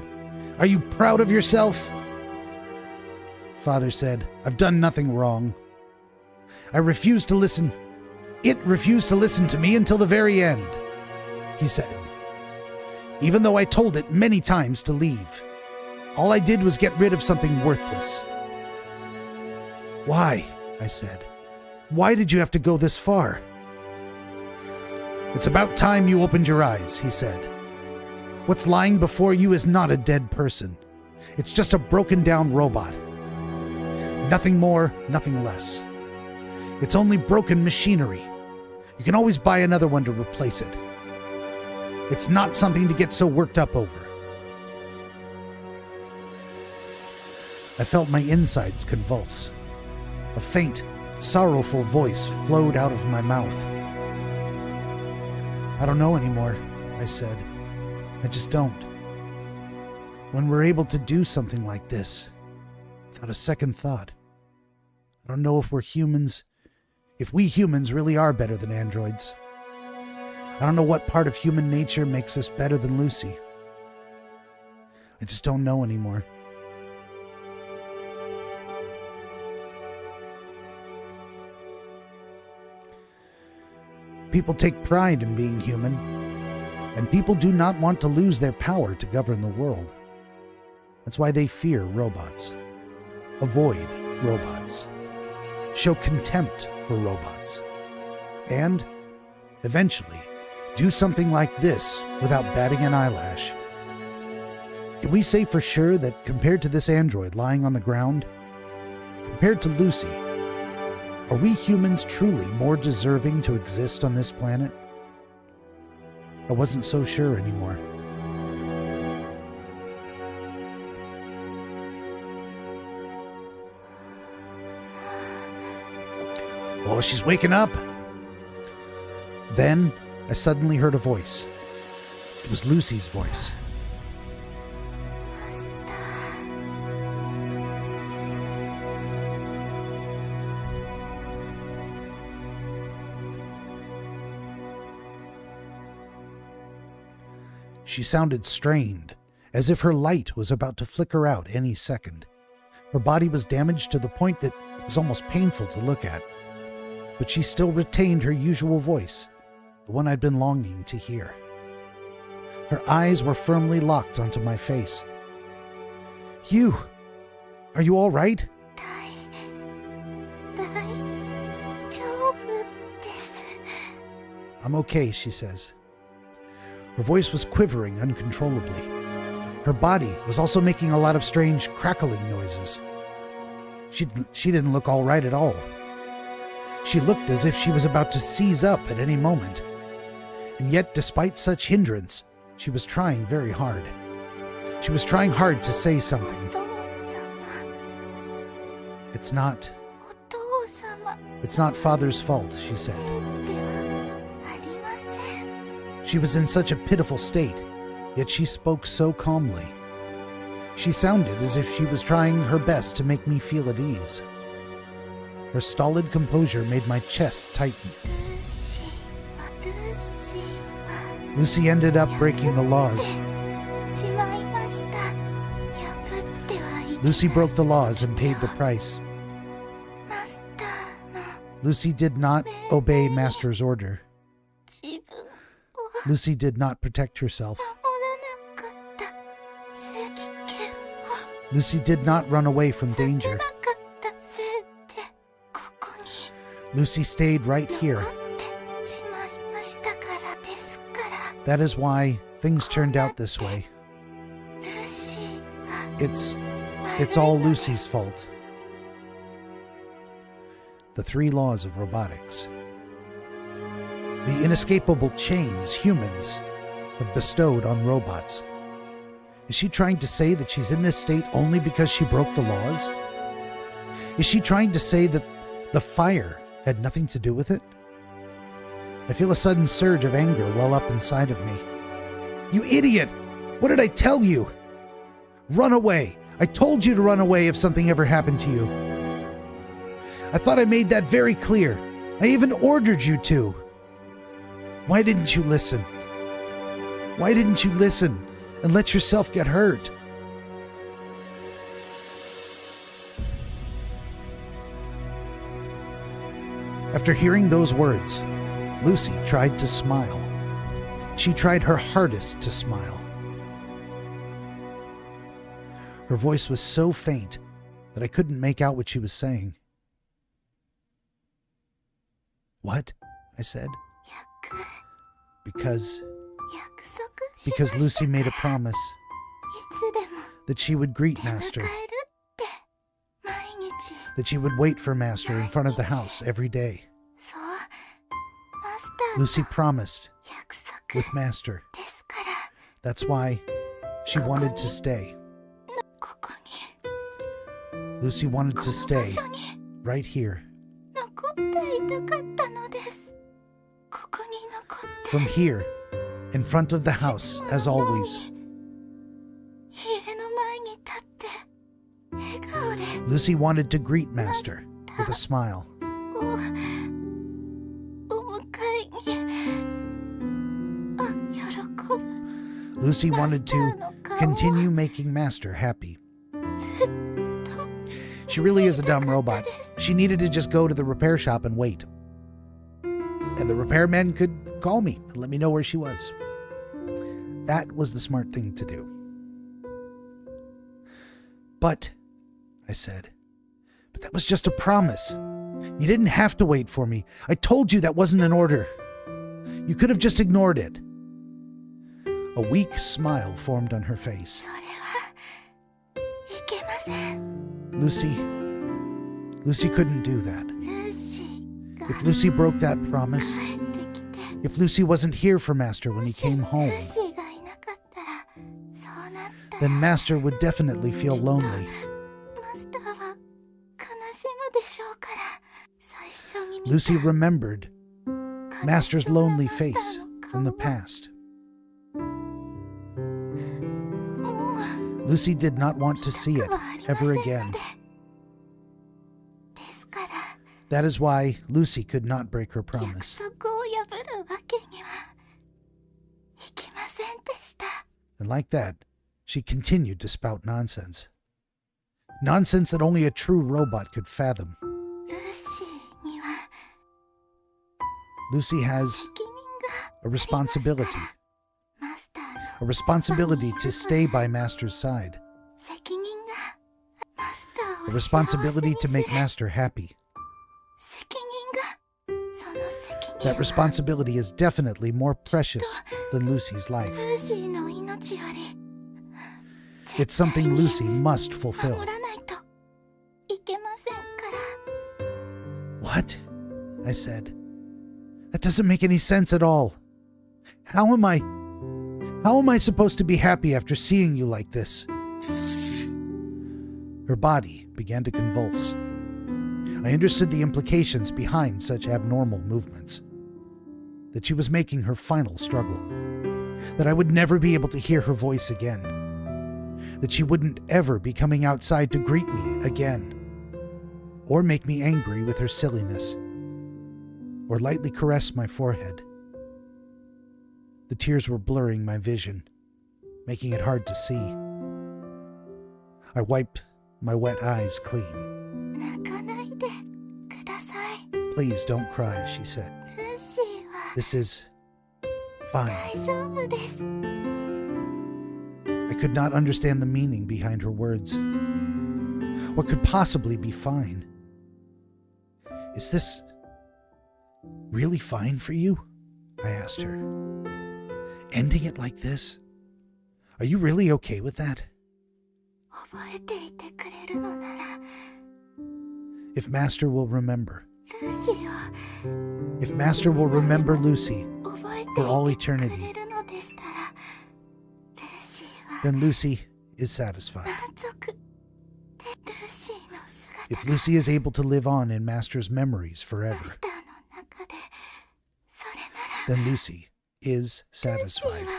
A: "Are you proud of yourself?" Father said, "I've done nothing wrong. I refused to listen. It refused to listen to me until the very end," he said. "Even though I told it many times to leave, all I did was get rid of something worthless." "Why?" I said. "Why did you have to go this far?" "It's about time you opened your eyes," he said. "What's lying before you is not a dead person. It's just a broken down robot. Nothing more, nothing less. It's only broken machinery. You can always buy another one to replace it. It's not something to get so worked up over." I felt my insides convulse. A faint, sorrowful voice flowed out of my mouth. "I don't know anymore," I said. "I just don't. When we're able to do something like this, without a second thought, I don't know if we humans really are better than androids. I don't know what part of human nature makes us better than Lucy. I just don't know anymore." People take pride in being human, and people do not want to lose their power to govern the world. That's why they fear robots, avoid robots, show contempt for robots, and, eventually, do something like this without batting an eyelash. Can we say for sure that compared to this android lying on the ground, compared to Lucy, are we humans truly more deserving to exist on this planet? I wasn't so sure anymore. "Oh, she's waking up." Then I suddenly heard a voice. It was Lucy's voice. She sounded strained, as if her light was about to flicker out any second. Her body was damaged to the point that it was almost painful to look at. But she still retained her usual voice, the one I'd been longing to hear. Her eyes were firmly locked onto my face. "You, are you all right?"
B: 大丈夫です。
A: I'm okay, she says. Her voice was quivering uncontrollably. Her body was also making a lot of strange crackling noises. She didn't look all right at all. She looked as if she was about to seize up at any moment. And yet, despite such hindrance, she was trying very hard. She was trying hard to say something.
B: お父様
A: It's not
B: お父様
A: It's not Father's fault, she said.
B: ではありません
A: She was in such a pitiful state, yet she spoke so calmly. She sounded as if she was trying her best to make me feel at ease. Her stolid composure made my chest tighten.
B: ルーシーは
A: Lucy ended up breaking the laws.
B: しまいました破ってはいけない
A: Lucy broke the laws and paid the price.
B: マスターの
A: Lucy did not obey Master's order.
B: 自分を
A: Lucy did not protect herself.
B: 守らなかったせい危険を
A: Lucy did not run away from danger.
B: なかったせいでここに
A: Lucy stayed right
B: 残
A: here.
B: ってしまいましたからですから
A: That is why things turned out this way.
B: ルーシーが
A: It's all Lucy's fault. The 3 laws of robotics. The inescapable chains humans have bestowed on robots. Is she trying to say that she's in this state only because she broke the laws? Is she trying to say that the fire had nothing to do with it? I feel a sudden surge of anger well up inside of me. You idiot! What did I tell you? Run away! I told you to run away if something ever happened to you. I thought I made that very clear. I even ordered you to. Why didn't you listen? Why didn't you listen and let yourself get hurt? After hearing those words, Lucy tried to smile. She tried her hardest to smile. Her voice was so faint that I couldn't make out what she was saying. What? I said.
B: 約
A: Because
B: 約束しました
A: Lucy made a
B: から
A: promise
B: いつでも
A: that she would greet
B: 出迎える
A: Master,
B: って毎日
A: that she would wait for Master in front of the house every day.
B: そうマスター
A: Lucy
B: と
A: promised
B: 約束
A: with Master.
B: ですから
A: That's why she wanted to stay.
B: ここに
A: Lucy wanted
B: こ
A: to
B: の
A: stay
B: 場所に
A: right here.
B: 残っていたかったのですここに残って
A: From here, in front of the house, as always.
B: 家の前に立って笑顔で
A: Lucy wanted to greet Master with a smile.
B: お迎えに喜ぶ
A: Lucy wanted to continue making Master happy.
B: ずっと
A: She really is a dumb robot. She needed to just go to the repair shop and wait. And the repairman could call me and let me know where she was. That was the smart thing to do. But, I said, but that was just a promise. You didn't have to wait for me. I told you that wasn't an order. You could have just ignored it. A weak smile formed on her face.
B: それはいけません
A: Lucy couldn't do that.
B: ルーシーが
A: If Lucy broke that promise,
B: 帰ってきて
A: if Lucy wasn't here for Master when he came
B: ル
A: home,
B: ーシーがいなかったらそうなったら
A: then Master would definitely feel lonely.
B: マスターは悲しむでしょうから最初に見た
A: Lucy remembered
B: 悲
A: Master's
B: しむ
A: lonely
B: マスター
A: face
B: の
A: from the
B: 顔は
A: past.
B: もう
A: Lucy did not want to see it
B: はありません
A: ever
B: の
A: again.
B: でですから
A: That is why Lucy could not break her
B: 約
A: promise.
B: 束を破るわけにはいきませんでした
A: And like that, she continued to spout nonsense. Nonsense that only a true robot could fathom.
B: ルーシーには
A: Lucy has
B: 責任が
A: a responsibility.
B: マスターの
A: A responsibility to stay by Master's side.
B: 責任がマスター
A: A
B: を幸せ
A: responsibility
B: に
A: to
B: す
A: make
B: る
A: Master happy.
B: 責任がその責任
A: That responsibility is definitely more precious than Lucy's life.
B: ルーシーの命より
A: It's something Lucy must fulfill.
B: 守らないといけませんから
A: What? I said. That doesn't make any sense at all. How am I supposed to be happy after seeing you like this? Her body began to convulse. I understood the implications behind such abnormal movements. That she was making her final struggle. That I would never be able to hear her voice again. That she wouldn't ever be coming outside to greet me again. Or make me angry with her silliness. Or lightly caress my forehead. The tears were blurring my vision, making it hard to see. I wiped my wet eyes clean.
B: 泣かないでください
A: Please don't cry, she said.
B: ルーシーは
A: This is fine.
B: 大丈夫です
A: I could not understand the meaning behind her words. What could possibly be fine? Is this really fine for you? I asked her. Ending it like this? Are you really okay with that?
B: 覚えていてくれるのなら
A: If Master will remember.
B: ルーシーを
A: If Master will remember Lucy
B: 覚えて
A: for all
B: いてく
A: eternity,
B: れるのでしたらルーシーは
A: then Lucy is satisfied.
B: 満足でルーシーの姿
A: If Lucy is able to live on in Master's memories
B: マ
A: forever,
B: スターの中でそれなら
A: then Lucy is
B: ルーシー
A: satisfied.
B: は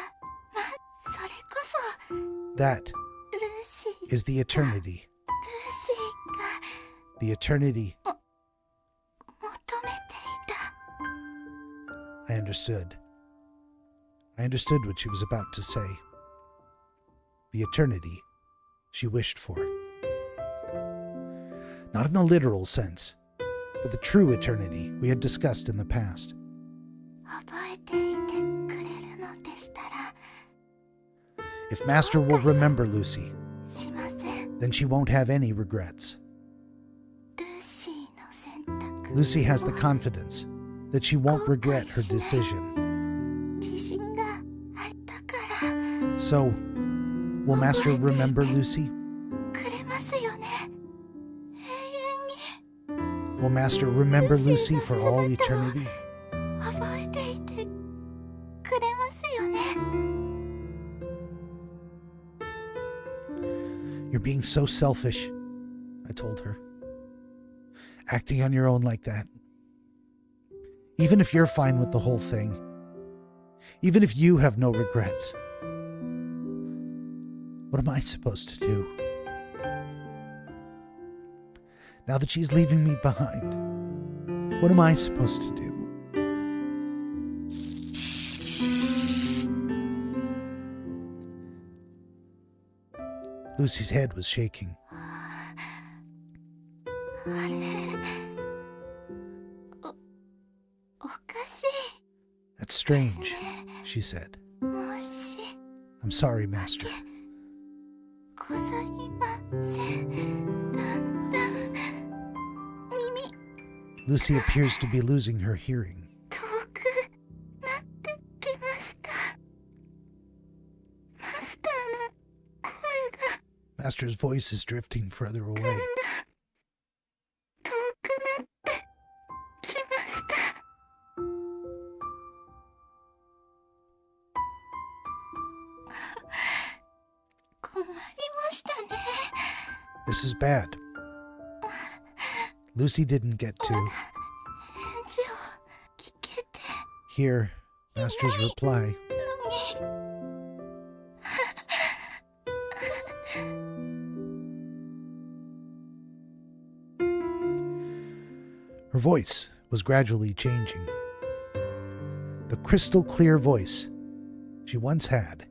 B: それこそ
A: That
B: ルーシー
A: is the eternity.
B: ルーシーが
A: The eternity
B: 求めていた
A: I understood. I understood what she was about to say. The eternity she wished for. Not in the literal sense, but the true eternity we had discussed in the past.
B: 覚えていてくれるのでしたら
A: If Master will remember Lucy,
B: しません
A: then she won't have any regrets.
B: ルーシーの選択
A: Lucy has the confidence that she won't regret her decision.
B: 自信があったから
A: So, will Master remember Lucy?
B: くれますよね永遠に
A: Will Master remember Lucy for all eternity?
B: 覚えていてくれますよね
A: You're being so selfish, I told her. Acting on your own like that. Even if you're fine with the whole thing. Even if you have no regrets. What am I supposed to do? Now that she's leaving me behind, what am I supposed to do? Lucy's head was shaking.
B: あれおかし
A: That's strange, she said.
B: いもし
A: I'm sorry, Master.
B: ございませんだんだん耳
A: Lucy appears to be losing her hearing.
B: 遠くなってきましたマスターの声が
A: Master's voice is drifting further away.
B: 遠くなってきました困りましたね
A: This is bad. Lucy didn't get to
B: 返事を聞けて
A: hear Master's reply.
B: のに
A: Her voice was gradually changing. The crystal clear voice she once had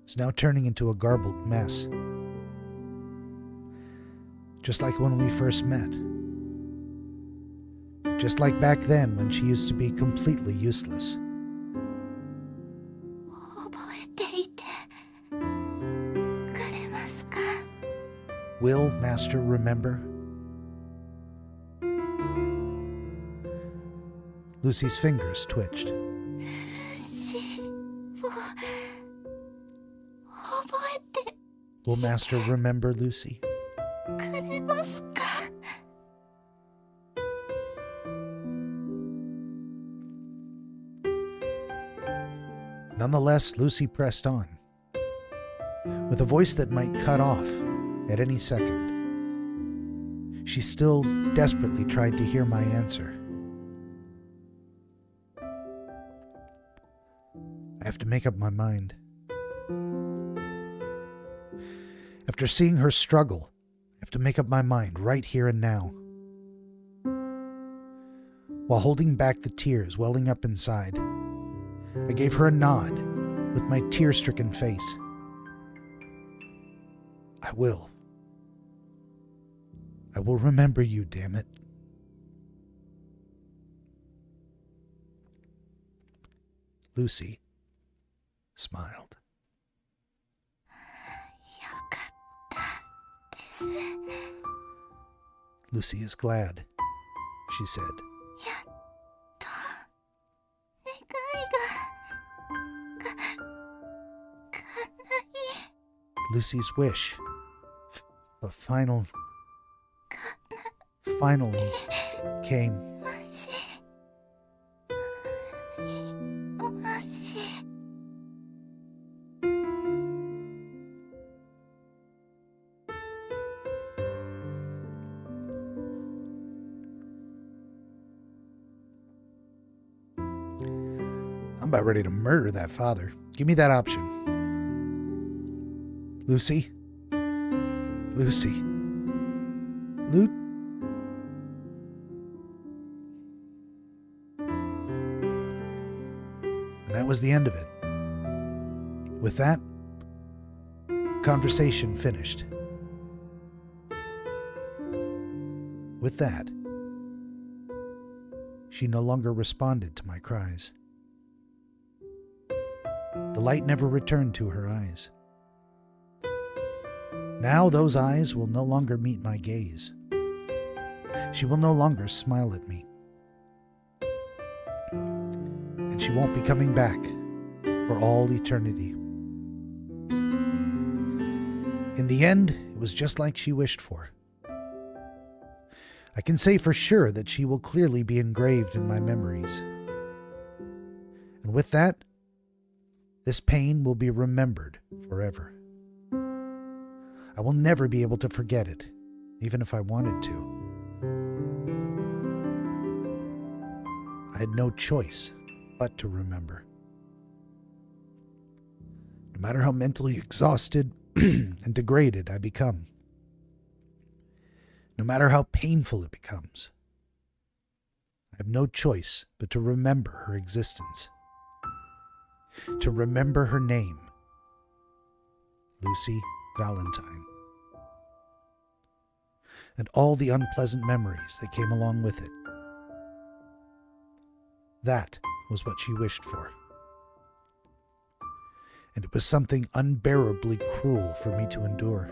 A: is now turning into a garbled mess. Just like when we first met. Just like back then when she used to be completely useless.
B: 覚えていてくれますか
A: Will Master remember? Lucy's fingers twitched.
B: 死を覚えて
A: Will Master remember Lucy?
B: くれますか
A: Nonetheless, Lucy pressed on, with a voice that might cut off at any second. She still desperately tried to hear my answer. I have to make up my mind. After seeing her struggle, I have to make up my mind right here and now. While holding back the tears welling up inside, I gave her a nod with my tear-stricken face. I will remember you, damn it. Lucy smiled.
B: よかったです。
A: Lucy is glad, she said.
B: やっと願いが叶い
A: Lucy's wish finally came.
B: ましまし
A: I'm about ready to murder that father. Give me that option. Lucy? Lucy? And that was the end of it. With that, the conversation finished. With that, she no longer responded to my cries. The light never returned to her eyes. Now those eyes will no longer meet my gaze. She will no longer smile at me. And she won't be coming back for all eternity. In the end, it was just like she wished for. I can say for sure that she will clearly be engraved in my memories. And with that, this pain will be remembered forever. I will never be able to forget it, even if I wanted to. I had no choice but to remember. No matter how mentally exhausted and degraded I become, no matter how painful it becomes, I have no choice but to remember her existence, to remember her name, Lucy Valentine, and all the unpleasant memories that came along with it. That was what she wished for. And it was something unbearably cruel for me to endure.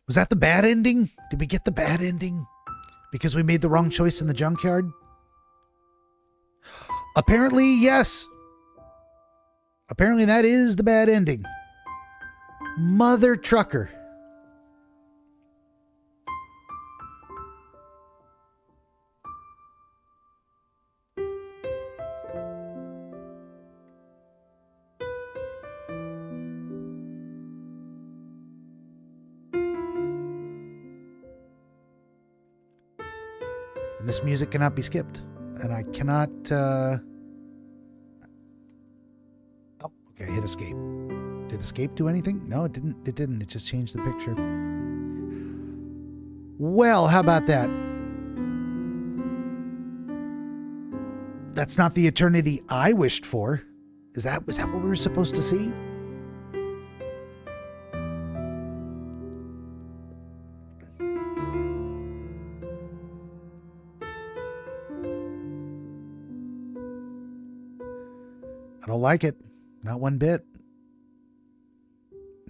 A: Was that the bad ending? Did we get the bad ending? Because we made the wrong choice in the junkyard? Apparently, yes. Apparently that is the bad ending. Mother trucker. And this music cannot be skipped. And I cannot... Oh, okay, I hit escape. Did escape do anything? No, it didn't. It didn't. It just changed the picture. Well, how about that? That's not the eternity I wished for. Was that what we were supposed to see? I don't like it. Not one bit.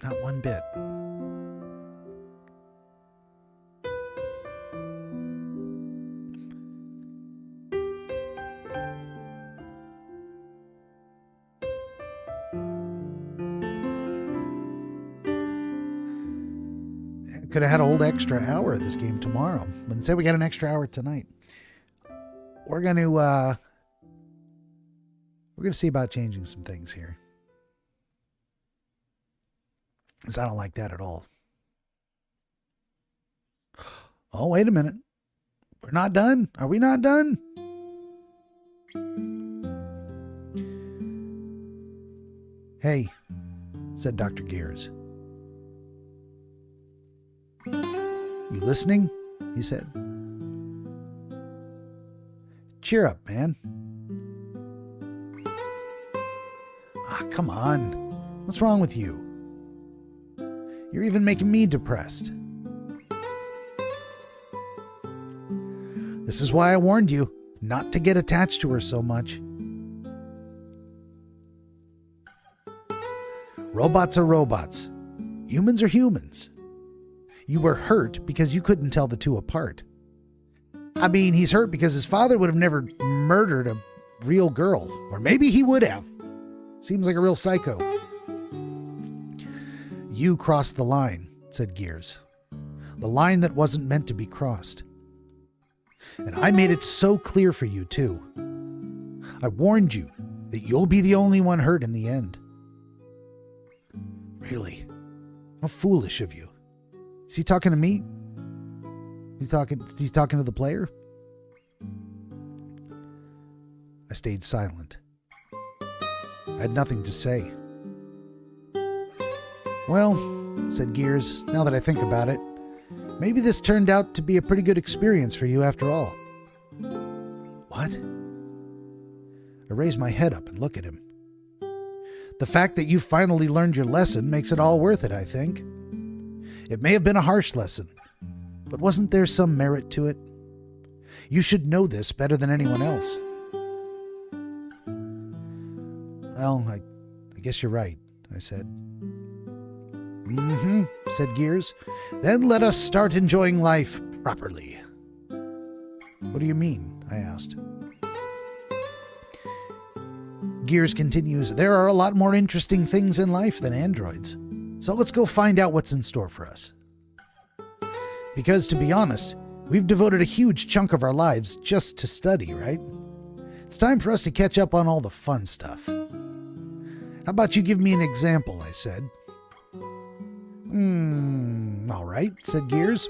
A: Not one bit. Could have had a whole extra hour of this game tomorrow, but instead we got an extra hour tonight. We're going to see about changing some things here. Because I don't like that at all. Oh, wait a minute. We're not done. Are we not done? Hey, said Dr. Gears. You listening? He said. Cheer up, man. Ah, come on. What's wrong with you? You're even making me depressed. This is why I warned you not to get attached to her so much. Robots are robots. Humans are humans. You were hurt because you couldn't tell the two apart. I mean, he's hurt because his father would have never murdered a real girl. Or maybe he would have. Seems like a real psycho. You crossed the line, said Gears. The line that wasn't meant to be crossed. And I made it so clear for you, too. I warned you that you'll be the only one hurt in the end. Really? How foolish of you. Is he talking to me? He's talking to the player? I stayed silent. I had nothing to say. Well, said Gears, now that I think about it, maybe this turned out to be a pretty good experience for you after all. What? I raised my head up and looked at him. The fact that you finally learned your lesson makes it all worth it, I think. It may have been a harsh lesson, but wasn't there some merit to it? You should know this better than anyone else. Well, I guess you're right, I said. Mm-hmm, said Gears. Then let us start enjoying life properly. What do you mean? I asked. Gears continues, there are a lot more interesting things in life than androids. So let's go find out what's in store for us. Because to be honest, we've devoted a huge chunk of our lives just to study, right? It's time for us to catch up on all the fun stuff. How about you give me an example, I said. All right, said Gears.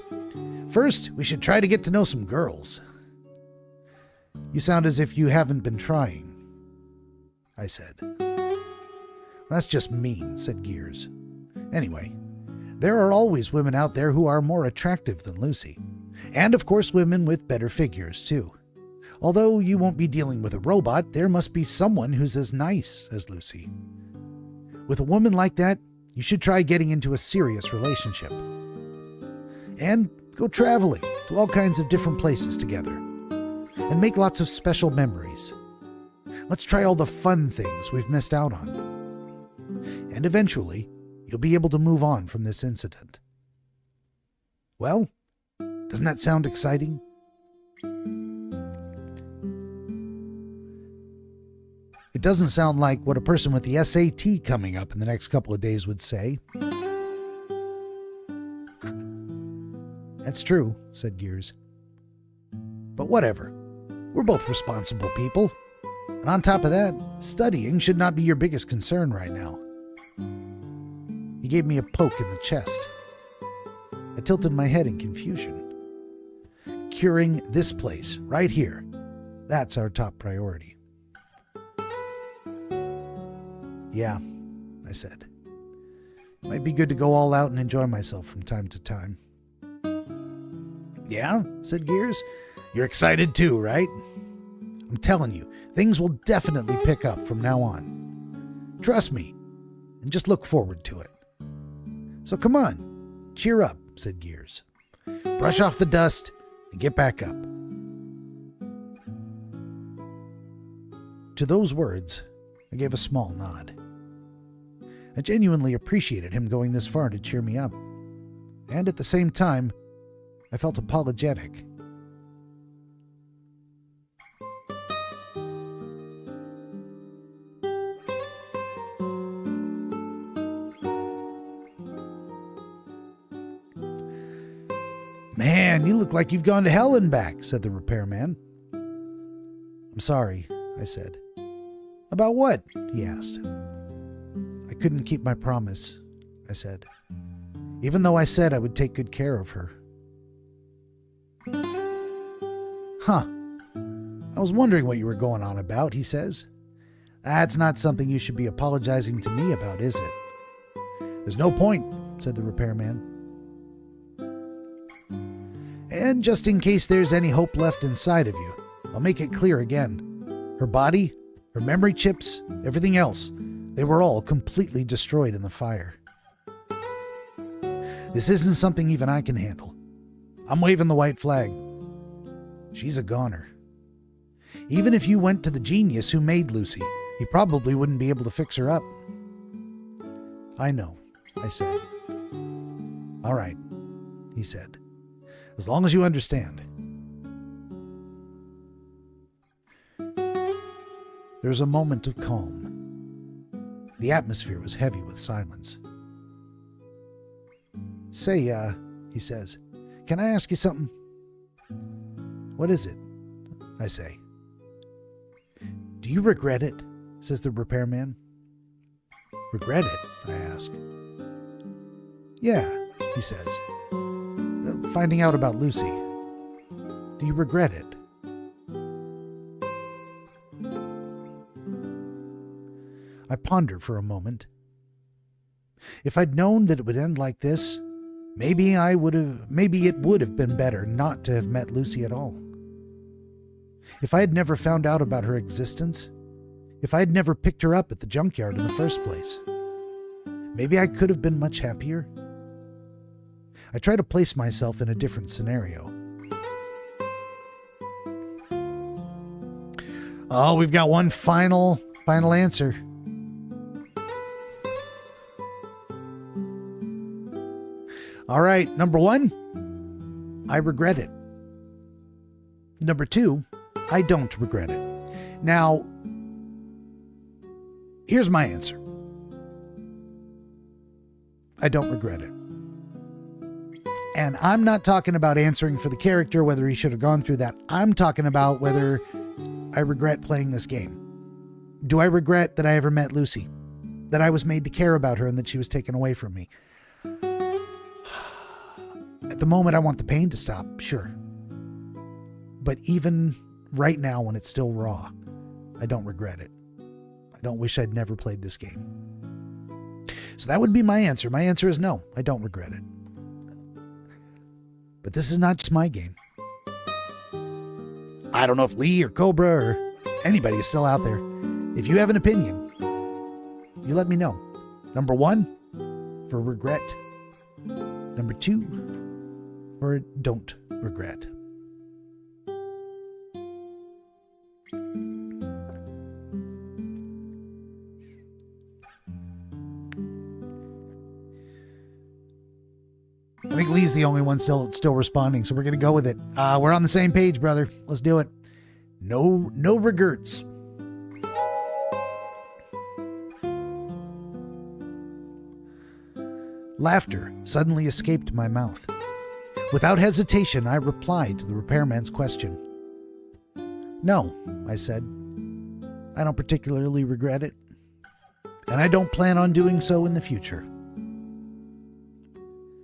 A: First, we should try to get to know some girls. You sound as if you haven't been trying, I said. That's just mean, said Gears. Anyway, there are always women out there who are more attractive than Lucy. And of course women with better figures, too. Although you won't be dealing with a robot, there must be someone who's as nice as Lucy. With a woman like that, you should try getting into a serious relationship. And go traveling to all kinds of different places together. And make lots of special memories. Let's try all the fun things we've missed out on. And eventually, you'll be able to move on from this incident. Well, doesn't that sound exciting? It doesn't sound like what a person with the SAT coming up in the next couple of days would say. That's true, said Gears. But whatever. We're both responsible people. And on top of that, studying should not be your biggest concern right now. He gave me a poke in the chest. I tilted my head in confusion. Curing this place, right here, that's our top priority. Yeah, I said. Might be good to go all out and enjoy myself from time to time. Yeah, said Gears. You're excited too, right? I'm telling you, things will definitely pick up from now on. Trust me, and just look forward to it. So come on, cheer up, said Gears. Brush off the dust and get back up. To those words, I gave a small nod. I genuinely appreciated him going this far to cheer me up. And at the same time, I felt apologetic. Man, you look like you've gone to hell and back, said the repairman. I'm sorry, I said. About what? He asked. I couldn't keep my promise, I said, even though I said I would take good care of her. Huh. I was wondering what you were going on about, he says. That's not something you should be apologizing to me about, is it? There's no point, said the repairman. And just in case there's any hope left inside of you, I'll make it clear again. Her body, her memory chips, everything else, they were all completely destroyed in the fire. This isn't something even I can handle. I'm waving the white flag. She's a goner. Even if you went to the genius who made Lucy, he probably wouldn't be able to fix her up. I know, I said. All right, he said. As long as you understand. There was a moment of calm. The atmosphere was heavy with silence. Say, he says, can I ask you something? What is it? I say. Do you regret it? Says the repairman. Regret it? I ask. Yeah, he says. Finding out about Lucy. Do you regret it? I pondered for a moment. If I'd known that it would end like this, maybe it would have been better not to have met Lucy at all. If I had never found out about her existence, if I had never picked her up at the junkyard in the first place, maybe I could have been much happier. I try to place myself in a different scenario. Oh, we've got one final answer. All right, number 1, I regret it. Number 2, I don't regret it. Now, here's my answer. I don't regret it. And I'm not talking about answering for the character, whether he should have gone through that. I'm talking about whether I regret playing this game. Do I regret that I ever met Lucy? That I was made to care about her and that she was taken away from me? At the moment, I want the pain to stop, sure. But even right now, when it's still raw, I don't regret it. I don't wish I'd never played this game. So that would be my answer. My answer is no, I don't regret it. But this is not just my game. I don't know if Lee or Cobra or anybody is still out there. If you have an opinion, you let me know. Number 1, for regret. Number 2, for don't regret. I think Lee's the only one still responding, so we're going to go with it. We're on the same page, brother. Let's do it. No regrets. Laughter suddenly escaped my mouth. Without hesitation, I replied to the repairman's question. No, I said. I don't particularly regret it, and I don't plan on doing so in the future.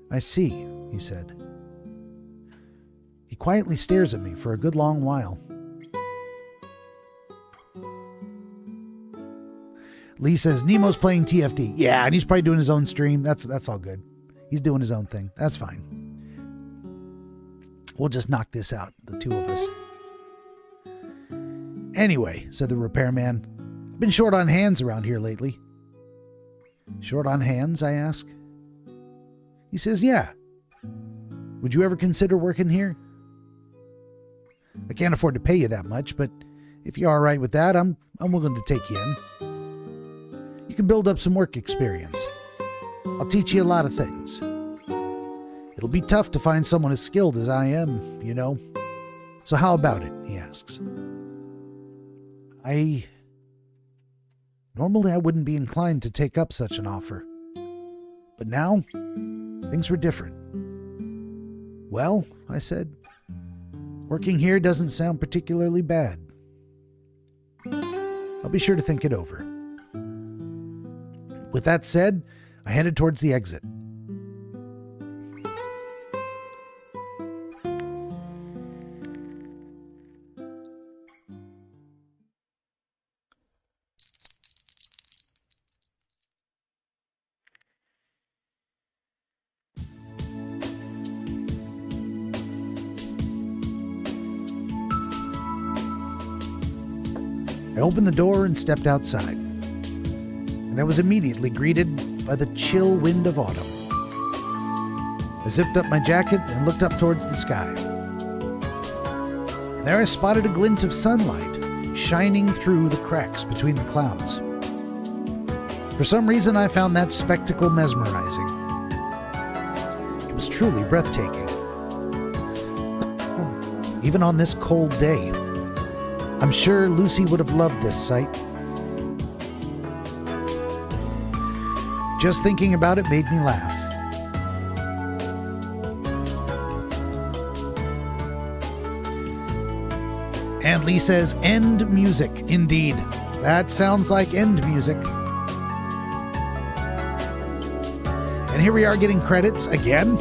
A: I see, he said. He quietly stares at me for a good long while. Lee says, Nemo's playing TFD. Yeah, and he's probably doing his own stream. That's all good. He's doing his own thing. That's fine. We'll just knock this out, the two of us. Anyway, said the repairman, I've been short on hands around here lately. Short on hands, I ask. He says, yeah. Would you ever consider working here? I can't afford to pay you that much, but if you're all right with that, I'm willing to take you in. You can build up some work experience. I'll teach you a lot of things. It'll be tough to find someone as skilled as I am, you know. So how about it? He asks. Normally I wouldn't be inclined to take up such an offer. But now, things were different. Well, I said. Working here doesn't sound particularly bad. I'll be sure to think it over. With that said, I headed towards the exit. I opened the door and stepped outside, and I was immediately greeted by the chill wind of autumn. I zipped up my jacket and looked up towards the sky. And there I spotted a glint of sunlight shining through the cracks between the clouds. For some reason, I found that spectacle mesmerizing. It was truly breathtaking. Even on this cold day, I'm sure Lucy would have loved this sight. Just thinking about it made me laugh. And Lee says, end music, indeed. That sounds like end music. And here we are getting credits again.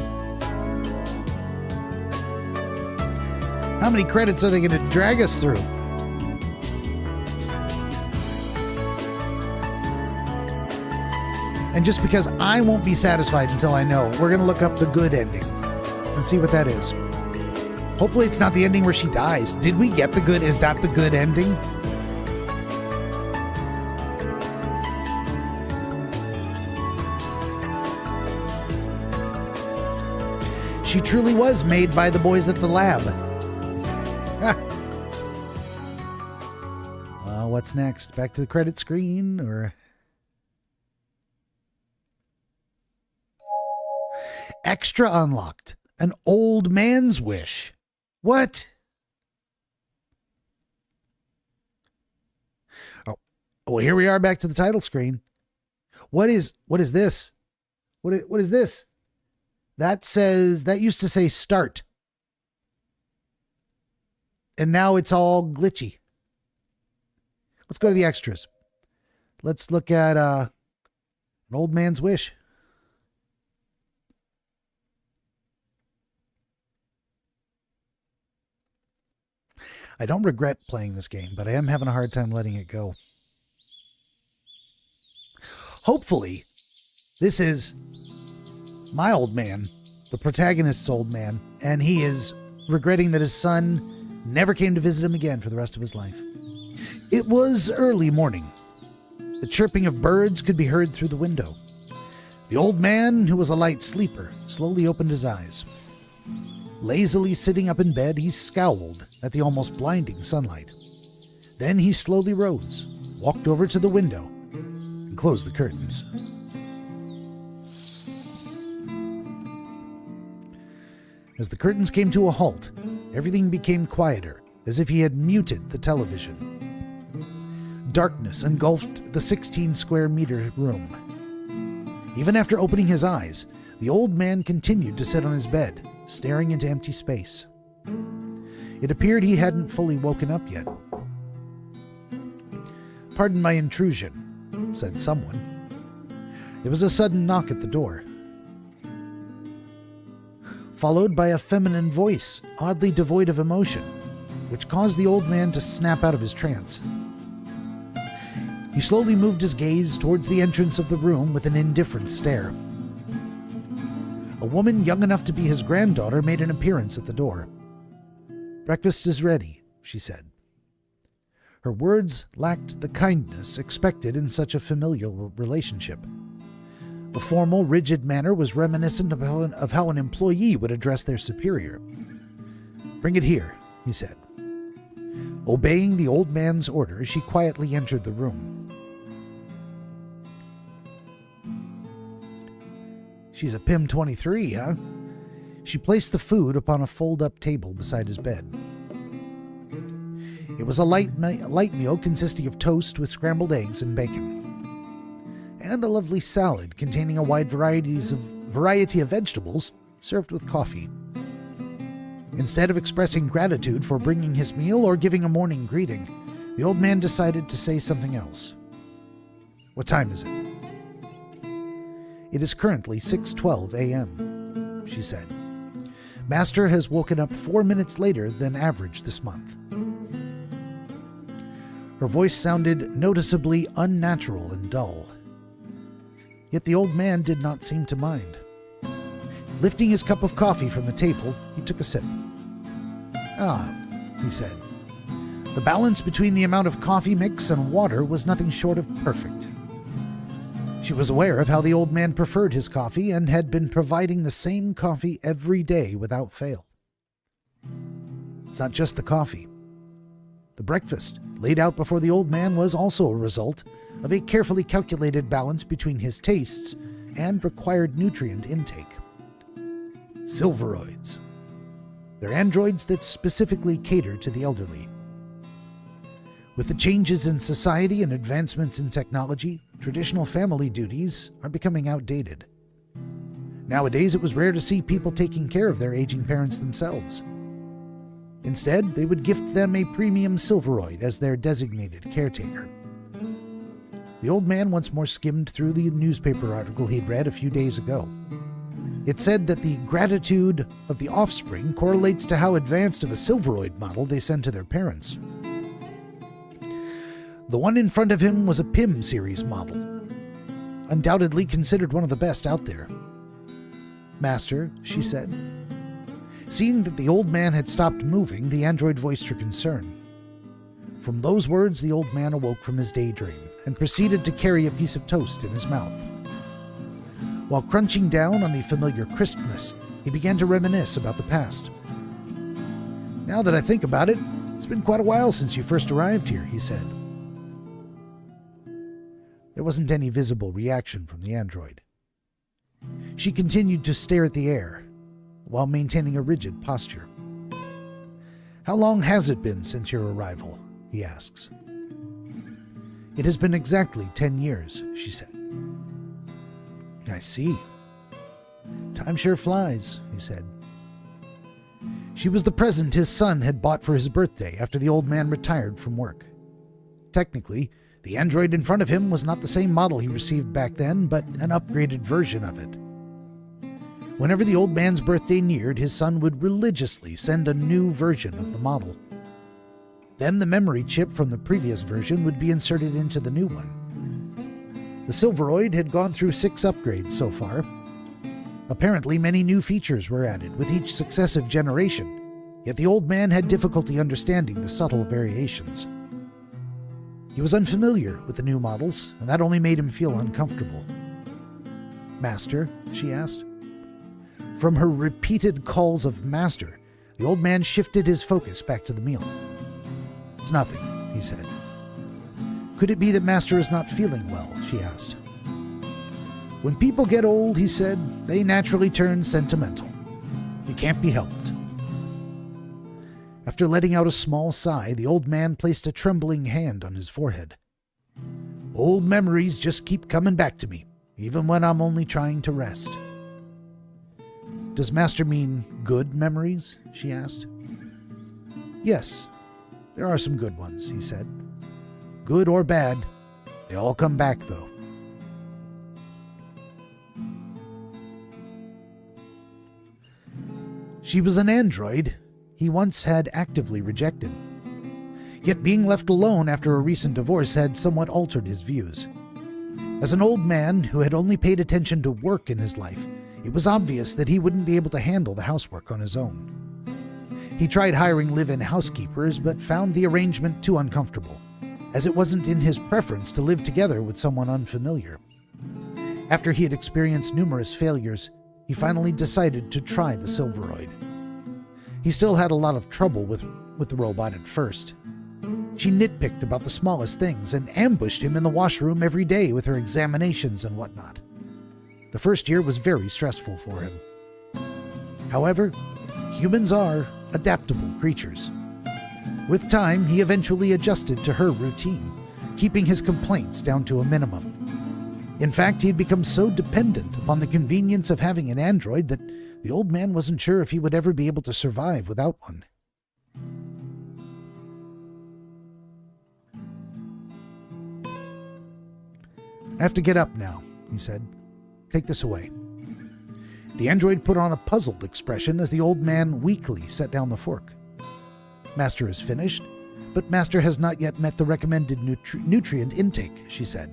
A: How many credits are they going to drag us through? And just because I won't be satisfied until I know, we're going to look up the good ending and see what that is. Hopefully it's not the ending where she dies. Did we get the good? Is that the good ending? She truly was made by the boys at the lab. What's next? Back to the credit screen, or... Extra unlocked. An old man's wish. What? Oh, well, here we are back to the title screen. What is this? What is this? That used to say start. And now it's all glitchy. Let's go to the extras. Let's look at an old man's wish. I don't regret playing this game, but I am having a hard time letting it go. Hopefully, this is my old man, the protagonist's old man, and he is regretting that his son never came to visit him again for the rest of his life. It was early morning. The chirping of birds could be heard through the window. The old man, who was a light sleeper, slowly opened his eyes. Lazily sitting up in bed, he scowled at the almost blinding sunlight. Then he slowly rose, walked over to the window, and closed the curtains. As the curtains came to a halt, everything became quieter, as if he had muted the television. Darkness engulfed the 16-square-meter room. Even after opening his eyes, the old man continued to sit on his bed, staring into empty space. It appeared he hadn't fully woken up yet. "Pardon my intrusion," said someone. There was a sudden knock at the door, followed by a feminine voice, oddly devoid of emotion, which caused the old man to snap out of his trance. He slowly moved his gaze towards the entrance of the room with an indifferent stare. A woman young enough to be his granddaughter made an appearance at the door. "Breakfast is ready," she said. Her words lacked the kindness expected in such a familial relationship. The formal, rigid manner was reminiscent of how an employee would address their superior. "Bring it here," he said. Obeying the old man's order, she quietly entered the room. "She's a PIM 23, huh?" She placed the food upon a fold-up table beside his bed. It was a light meal consisting of toast with scrambled eggs and bacon, and a lovely salad containing a wide variety of vegetables served with coffee. Instead of expressing gratitude for bringing his meal or giving a morning greeting, the old man decided to say something else. "What time is it?" "It is currently 6:12 a.m., she said. "Master has woken up 4 minutes later than average this month." Her voice sounded noticeably unnatural and dull. Yet the old man did not seem to mind. Lifting his cup of coffee from the table, he took a sip. "Ah," he said. The balance between the amount of coffee mix and water was nothing short of perfect. She was aware of how the old man preferred his coffee and had been providing the same coffee every day without fail. It's not just the coffee. The breakfast laid out before the old man was also a result of a carefully calculated balance between his tastes and required nutrient intake. Silveroids. They're androids that specifically cater to the elderly. With the changes in society and advancements in technology, traditional family duties are becoming outdated. Nowadays, it was rare to see people taking care of their aging parents themselves. Instead, they would gift them a premium silveroid as their designated caretaker. The old man once more skimmed through the newspaper article he'd read a few days ago. It said that the gratitude of the offspring correlates to how advanced of a silveroid model they send to their parents. The one in front of him was a PIM series model, undoubtedly considered one of the best out there. "Master," she said. Seeing that the old man had stopped moving, the android voiced her concern. From those words, the old man awoke from his daydream and proceeded to carry a piece of toast in his mouth. While crunching down on the familiar crispness, he began to reminisce about the past. "Now that I think about it, it's been quite a while since you first arrived here," he said. There wasn't any visible reaction from the android. She continued to stare at the air while maintaining a rigid posture. "How long has it been since your arrival?" he asks. "It has been exactly 10 years, she said. "I see. Time sure flies," he said. She was the present his son had bought for his birthday after the old man retired from work. Technically, the android in front of him was not the same model he received back then, but an upgraded version of it. Whenever the old man's birthday neared, his son would religiously send a new version of the model. Then the memory chip from the previous version would be inserted into the new one. The Silveroid had gone through 6 upgrades so far. Apparently, many new features were added with each successive generation, yet the old man had difficulty understanding the subtle variations. He was unfamiliar with the new models, and that only made him feel uncomfortable. "Master?" she asked. From her repeated calls of master, the old man shifted his focus back to the meal. "It's nothing," he said. "Could it be that Master is not feeling well?" she asked. "When people get old," he said, "they naturally turn sentimental. It can't be helped." After letting out a small sigh, the old man placed a trembling hand on his forehead. "Old memories just keep coming back to me, even when I'm only trying to rest." "Does Master mean good memories?" she asked. "Yes, there are some good ones," he said. "Good or bad, they all come back, though." She was an android he once had actively rejected. Yet being left alone after a recent divorce had somewhat altered his views. As an old man who had only paid attention to work in his life, it was obvious that he wouldn't be able to handle the housework on his own. He tried hiring live-in housekeepers, but found the arrangement too uncomfortable, as it wasn't in his preference to live together with someone unfamiliar. After he had experienced numerous failures, he finally decided to try the Silveroid. He still had a lot of trouble with the robot at first. She nitpicked about the smallest things and ambushed him in the washroom every day with her examinations and whatnot. The first year was very stressful for him. However, humans are adaptable creatures. With time, he eventually adjusted to her routine, keeping his complaints down to a minimum. In fact, he had become so dependent upon the convenience of having an android that The old man wasn't sure if he would ever be able to survive without one. "I have to get up now," he said. "Take this away." The android put on a puzzled expression as the old man weakly set down the fork. "Master is finished, but Master has not yet met the recommended nutrient intake," she said.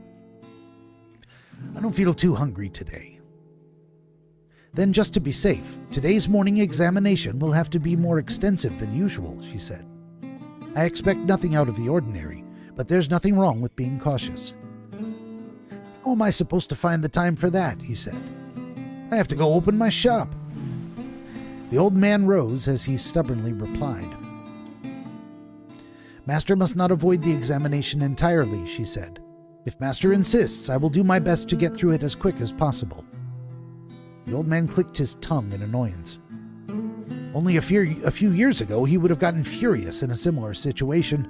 A: "I don't feel too hungry today." "Then just to be safe, today's morning examination will have to be more extensive than usual," she said. "I expect nothing out of the ordinary, but there's nothing wrong with being cautious." "How am I supposed to find the time for that?" he said. "I have to go open my shop." The old man rose as he stubbornly replied. "Master must not avoid the examination entirely," she said. "If Master insists, I will do my best to get through it as quick as possible." The old man clicked his tongue in annoyance. Only a few years ago, he would have gotten furious in a similar situation,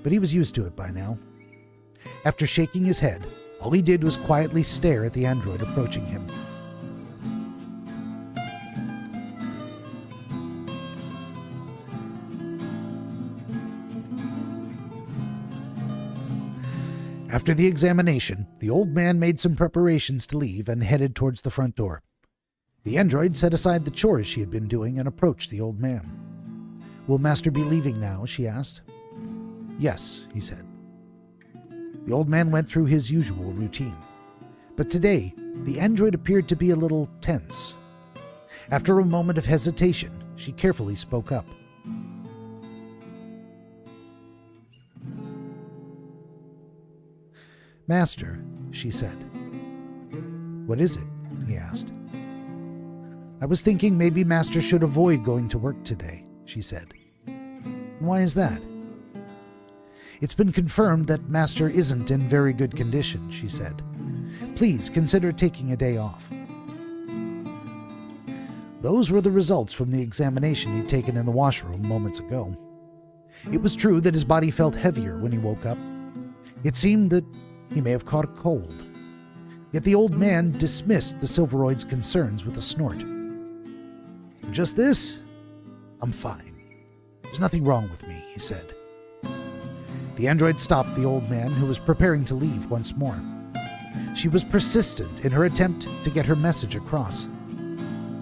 A: but he was used to it by now. After shaking his head, all he did was quietly stare at the android approaching him. After the examination, the old man made some preparations to leave and headed towards the front door. The android set aside the chores she had been doing and approached the old man. "Will Master be leaving now?" she asked. "Yes," he said. The old man went through his usual routine. But today, the android appeared to be a little tense. After a moment of hesitation, she carefully spoke up. "Master," she said. "What is it?" he asked. "I was thinking maybe Master should avoid going to work today," she said. "Why is that?" "It's been confirmed that Master isn't in very good condition," she said. "Please consider taking a day off." Those were the results from the examination he'd taken in the washroom moments ago. It was true that his body felt heavier when he woke up. It seemed that he may have caught a cold. Yet the old man dismissed the Silveroid's concerns with a snort. "Just this? I'm fine. There's nothing wrong with me," he said. The android stopped the old man, who was preparing to leave once more. She was persistent in her attempt to get her message across.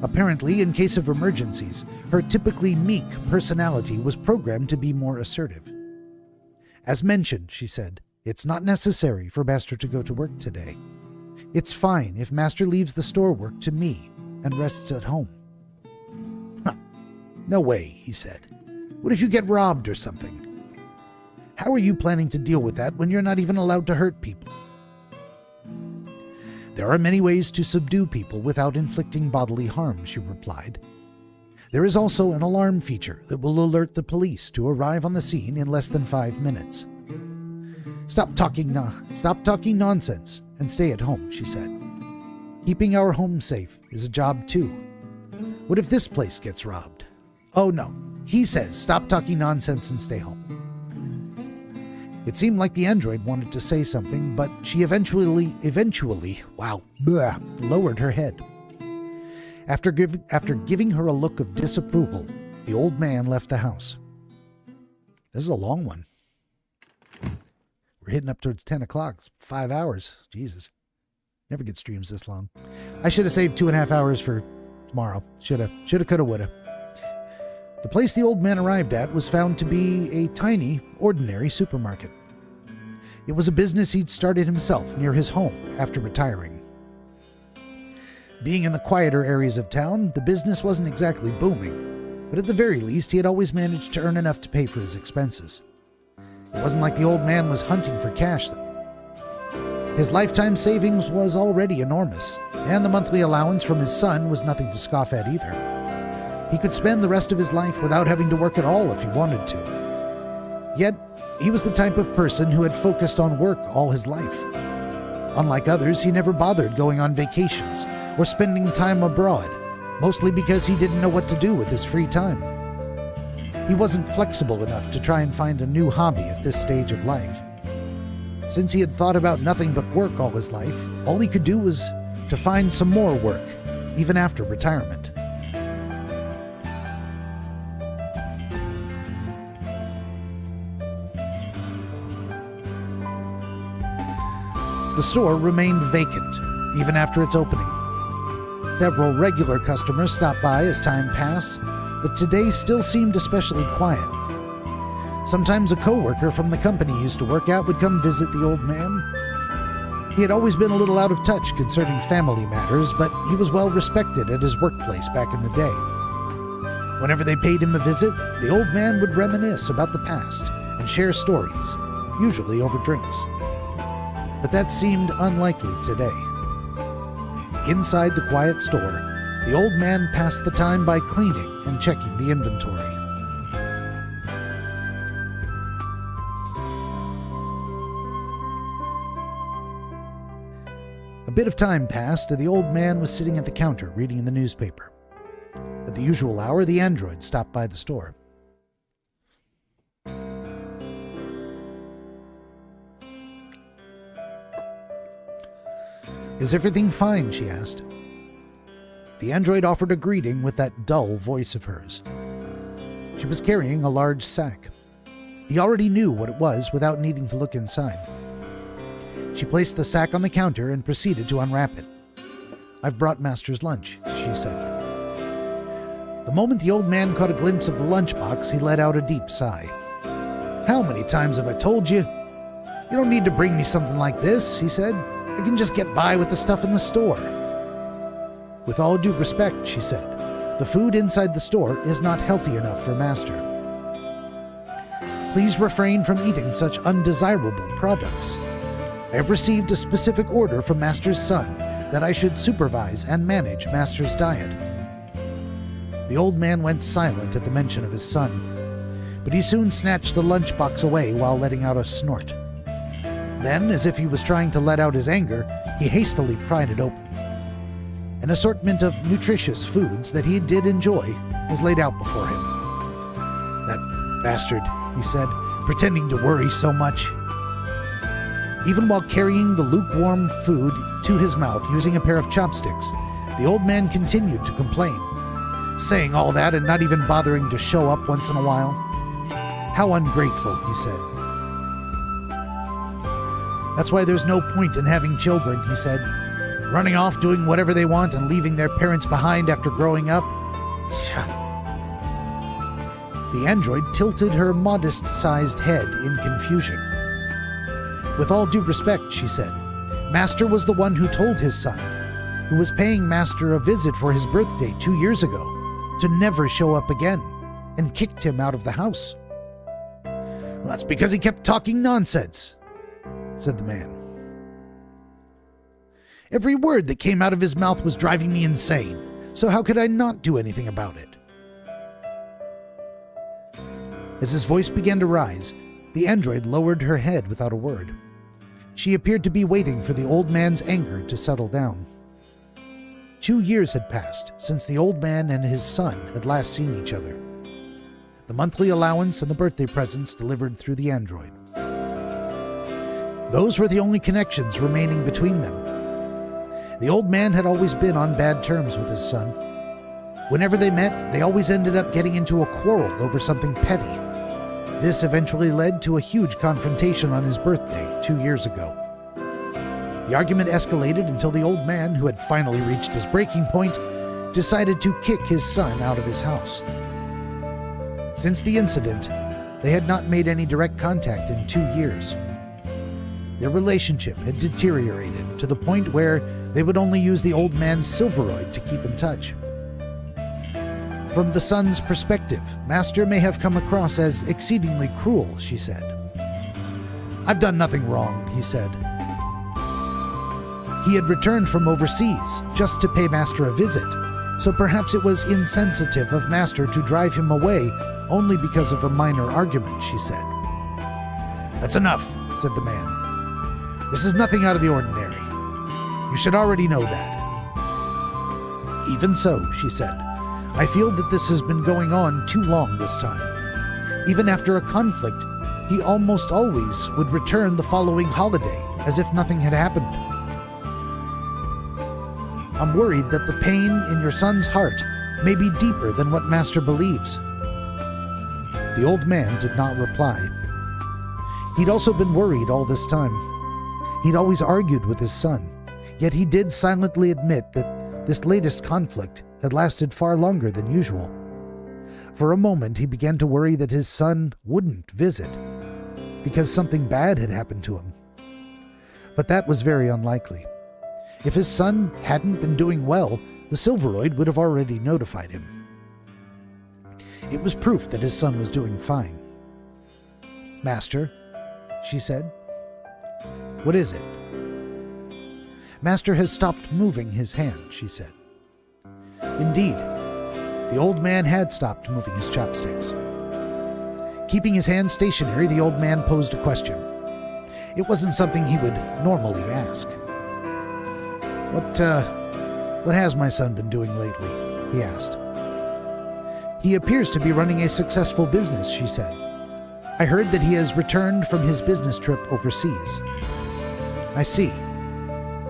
A: Apparently, in case of emergencies, her typically meek personality was programmed to be more assertive. "As mentioned," she said, "it's not necessary for Master to go to work today. It's fine if Master leaves the store work to me and rests at home." "Huh. No way," he said. "What if you get robbed or something? How are you planning to deal with that when you're not even allowed to hurt people?" "There are many ways to subdue people without inflicting bodily harm," she replied. "There is also an alarm feature that will alert the police to arrive on the scene in less than 5 minutes. Stop talking nonsense and stay at home," she said. "Keeping our home safe is a job too. What if this place gets robbed? Oh no, he says stop talking nonsense and stay home." It seemed like the android wanted to say something, but she eventually, lowered her head. After giving her a look of disapproval, the old man left the house. This is a long one. We're hitting up towards 10 o'clock. It's 5 hours. Jesus. Never get streams this long. I should have saved 2.5 hours for tomorrow. Shoulda, coulda, woulda. The place the old man arrived at was found to be a tiny, ordinary supermarket. It was a business he'd started himself near his home after retiring. Being in the quieter areas of town, the business wasn't exactly booming, but at the very least, he had always managed to earn enough to pay for his expenses. It wasn't like the old man was hunting for cash, though. His lifetime savings was already enormous, and the monthly allowance from his son was nothing to scoff at either. He could spend the rest of his life without having to work at all if he wanted to. Yet, he was the type of person who had focused on work all his life. Unlike others, he never bothered going on vacations or spending time abroad, mostly because he didn't know what to do with his free time. He wasn't flexible enough to try and find a new hobby at this stage of life. Since he had thought about nothing but work all his life, all he could do was to find some more work, even after retirement. The store remained vacant, even after its opening. Several regular customers stopped by as time passed, but today still seemed especially quiet. Sometimes a co-worker from the company he used to work at would come visit the old man. He had always been a little out of touch concerning family matters, but he was well respected at his workplace back in the day. Whenever they paid him a visit, the old man would reminisce about the past and share stories, usually over drinks. But that seemed unlikely today. Inside the quiet store, the old man passed the time by cleaning and checking the inventory. A bit of time passed, and the old man was sitting at the counter reading the newspaper. At the usual hour, the android stopped by the store. "Is everything fine?" she asked. The android offered a greeting with that dull voice of hers. She was carrying a large sack. He already knew what it was without needing to look inside. She placed the sack on the counter and proceeded to unwrap it. "I've brought Master's lunch," she said. The moment the old man caught a glimpse of the lunchbox, he let out a deep sigh. "How many times have I told you? You don't need to bring me something like this," he said. "I can just get by with the stuff in the store." "With all due respect," she said, "the food inside the store is not healthy enough for Master. Please refrain from eating such undesirable products. I have received a specific order from Master's son that I should supervise and manage Master's diet." The old man went silent at the mention of his son, but he soon snatched the lunchbox away while letting out a snort. Then, as if he was trying to let out his anger, he hastily pried it open. An assortment of nutritious foods that he did enjoy was laid out before him. "That bastard," he said, pretending to worry so much. Even while carrying the lukewarm food to his mouth using a pair of chopsticks, the old man continued to complain, saying all that and not even bothering to show up once in a while. "How ungrateful," he said. "That's why there's no point in having children," he said. "Running off doing whatever they want and leaving their parents behind after growing up. The android tilted her modest-sized head in confusion. "With all due respect," she said, "Master was the one who told his son, who was paying Master a visit for his birthday 2 years ago, to never show up again, and kicked him out of the house." "Well, that's because he kept talking nonsense," said the man. "Every word that came out of his mouth was driving me insane, so how could I not do anything about it?" As his voice began to rise, the android lowered her head without a word. She appeared to be waiting for the old man's anger to settle down. 2 years had passed since the old man and his son had last seen each other. The monthly allowance and the birthday presents delivered through the android. Those were the only connections remaining between them. The old man had always been on bad terms with his son. Whenever they met, they always ended up getting into a quarrel over something petty. This eventually led to a huge confrontation on his birthday 2 years ago. The argument escalated until the old man, who had finally reached his breaking point, decided to kick his son out of his house. Since the incident, they had not made any direct contact in 2 years. Their relationship had deteriorated to the point where they would only use the old man's Silveroid to keep in touch. From the son's perspective, Master may have come across as exceedingly cruel, she said. "I've done nothing wrong," he said. He had returned from overseas just to pay Master a visit, so perhaps it was insensitive of Master to drive him away only because of a minor argument, she said. "That's enough," said the man. "This is nothing out of the ordinary. You should already know that." "Even so," she said, "I feel that this has been going on too long this time. Even after a conflict, he almost always would return the following holiday as if nothing had happened. I'm worried that the pain in your son's heart may be deeper than what Master believes." The old man did not reply. He'd also been worried all this time. He'd always argued with his son, yet he did silently admit that this latest conflict had lasted far longer than usual. For a moment, he began to worry that his son wouldn't visit, because something bad had happened to him. But that was very unlikely. If his son hadn't been doing well, the Silveroid would have already notified him. It was proof that his son was doing fine. "Master," she said. "What is it?" "Master has stopped moving his hand," she said. Indeed, the old man had stopped moving his chopsticks. Keeping his hand stationary, the old man posed a question. It wasn't something he would normally ask. What has my son been doing lately?" he asked. "He appears to be running a successful business," she said. "I heard that he has returned from his business trip overseas." "I see.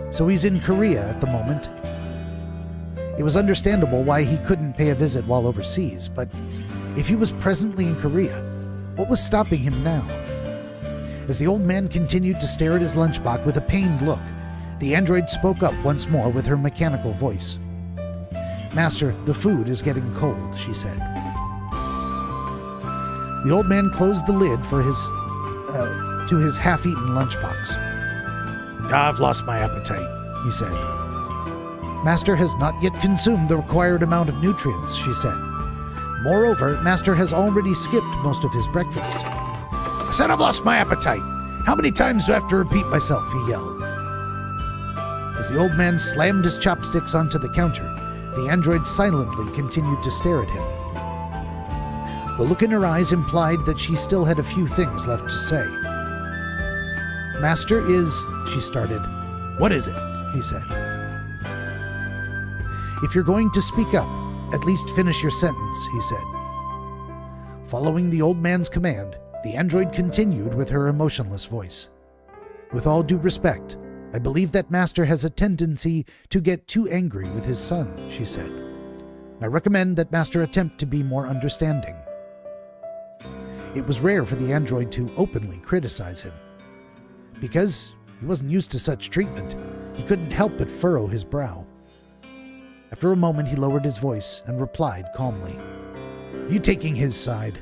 A: So he's in Korea at the moment." It was understandable why he couldn't pay a visit while overseas, but if he was presently in Korea, what was stopping him now? As the old man continued to stare at his lunchbox with a pained look, the android spoke up once more with her mechanical voice. "Master, the food is getting cold," she said. The old man closed the lid for to his half-eaten lunchbox. "I've lost my appetite," he said. "Master has not yet consumed the required amount of nutrients," she said. "Moreover, Master has already skipped most of his breakfast." "I said I've lost my appetite. How many times do I have to repeat myself?" he yelled. As the old man slammed his chopsticks onto the counter, the android silently continued to stare at him. The look in her eyes implied that she still had a few things left to say. "Master is," she started. "What is it?" he said. "If you're going to speak up, at least finish your sentence," he said. Following the old man's command, the android continued with her emotionless voice. "With all due respect, I believe that Master has a tendency to get too angry with his son," she said. "I recommend that Master attempt to be more understanding." It was rare for the android to openly criticize him. Because he wasn't used to such treatment, he couldn't help but furrow his brow. After a moment, he lowered his voice and replied calmly, "Are you taking his side?"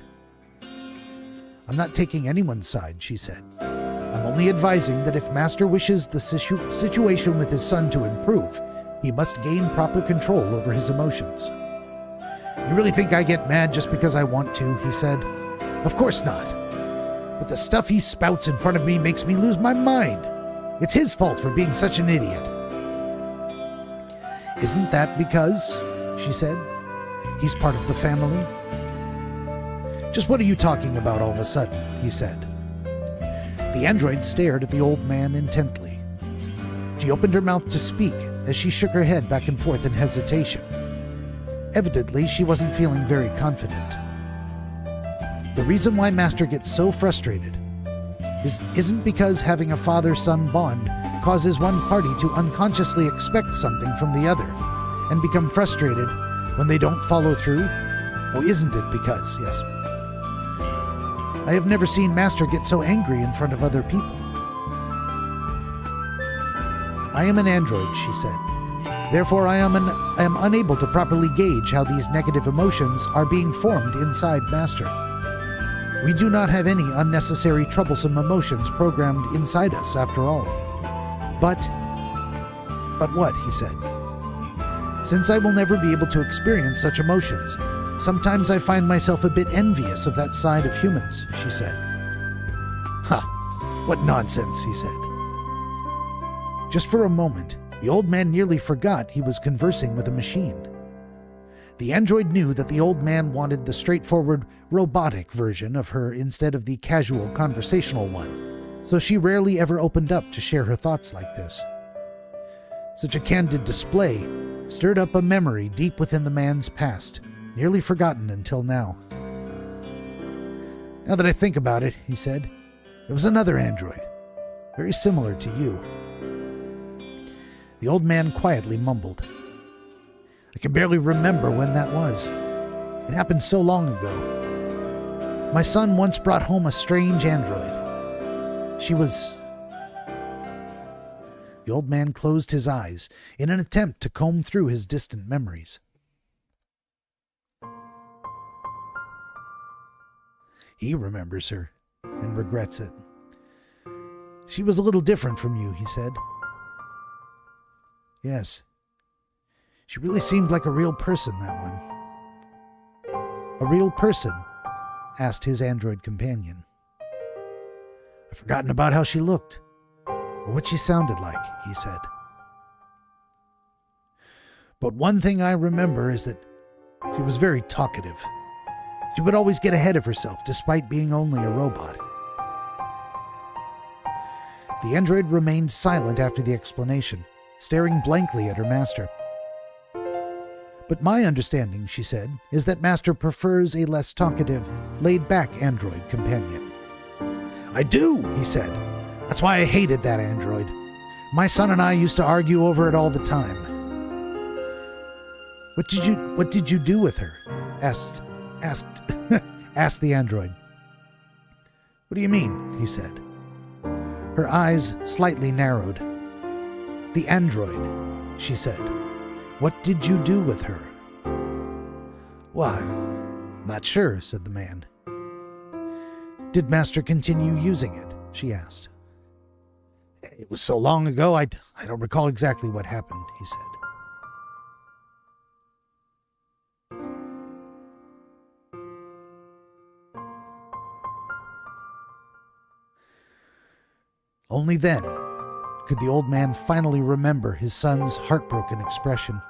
A: "I'm not taking anyone's side," she said. "I'm only advising that if Master wishes the situation with his son to improve, he must gain proper control over his emotions." "You really think I get mad just because I want to?" he said. "Of course not. But the stuff he spouts in front of me makes me lose my mind. It's his fault for being such an idiot." "Isn't that because," she said, "he's part of the family?" "Just what are you talking about all of a sudden?" he said. The android stared at the old man intently. She opened her mouth to speak as she shook her head back and forth in hesitation. Evidently, she wasn't feeling very confident. The reason why Master gets so frustrated isn't because having a father-son bond causes one party to unconsciously expect something from the other and become frustrated when they don't follow through. Oh, isn't it because, yes. I have never seen Master get so angry in front of other people. "I am an android," she said. "Therefore, I am unable to properly gauge how these negative emotions are being formed inside Master. We do not have any unnecessary troublesome emotions programmed inside us, after all. But what?" he said. "Since I will never be able to experience such emotions, sometimes I find myself a bit envious of that side of humans," she said. "Huh, what nonsense," he said. Just for a moment, the old man nearly forgot he was conversing with a machine. The android knew that the old man wanted the straightforward, robotic version of her instead of the casual, conversational one, so she rarely ever opened up to share her thoughts like this. Such a candid display stirred up a memory deep within the man's past, nearly forgotten until now. "Now that I think about it," he said, "there was another android, very similar to you." The old man quietly mumbled. "I can barely remember when that was. It happened so long ago. My son once brought home a strange android. She was The old man closed his eyes in an attempt to comb through his distant memories. He remembers her and regrets it. She was a little different from you, he said. Yes. She really seemed like a real person, that one. A real person? Asked his android companion. I've forgotten about how she looked, or what she sounded like, he said. But one thing I remember is that she was very talkative. She would always get ahead of herself, despite being only a robot. The android remained silent after the explanation, staring blankly at her master. But my understanding, she said, is that Master prefers a less talkative, laid-back android companion. I do, he said. That's why I hated that android. My son and I used to argue over it all the time. What did you do with her? asked the android. What do you mean? He said. Her eyes slightly narrowed. The android, she said. What did you do with her? Why, I'm not sure, said the man. Did Master continue using it? She asked. It was so long ago, I don't recall exactly what happened, he said. Only then could the old man finally remember his son's heartbroken expression.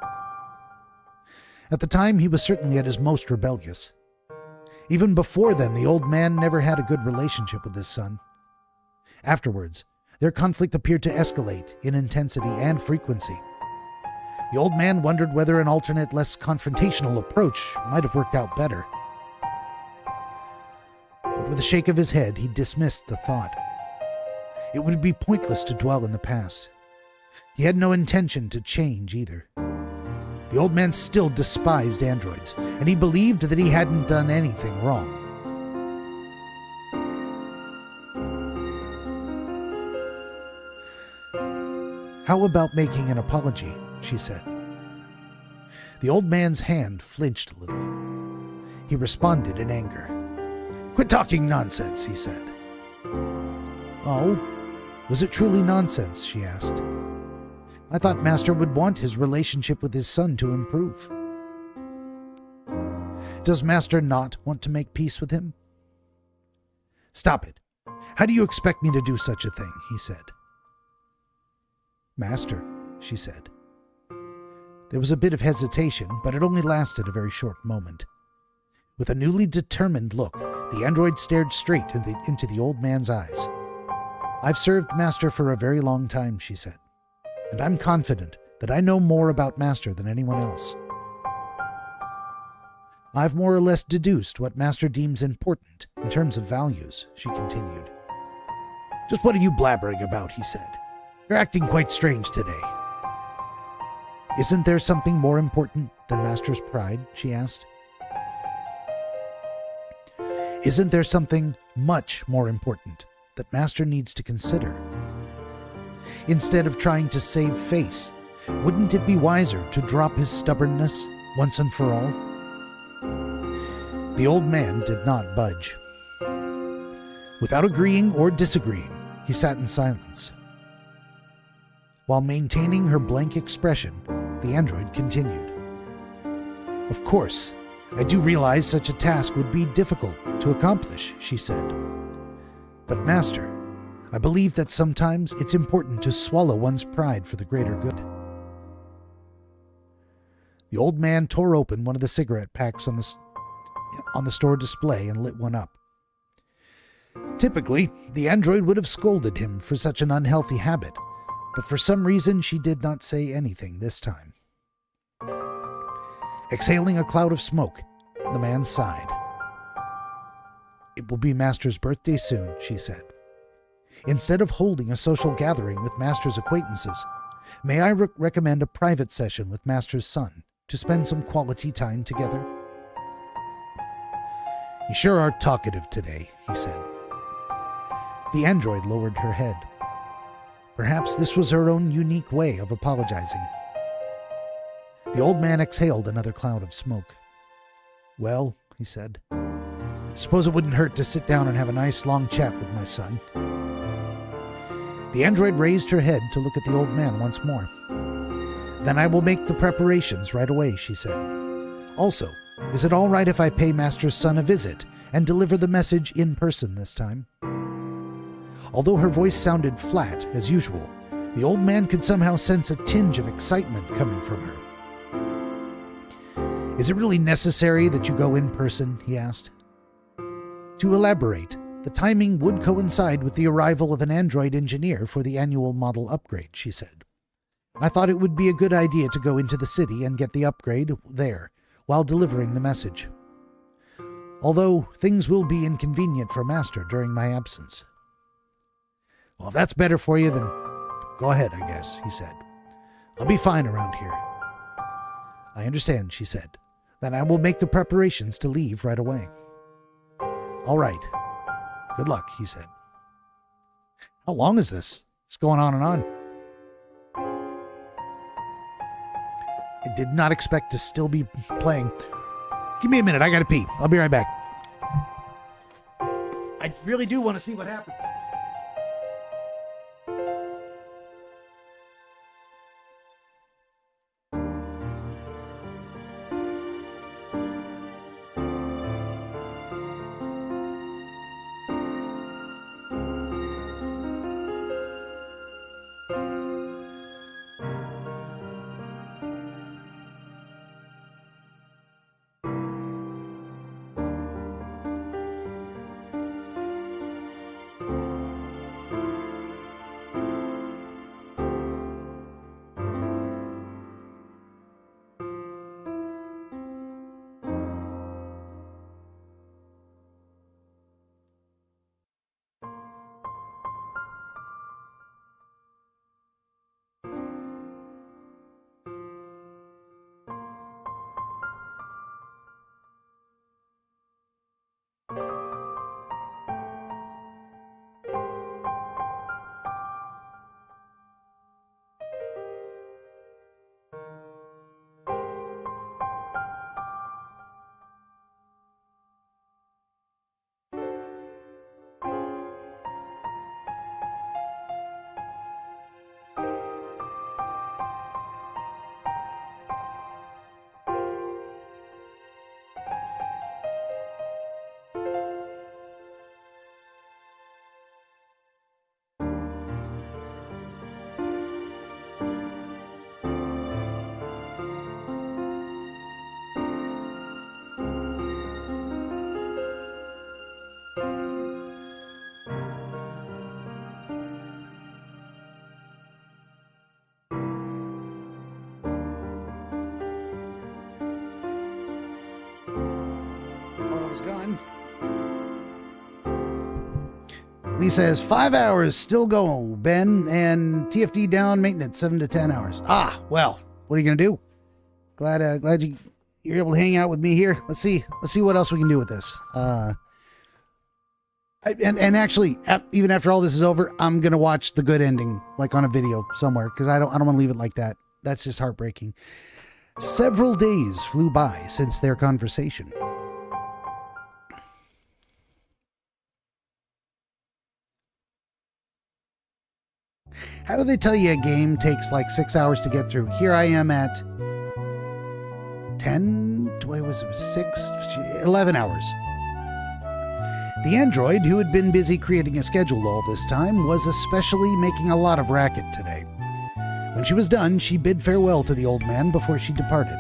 A: At the time, he was certainly at his most rebellious. Even before then, the old man never had a good relationship with his son. Afterwards, their conflict appeared to escalate in intensity and frequency. The old man wondered whether an alternate, less confrontational approach might have worked out better. But with a shake of his head, he dismissed the thought. It would be pointless to dwell in the past. He had no intention to change either. The old man still despised androids, and he believed that he hadn't done anything wrong. How about making an apology? She said. The old man's hand flinched a little. He responded in anger. Quit talking nonsense, he said. Oh? Was it truly nonsense? She asked. I thought Master would want his relationship with his son to improve. Does Master not want to make peace with him? Stop it. How do you expect me to do such a thing? He said. Master, she said. There was a bit of hesitation, but it only lasted a very short moment. With a newly determined look, the android stared straight into the old man's eyes. I've served Master for a very long time, she said, and I'm confident that I know more about Master than anyone else. I've more or less deduced what Master deems important in terms of values, she continued. Just what are you blabbering about, he said. You're acting quite strange today. Isn't there something more important than Master's pride, she asked. Isn't there something much more important that Master needs to consider? Instead of trying to save face, wouldn't it be wiser to drop his stubbornness once and for all? The old man did not budge. Without agreeing or disagreeing, he sat in silence. While maintaining her blank expression, the android continued. Of course, I do realize such a task would be difficult to accomplish, she said. But Master, I believe that sometimes it's important to swallow one's pride for the greater good. The old man tore open one of the cigarette packs on the store display and lit one up. Typically, the android would have scolded him for such an unhealthy habit, but for some reason she did not say anything this time. Exhaling a cloud of smoke, the man sighed. It will be Master's birthday soon, she said. Instead of holding a social gathering with Master's acquaintances, may I recommend a private session with Master's son to spend some quality time together? You sure are talkative today, he said. The android lowered her head. Perhaps this was her own unique way of apologizing. The old man exhaled another cloud of smoke. "Well," he said, "I suppose it wouldn't hurt to sit down and have a nice long chat with my son." The android raised her head to look at the old man once more. "Then I will make the preparations right away," she said. "Also, is it all right if I pay Master's son a visit and deliver the message in person this time?" Although her voice sounded flat, as usual, the old man could somehow sense a tinge of excitement coming from her. "Is it really necessary that you go in person?" he asked. To elaborate, the timing would coincide with the arrival of an android engineer for the annual model upgrade, she said. "I thought it would be a good idea to go into the city and get the upgrade there, while delivering the message. Although things will be inconvenient for Master during my absence." "Well, if that's better for you, then go ahead, I guess," he said. "I'll be fine around here." "I understand," she said. "Then I will make the preparations to leave right away." "All right. Good luck," he said. How long is this? It's going on and on. I did not expect to still be playing. Give me a minute. I gotta pee. I'll be right back. I really do want to see what happens. Gone. Lisa has 5 hours still go, Ben, and TFD down maintenance 7 to 10 hours. Well, what are you gonna do? Glad you're able to hang out with me here. Let's see what else we can do with this. And actually, even after all this is over, I'm gonna watch the good ending, like on a video somewhere, because I don't want to leave it like that. That's just heartbreaking. Several days flew by since their conversation. How do they tell you a game takes like 6 hours to get through? Here I am at 11 hours. The android, who had been busy creating a schedule all this time, was especially making a lot of racket today. When she was done, she bid farewell to the old man before she departed.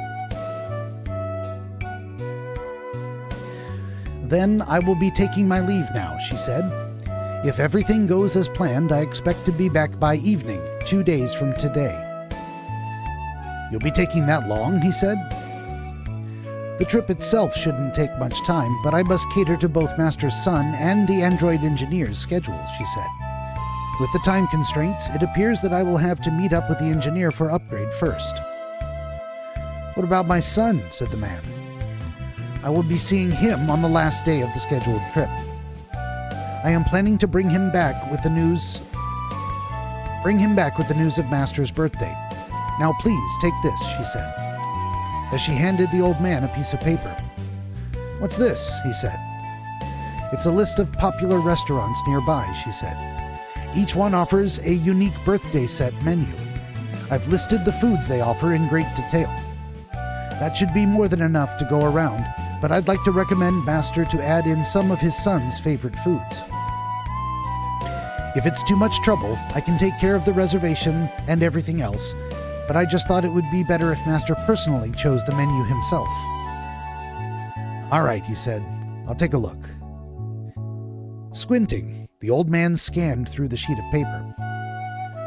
A: "Then I will be taking my leave now," she said. "If everything goes as planned, I expect to be back by evening, 2 days from today." "You'll be taking that long?" he said. "The trip itself shouldn't take much time, but I must cater to both Master's son and the android engineer's schedules," she said. "With the time constraints, it appears that I will have to meet up with the engineer for upgrade first." "What about my son?" said the man. "I will be seeing him on the last day of the scheduled trip. I am planning to bring him back with the news bring him back with the news of Master's birthday. Now please, take this, she said, as she handed the old man a piece of paper. What's this? He said. It's a list of popular restaurants nearby, she said. Each one offers a unique birthday set menu. I've listed the foods they offer in great detail. That should be more than enough to go around, but I'd like to recommend Master to add in some of his son's favorite foods. If it's too much trouble, I can take care of the reservation and everything else, but I just thought it would be better if Master personally chose the menu himself. All right, he said. I'll take a look. Squinting, the old man scanned through the sheet of paper.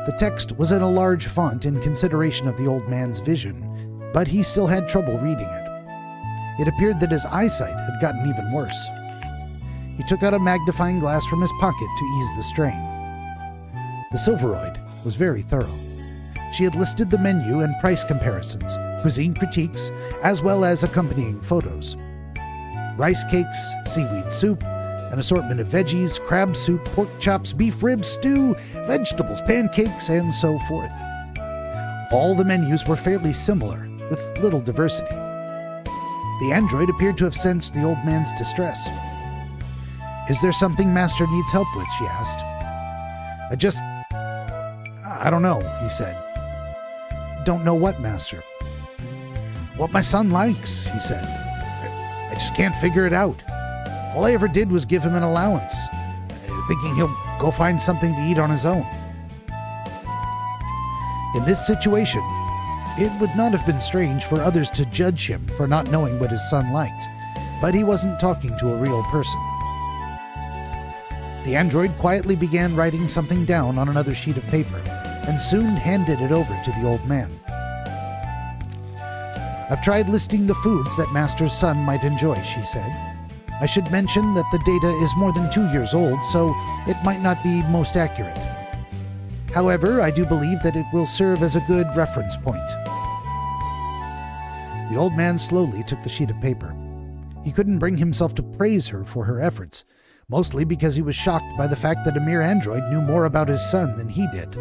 A: The text was in a large font in consideration of the old man's vision, but he still had trouble reading it. It appeared that his eyesight had gotten even worse. He took out a magnifying glass from his pocket to ease the strain. The Silveroid was very thorough. She had listed the menu and price comparisons, cuisine critiques, as well as accompanying photos. Rice cakes, seaweed soup, an assortment of veggies, crab soup, pork chops, beef ribs, stew, vegetables, pancakes, and so forth. All the menus were fairly similar, with little diversity. The android appeared to have sensed the old man's distress. Is there something Master needs help with? She asked. I don't know, he said. Don't know what, Master? What my son likes, he said. I just can't figure it out. All I ever did was give him an allowance, thinking he'll go find something to eat on his own. In this situation, it would not have been strange for others to judge him for not knowing what his son liked, but he wasn't talking to a real person. The android quietly began writing something down on another sheet of paper, and soon handed it over to the old man. I've tried listing the foods that Master's son might enjoy, she said. I should mention that the data is more than 2 years old, so it might not be most accurate. However, I do believe that it will serve as a good reference point. The old man slowly took the sheet of paper. He couldn't bring himself to praise her for her efforts, mostly because he was shocked by the fact that a mere android knew more about his son than he did.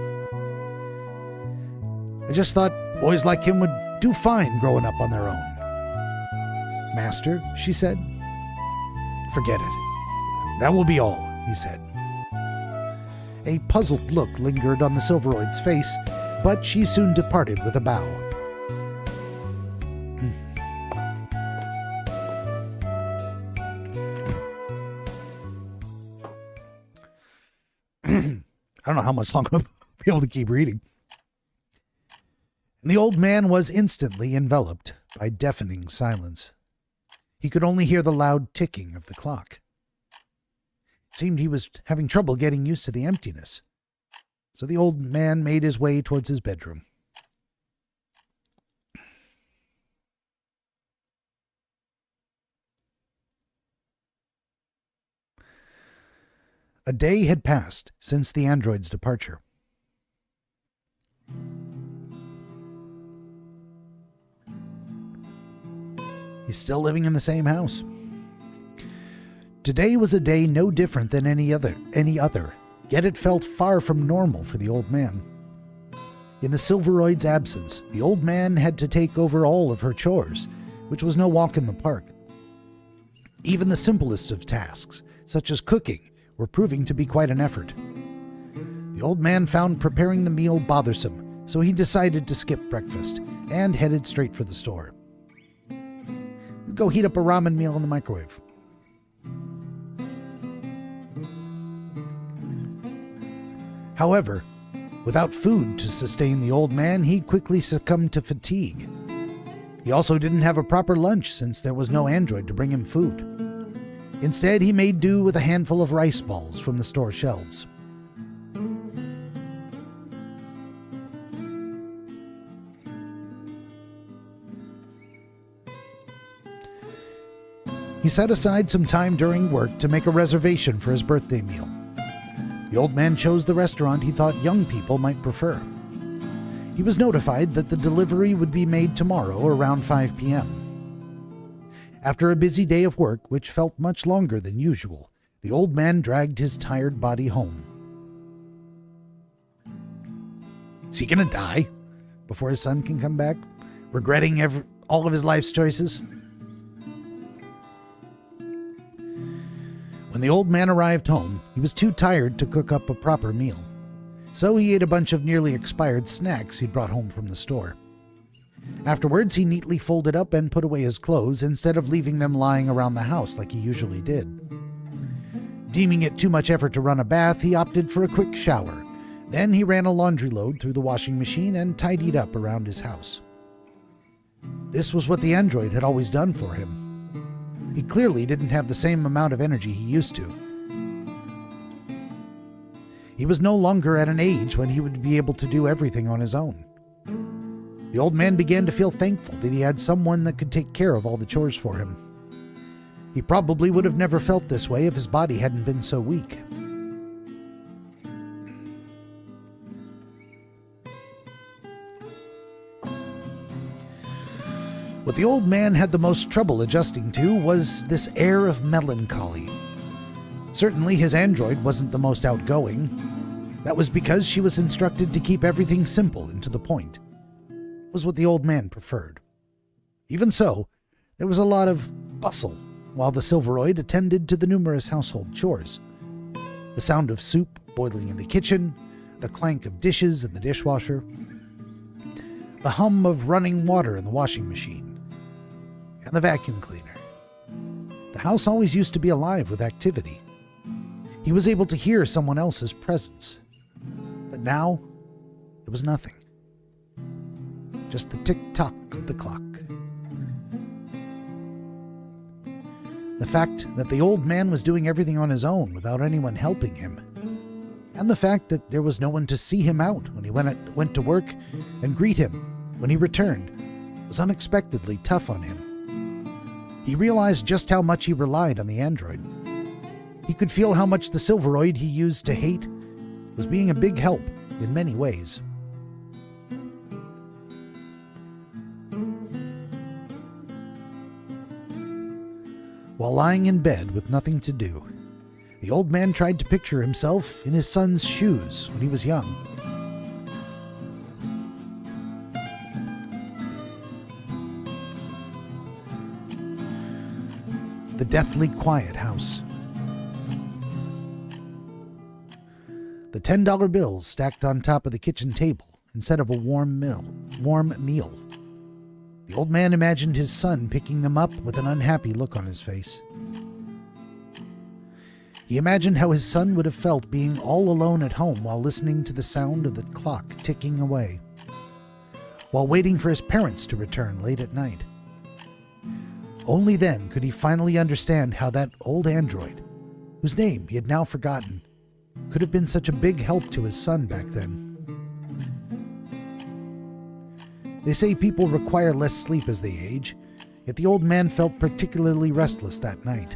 A: I just thought boys like him would do fine growing up on their own. Master, she said. Forget it. That will be all, he said. A puzzled look lingered on the Silveroid's face, but she soon departed with a bow. I don't know how much longer I'll be able to keep reading. And the old man was instantly enveloped by deafening silence. He could only hear the loud ticking of the clock. It seemed he was having trouble getting used to the emptiness, so the old man made his way towards his bedroom. A day had passed since the android's departure. He's still living in the same house. Today was a day no different than any other, yet it felt far from normal for the old man. In the Silveroid's absence, the old man had to take over all of her chores, which was no walk in the park. Even the simplest of tasks, such as cooking, were proving to be quite an effort. The old man found preparing the meal bothersome, so he decided to skip breakfast and headed straight for the store. Go heat up a ramen meal in the microwave. However, without food to sustain the old man, he quickly succumbed to fatigue. He also didn't have a proper lunch since there was no android to bring him food. Instead, he made do with a handful of rice balls from the store shelves. He set aside some time during work to make a reservation for his birthday meal. The old man chose the restaurant he thought young people might prefer. He was notified that the delivery would be made tomorrow around 5 p.m. After a busy day of work, which felt much longer than usual, the old man dragged his tired body home. Is he going to die before his son can come back, regretting all of his life's choices? When the old man arrived home, he was too tired to cook up a proper meal. So he ate a bunch of nearly expired snacks he'd brought home from the store. Afterwards, he neatly folded up and put away his clothes instead of leaving them lying around the house like he usually did. Deeming it too much effort to run a bath, he opted for a quick shower. Then he ran a laundry load through the washing machine and tidied up around his house. This was what the android had always done for him. He clearly didn't have the same amount of energy he used to. He was no longer at an age when he would be able to do everything on his own. The old man began to feel thankful that he had someone that could take care of all the chores for him. He probably would have never felt this way if his body hadn't been so weak. What the old man had the most trouble adjusting to was this air of melancholy. Certainly his android wasn't the most outgoing. That was because she was instructed to keep everything simple and to the point. It was what the old man preferred. Even so, there was a lot of bustle while the Silveroid attended to the numerous household chores. The sound of soup boiling in the kitchen, the clank of dishes in the dishwasher, the hum of running water in the washing machine, and the vacuum cleaner. The house always used to be alive with activity. He was able to hear someone else's presence. But now, it was nothing. Just the tick-tock of the clock. The fact that the old man was doing everything on his own without anyone helping him, and the fact that there was no one to see him out when he went to work and greet him when he returned, was unexpectedly tough on him. He realized just how much he relied on the android. He could feel how much the Silveroid he used to hate was being a big help in many ways. While lying in bed with nothing to do, the old man tried to picture himself in his son's shoes when he was young. The deathly quiet house. The $10 bills stacked on top of the kitchen table instead of a warm meal. The old man imagined his son picking them up with an unhappy look on his face. He imagined how his son would have felt being all alone at home while listening to the sound of the clock ticking away, while waiting for his parents to return late at night. Only then could he finally understand how that old android, whose name he had now forgotten, could have been such a big help to his son back then. They say people require less sleep as they age, yet the old man felt particularly restless that night.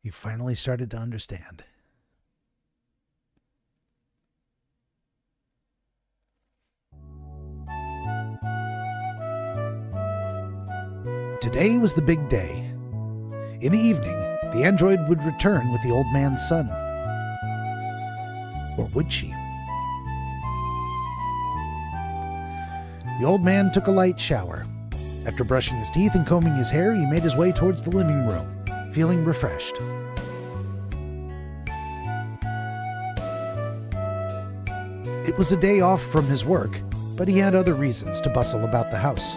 A: He finally started to understand. Today was the big day. In the evening, the android would return with the old man's son. Or would she? The old man took a light shower. After brushing his teeth and combing his hair, he made his way towards the living room, feeling refreshed. It was a day off from his work, but he had other reasons to bustle about the house.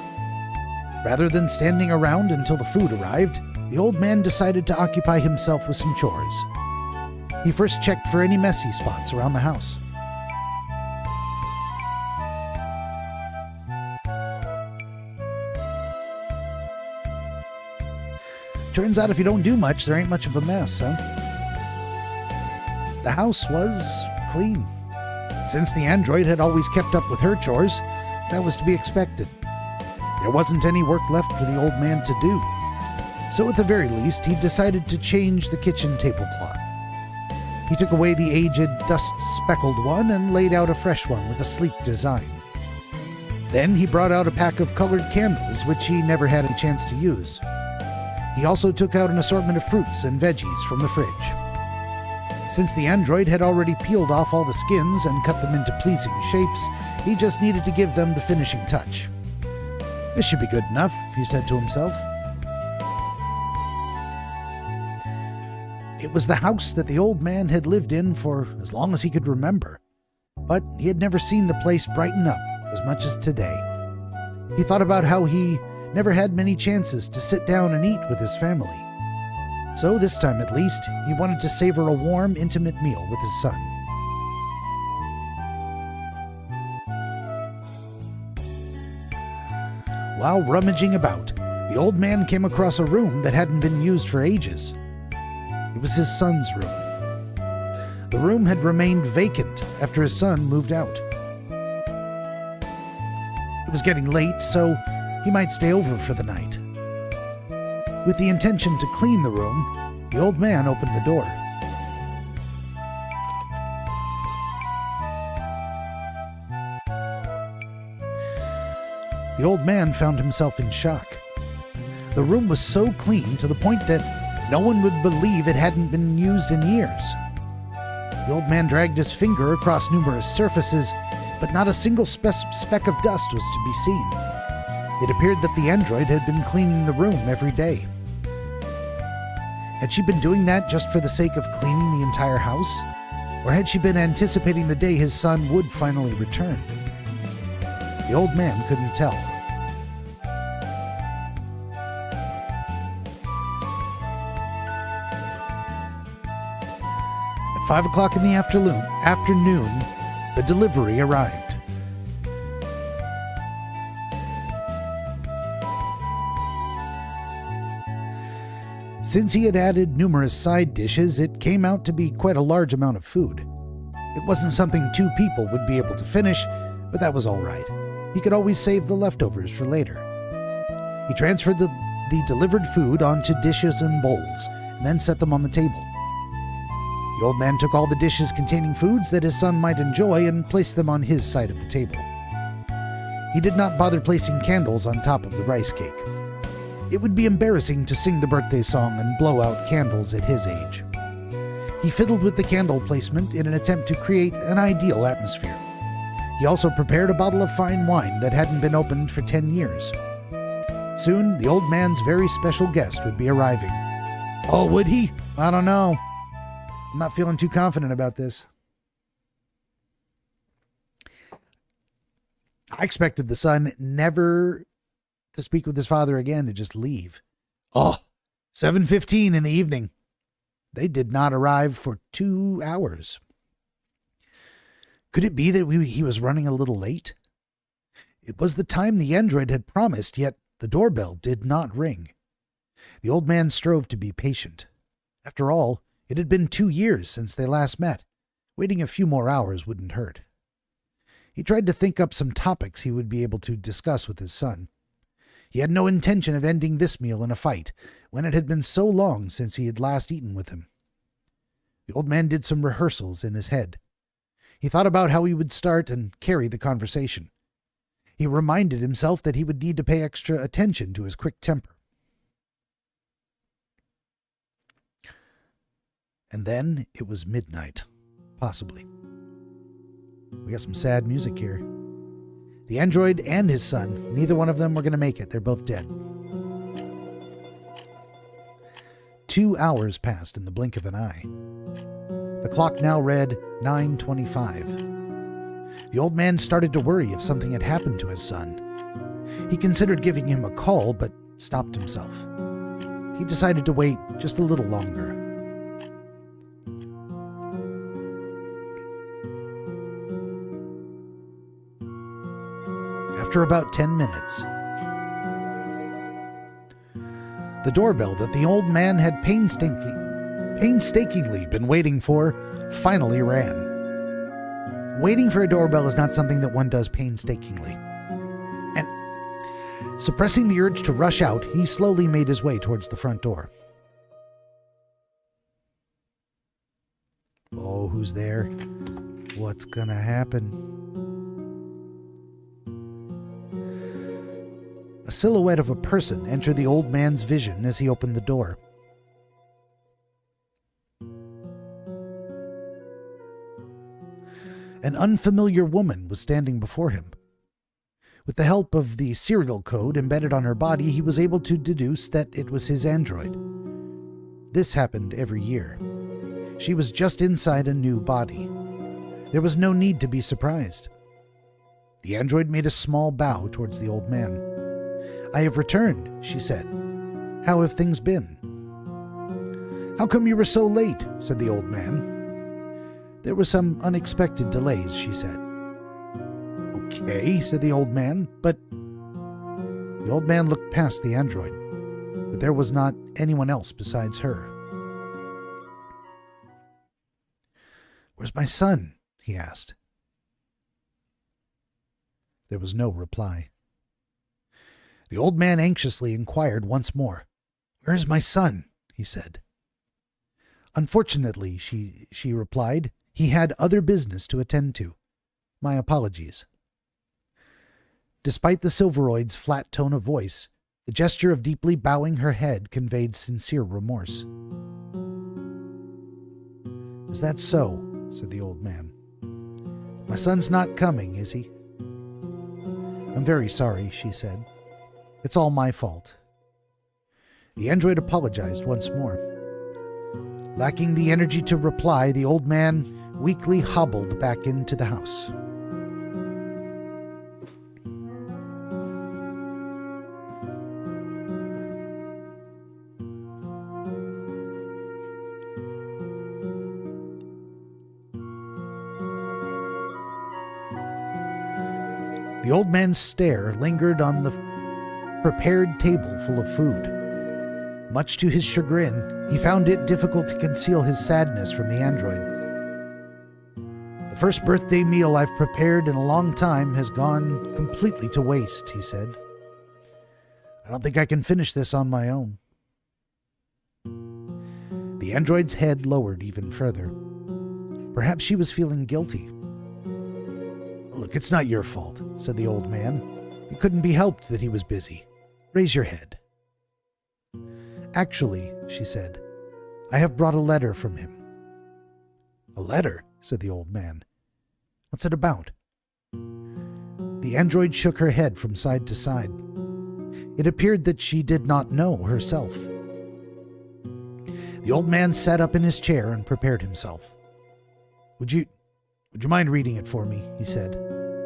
A: Rather than standing around until the food arrived, the old man decided to occupy himself with some chores. He first checked for any messy spots around the house. Turns out if you don't do much, there ain't much of a mess, huh? The house was clean. Since the android had always kept up with her chores, that was to be expected. There wasn't any work left for the old man to do. So at the very least, he decided to change the kitchen tablecloth. He took away the aged, dust-speckled one and laid out a fresh one with a sleek design. Then he brought out a pack of colored candles, which he never had a chance to use. He also took out an assortment of fruits and veggies from the fridge. Since the android had already peeled off all the skins and cut them into pleasing shapes, he just needed to give them the finishing touch. This should be good enough, he said to himself. It was the house that the old man had lived in for as long as he could remember, but he had never seen the place brighten up as much as today. He thought about how he never had many chances to sit down and eat with his family. So this time at least, he wanted to savor a warm, intimate meal with his son. While rummaging about, the old man came across a room that hadn't been used for ages. It was his son's room. The room had remained vacant after his son moved out. It was getting late, so he might stay over for the night. With the intention to clean the room, the old man opened the door. The old man found himself in shock. The room was so clean to the point that no one would believe it hadn't been used in years. The old man dragged his finger across numerous surfaces, but not a single speck of dust was to be seen. It appeared that the android had been cleaning the room every day. Had she been doing that just for the sake of cleaning the entire house? Or had she been anticipating the day his son would finally return? The old man couldn't tell. At 5 o'clock in the afternoon, the delivery arrived. Since he had added numerous side dishes, it came out to be quite a large amount of food. It wasn't something 2 people would be able to finish, but that was all right. He could always save the leftovers for later. He transferred the delivered food onto dishes and bowls, and then set them on the table. The old man took all the dishes containing foods that his son might enjoy and placed them on his side of the table. He did not bother placing candles on top of the rice cake. It would be embarrassing to sing the birthday song and blow out candles at his age. He fiddled with the candle placement in an attempt to create an ideal atmosphere. He also prepared a bottle of fine wine that hadn't been opened for 10 years. Soon, the old man's very special guest would be arriving. Oh, would he? I don't know. I'm not feeling too confident about this. I expected the son never to speak with his father again, to just leave. 7:15 in the evening. They did not arrive for 2 hours. Could it be that he was running a little late? It was the time the android had promised, yet the doorbell did not ring. The old man strove to be patient. After all, it had been 2 years since they last met. Waiting a few more hours wouldn't hurt. He tried to think up some topics he would be able to discuss with his son. He had no intention of ending this meal in a fight, when it had been so long since he had last eaten with him. The old man did some rehearsals in his head. He thought about how he would start and carry the conversation. He reminded himself that he would need to pay extra attention to his quick temper. And then it was midnight, possibly. We got some sad music here. The android and his son, neither one of them were going to make it. They're both dead. 2 hours passed in the blink of an eye. The clock now read 9:25. The old man started to worry if something had happened to his son. He considered giving him a call, but stopped himself. He decided to wait just a little longer. After about 10 minutes, the doorbell that the old man had painstakingly been waiting for finally rang. Waiting for a doorbell is not something that one does painstakingly. And suppressing the urge to rush out, he slowly made his way towards the front door. Oh, who's there? What's gonna happen? A a silhouette of a person enter the old man's vision as he opened the door. An unfamiliar woman was standing before him. With the help of the serial code embedded on her body, he was able to deduce that it was his android. This happened every year. She was just inside a new body. There was no need to be surprised. The android made a small bow towards the old man. "I have returned," she said. "How have things been?" "How come you were so late?" said the old man. "There were some unexpected delays," she said. "Okay," said the old man, but... The old man looked past the android, but there was not anyone else besides her. "Where's my son?" he asked. There was no reply. The old man anxiously inquired once more. "Where is my son?" he said. "Unfortunately," she replied, "he had other business to attend to. My apologies." Despite the Silveroid's flat tone of voice, the gesture of deeply bowing her head conveyed sincere remorse. "Is that so?" said the old man. "My son's not coming, is he?" "I'm very sorry," she said. "It's all my fault." The android apologized once more. Lacking the energy to reply, the old man weakly hobbled back into the house. The old man's stare lingered on the prepared table full of food. Much to his chagrin, he found it difficult to conceal his sadness from the android. "The first birthday meal I've prepared in a long time has gone completely to waste," he said. "I don't think I can finish this on my own." The android's head lowered even further. Perhaps she was feeling guilty. "Look, it's not your fault," said the old man. "It couldn't be helped that he was busy. Raise your head." "Actually," she said, "I have brought a letter from him." "A letter?" said the old man. "What's it about?" The android shook her head from side to side. It appeared that she did not know herself. The old man sat up in his chair and prepared himself. Would you mind reading it for me?" he said.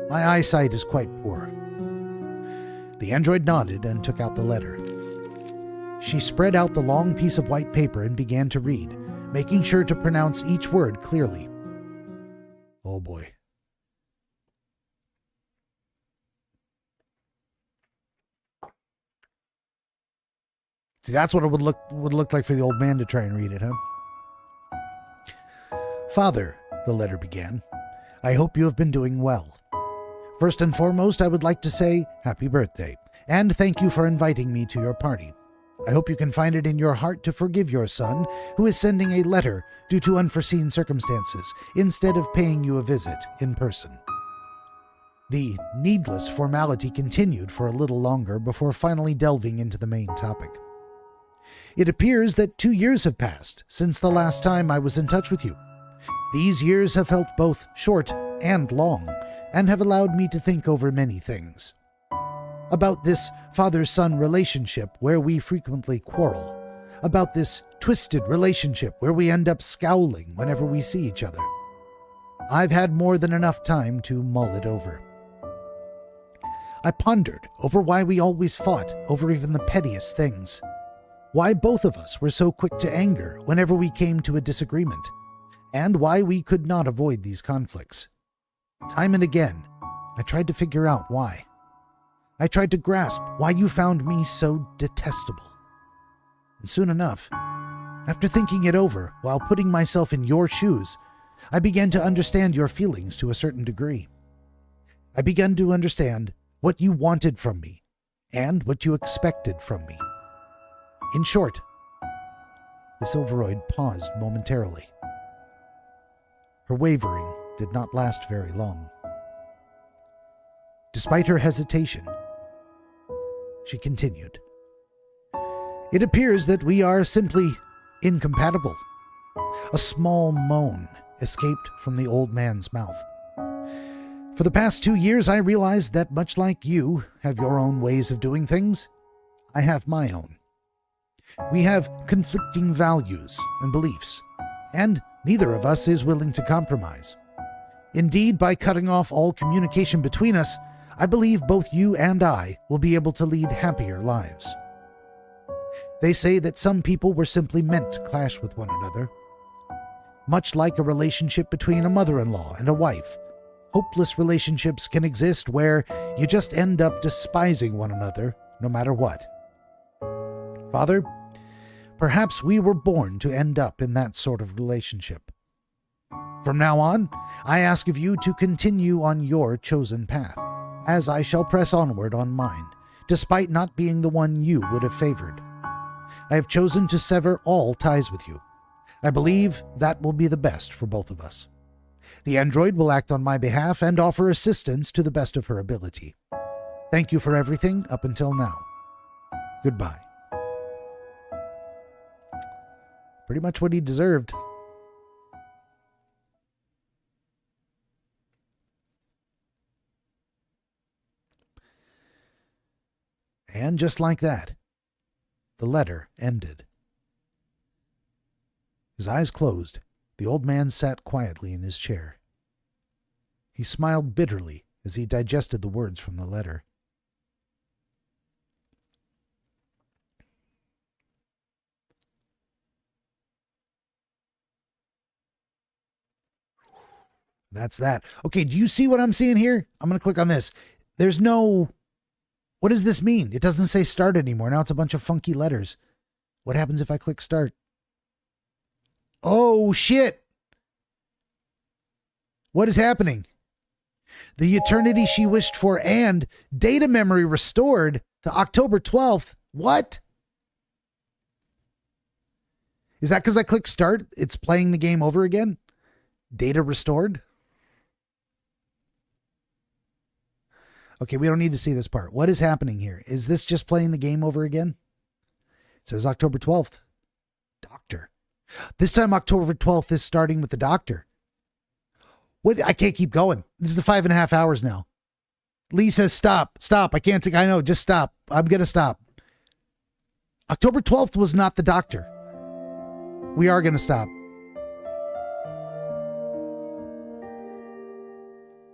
A: "My eyesight is quite poor." The android nodded and took out the letter. She spread out the long piece of white paper and began to read, making sure to pronounce each word clearly. Oh boy. See, that's what it would look like for the old man to try and read it, huh? "Father," the letter began, "I hope you have been doing well. First and foremost, I would like to say happy birthday, and thank you for inviting me to your party. I hope you can find it in your heart to forgive your son, who is sending a letter due to unforeseen circumstances, instead of paying you a visit in person." The needless formality continued for a little longer before finally delving into the main topic. "It appears that 2 years have passed since the last time I was in touch with you. These years have felt both short and long, and have allowed me to think over many things. About this father-son relationship where we frequently quarrel. About this twisted relationship where we end up scowling whenever we see each other. I've had more than enough time to mull it over. I pondered over why we always fought over even the pettiest things. Why both of us were so quick to anger whenever we came to a disagreement, and why we could not avoid these conflicts. Time and again, I tried to figure out why. I tried to grasp why you found me so detestable. And soon enough, after thinking it over while putting myself in your shoes, I began to understand your feelings to a certain degree. I began to understand what you wanted from me and what you expected from me. In short," the Silveroid paused momentarily. Her wavering did not last very long. Despite her hesitation, she continued. It appears that we are simply incompatible. A small moan escaped from the old man's mouth. For the past 2 years, I realized that much like you have your own ways of doing things, I have my own. We have conflicting values and beliefs, and neither of us is willing to compromise. Indeed, by cutting off all communication between us, I believe both you and I will be able to lead happier lives. They say that some people were simply meant to clash with one another. Much like a relationship between a mother-in-law and a wife, hopeless relationships can exist where you just end up despising one another no matter what. Father, perhaps we were born to end up in that sort of relationship. From now on, I ask of you to continue on your chosen path, as I shall press onward on mine, despite not being the one you would have favored. I have chosen to sever all ties with you. I believe that will be the best for both of us. The android will act on my behalf and offer assistance to the best of her ability. Thank you for everything up until now. Goodbye. Pretty much what he deserved. And just like that, the letter ended. His eyes closed, the old man sat quietly in his chair. He smiled bitterly as he digested the words from the letter. That's that. Okay, do you see what I'm seeing here? I'm going to click on this. There's no... What does this mean? It doesn't say start anymore. Now it's a bunch of funky letters. What happens if I click start? Oh, shit. What is happening? The eternity she wished for and data memory restored to October 12th. What? Is that because I clicked start? It's playing the game over again? Data restored? Okay, we don't need to see this part. What is happening here? Is this just playing the game over again? It says October 12th. Doctor. This time October 12th is starting with the doctor. What? I can't keep going. This is the 5.5 hours now. Lee says stop. Stop. I can't take... I know. Just stop. I'm going to stop. October 12th was not the doctor. We are going to stop.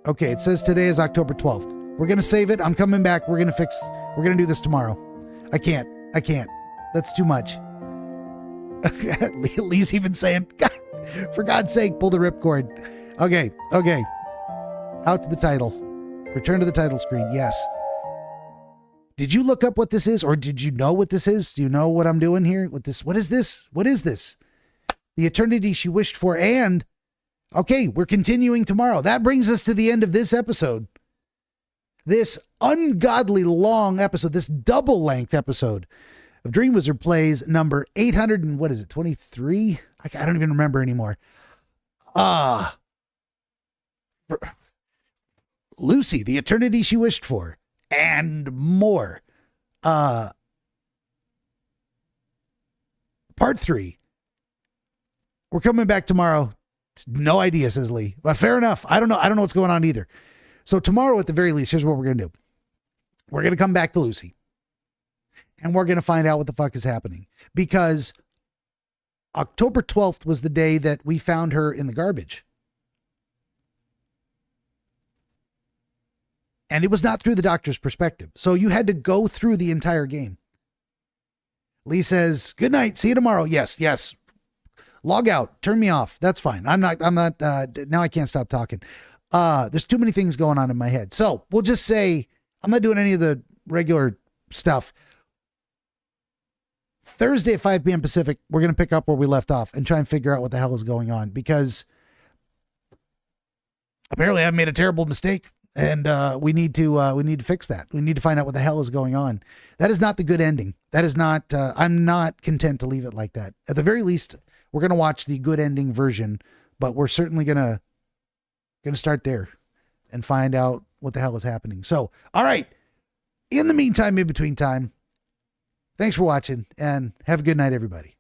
A: Okay, it says today is October 12th. We're going to save it. I'm coming back. We're going to do this tomorrow. I can't. That's too much. Lee's even saying, God, for God's sake, pull the ripcord. Okay. Out to the title. Return to the title screen. Yes. Did you look up what this is, or did you know what this is? Do you know what I'm doing here with this? What is this? What is this? The eternity she wished for, and okay, we're continuing tomorrow. That brings us to the end of this episode. This ungodly long episode, this double length episode of DreamWizard Plays number 800 and what is it, 23? I don't even remember anymore. Lucy, the eternity she wished for, and more. Part 3. We're coming back tomorrow. No idea, says Lee. Well, fair enough. I don't know what's going on either. So tomorrow, at the very least, here's what we're going to do. We're going to come back to Lucy. And we're going to find out what the fuck is happening. Because October 12th was the day that we found her in the garbage. And it was not through the doctor's perspective. So you had to go through the entire game. Lee says, good night. See you tomorrow. Yes. Log out. Turn me off. That's fine. I'm not, now I can't stop talking. There's too many things going on in my head. So we'll just say, I'm not doing any of the regular stuff. Thursday at 5 p.m. Pacific, we're going to pick up where we left off and try and figure out what the hell is going on, because apparently I've made a terrible mistake, and we need to fix that. We need to find out what the hell is going on. That is not the good ending. That is not, I'm not content to leave it like that. At the very least, we're going to watch the good ending version, but we're certainly going to start there and find out what the hell is happening. So, all right. In the meantime, in between time, thanks for watching and have a good night, everybody.